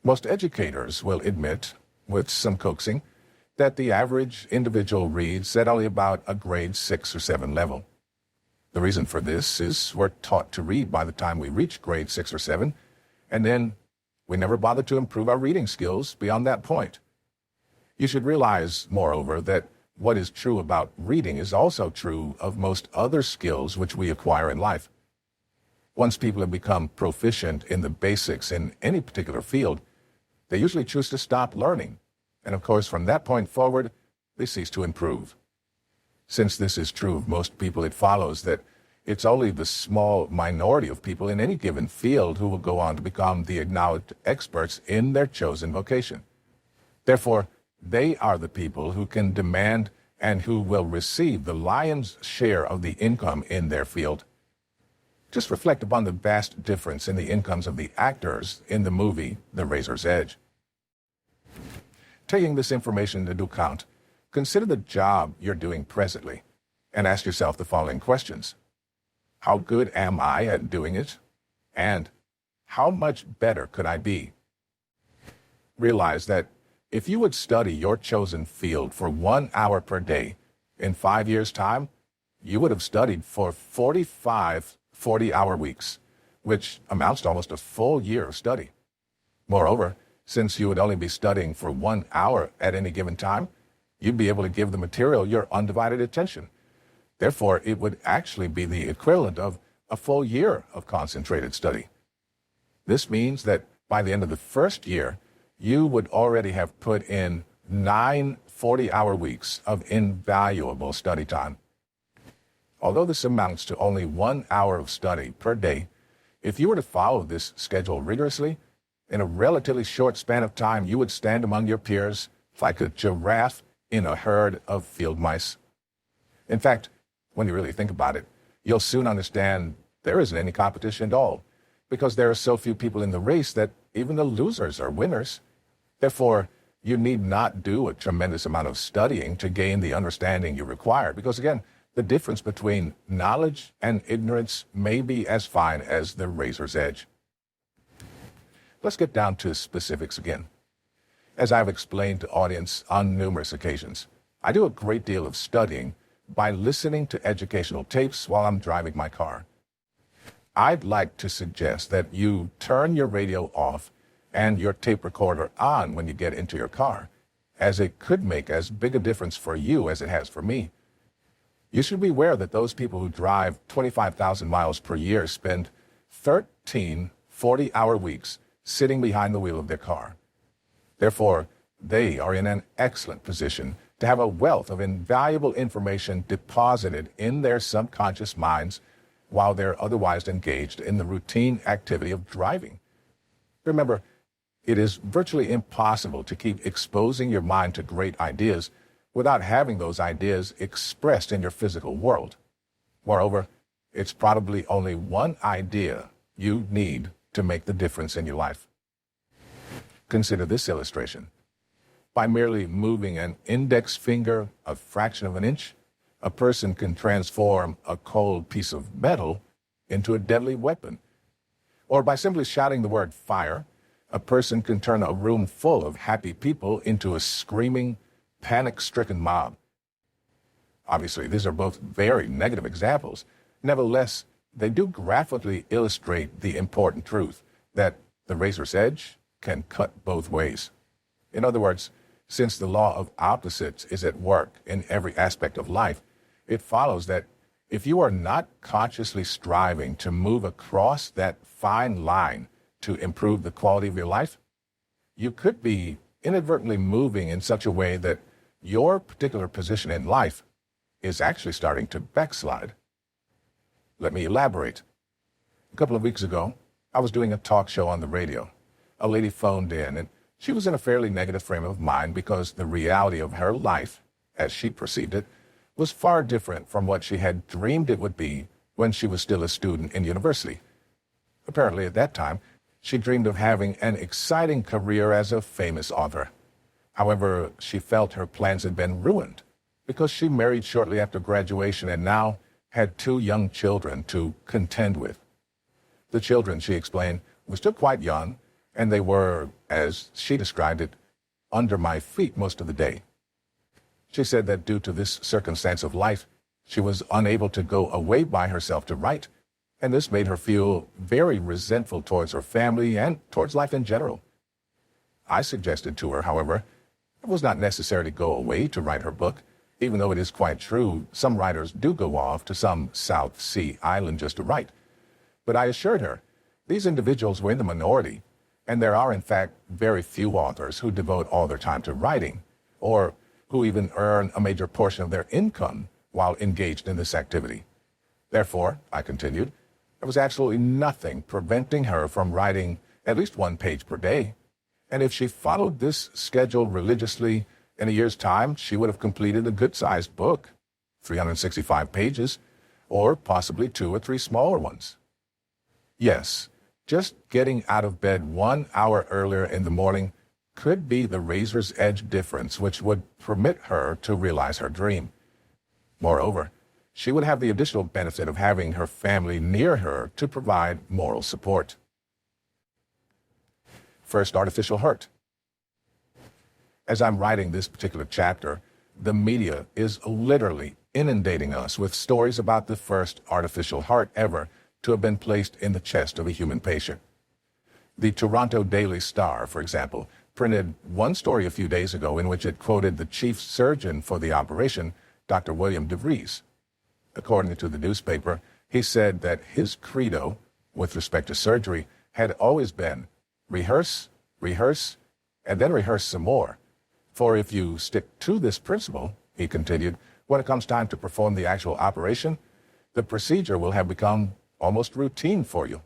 Most educators will admit, with some coaxing, that the average individual reads at only about a grade 6 or 7 level. The reason for this is we're taught to read by the time we reach grade 6 or 7, and then we never bother to improve our reading skills beyond that point. You should realize, moreover, that what is true about reading is also true of most other skills which we acquire in life. Once people have become proficient in the basics in any particular field, they usually choose to stop learning. And of course, from that point forward, they cease to improve. Since this is true of most people, it follows that it's only the small minority of people in any given field who will go on to become the acknowledged experts in their chosen vocation. Therefore, they are the people who can demand and who will receive the lion's share of the income in their field. Just reflect upon the vast difference in the incomes of the actors in the movie The Razor's Edge. Taking this information into account, consider the job you're doing presently and ask yourself the following questions. How good am I at doing it? And how much better could I be? Realize that if you would study your chosen field for 1 hour per day, in 5 years' time, you would have studied for 45 40-hour weeks, which amounts to almost a full year of study. Moreover, since you would only be studying for 1 hour at any given time, you'd be able to give the material your undivided attention. Therefore, it would actually be the equivalent of a full year of concentrated study. This means that by the end of the first year, you would already have put in 9 40-hour weeks of invaluable study time. Although this amounts to only 1 hour of study per day, if you were to follow this schedule rigorously, in a relatively short span of time, you would stand among your peers like a giraffe in a herd of field mice. In fact, when you really think about it, you'll soon understand there isn't any competition at all, because there are so few people in the race that even the losers are winners. Therefore, you need not do a tremendous amount of studying to gain the understanding you require, because again, the difference between knowledge and ignorance may be as fine as the razor's edge. Let's get down to specifics again. As I've explained to audience on numerous occasions, I do a great deal of studying by listening to educational tapes while I'm driving my car. I'd like to suggest that you turn your radio off and your tape recorder on when you get into your car, as it could make as big a difference for you as it has for me. You should be aware that those people who drive 25,000 miles per year spend 13 40-hour weeks sitting behind the wheel of their car. Therefore, they are in an excellent position to have a wealth of invaluable information deposited in their subconscious minds while they're otherwise engaged in the routine activity of driving. Remember, it is virtually impossible to keep exposing your mind to great ideas without having those ideas expressed in your physical world. Moreover, it's probably only one idea you need to make the difference in your life. Consider this illustration. By merely moving an index finger a fraction of an inch, a person can transform a cold piece of metal into a deadly weapon. Or by simply shouting the word fire, a person can turn a room full of happy people into a screaming, panic-stricken mob. Obviously, these are both very negative examples. Nevertheless, they do graphically illustrate the important truth that the razor's edge can cut both ways. In other words, since the law of opposites is at work in every aspect of life, it follows that if you are not consciously striving to move across that fine line to improve the quality of your life, you could be inadvertently moving in such a way that your particular position in life is actually starting to backslide. Let me elaborate. A couple of weeks ago, I was doing a talk show on the radio. A lady phoned in, and she was in a fairly negative frame of mind because the reality of her life, as she perceived it, was far different from what she had dreamed it would be when she was still a student in university. Apparently, at that time, she dreamed of having an exciting career as a famous author. However, she felt her plans had been ruined because she married shortly after graduation and now had 2 young children to contend with. The children, she explained, were still quite young, and they were, as she described it, under my feet most of the day. She said that due to this circumstance of life, she was unable to go away by herself to write, and this made her feel very resentful towards her family and towards life in general. I suggested to her, however, it was not necessary to go away to write her book. even though it is quite true some writers do go off to some South Sea island just to write. But I assured her, these individuals were in the minority, and there are in fact very few authors who devote all their time to writing, or who even earn a major portion of their income while engaged in this activity. Therefore, I continued, there was absolutely nothing preventing her from writing at least 1 page per day. And if she followed this schedule religiously, in a year's time, she would have completed a good-sized book, 365 pages, or possibly 2 or 3 smaller ones. Yes, just getting out of bed 1 hour earlier in the morning could be the razor's edge difference which would permit her to realize her dream. Moreover, she would have the additional benefit of having her family near her to provide moral support. First artificial hurt. As I'm writing this particular chapter, the media is literally inundating us with stories about the first artificial heart ever to have been placed in the chest of a human patient. The Toronto Daily Star, for example, printed one story a few days ago in which it quoted the chief surgeon for the operation, Dr. William DeVries. According to the newspaper, he said that his credo, with respect to surgery, had always been rehearse, rehearse, and then rehearse some more. For if you stick to this principle, he continued, when it comes time to perform the actual operation, the procedure will have become almost routine for you.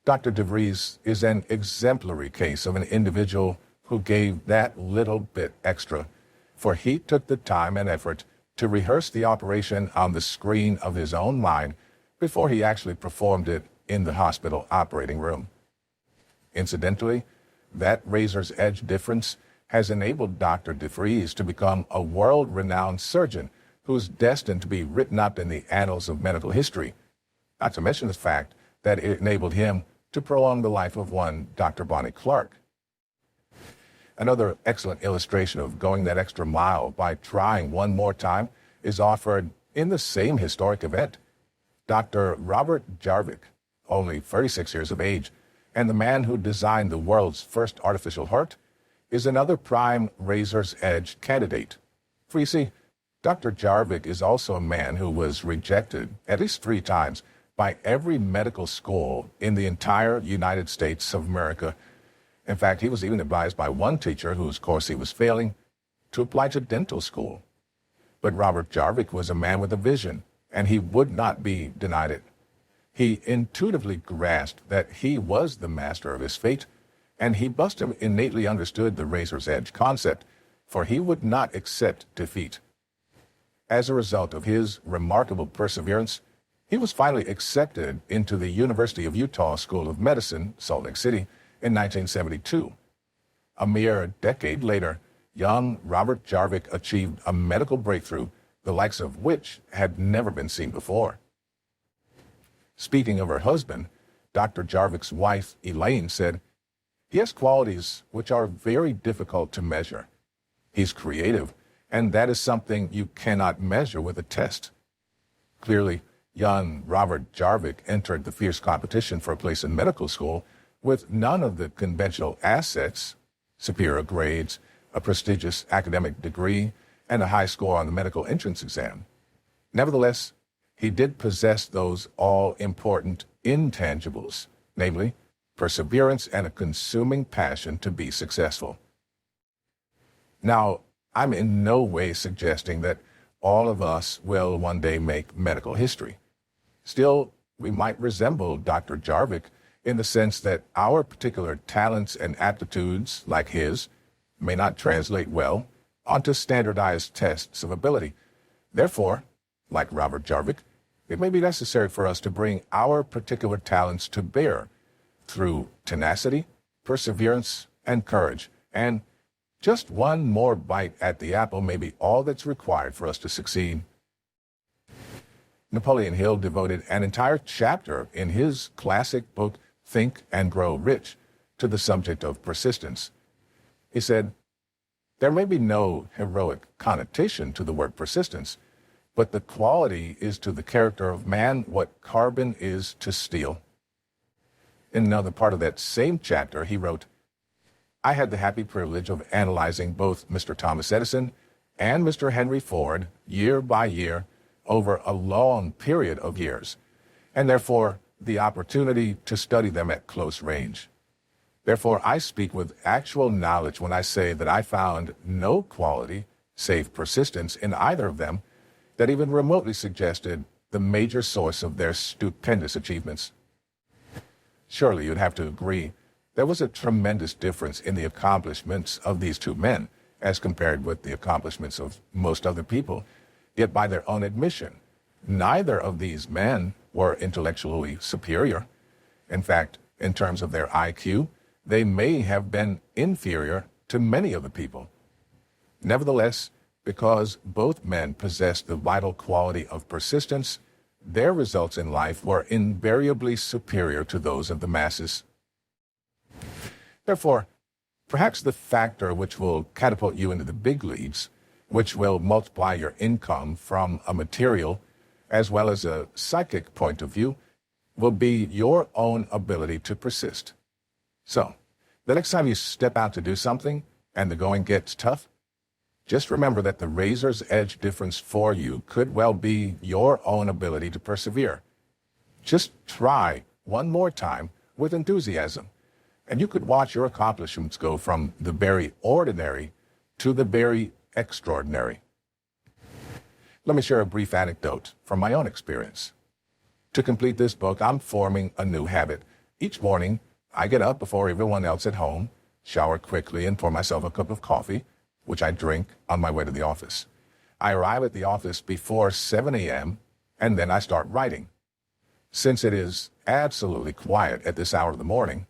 Dr. DeVries is an exemplary case of an individual who gave that little bit extra, for he took the time and effort to rehearse the operation on the screen of his own mind before he actually performed it in the hospital operating room. Incidentally, that razor's edge difference has enabled Dr. DeVries to become a world-renowned surgeon who's destined to be written up in the annals of medical history, not to mention the fact that it enabled him to prolong the life of one Dr. Bonnie Clark. Another excellent illustration of going that extra mile by trying one more time is offered in the same historic event. Dr. Robert Jarvik, only 36 years of age, and the man who designed the world's first artificial heart, is another prime razor's edge candidate. For you see, Dr. Jarvik is also a man who was rejected at least 3 times by every medical school in the entire United States of America. In fact, he was even advised by one teacher, whose course he was failing, to apply to dental school. But Robert Jarvik was a man with a vision, and he would not be denied it. He intuitively grasped that he was the master of his fate, and he must have innately understood the razor's edge concept, for he would not accept defeat. As a result of his remarkable perseverance, he was finally accepted into the University of Utah School of Medicine, Salt Lake City, in 1972. A mere decade later, young Robert Jarvik achieved a medical breakthrough, the likes of which had never been seen before. Speaking of her husband, Dr. Jarvik's wife, Elaine, said, "He has qualities which are very difficult to measure. He's creative, and that is something you cannot measure with a test." Clearly, young Robert Jarvik entered the fierce competition for a place in medical school with none of the conventional assets, superior grades, a prestigious academic degree, and a high score on the medical entrance exam. Nevertheless, he did possess those all-important intangibles, namely, perseverance and a consuming passion to be successful. Now, I'm in no way suggesting that all of us will one day make medical history. Still, we might resemble Dr. Jarvik in the sense that our particular talents and aptitudes, like his, may not translate well onto standardized tests of ability. Therefore, like Robert Jarvik, it may be necessary for us to bring our particular talents to bear through tenacity, perseverance, and courage. And just one more bite at the apple may be all that's required for us to succeed. Napoleon Hill devoted an entire chapter in his classic book, Think and Grow Rich, to the subject of persistence. He said, "There may be no heroic connotation to the word persistence, but the quality is to the character of man what carbon is to steel." In another part of that same chapter, he wrote, "I had the happy privilege of analyzing both Mr. Thomas Edison and Mr. Henry Ford year by year over a long period of years, and therefore the opportunity to study them at close range. Therefore, I speak with actual knowledge when I say that I found no quality, save persistence, in either of them that even remotely suggested the major source of their stupendous achievements. Surely you'd have to agree there was a tremendous difference in the accomplishments of these two men as compared with the accomplishments of most other people. Yet by their own admission, neither of these men were intellectually superior. In fact, in terms of their IQ, they may have been inferior to many of the people. Nevertheless, because both men possessed the vital quality of persistence, their results in life were invariably superior to those of the masses. Therefore, perhaps the factor which will catapult you into the big leagues, which will multiply your income from a material as well as a psychic point of view, will be your own ability to persist. So, the next time you step out to do something and the going gets tough, just remember that the razor's edge difference for you could well be your own ability to persevere. Just try one more time with enthusiasm, and you could watch your accomplishments go from the very ordinary to the very extraordinary. Let me share a brief anecdote from my own experience. To complete this book, I'm forming a new habit. Each morning, I get up before everyone else at home, shower quickly, and pour myself a cup of coffee, which I drink on my way to the office. I arrive at the office before 7 a.m., and then I start writing. Since it is absolutely quiet at this hour of the morning,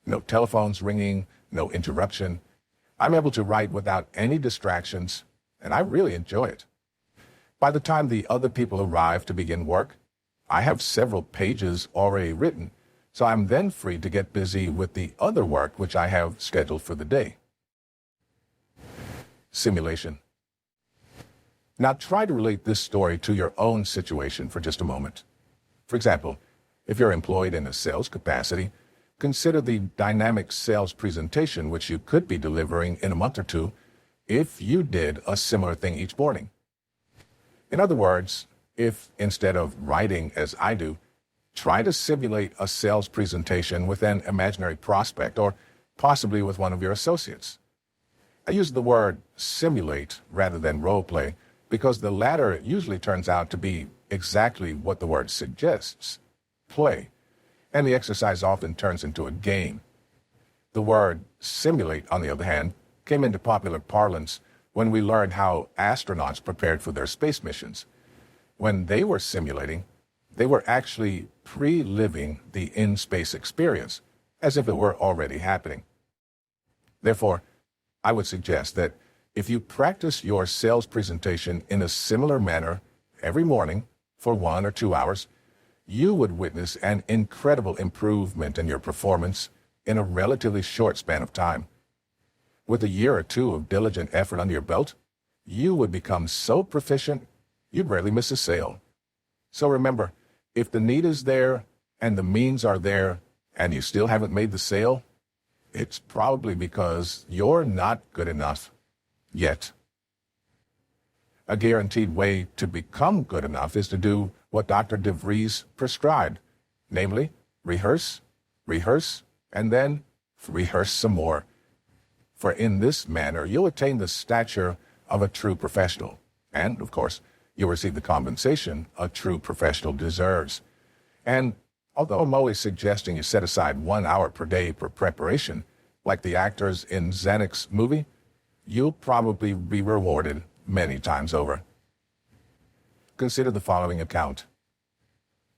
no telephones ringing, no interruption, I'm able to write without any distractions, and I really enjoy it. By the time the other people arrive to begin work, I have several pages already written, so I'm then free to get busy with the other work which I have scheduled for the day. Simulation. Now try to relate this story to your own situation for just a moment. For example, if you're employed in a sales capacity, consider the dynamic sales presentation which you could be delivering in a month or two if you did a similar thing each morning. In other words, if instead of writing as I do, try to simulate a sales presentation with an imaginary prospect or possibly with one of your associates. I use the word simulate rather than role play because the latter usually turns out to be exactly what the word suggests, play, and the exercise often turns into a game. The word simulate, on the other hand, came into popular parlance when we learned how astronauts prepared for their space missions. When they were simulating, they were actually pre-living the in-space experience, as if it were already happening. Therefore, I would suggest that if you practice your sales presentation in a similar manner every morning for 1 or 2 hours, you would witness an incredible improvement in your performance in a relatively short span of time. With a year or two of diligent effort under your belt, you would become so proficient you'd barely miss a sale. So remember, if the need is there and the means are there and you still haven't made the sale, it's probably because you're not good enough yet. A guaranteed way to become good enough is to do what Dr. DeVries prescribed, namely, rehearse, rehearse, and then rehearse some more. For in this manner, you'll attain the stature of a true professional. And, of course, you'll receive the compensation a true professional deserves. And although I'm always suggesting you set aside 1 hour per day for preparation, like the actors in Zanuck's movie, you'll probably be rewarded many times over. Consider the following account.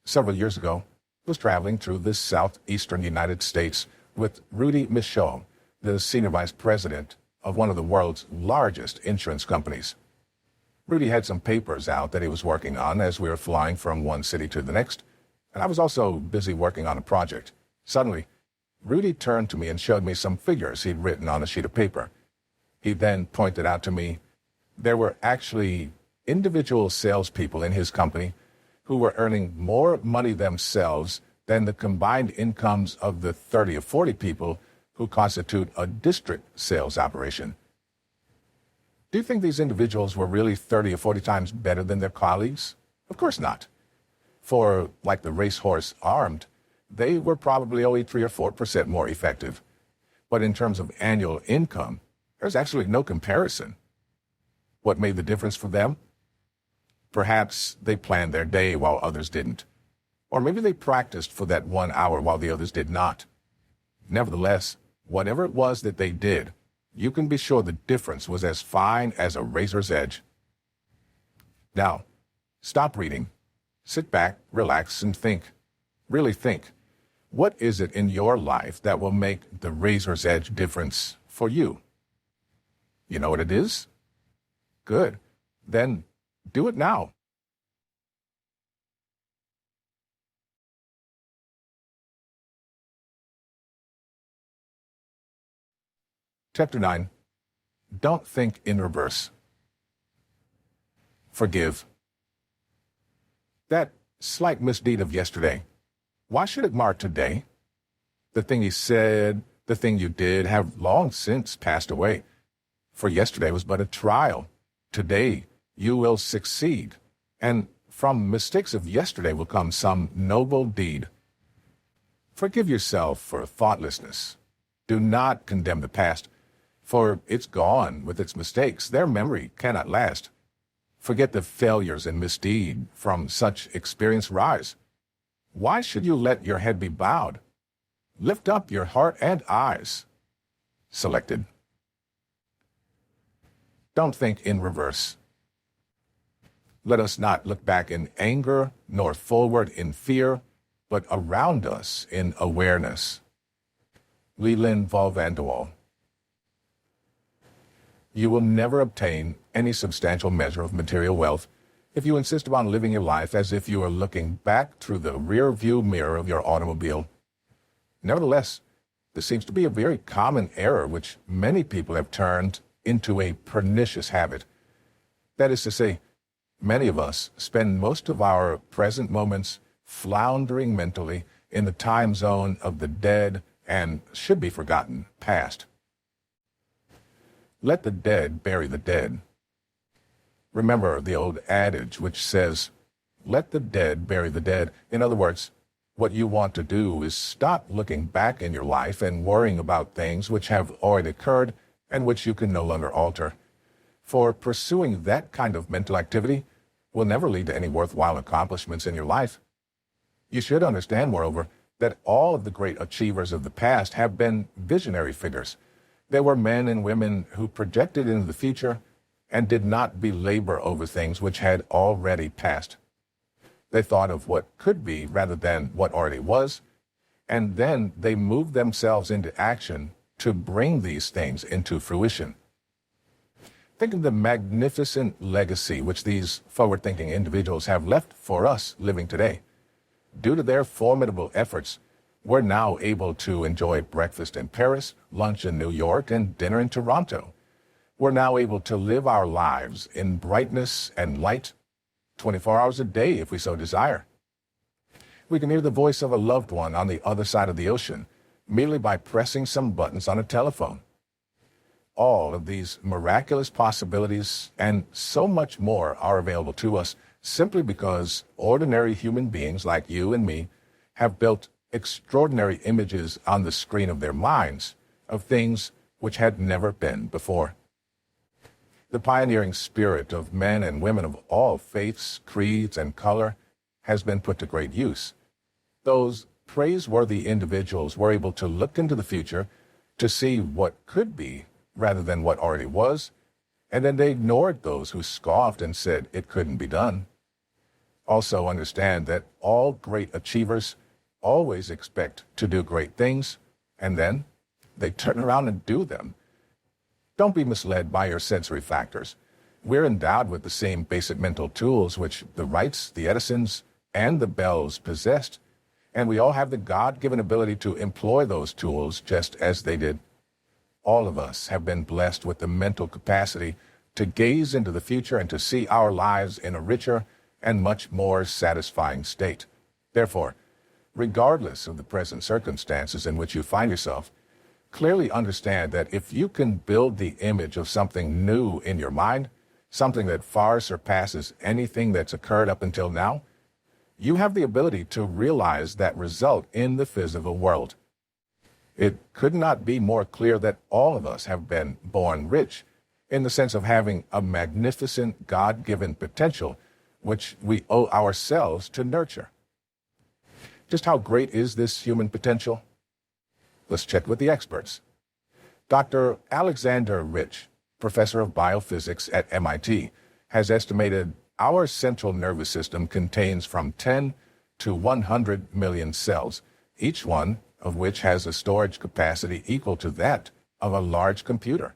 Several years ago, I was traveling through the southeastern United States with Rudy Michaud, the senior vice president of one of the world's largest insurance companies. Rudy had some papers out that he was working on as we were flying from one city to the next, and I was also busy working on a project. Suddenly, Rudy turned to me and showed me some figures he'd written on a sheet of paper. He then pointed out to me there were actually individual salespeople in his company who were earning more money themselves than the combined incomes of the 30 or 40 people who constitute a district sales operation. Do you think these individuals were really 30 or 40 times better than their colleagues? Of course not. For, like the racehorse armed, they were probably only 3 or 4% more effective. But in terms of annual income, there's actually no comparison. What made the difference for them? Perhaps they planned their day while others didn't. Or maybe they practiced for that 1 hour while the others did not. Nevertheless, whatever it was that they did, you can be sure the difference was as fine as a razor's edge. Now, stop reading. Sit back, relax, and think. Really think. What is it in your life that will make the razor's edge difference for you? You know what it is? Good. Then do it now. Chapter 9. Don't think in reverse. Forgive. That slight misdeed of yesterday, why should it mar today? The thing he said, the thing you did, have long since passed away. For yesterday was but a trial. Today you will succeed, and from mistakes of yesterday will come some noble deed. Forgive yourself for thoughtlessness. Do not condemn the past, for it's gone with its mistakes. Their memory cannot last. Forget the failures and misdeed from such experience rise. Why should you let your head be bowed? Lift up your heart and eyes. Selected. Don't think in reverse. Let us not look back in anger, nor forward in fear, but around us in awareness. Leland Volvandual. You will never obtain any substantial measure of material wealth if you insist upon living your life as if you are looking back through the rear-view mirror of your automobile. Nevertheless, this seems to be a very common error which many people have turned into a pernicious habit. That is to say, many of us spend most of our present moments floundering mentally in the time zone of the dead and should-be-forgotten past. Let the dead bury the dead. Remember the old adage which says, let the dead bury the dead. In other words, what you want to do is stop looking back in your life and worrying about things which have already occurred and which you can no longer alter. For pursuing that kind of mental activity will never lead to any worthwhile accomplishments in your life. You should understand, moreover, that all of the great achievers of the past have been visionary figures. They were men and women who projected into the future and did not belabor over things which had already passed. They thought of what could be rather than what already was, and then they moved themselves into action to bring these things into fruition. Think of the magnificent legacy which these forward-thinking individuals have left for us living today. Due to their formidable efforts, we're now able to enjoy breakfast in Paris, lunch in New York, and dinner in Toronto. We're now able to live our lives in brightness and light 24 hours a day if we so desire. We can hear the voice of a loved one on the other side of the ocean merely by pressing some buttons on a telephone. All of these miraculous possibilities and so much more are available to us simply because ordinary human beings like you and me have built extraordinary images on the screen of their minds of things which had never been before. The pioneering spirit of men and women of all faiths, creeds, and color has been put to great use. Those praiseworthy individuals were able to look into the future to see what could be rather than what already was, and then they ignored those who scoffed and said it couldn't be done. Also understand that all great achievers always expect to do great things, and then they turn around and do them. Don't be misled by your sensory factors. We're endowed with the same basic mental tools which the Wrights, the Edisons, and the Bells possessed, and we all have the God-given ability to employ those tools just as they did. All of us have been blessed with the mental capacity to gaze into the future and to see our lives in a richer and much more satisfying state. Therefore, regardless of the present circumstances in which you find yourself, clearly understand that if you can build the image of something new in your mind, something that far surpasses anything that's occurred up until now, you have the ability to realize that result in the physical world. It could not be more clear that all of us have been born rich, in the sense of having a magnificent God-given potential which we owe ourselves to nurture. Just how great is this human potential? Let's check with the experts. Dr. Alexander Rich, professor of biophysics at MIT, has estimated our central nervous system contains from 10 to 100 million cells, each one of which has a storage capacity equal to that of a large computer.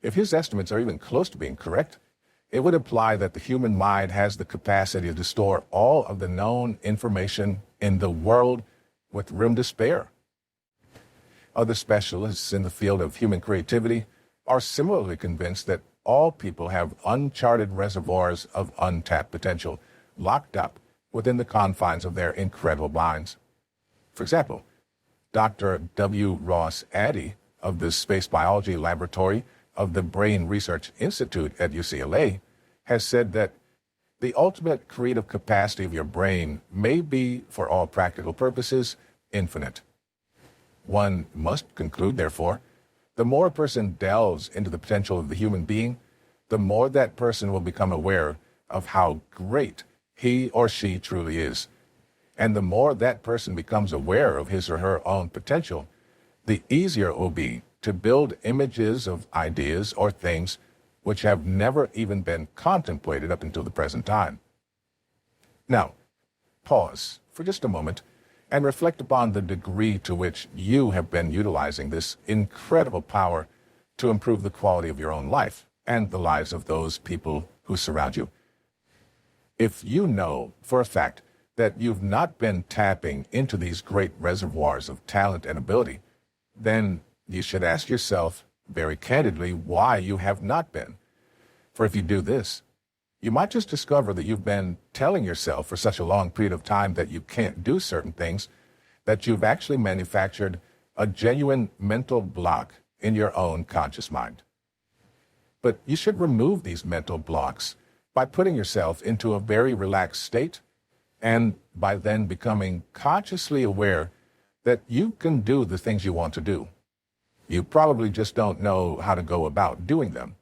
If his estimates are even close to being correct, it would imply that the human mind has the capacity to store all of the known information in the world with room to spare. Other specialists in the field of human creativity are similarly convinced that all people have uncharted reservoirs of untapped potential locked up within the confines of their incredible minds. For example, Dr. W. Ross Addy of the Space Biology Laboratory of the Brain Research Institute at UCLA has said that the ultimate creative capacity of your brain may be, for all practical purposes, infinite. One must conclude, therefore, the more a person delves into the potential of the human being, the more that person will become aware of how great he or she truly is. And the more that person becomes aware of his or her own potential, the easier it will be to build images of ideas or things which have never even been contemplated up until the present time. Now, pause for just a moment and reflect upon the degree to which you have been utilizing this incredible power to improve the quality of your own life and the lives of those people who surround you. If you know for a fact that you've not been tapping into these great reservoirs of talent and ability, then you should ask yourself very candidly why you have not been. For if you do this, you might just discover that you've been telling yourself for such a long period of time that you can't do certain things that you've actually manufactured a genuine mental block in your own conscious mind. But you should remove these mental blocks by putting yourself into a very relaxed state and by then becoming consciously aware that you can do the things you want to do. You probably just don't know how to go about doing them.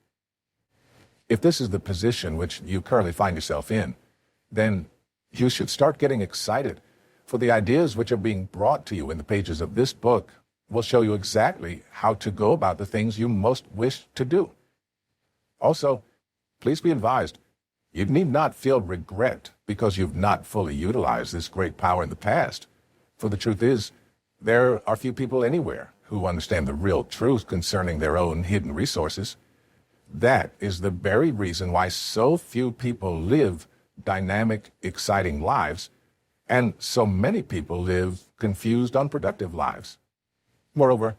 If this is the position which you currently find yourself in, then you should start getting excited, for the ideas which are being brought to you in the pages of this book will show you exactly how to go about the things you most wish to do. Also, please be advised, you need not feel regret because you've not fully utilized this great power in the past. For the truth is, there are few people anywhere who understand the real truth concerning their own hidden resources. That is the very reason why so few people live dynamic, exciting lives, and so many people live confused, unproductive lives. Moreover,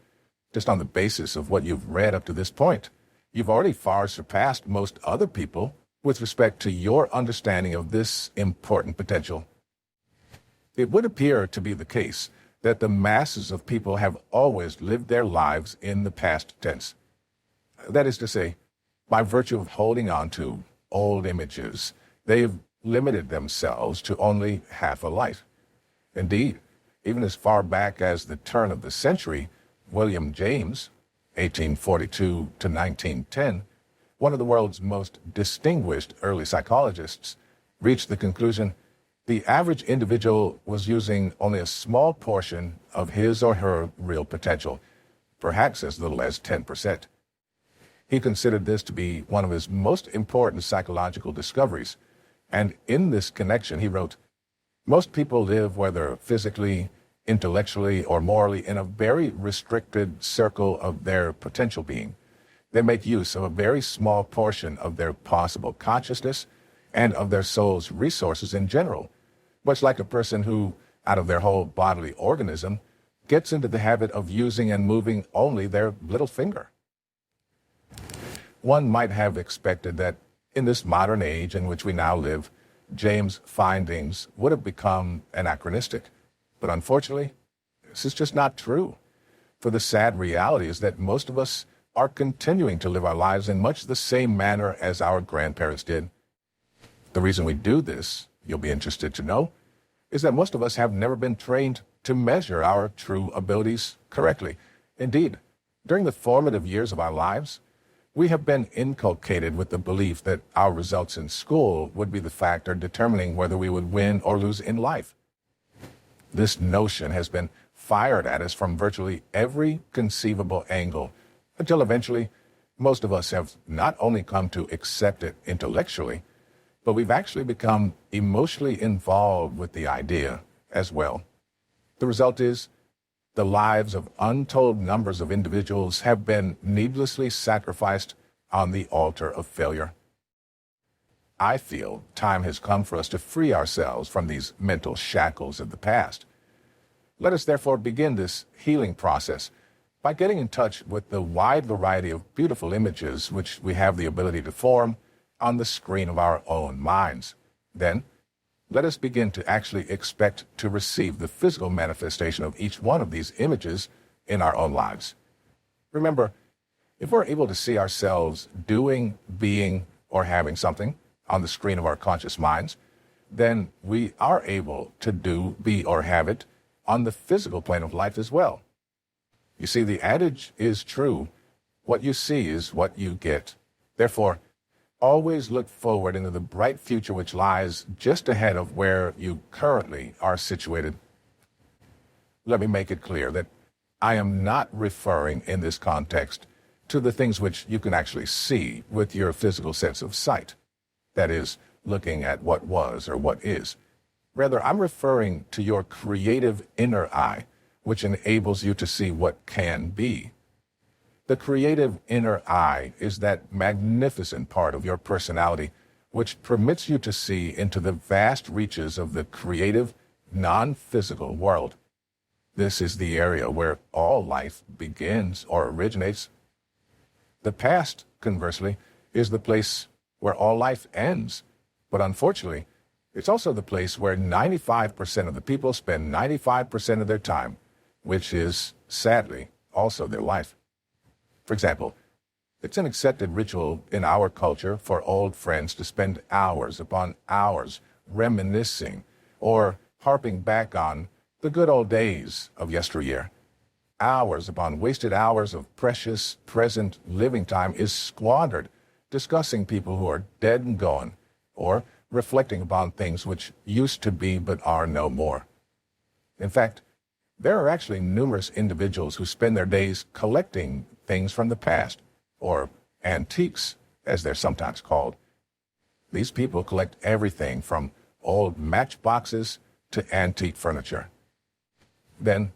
just on the basis of what you've read up to this point, you've already far surpassed most other people with respect to your understanding of this important potential. It would appear to be the case that the masses of people have always lived their lives in the past tense. That is to say, by virtue of holding on to old images, they've limited themselves to only half a life. Indeed, even as far back as the turn of the century, William James, 1842 to 1910, one of the world's most distinguished early psychologists, reached the conclusion the average individual was using only a small portion of his or her real potential, perhaps as little as 10%. He considered this to be one of his most important psychological discoveries, and in this connection he wrote, "Most people live, whether physically, intellectually, or morally, in a very restricted circle of their potential being. They make use of a very small portion of their possible consciousness and of their soul's resources in general, much like a person who, out of their whole bodily organism, gets into the habit of using and moving only their little finger." One might have expected that in this modern age in which we now live, James' findings would have become anachronistic. But unfortunately, this is just not true. For the sad reality is that most of us are continuing to live our lives in much the same manner as our grandparents did. The reason we do this, you'll be interested to know, is that most of us have never been trained to measure our true abilities correctly. Indeed, during the formative years of our lives, we have been inculcated with the belief that our results in school would be the factor determining whether we would win or lose in life. This notion has been fired at us from virtually every conceivable angle, until eventually most of us have not only come to accept it intellectually, but we've actually become emotionally involved with the idea as well. The result is the lives of untold numbers of individuals have been needlessly sacrificed on the altar of failure. I feel time has come for us to free ourselves from these mental shackles of the past. Let us therefore begin this healing process by getting in touch with the wide variety of beautiful images which we have the ability to form on the screen of our own minds. Then, let us begin to actually expect to receive the physical manifestation of each one of these images in our own lives. Remember, if we're able to see ourselves doing, being, or having something on the screen of our conscious minds, then we are able to do, be, or have it on the physical plane of life as well. You see, the adage is true. What you see is what you get. Therefore, always look forward into the bright future which lies just ahead of where you currently are situated. Let me make it clear that I am not referring in this context to the things which you can actually see with your physical sense of sight. That is, looking at what was or what is. Rather, I'm referring to your creative inner eye, which enables you to see what can be. The creative inner eye is that magnificent part of your personality which permits you to see into the vast reaches of the creative, non-physical world. This is the area where all life begins or originates. The past, conversely, is the place where all life ends. But unfortunately, it's also the place where 95% of the people spend 95% of their time, which is, sadly, also their life. For example, it's an accepted ritual in our culture for old friends to spend hours upon hours reminiscing or harping back on the good old days of yesteryear. Hours upon wasted hours of precious, present living time is squandered discussing people who are dead and gone, or reflecting upon things which used to be but are no more. In fact, there are actually numerous individuals who spend their days collecting things from the past, or antiques, as they're sometimes called. These people collect everything from old matchboxes to antique furniture. Then,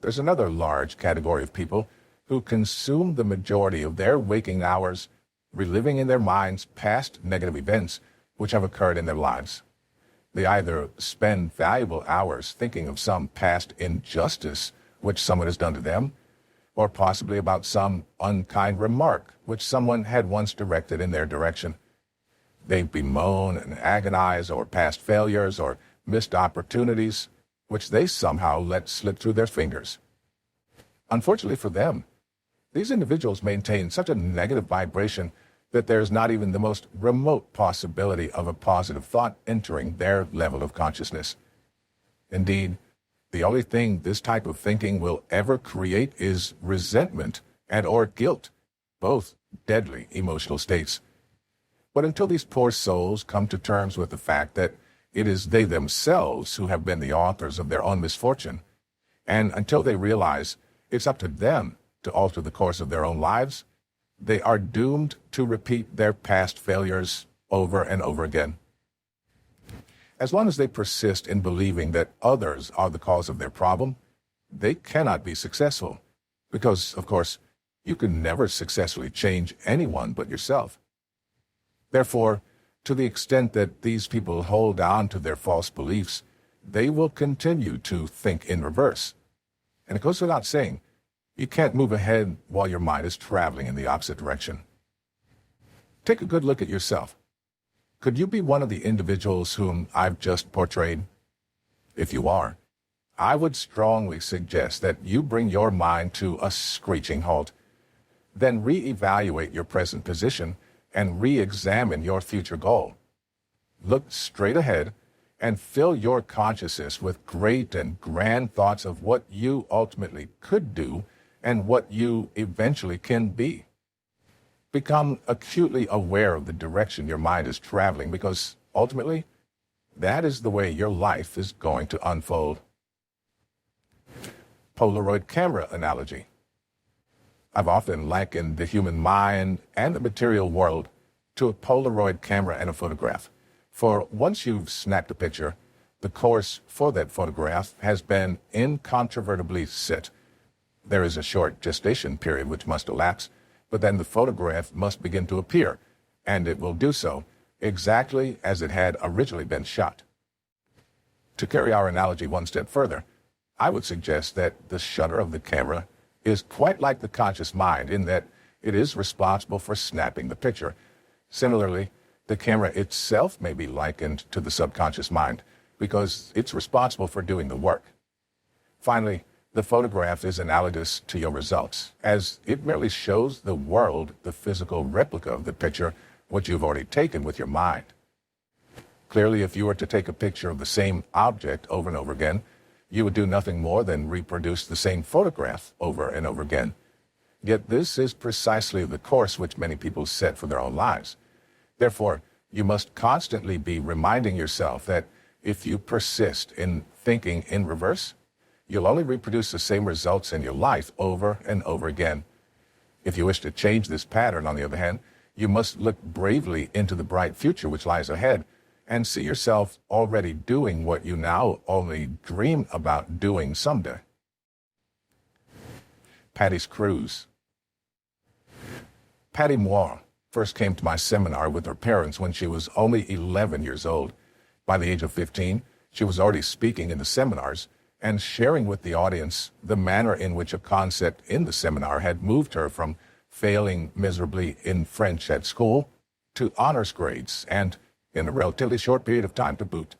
there's another large category of people who consume the majority of their waking hours reliving in their minds past negative events which have occurred in their lives. They either spend valuable hours thinking of some past injustice which someone has done to them, or possibly about some unkind remark which someone had once directed in their direction. They bemoan and agonize over past failures or missed opportunities which they somehow let slip through their fingers. Unfortunately for them, these individuals maintain such a negative vibration that there's not even the most remote possibility of a positive thought entering their level of consciousness. Indeed, the only thing this type of thinking will ever create is resentment and or guilt, both deadly emotional states. But until these poor souls come to terms with the fact that it is they themselves who have been the authors of their own misfortune, and until they realize it's up to them to alter the course of their own lives, they are doomed to repeat their past failures over and over again. As long as they persist in believing that others are the cause of their problem, they cannot be successful, because, of course, you can never successfully change anyone but yourself. Therefore, to the extent that these people hold on to their false beliefs, they will continue to think in reverse. And it goes without saying, you can't move ahead while your mind is traveling in the opposite direction. Take a good look at yourself. Could you be one of the individuals whom I've just portrayed? If you are, I would strongly suggest that you bring your mind to a screeching halt. Then reevaluate your present position and re-examine your future goal. Look straight ahead and fill your consciousness with great and grand thoughts of what you ultimately could do and what you eventually can be. Become acutely aware of the direction your mind is traveling, because ultimately, that is the way your life is going to unfold. Polaroid camera analogy. I've often likened the human mind and the material world to a Polaroid camera and a photograph. For once you've snapped a picture, the course for that photograph has been incontrovertibly set. There is a short gestation period which must elapse, but then the photograph must begin to appear, and it will do so exactly as it had originally been shot. To carry our analogy one step further, I would suggest that the shutter of the camera is quite like the conscious mind in that it is responsible for snapping the picture. Similarly, the camera itself may be likened to the subconscious mind because it's responsible for doing the work. Finally, the photograph is analogous to your results, as it merely shows the world the physical replica of the picture which you've already taken with your mind. Clearly, if you were to take a picture of the same object over and over again, you would do nothing more than reproduce the same photograph over and over again. Yet this is precisely the course which many people set for their own lives. Therefore, you must constantly be reminding yourself that if you persist in thinking in reverse, you'll only reproduce the same results in your life over and over again. If you wish to change this pattern, on the other hand, you must look bravely into the bright future which lies ahead and see yourself already doing what you now only dream about doing someday. Patty's Cruise. Patty Moore first came to my seminar with her parents when she was only 11 years old. By the age of 15, she was already speaking in the seminars and sharing with the audience the manner in which a concept in the seminar had moved her from failing miserably in French at school to honors grades, and in a relatively short period of time to boot.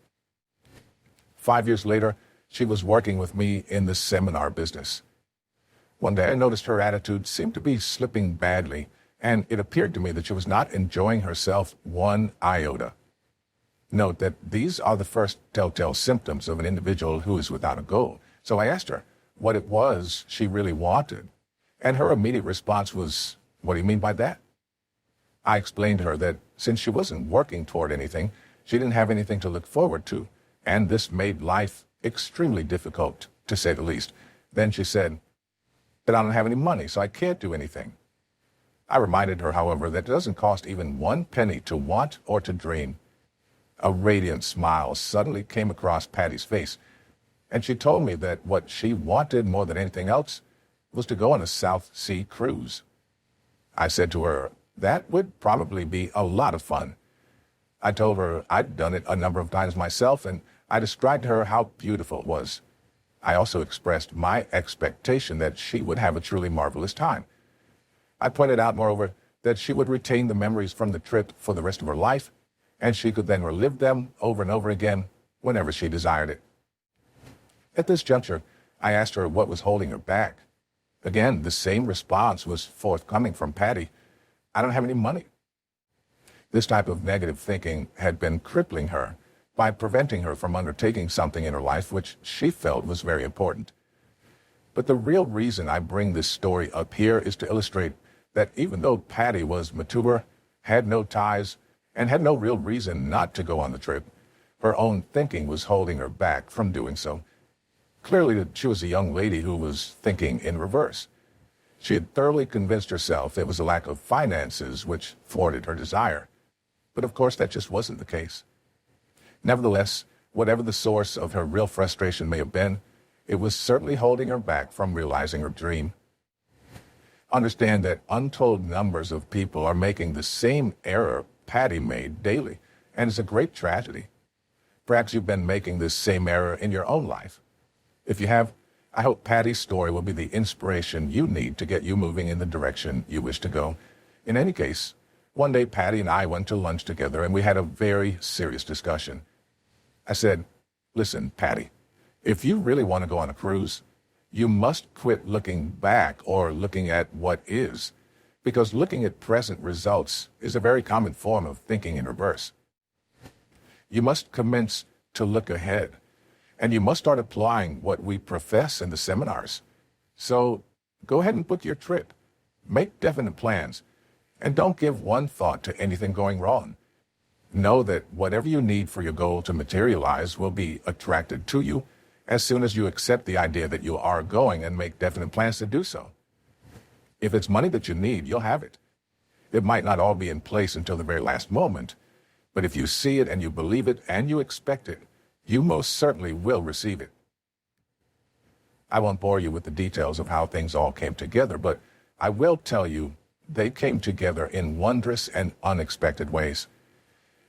5 years later, she was working with me in the seminar business. One day I noticed her attitude seemed to be slipping badly, and it appeared to me that she was not enjoying herself one iota. Note that these are the first telltale symptoms of an individual who is without a goal. So I asked her what it was she really wanted, and her immediate response was, "What do you mean by that?" I explained to her that since she wasn't working toward anything, she didn't have anything to look forward to, and this made life extremely difficult, to say the least. Then she said, "But I don't have any money, so I can't do anything." I reminded her, however, that it doesn't cost even 1 penny to want or to dream. A radiant smile suddenly came across Patty's face, and she told me that what she wanted more than anything else was to go on a South Sea cruise. I said to her, that would probably be a lot of fun. I told her I'd done it a number of times myself, and I described to her how beautiful it was. I also expressed my expectation that she would have a truly marvelous time. I pointed out, moreover, that she would retain the memories from the trip for the rest of her life, and she could then relive them over and over again whenever she desired it. At this juncture, I asked her what was holding her back. Again, the same response was forthcoming from Patty. "I don't have any money." This type of negative thinking had been crippling her by preventing her from undertaking something in her life which she felt was very important. But the real reason I bring this story up here is to illustrate that even though Patty was mature, had no ties, and had no real reason not to go on the trip, her own thinking was holding her back from doing so. Clearly, she was a young lady who was thinking in reverse. She had thoroughly convinced herself it was a lack of finances which thwarted her desire. But of course, that just wasn't the case. Nevertheless, whatever the source of her real frustration may have been, it was certainly holding her back from realizing her dream. Understand that untold numbers of people are making the same error Patty made daily, and it's a great tragedy. Perhaps you've been making this same error in your own life. If you have, I hope Patty's story will be the inspiration you need to get you moving in the direction you wish to go. In any case, one day Patty and I went to lunch together and we had a very serious discussion. I said, "Listen, Patty, If you really want to go on a cruise, you must quit looking back or looking at what is, because looking at present results is a very common form of thinking in reverse. You must commence to look ahead, and you must start applying what we profess in the seminars. So go ahead and book your trip, make definite plans, and don't give one thought to anything going wrong. Know that whatever you need for your goal to materialize will be attracted to you as soon as you accept the idea that you are going and make definite plans to do so. If it's money that you need, you'll have it. It might not all be in place until the very last moment, but if you see it and you believe it and you expect it, you most certainly will receive it. I won't bore you with the details of how things all came together, but I will tell you they came together in wondrous and unexpected ways.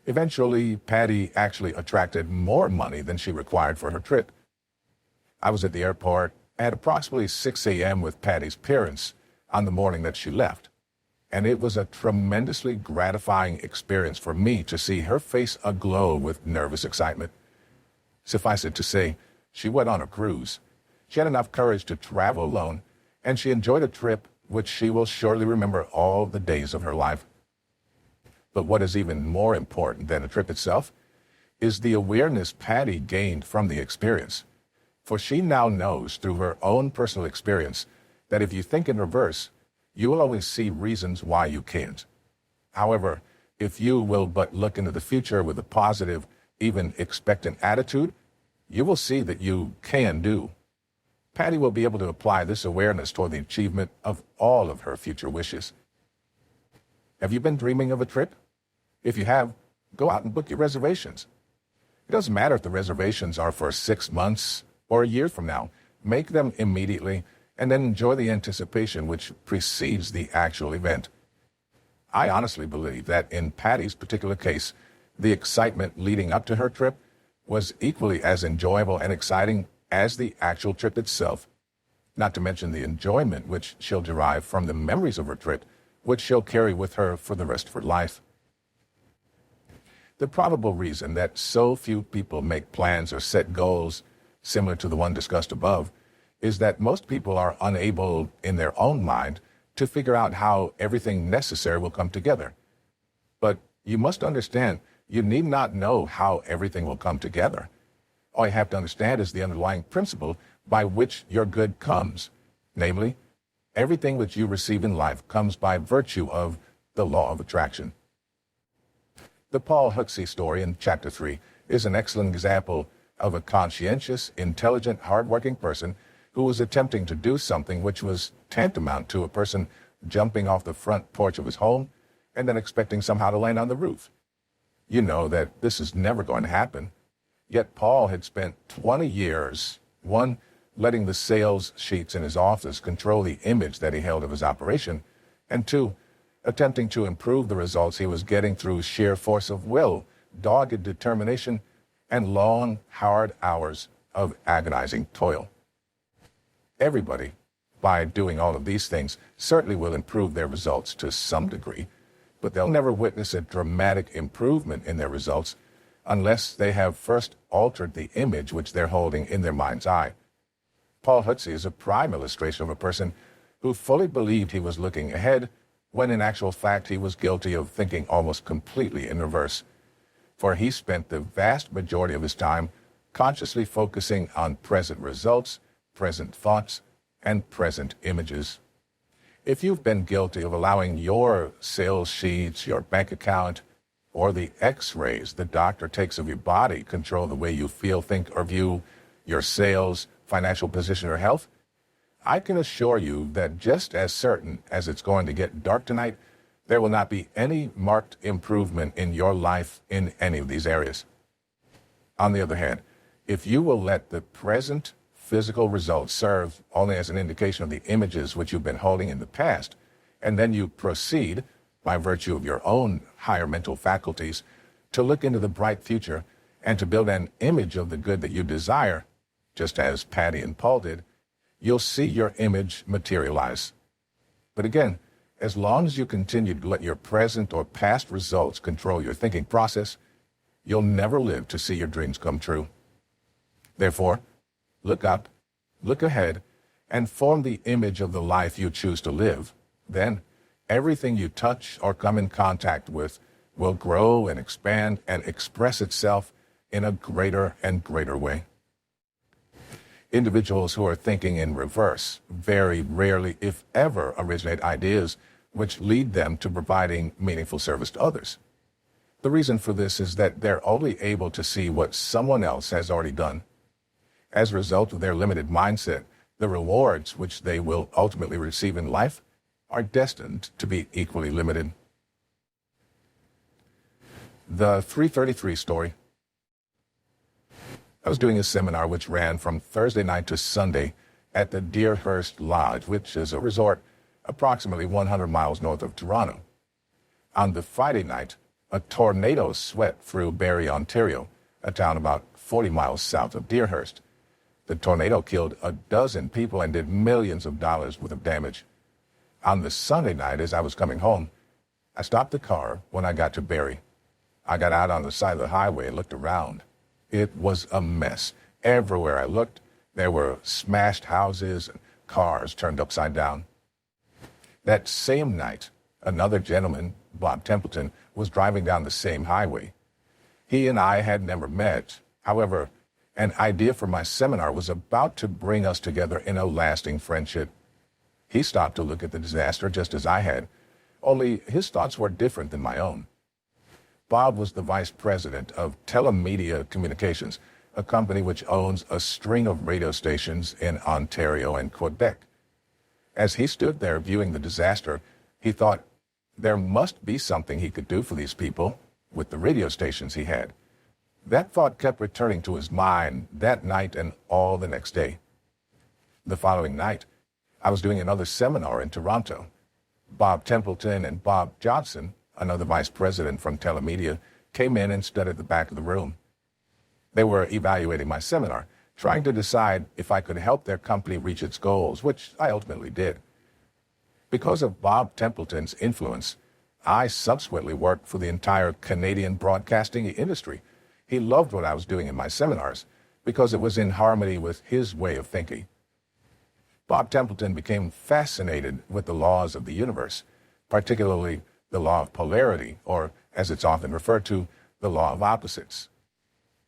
Eventually, Patty actually attracted more money than she required for her trip. I was at the airport at approximately 6 a.m. with Patty's parents on the morning that she left, and it was a tremendously gratifying experience for me to see her face aglow with nervous excitement. Suffice it to say, she went on a cruise. She had enough courage to travel alone, and she enjoyed a trip which she will surely remember all the days of her life. But what is even more important than the trip itself is the awareness Patty gained from the experience. For she now knows through her own personal experience that if you think in reverse, you will always see reasons why you can't. However, if you will but look into the future with a positive, even expectant attitude, you will see that you can do. Patty will be able to apply this awareness toward the achievement of all of her future wishes. Have you been dreaming of a trip? If you have, go out and book your reservations. It doesn't matter if the reservations are for 6 months or a year from now. Make them immediately and then enjoy the anticipation which precedes the actual event. I honestly believe that in Patty's particular case, the excitement leading up to her trip was equally as enjoyable and exciting as the actual trip itself, not to mention the enjoyment which she'll derive from the memories of her trip, which she'll carry with her for the rest of her life. The probable reason that so few people make plans or set goals similar to the one discussed above is that most people are unable in their own mind to figure out how everything necessary will come together. But you must understand, you need not know how everything will come together. All you have to understand is the underlying principle by which your good comes. Namely, everything which you receive in life comes by virtue of the law of attraction. The Paul Huxley story in Chapter 3 is an excellent example of a conscientious, intelligent, hardworking person who was attempting to do something which was tantamount to a person jumping off the front porch of his home and then expecting somehow to land on the roof. You know that this is never going to happen. Yet Paul had spent 20 years, one, letting the sales sheets in his office control the image that he held of his operation, and two, attempting to improve the results he was getting through sheer force of will, dogged determination, and long, hard hours of agonizing toil. Everybody, by doing all of these things, certainly will improve their results to some degree, but they'll never witness a dramatic improvement in their results unless they have first altered the image which they're holding in their mind's eye. Paul Huxley is a prime illustration of a person who fully believed he was looking ahead, when in actual fact he was guilty of thinking almost completely in reverse. For he spent the vast majority of his time consciously focusing on present results, present thoughts, and present images. If you've been guilty of allowing your sales sheets, your bank account, or the x-rays the doctor takes of your body control the way you feel, think, or view your sales, financial position, or health, I can assure you that just as certain as it's going to get dark tonight, there will not be any marked improvement in your life in any of these areas. On the other hand, if you will let the present physical results serve only as an indication of the images which you've been holding in the past, and then you proceed, by virtue of your own higher mental faculties, to look into the bright future and to build an image of the good that you desire, just as Patty and Paul did, you'll see your image materialize. But again, as long as you continue to let your present or past results control your thinking process, you'll never live to see your dreams come true. Therefore, Look up, look ahead, and form the image of the life you choose to live. Then, everything you touch or come in contact with will grow and expand and express itself in a greater and greater way. Individuals who are thinking in reverse very rarely, if ever, originate ideas which lead them to providing meaningful service to others. The reason for this is that they're only able to see what someone else has already done. As a result of their limited mindset, the rewards which they will ultimately receive in life are destined to be equally limited. The 333 story. I was doing a seminar which ran from Thursday night to Sunday at the Deerhurst Lodge, which is a resort approximately 100 miles north of Toronto. On the Friday night, a tornado swept through Barrie, Ontario, a town about 40 miles south of Deerhurst. The tornado killed 12 people and did millions of dollars worth of damage. On the Sunday night, as I was coming home, I stopped the car when I got to Barrie. I got out on the side of the highway and looked around. It was a mess. Everywhere I looked, there were smashed houses and cars turned upside down. That same night, another gentleman, Bob Templeton, was driving down the same highway. He and I had never met. However, an idea for my seminar was about to bring us together in a lasting friendship. He stopped to look at the disaster just as I had, only his thoughts were different than my own. Bob was the vice president of Telemedia Communications, a company which owns a string of radio stations in Ontario and Quebec. As he stood there viewing the disaster, he thought there must be something he could do for these people with the radio stations he had. That thought kept returning to his mind that night and all the next day. The following night, I was doing another seminar in Toronto. Bob Templeton and Bob Johnson, another vice president from Telemedia, came in and stood at the back of the room. They were evaluating my seminar, trying to decide if I could help their company reach its goals, which I ultimately did. Because of Bob Templeton's influence, I subsequently worked for the entire Canadian broadcasting industry. He loved what I was doing in my seminars because it was in harmony with his way of thinking. Bob Templeton became fascinated with the laws of the universe, particularly the law of polarity, or as it's often referred to, the law of opposites.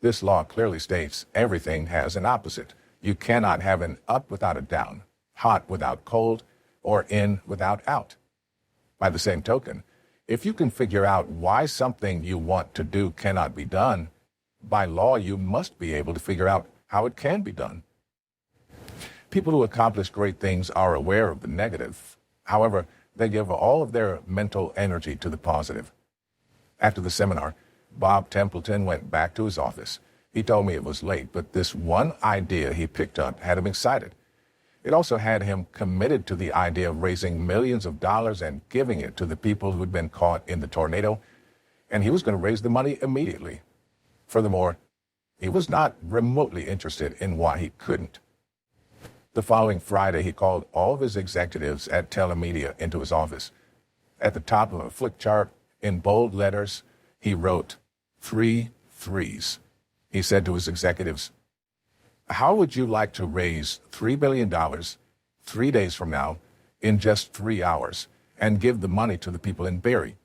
This law clearly states everything has an opposite. You cannot have an up without a down, hot without cold, or in without out. By the same token, if you can figure out why something you want to do cannot be done, by law you must be able to figure out how it can be done. People who accomplish great things are aware of the negative. However, they give all of their mental energy to the positive. After the seminar, Bob Templeton went back to his office. He told me it was late, but this one idea he picked up had him excited. It also had him committed to the idea of raising millions of dollars and giving it to the people who had been caught in the tornado, and he was going to raise the money immediately. Furthermore, he was not remotely interested in why he couldn't. The following Friday, he called all of his executives at Telemedia into his office. At the top of a flick chart, in bold letters, he wrote 3 threes. He said to his executives, "How would you like to raise $3 billion 3 days from now in just 3 hours and give the money to the people in Barrie?"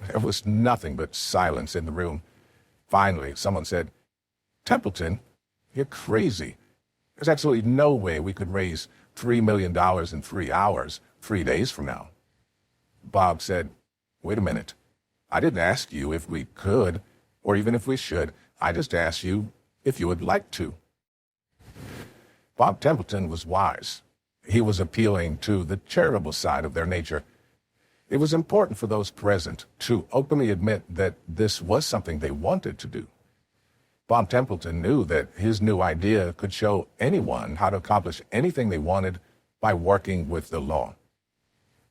There was nothing but silence in the room. Finally, someone said, "Templeton, you're crazy. There's absolutely no way we could raise $3 million in 3 hours 3 days from now." Bob said, "Wait a minute. I didn't ask you if we could, or even if we should. I just asked you if you would like to." Bob Templeton was wise. He was appealing to the charitable side of their nature. It was important for those present to openly admit that this was something they wanted to do. Bob Templeton knew that his new idea could show anyone how to accomplish anything they wanted by working with the law.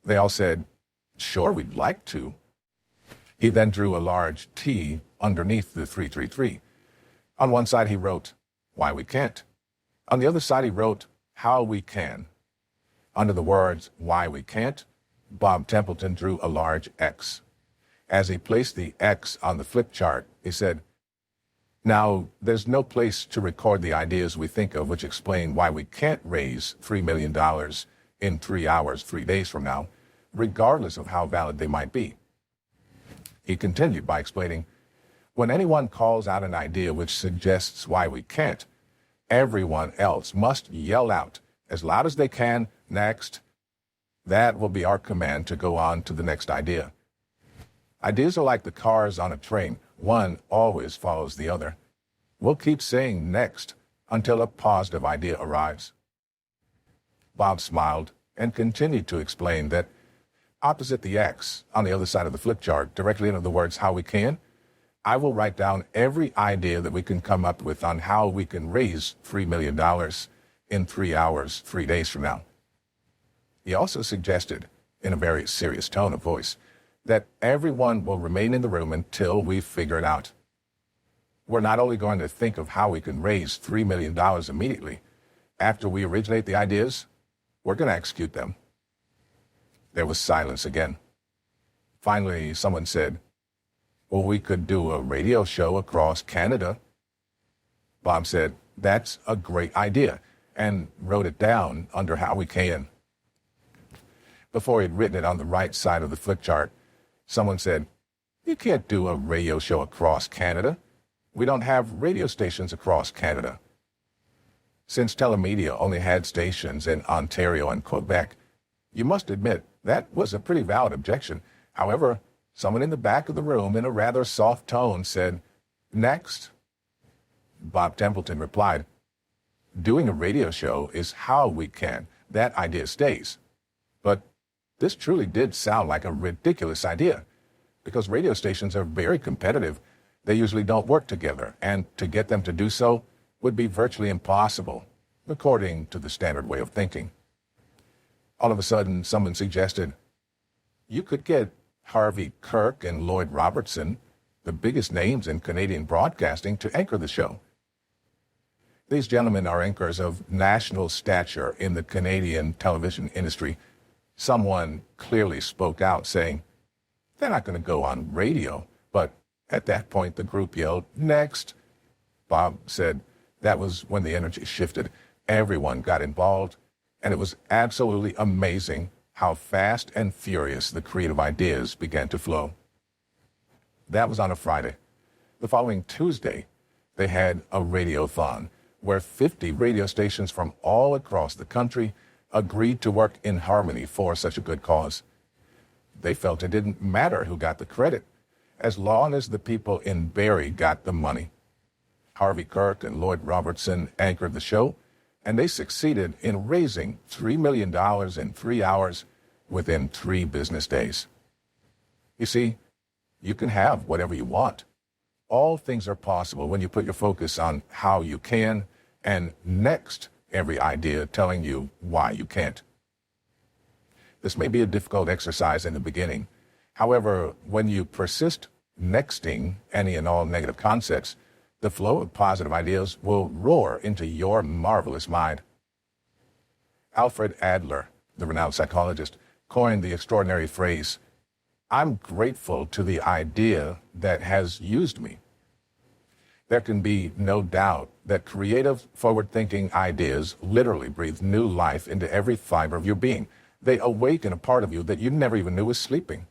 They all said, "Sure, we'd like to." He then drew a large T underneath the 333. On one side he wrote, "Why we can't." On the other side he wrote, "How we can." Under the words, "Why we can't," Bob Templeton drew a large X. As he placed the X on the flip chart, he said, Now, there's no place to record the ideas we think of which explain why we can't raise $3 million in 3 hours, 3 days from now, regardless of how valid they might be. He continued by explaining, when anyone calls out an idea which suggests why we can't, everyone else must yell out as loud as they can, next. That will be our command to go on to the next idea. Ideas are like the cars on a train. One always follows the other. We'll keep saying next until a positive idea arrives. Bob smiled and continued to explain that opposite the X on the other side of the flip chart, directly under the words how we can, I will write down every idea that we can come up with on how we can raise $3 million in 3 hours, 3 days from now. He also suggested, in a very serious tone of voice, that everyone will remain in the room until we figure it out. We're not only going to think of how we can raise $3 million immediately. After we originate the ideas, we're going to execute them. There was silence again. Finally, someone said, well, we could do a radio show across Canada. Bob said, that's a great idea, and wrote it down under how we can. Before he'd written it on the right side of the flip chart, someone said, you can't do a radio show across Canada. We don't have radio stations across Canada. Since telemedia only had stations in Ontario and Quebec, you must admit that was a pretty valid objection. However, someone in the back of the room in a rather soft tone said, next. Bob Templeton replied, doing a radio show is how we can. That idea stays. But this truly did sound like a ridiculous idea, because radio stations are very competitive. They usually don't work together, and to get them to do so would be virtually impossible, according to the standard way of thinking. All of a sudden, someone suggested, you could get Harvey Kirk and Lloyd Robertson, the biggest names in Canadian broadcasting, to anchor the show. These gentlemen are anchors of national stature in the Canadian television industry. Someone clearly spoke out, saying, they're not going to go on radio. But at that point, the group yelled, next. Bob said that was when the energy shifted. Everyone got involved, and it was absolutely amazing how fast and furious the creative ideas began to flow. That was on a Friday. The following Tuesday, they had a radiothon where 50 radio stations from all across the country agreed to work in harmony for such a good cause. They felt it didn't matter who got the credit, as long as the people in Barrie got the money. Harvey Kirk and Lloyd Robertson anchored the show, and they succeeded in raising $3 million in 3 hours within 3 business days. You see, you can have whatever you want. All things are possible when you put your focus on how you can, and next every idea telling you why you can't. This may be a difficult exercise in the beginning. However, when you persist nexting any and all negative concepts, the flow of positive ideas will roar into your marvelous mind. Alfred Adler, the renowned psychologist, coined the extraordinary phrase, I'm grateful to the idea that has used me. There can be no doubt that creative, forward-thinking ideas literally breathe new life into every fiber of your being. They awaken a part of you that you never even knew was sleeping.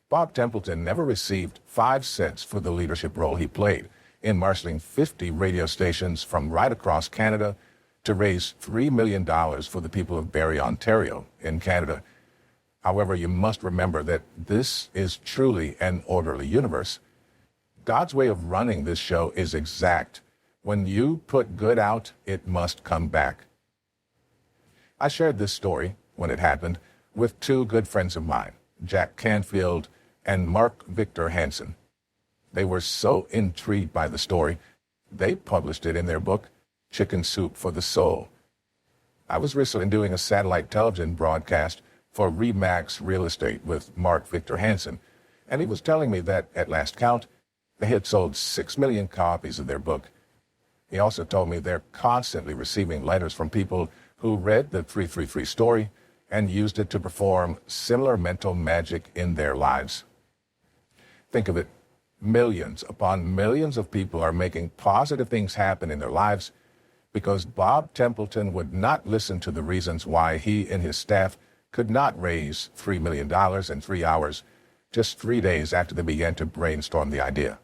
Bob Templeton never received 5 cents for the leadership role he played in marshaling 50 radio stations from right across Canada to raise $3 million for the people of Barrie, Ontario, in Canada. However, you must remember that this is truly an orderly universe. God's way of running this show is exact. When you put good out, it must come back. I shared this story, when it happened, with 2 good friends of mine, Jack Canfield and Mark Victor Hansen. They were so intrigued by the story, they published it in their book, Chicken Soup for the Soul. I was recently doing a satellite television broadcast for Remax Real Estate with Mark Victor Hansen, and he was telling me that, at last count, they had sold 6 million copies of their book. He also told me they're constantly receiving letters from people who read the 333 story and used it to perform similar mental magic in their lives. Think of it. Millions upon millions of people are making positive things happen in their lives because Bob Templeton would not listen to the reasons why he and his staff could not raise $3 million in 3 hours, just 3 days after they began to brainstorm the idea.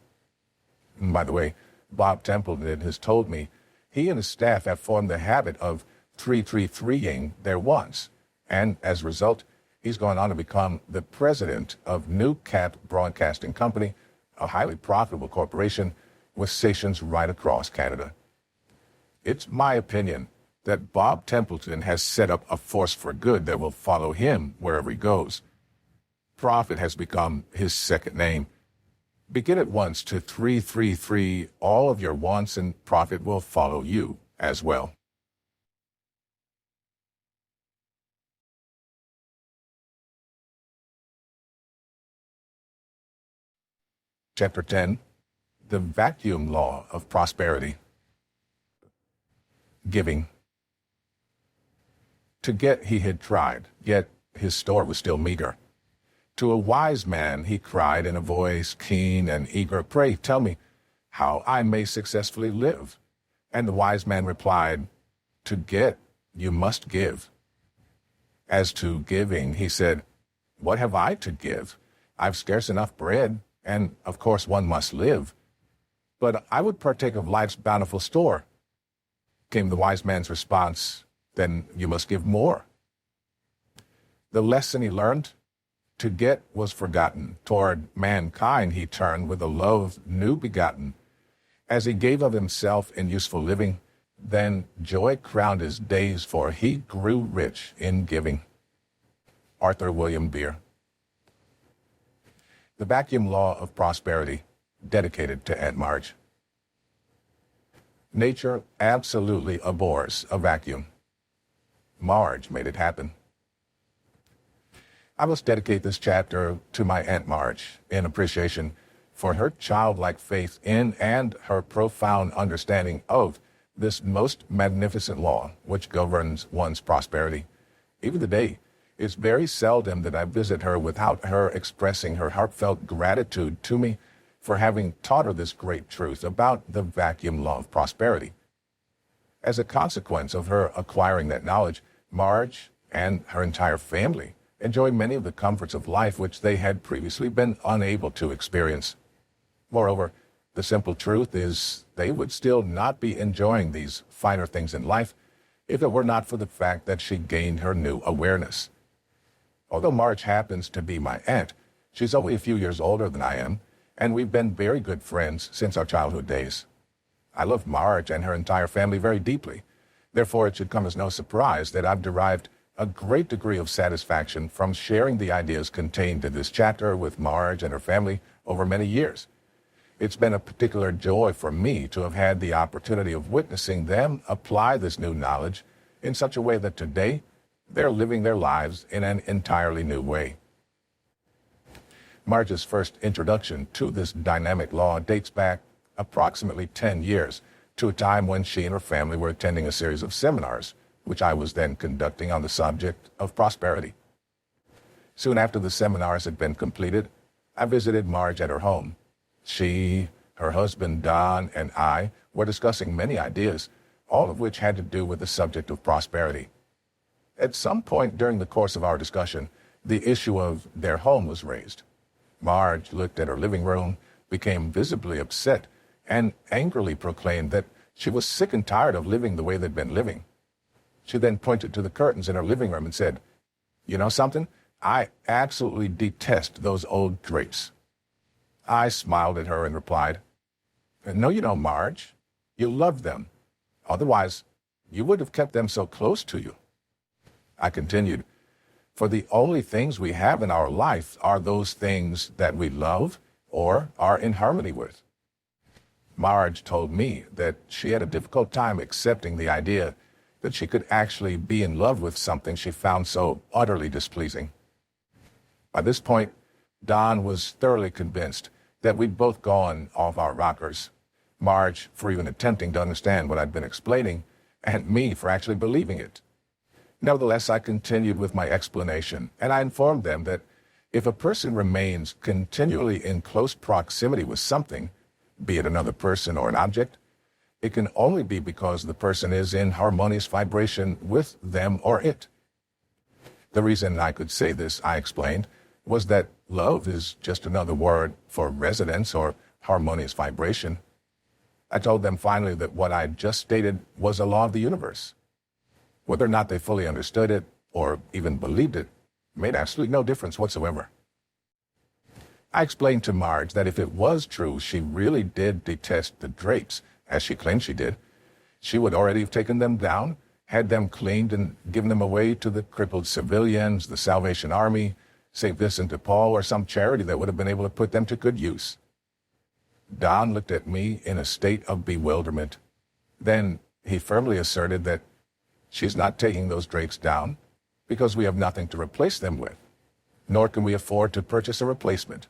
And by the way, Bob Templeton has told me he and his staff have formed the habit of 333ing their wants, and as a result, he's gone on to become the president of New Cap Broadcasting Company, a highly profitable corporation with stations right across Canada. It's my opinion that Bob Templeton has set up a force for good that will follow him wherever he goes. Profit has become his second name. Begin at once to 333 all of your wants, and profit will follow you as well. Chapter 10, The Vacuum Law of Prosperity. Giving. To get he had tried, yet his store was still meager. To a wise man he cried in a voice keen and eager, "Pray tell me how I may successfully live." And the wise man replied, "To get, you must give." As to giving, he said, "What have I to give? I've scarce enough bread, and of course one must live. But I would partake of life's bountiful store." Came the wise man's response, "Then you must give more." The lesson he learned? To get was forgotten. Toward mankind he turned with a love new begotten. As he gave of himself in useful living, then joy crowned his days, for he grew rich in giving. Arthur William Beer. The Vacuum Law of Prosperity, dedicated to Aunt Marge. Nature absolutely abhors a vacuum. Marge made it happen. I must dedicate this chapter to my Aunt Marge in appreciation for her childlike faith in and her profound understanding of this most magnificent law which governs one's prosperity. Even today, it's very seldom that I visit her without her expressing her heartfelt gratitude to me for having taught her this great truth about the vacuum law of prosperity. As a consequence of her acquiring that knowledge, Marge and her entire family enjoy many of the comforts of life which they had previously been unable to experience. Moreover, the simple truth is they would still not be enjoying these finer things in life if it were not for the fact that she gained her new awareness. Although Marge happens to be my aunt, she's only a few years older than I am, and we've been very good friends since our childhood days. I love Marge and her entire family very deeply. Therefore, it should come as no surprise that I've derived a great degree of satisfaction from sharing the ideas contained in this chapter with Marge and her family over many years. It's been a particular joy for me to have had the opportunity of witnessing them apply this new knowledge in such a way that today they're living their lives in an entirely new way. Marge's first introduction to this dynamic law dates back approximately 10 years to a time when she and her family were attending a series of seminars, which I was then conducting on the subject of prosperity. Soon after the seminars had been completed, I visited Marge at her home. She, her husband Don, and I were discussing many ideas, all of which had to do with the subject of prosperity. At some point during the course of our discussion, the issue of their home was raised. Marge looked at her living room, became visibly upset, and angrily proclaimed that she was sick and tired of living the way they'd been living. She then pointed to the curtains in her living room and said, "You know something? I absolutely detest those old drapes." I smiled at her and replied, "No, you don't, Marge. You love them. Otherwise, you would have kept them so close to you." I continued, "For the only things we have in our life are those things that we love or are in harmony with." Marge told me that she had a difficult time accepting the idea that she could actually be in love with something she found so utterly displeasing. By this point, Don was thoroughly convinced that we'd both gone off our rockers. Marge for even attempting to understand what I'd been explaining, and me for actually believing it. Nevertheless, I continued with my explanation, and I informed them that If a person remains continually in close proximity with something, be it another person or an object, it can only be because the person is in harmonious vibration with them or it. The reason I could say this, I explained, was that love is just another word for resonance or harmonious vibration. I told them finally that what I just stated was a law of the universe. Whether or not they fully understood it or even believed it made absolutely no difference whatsoever. I explained to Marge that if it was true she really did detest the drapes, as she claimed she did, she would already have taken them down, had them cleaned, and given them away to the crippled civilians, the Salvation Army, St. Vincent de Paul, or some charity that would have been able to put them to good use. Don looked at me in a state of bewilderment. Then he firmly asserted that she's not taking those drapes down because we have nothing to replace them with, nor can we afford to purchase a replacement.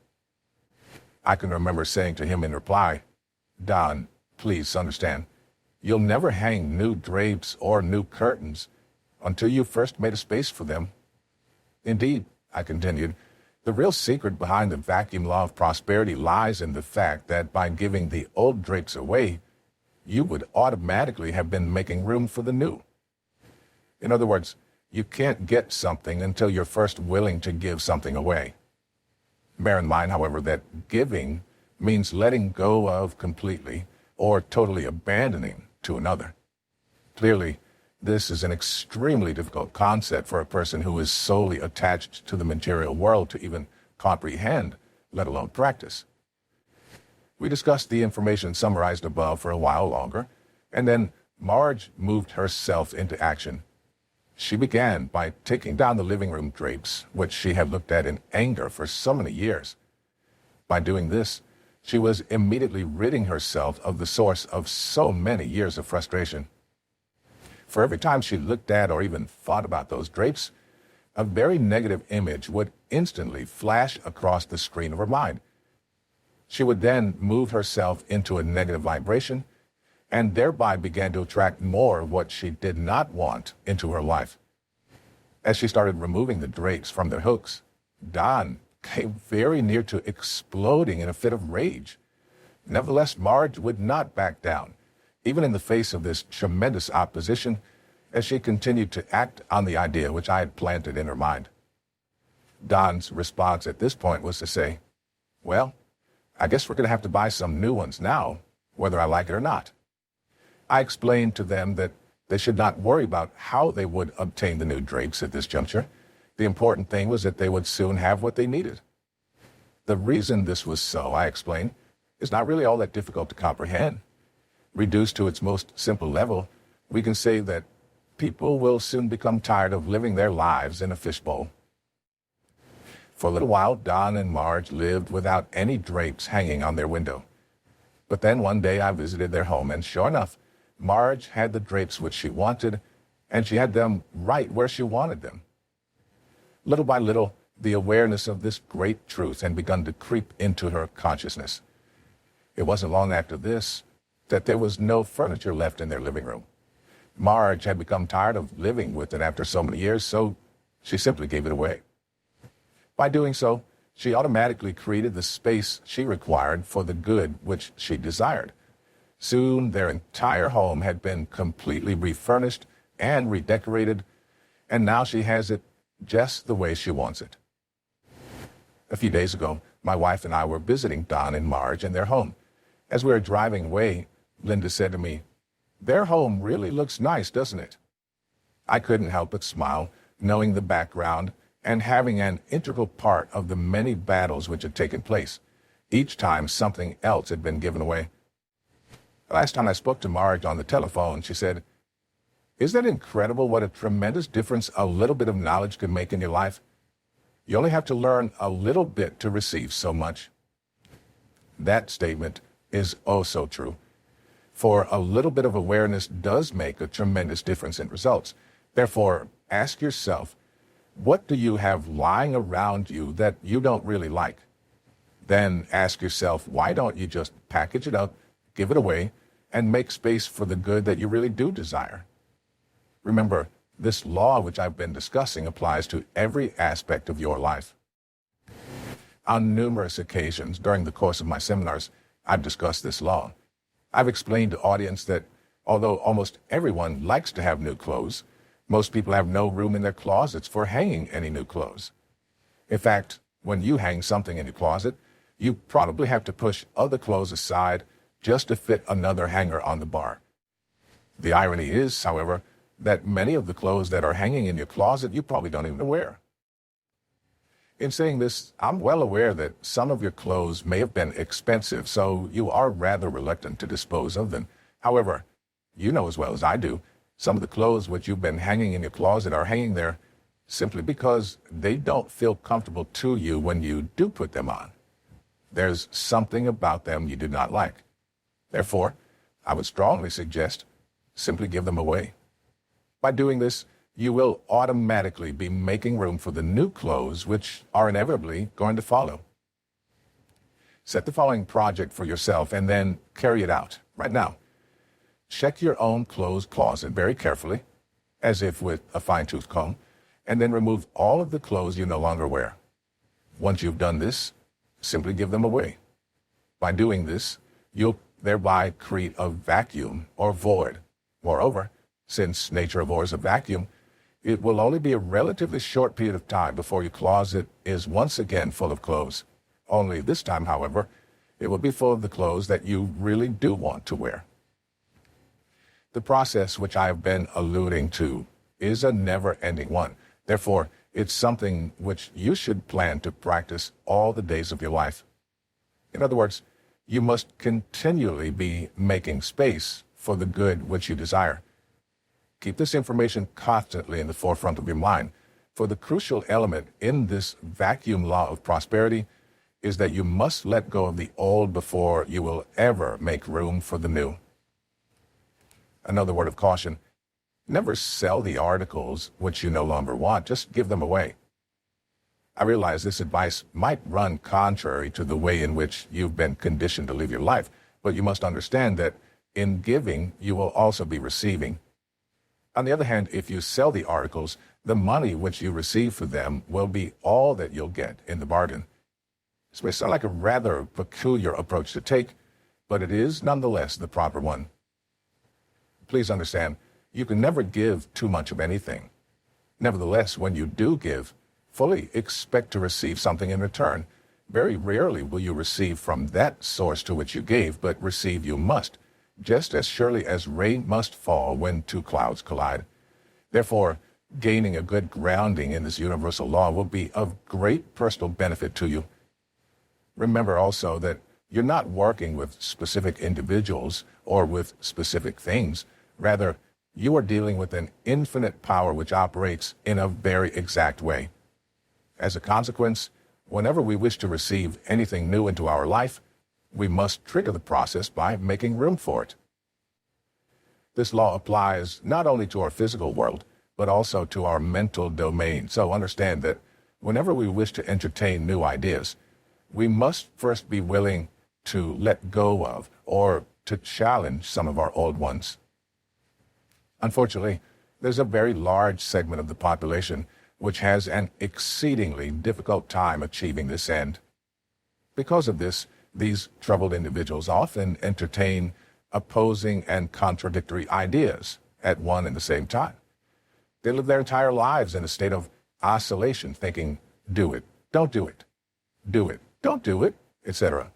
I can remember saying to him in reply, "Don, please understand, you'll never hang new drapes or new curtains until you've first made a space for them. Indeed," I continued, "the real secret behind the vacuum law of prosperity lies in the fact that by giving the old drapes away, you would automatically have been making room for the new. In other words, you can't get something until you're first willing to give something away. Bear in mind, however, that giving means letting go of completely or totally abandoning to another. Clearly, this is an extremely difficult concept for a person who is solely attached to the material world to even comprehend, let alone practice. We discussed the information summarized above for a while longer, and then Marge moved herself into action. She began by taking down the living room drapes, which she had looked at in anger for so many years. By doing this, she was immediately ridding herself of the source of so many years of frustration. For every time she looked at or even thought about those drapes, a very negative image would instantly flash across the screen of her mind. She would then move herself into a negative vibration and thereby began to attract more of what she did not want into her life. As she started removing the drapes from their hooks, Don came very near to exploding in a fit of rage. Nevertheless, Marge would not back down, even in the face of this tremendous opposition, as she continued to act on the idea which I had planted in her mind. Don's response at this point was to say, "Well, I guess we're going to have to buy some new ones now, whether I like it or not." I explained to them that they should not worry about how they would obtain the new drapes at this juncture. The important thing was that they would soon have what they needed. The reason this was so, I explained, is not really all that difficult to comprehend. Reduced to its most simple level, we can say that people will soon become tired of living their lives in a fishbowl. For a little while, Don and Marge lived without any drapes hanging on their window. But then one day I visited their home, and sure enough, Marge had the drapes which she wanted, and she had them right where she wanted them. Little by little, the awareness of this great truth had begun to creep into her consciousness. It wasn't long after this that there was no furniture left in their living room. Marge had become tired of living with it after so many years, so she simply gave it away. By doing so, she automatically created the space she required for the good which she desired. Soon, their entire home had been completely refurnished and redecorated, and now she has it just the way she wants it. A few days ago, my wife and I were visiting Don and Marge in their home. As we were driving away, Linda said to me, "Their home really looks nice, doesn't it?" I couldn't help but smile, knowing the background and having an integral part of the many battles which had taken place. Each time something else had been given away. The last time I spoke to Marge on the telephone, she said, "Isn't it incredible what a tremendous difference a little bit of knowledge can make in your life? You only have to learn a little bit to receive so much." That statement is oh so true. For a little bit of awareness does make a tremendous difference in results. Therefore, ask yourself, what do you have lying around you that you don't really like? Then ask yourself, why don't you just package it up, give it away, and make space for the good that you really do desire? Remember, this law which I've been discussing applies to every aspect of your life. On numerous occasions during the course of my seminars, I've discussed this law. I've explained to audience that although almost everyone likes to have new clothes, most people have no room in their closets for hanging any new clothes. In fact, when you hang something in your closet, you probably have to push other clothes aside just to fit another hanger on the bar. The irony is, however, that many of the clothes that are hanging in your closet you probably don't even wear. In saying this, I'm well aware that some of your clothes may have been expensive, so you are rather reluctant to dispose of them. However, you know as well as I do, some of the clothes which you've been hanging in your closet are hanging there simply because they don't feel comfortable to you when you do put them on. There's something about them you do not like. Therefore, I would strongly suggest simply give them away. By doing this, you will automatically be making room for the new clothes which are inevitably going to follow. Set the following project for yourself and then carry it out right now. Check your own clothes closet very carefully, as if with a fine-tooth comb, and then remove all of the clothes you no longer wear. Once you've done this, simply give them away. By doing this, you'll thereby create a vacuum or void. Moreover, since nature abhors a vacuum, it will only be a relatively short period of time before your closet is once again full of clothes. Only this time, however, it will be full of the clothes that you really do want to wear. The process which I have been alluding to is a never-ending one. Therefore, it's something which you should plan to practice all the days of your life. In other words, you must continually be making space for the good which you desire. Keep this information constantly in the forefront of your mind, for the crucial element in this vacuum law of prosperity is that you must let go of the old before you will ever make room for the new. Another word of caution: never sell the articles which you no longer want, just give them away. I realize this advice might run contrary to the way in which you've been conditioned to live your life, but you must understand that in giving, you will also be receiving. On the other hand, if you sell the articles, the money which you receive for them will be all that you'll get in the bargain. This may sound like a rather peculiar approach to take, but it is nonetheless the proper one. Please understand, you can never give too much of anything. Nevertheless, when you do give, fully expect to receive something in return. Very rarely will you receive from that source to which you gave, but receive you must, just as surely as rain must fall when two clouds collide. Therefore, gaining a good grounding in this universal law will be of great personal benefit to you. Remember also that you're not working with specific individuals or with specific things. Rather, you are dealing with an infinite power which operates in a very exact way. As a consequence, whenever we wish to receive anything new into our life, we must trigger the process by making room for it. This law applies not only to our physical world, but also to our mental domain. So understand that whenever we wish to entertain new ideas, we must first be willing to let go of or to challenge some of our old ones. Unfortunately, there's a very large segment of the population which has an exceedingly difficult time achieving this end. Because of this, these troubled individuals often entertain opposing and contradictory ideas at one and the same time. They live their entire lives in a state of oscillation, thinking, do it, don't do it, do it, don't do it, etc.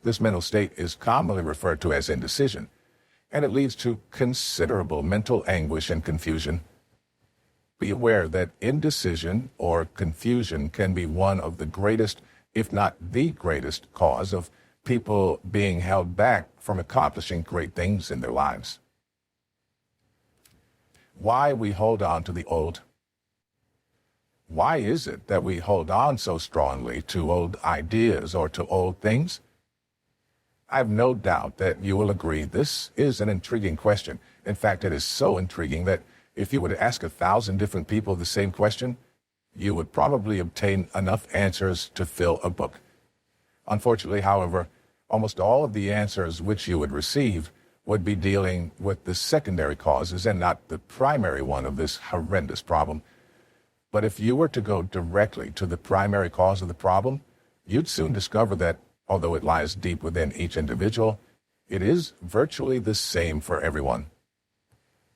This mental state is commonly referred to as indecision, and it leads to considerable mental anguish and confusion. Be aware that indecision or confusion can be one of the greatest, if not the greatest, cause of people being held back from accomplishing great things in their lives. Why we hold on to the old? Why is it that we hold on so strongly to old ideas or to old things? I have no doubt that you will agree this is an intriguing question. In fact, it is so intriguing that if you were to ask 1,000 different people the same question, you would probably obtain enough answers to fill a book. Unfortunately, however, almost all of the answers which you would receive would be dealing with the secondary causes and not the primary one of this horrendous problem. But if you were to go directly to the primary cause of the problem, you'd soon discover that, although it lies deep within each individual, it is virtually the same for everyone.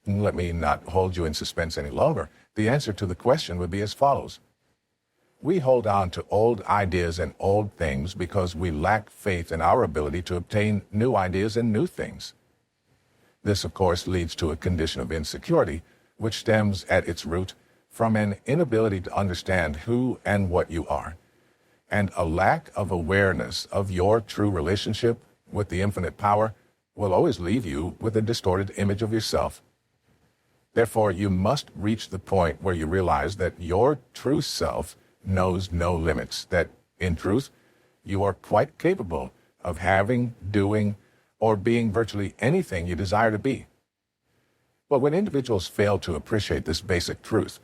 Let me not hold you in suspense any longer. The answer to the question would be as follows. We hold on to old ideas and old things because we lack faith in our ability to obtain new ideas and new things. This, of course, leads to a condition of insecurity, which stems at its root from an inability to understand who and what you are, and a lack of awareness of your true relationship with the infinite power will always leave you with a distorted image of yourself. Therefore, you must reach the point where you realize that your true self knows no limits, that, in truth, you are quite capable of having, doing, or being virtually anything you desire to be. But when individuals fail to appreciate this basic truth,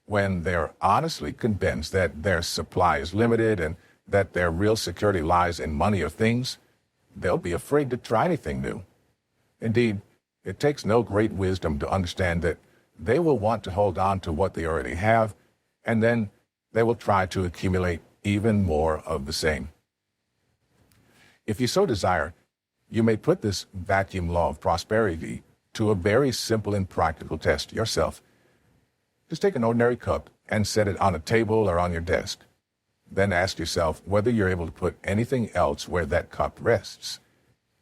when they're honestly convinced that their supply is limited and that their real security lies in money or things, they'll be afraid to try anything new. Indeed, it takes no great wisdom to understand that they will want to hold on to what they already have, and then they will try to accumulate even more of the same. If you so desire, you may put this vacuum law of prosperity to a very simple and practical test yourself. Just take an ordinary cup and set it on a table or on your desk. Then ask yourself whether you're able to put anything else where that cup rests.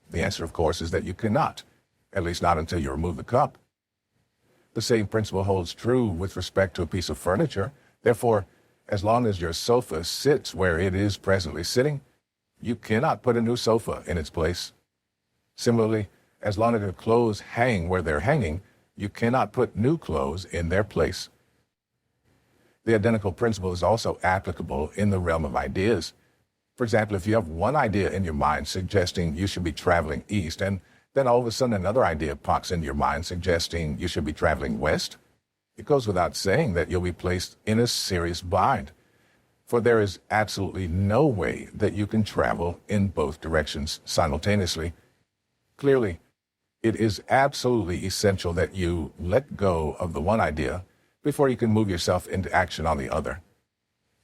The answer, of course, is that you cannot, at least not until you remove the cup. The same principle holds true with respect to a piece of furniture. Therefore, as long as your sofa sits where it is presently sitting, you cannot put a new sofa in its place. Similarly, as long as your clothes hang where they're hanging, you cannot put new clothes in their place. The identical principle is also applicable in the realm of ideas. For example, if you have one idea in your mind suggesting you should be traveling east, and then all of a sudden another idea pops into your mind suggesting you should be traveling west, it goes without saying that you'll be placed in a serious bind, for there is absolutely no way that you can travel in both directions simultaneously. Clearly, it is absolutely essential that you let go of the one idea before you can move yourself into action on the other.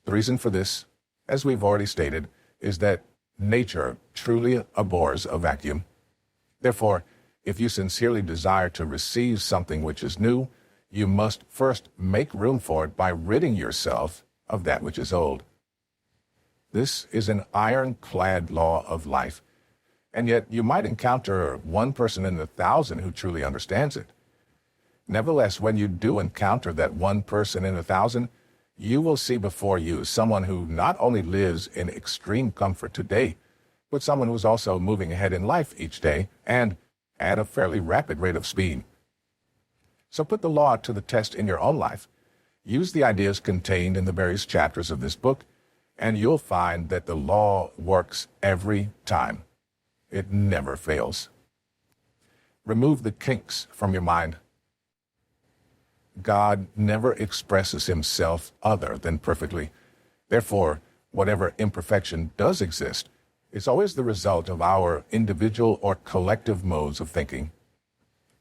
The reason for this, as we've already stated, is that nature truly abhors a vacuum. Therefore, if you sincerely desire to receive something which is new, you must first make room for it by ridding yourself of that which is old. This is an ironclad law of life, and yet you might encounter one person in 1,000 who truly understands it. Nevertheless, when you do encounter that one person in 1,000, you will see before you someone who not only lives in extreme comfort today, but someone who is also moving ahead in life each day and at a fairly rapid rate of speed. So put the law to the test in your own life. Use the ideas contained in the various chapters of this book, and you'll find that the law works every time. It never fails. Remove the kinks from your mind. God never expresses himself other than perfectly. Therefore, whatever imperfection does exist, is always the result of our individual or collective modes of thinking.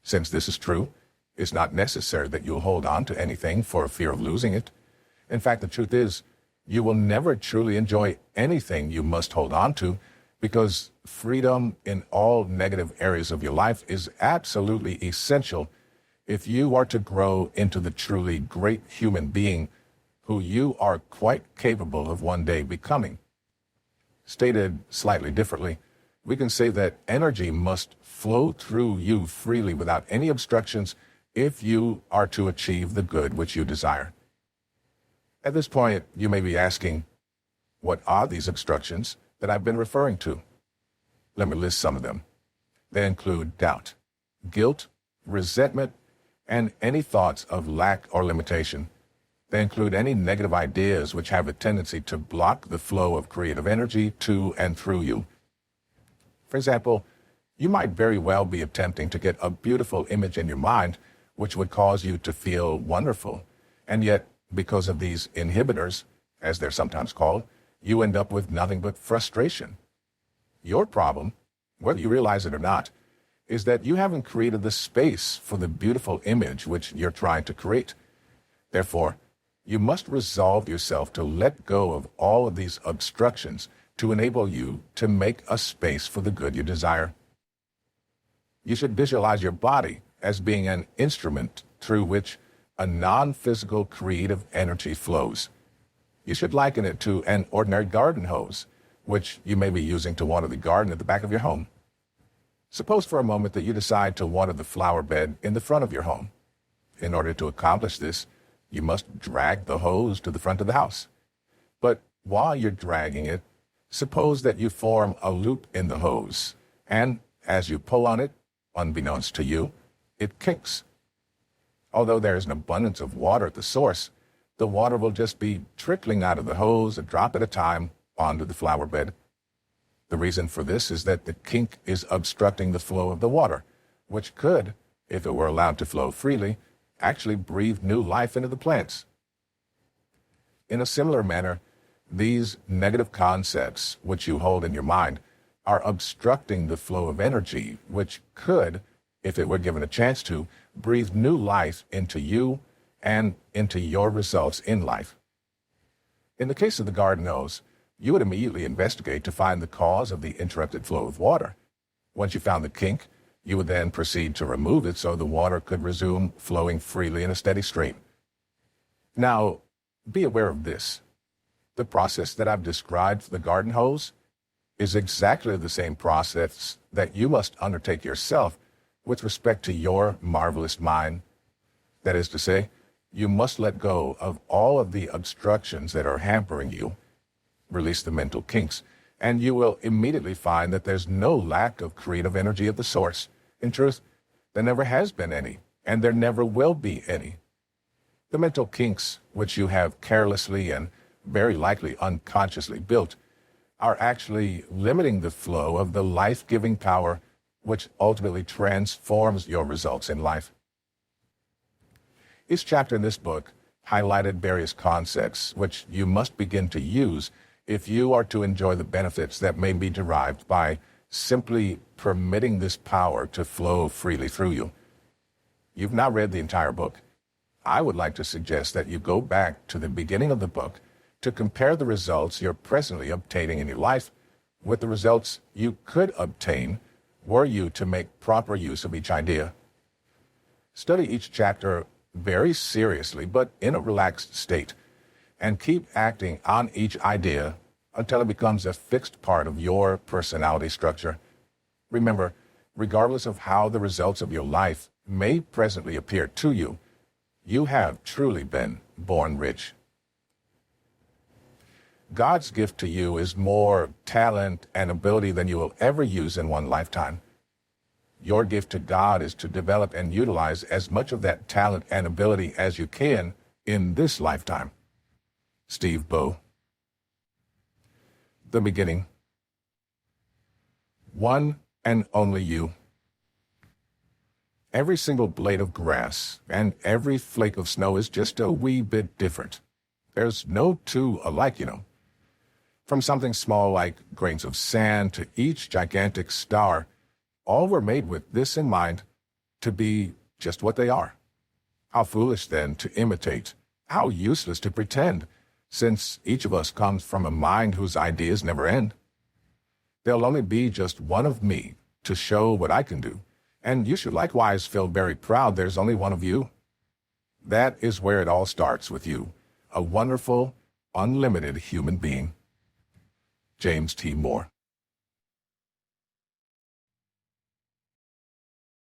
Since this is true, it's not necessary that you'll hold on to anything for fear of losing it. In fact, the truth is, you will never truly enjoy anything you must hold on to, because freedom in all negative areas of your life is absolutely essential if you are to grow into the truly great human being who you are quite capable of one day becoming. Stated slightly differently, we can say that energy must flow through you freely without any obstructions if you are to achieve the good which you desire. At this point, you may be asking, what are these obstructions that I've been referring to? Let me list some of them. They include doubt, guilt, resentment, and any thoughts of lack or limitation. They include any negative ideas which have a tendency to block the flow of creative energy to and through you. For example, you might very well be attempting to get a beautiful image in your mind which would cause you to feel wonderful, and yet, because of these inhibitors, as they're sometimes called, you end up with nothing but frustration. Your problem, whether you realize it or not, is that you haven't created the space for the beautiful image which you're trying to create. Therefore, you must resolve yourself to let go of all of these obstructions to enable you to make a space for the good you desire. You should visualize your body as being an instrument through which a non-physical creative energy flows. You should liken it to an ordinary garden hose, which you may be using to water the garden at the back of your home. Suppose for a moment that you decide to water the flower bed in the front of your home. In order to accomplish this, you must drag the hose to the front of the house. But while you're dragging it, suppose that you form a loop in the hose, and as you pull on it, unbeknownst to you, it kinks. Although there is an abundance of water at the source, the water will just be trickling out of the hose a drop at a time onto the flower bed. The reason for this is that the kink is obstructing the flow of the water, which could, if it were allowed to flow freely, actually breathe new life into the plants. In a similar manner, these negative concepts which you hold in your mind are obstructing the flow of energy, which could, if it were given a chance to, breathe new life into you and into your results in life. In the case of the garden hose, you would immediately investigate to find the cause of the interrupted flow of water. Once you found the kink, you would then proceed to remove it so the water could resume flowing freely in a steady stream. Now, be aware of this. The process that I've described for the garden hose is exactly the same process that you must undertake yourself with respect to your marvelous mind. That is to say, you must let go of all of the obstructions that are hampering you, release the mental kinks, and you will immediately find that there's no lack of creative energy at the source. In truth, there never has been any, and there never will be any. The mental kinks, which you have carelessly and very likely unconsciously built, are actually limiting the flow of the life-giving power which ultimately transforms your results in life. Each chapter in this book highlighted various concepts which you must begin to use if you are to enjoy the benefits that may be derived by simply permitting this power to flow freely through you. You've now read the entire book. I would like to suggest that you go back to the beginning of the book to compare the results you're presently obtaining in your life with the results you could obtain were you to make proper use of each idea. Study each chapter very seriously, but in a relaxed state, and keep acting on each idea until it becomes a fixed part of your personality structure. Remember, regardless of how the results of your life may presently appear to you, you have truly been born rich. God's gift to you is more talent and ability than you will ever use in one lifetime. Your gift to God is to develop and utilize as much of that talent and ability as you can in this lifetime. Steve Bow. The beginning. One and only you. Every single blade of grass and every flake of snow is just a wee bit different. There's no two alike, you know. From something small like grains of sand to each gigantic star, all were made with this in mind, to be just what they are. How foolish, then, to imitate, how useless to pretend, since each of us comes from a mind whose ideas never end. There'll only be just one of me to show what I can do, and you should likewise feel very proud there's only one of you. That is where it all starts with you, a wonderful, unlimited human being. James T. Moore.